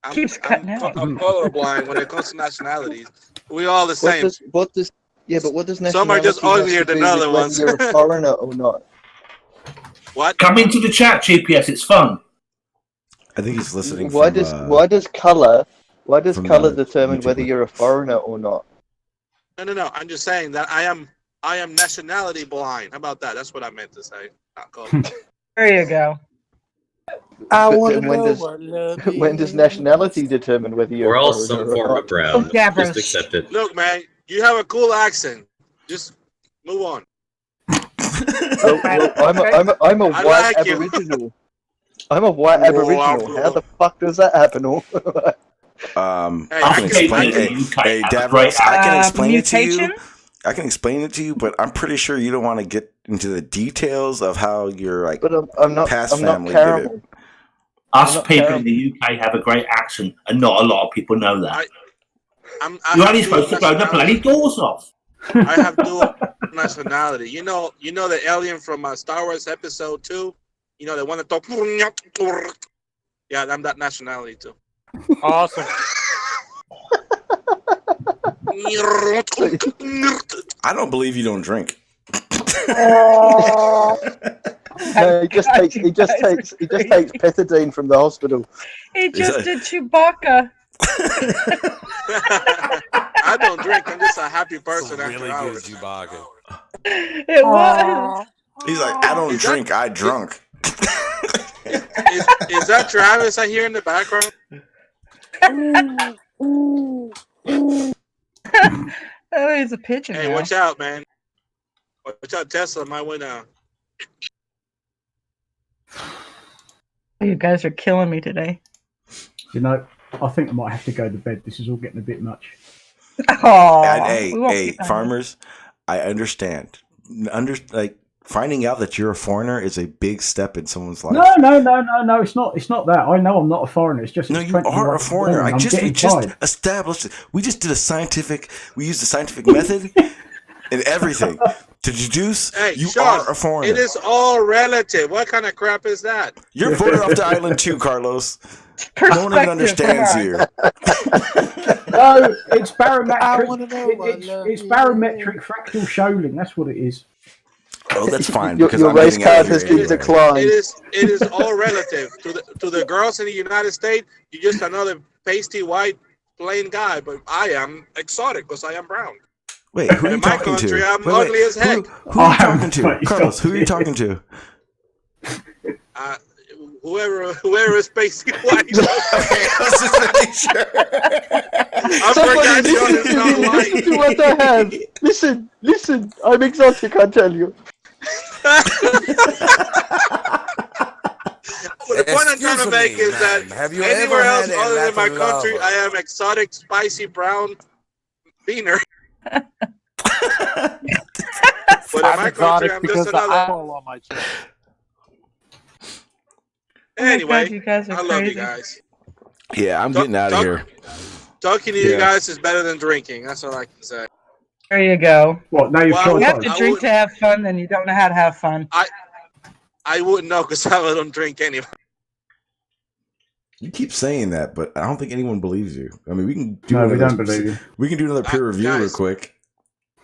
I'm
cutting
colorblind when it comes to nationalities. We all the same.
What does nationality
Some are just
have
uglier
to
than
do
other
with
ones.
whether you're a foreigner or not?
What?
Come into the chat, GPS. It's fun.
I think he's listening.
Why does color
from
determine whether you're a foreigner or not?
No. I'm just saying that I am I am nationality blind. How about that? That's what I meant to say.
There you go.
I want to
And when
know
does
what love
when does
is.
nationality determine whether you're
We're
a
all
foreigner
some
or
form
not?
of brown.
Davros.
Just accept it.
Look, man, you have a cool accent. Just move on.
Well, I'm a
I
white
like you.
Aboriginal. I'm a white Aboriginal. How the fuck does that happen? All
I can explain. Hey, Davros, I can explain it to you. I can explain it to you, but I'm pretty sure you don't want to get into the details of how your like past family did it.
Us people in the UK have a great accent, and not a lot of people know that. You're only supposed to blow the bloody doors off.
I have dual nationality. You know the alien from Star Wars Episode 2? You know the one that talk. Yeah, I'm that nationality too.
Awesome.
I don't believe you don't drink.
No, he just takes pethidine from the hospital.
He just did Chewbacca.
I don't drink. I'm just a happy person after
Really
hours.
good Chewbacca.
It was.
He's like, I don't drink, I drunk.
Is that Travis I hear in the background?
Oh, he's a pigeon.
Hey,
now.
watch out, man. Watch out, Tesla might win down.
You guys are killing me today.
You know, I think I might have to go to bed. This is all getting a bit much.
Oh,
And hey, farmers, I understand. Finding out that you're a foreigner is a big step in someone's life.
No. It's not. It's not that. I know I'm not a foreigner. It's just
No, you are a foreigner. We just established it. We just did we used a scientific method and everything to deduce you
Sean,
are a foreigner.
It is all relative. What kind of crap is that?
You're voted off the island too, Carlos. No one even understands you.
No, it's barometric.
I want to know
It's barometric fractal Scholling. That's what it is.
Oh, that's fine.
Your
Because I'm
race
getting out
card
of
has
here
been
anyway.
declined.
It is all relative. To the girls in the United States, you're just another pasty white plain guy. But I am exotic because I am brown.
Wait, who are you
in my
talking
country,
to?
I'm ugly as heck.
Who are you talking to? Carlos, who are you talking to?
Whoever is pasty white.
Okay, let's just make sure.
I forgot Sean is not white.
Listen to what I have. Listen. I'm exotic, I tell you.
The point I'm trying to make is that
have you
anywhere
ever
else
had a
other than my
Latin
country,
lover?
I am exotic, spicy, brown beaner. But in
I'm
my country,
exotic
I'm
because
just
the
another.
eyeball on my chest.
Anyway,
God, you guys are
I love you
crazy.
guys.
Yeah, I'm getting out of here.
Talking to you guys is better than drinking. That's all I can say.
There you go.
What? Now you've
You have
tried
to
both?
drink to have fun, then you don't know how to have fun.
I wouldn't know because I don't drink anyway.
You keep saying that, but I don't think anyone believes you. I mean, we can do.
No, we
another-
don't believe you.
We can do another peer review real
guys.
quick.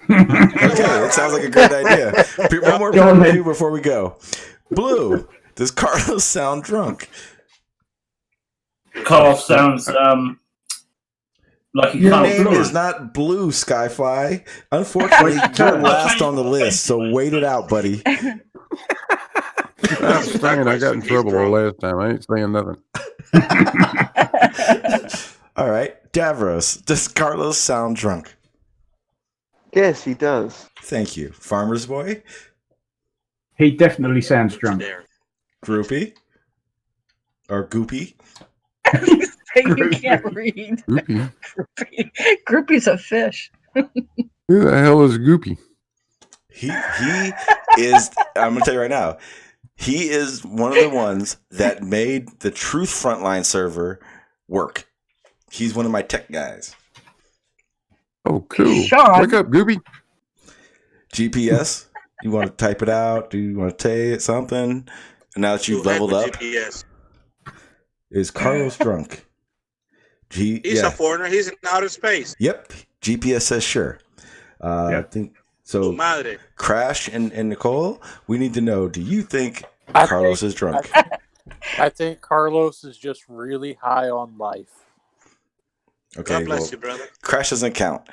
Okay, that sounds like a good idea. One more
Go
peer
on,
review
then.
before we go. Blue, does Carlos sound drunk?
Carlos sounds like he
Your
can't
name
breathe.
is not Blue, Skyfly. Unfortunately, you're last on the list, so wait it out, buddy.
I'm saying I got in trouble the last time. I ain't saying nothing.
All right, Davros, does Carlos sound drunk?
Yes, he does.
Thank you. Farmer's Boy?
He definitely sounds drunk.
Groupie? Or Goopy?
You can't read.
Goopy.
Groupie's a fish.
Who the hell is Goopy?
He is, I'm going to tell you right now, he is one of the ones that made the Truth Frontline server work. He's one of my tech guys.
Oh, cool.
Sean.
Wake up, Goopy.
GPS? You want to type it out? Do you want to say something? And now that you've leveled up,
GPS.
is Carlos drunk?
He's a foreigner. He's in outer space.
Yep. GPS says sure. I think so.
Madre.
Crash and Nicole, we need to know, do you think Carlos is drunk?
I think Carlos is just really high on life.
Okay,
God bless
well,
you, brother.
Crash doesn't count.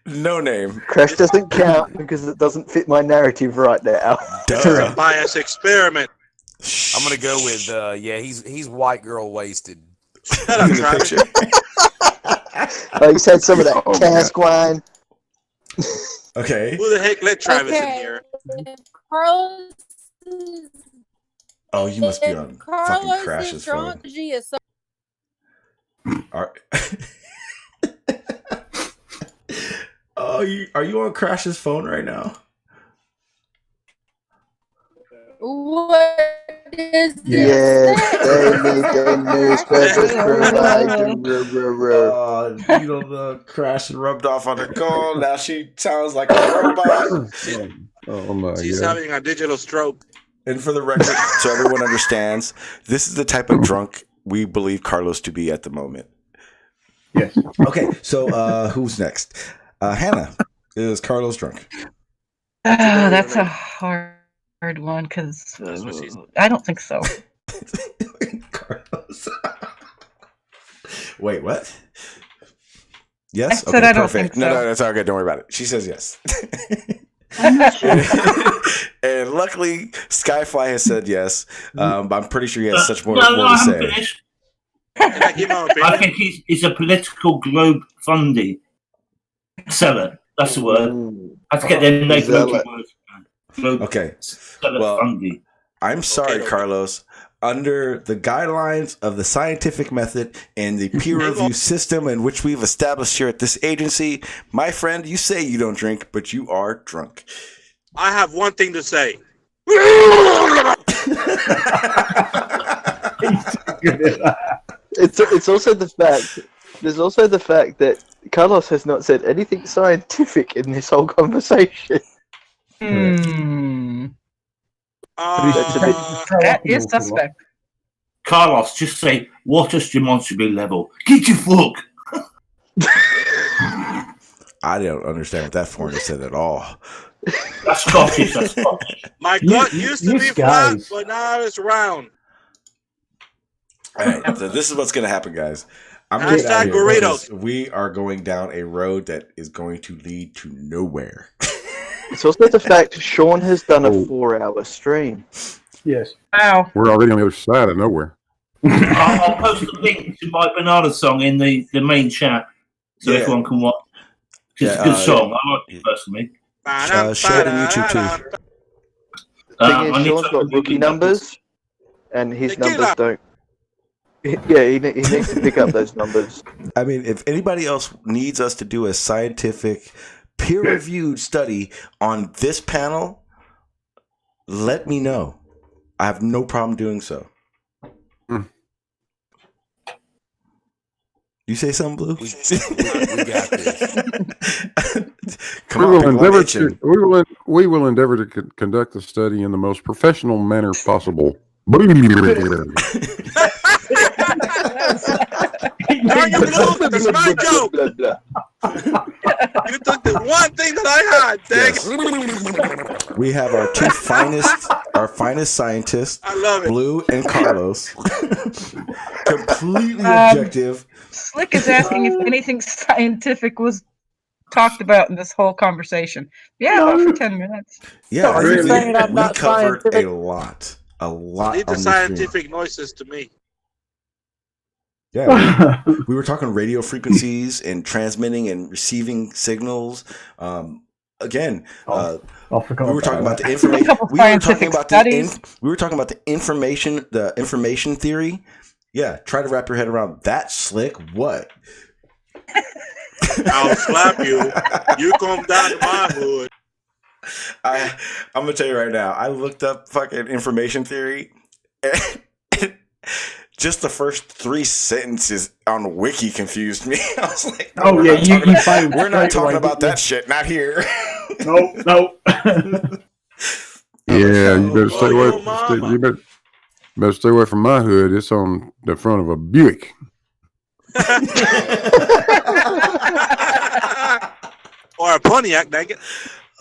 No name.
Crash doesn't count because it doesn't fit my narrative right now.
It's a bias experiment.
I'm gonna go with he's white girl wasted.
Shut up, Travis.
Oh, he's had some of that cask wine.
Okay.
Who the heck let Travis in here?
Carlos.
Oh, you must be on fucking
Carlos
Crash's
is drunk.
phone.
She is so.
Are you on Crash's phone right now?
What is this?
Yes,
you know, the Crash rubbed off on her call. Now she sounds like a robot.
Oh my
She's
god.
having a digital stroke.
And for the record, so everyone understands, this is the type of drunk we believe Carlos to be at the moment.
Yes.
Okay, so who's next? Hannah, is Carlos drunk?
That's a hard one because I don't think so.
Carlos. Wait, what? Yes?
I said I don't think
No,
so.
that's all good. Don't worry about it. She says yes. And luckily, Skyfly has said yes. I'm pretty sure he has such more to say.
Finished. I think he's a political globe fundy seller. That's the word. I have to get them local words.
Okay. Well, I'm sorry, Carlos. Under the guidelines of the scientific method and the peer review system in which we've established here at this agency, my friend, you say you don't drink, but you are drunk.
I have one thing to say.
It's also the fact. There's also the fact that Carlos has not said anything scientific in this whole conversation.
That is suspect.
Carlos, just say water's demonstrably level. Get your fuck.
I don't understand what that foreigner said at all.
That's Scottish. That's Scottish.
My gut used to be flat, but now it's round.
All right, so this is what's going to happen, guys. I'm
Hashtag
getting out of here
burritos.
because we are going down a road that is going to lead to nowhere.
It's also the fact Sean has done a 4-hour stream.
Yes.
Wow.
We're already on the other side of nowhere.
I'll post a link to my Banana song in the main chat so everyone can watch. It's a good song. I like it personally.
Share it on YouTube too.
Thing is, Sean's got rookie numbers, and his numbers don't. Yeah, he needs to pick up those numbers.
I mean, if anybody else needs us to do a scientific, peer-reviewed study on this panel, let me know. I have no problem doing so. You say something, Blue?
We got this.
Come on, people, I'm itching.
We will endeavor to conduct the study in the most professional manner possible.
Darn you, Blue! That's my joke! You took the one thing that I had, dang it.
We have our finest scientists,
I love it.
Blue and Carlos. Completely objective.
Slick is asking if anything scientific was talked about in this whole conversation. Yeah, about for 10 minutes.
Yeah,
So
we
saying I'm not
covered
scientific.
a lot.
Leave the
on this
scientific
stream.
noises to me.
Yeah, we were talking radio frequencies and transmitting and receiving signals. Again, we were talking about the information. We were talking about the information theory. Yeah, try to wrap your head around that, Slick. What?
I'll slap you. You come down to my hood.
I'm gonna tell you right now. I looked up fucking information theory. And just the first 3 sentences on Wiki confused me. I was like, no, we're not talking about that shit. Not here.
Nope.
Yeah, you better stay away. You better stay away from my hood. It's on the front of a Buick.
Or a Pontiac, dang it.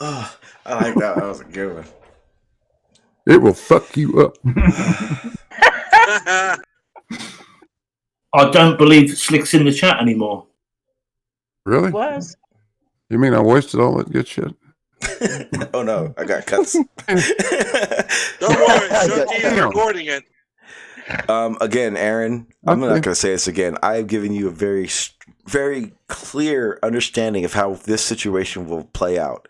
Oh, I like that. That was a good one.
It will fuck you up.
I don't believe Slick's in the chat anymore.
Really?
It was.
You mean I wasted all that good shit?
Oh no, I got cuts.
Don't worry, Shorty is recording it.
Again, Aaron, I'm not going to say this again. I've given you a very, very clear understanding of how this situation will play out.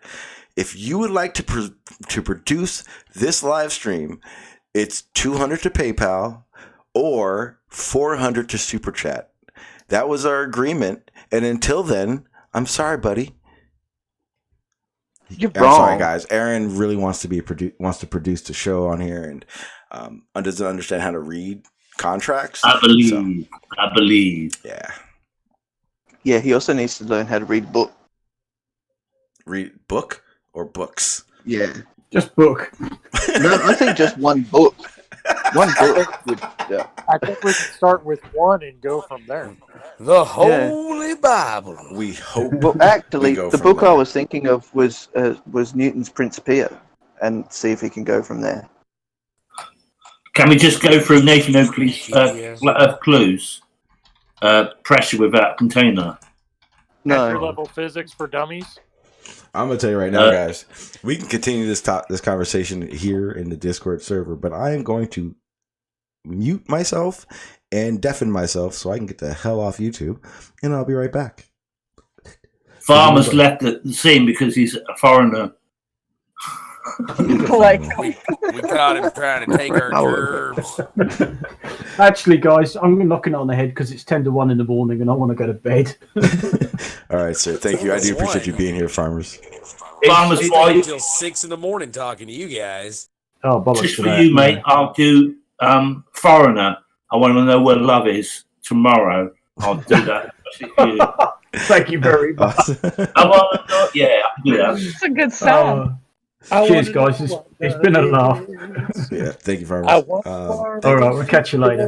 If you would like to produce this live stream, it's $200 to PayPal or $400 to Super Chat. That was our agreement. And until then, I'm sorry, buddy.
You're
I'm
wrong.
sorry, guys. Aaron really wants to produce the show on here, and doesn't understand how to read contracts.
I believe.
Yeah.
Yeah, he also needs to learn how to read book.
Read book or books?
Yeah.
Just book.
No, I think just one book. One book would.
I think we can start with one and go from there.
The Holy Bible.
We hope.
Well, actually,
go
the
from
book
there.
I was thinking of was Newton's Principia, and see if he can go from there.
Can we just go through Nathan Oakley's clues? Pressure without container.
Entry level physics for dummies.
I'm gonna tell you right now, guys. We can continue this conversation here in the Discord server, but I am going to mute myself and deafen myself so I can get the hell off YouTube, and I'll be right back.
Farmer's left the scene because he's a foreigner.
Like,
we caught him trying to take our germs.
Actually, guys, I'm knocking it on the head because it's 10 to 1 in the morning and I want to go to bed.
All right, sir. Thank you. I do appreciate you being here, farmers.
Farmer's wife.
Until 6 in the morning talking to you guys.
Oh, bollocks
Just
to
for
that.
you, mate. I'll do foreigner. I want to know where love is tomorrow. I'll do that.
Thank you very much.
I want to know. Yeah, I can do that.
it's a good song.
Cheers, guys. It's been a laugh.
Yeah, thank you, farmers.
All right, we'll catch you later.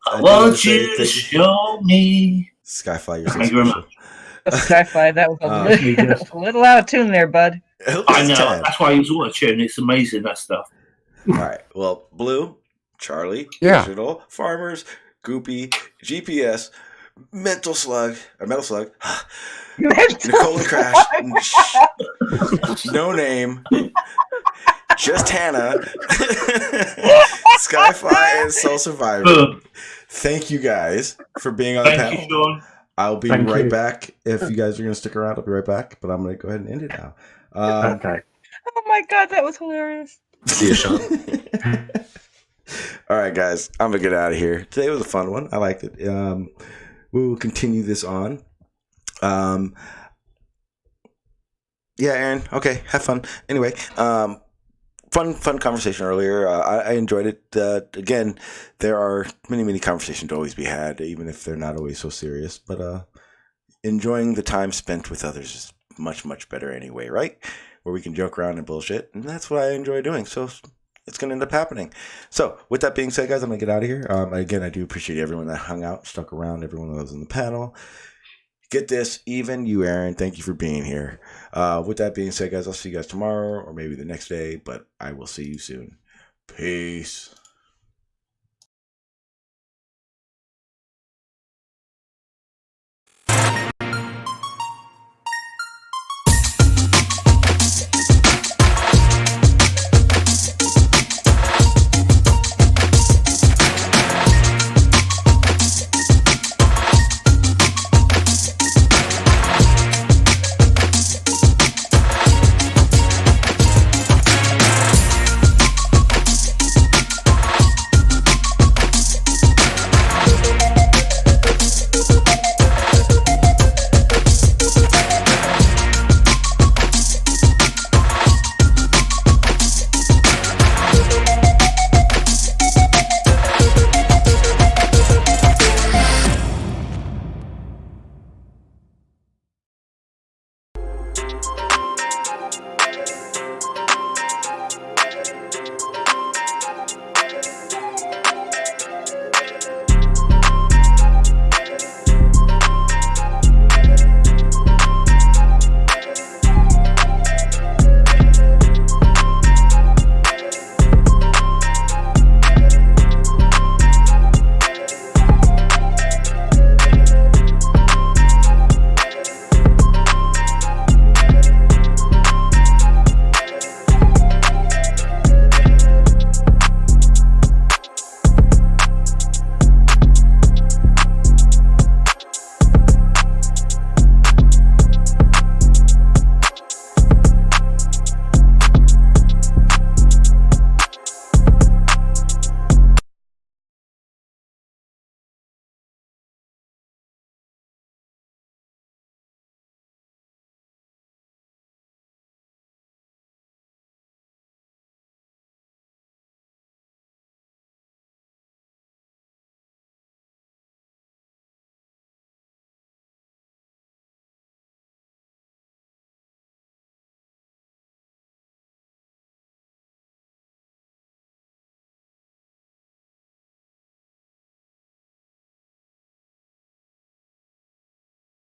I want you to show me.
Skyfly, you're so
Thank you very
special.
much.
Sci-fi, that was a little out of tune there, bud.
I know. That's why I use auto-tune. It's amazing, that stuff.
All right. Well, Blue, Charlie,
Yeah.
Digital, Farmers, Goopy, GPS, Metal Slug, Nicole and Crash, No Name, Just Hannah, Skyfly, and Soul Survivor. Thank you guys for being on the panel.
Thank you, Sean.
I'll be right back. If you guys are going to stick around, I'll be right back. But I'm going to go ahead and end it now.
Okay.
Oh my god, that was hilarious.
See you, Sean. All right, guys. I'm going to get out of here. Today was a fun one. I liked it. We will continue this on. Yeah, Aaron. Okay, have fun. Anyway, fun conversation earlier. I enjoyed it. Again, there are many conversations to always be had, even if they're not always so serious. But enjoying the time spent with others is much better anyway, right? Where we can joke around and bullshit, and that's what I enjoy doing. So it's going to end up happening. So with that being said, guys, I'm going to get out of here. Again, I do appreciate everyone that hung out, stuck around, everyone that was in the panel. Get this, even you, Aaron, thank you for being here. With that being said, guys, I'll see you guys tomorrow or maybe the next day, but I will see you soon. Peace.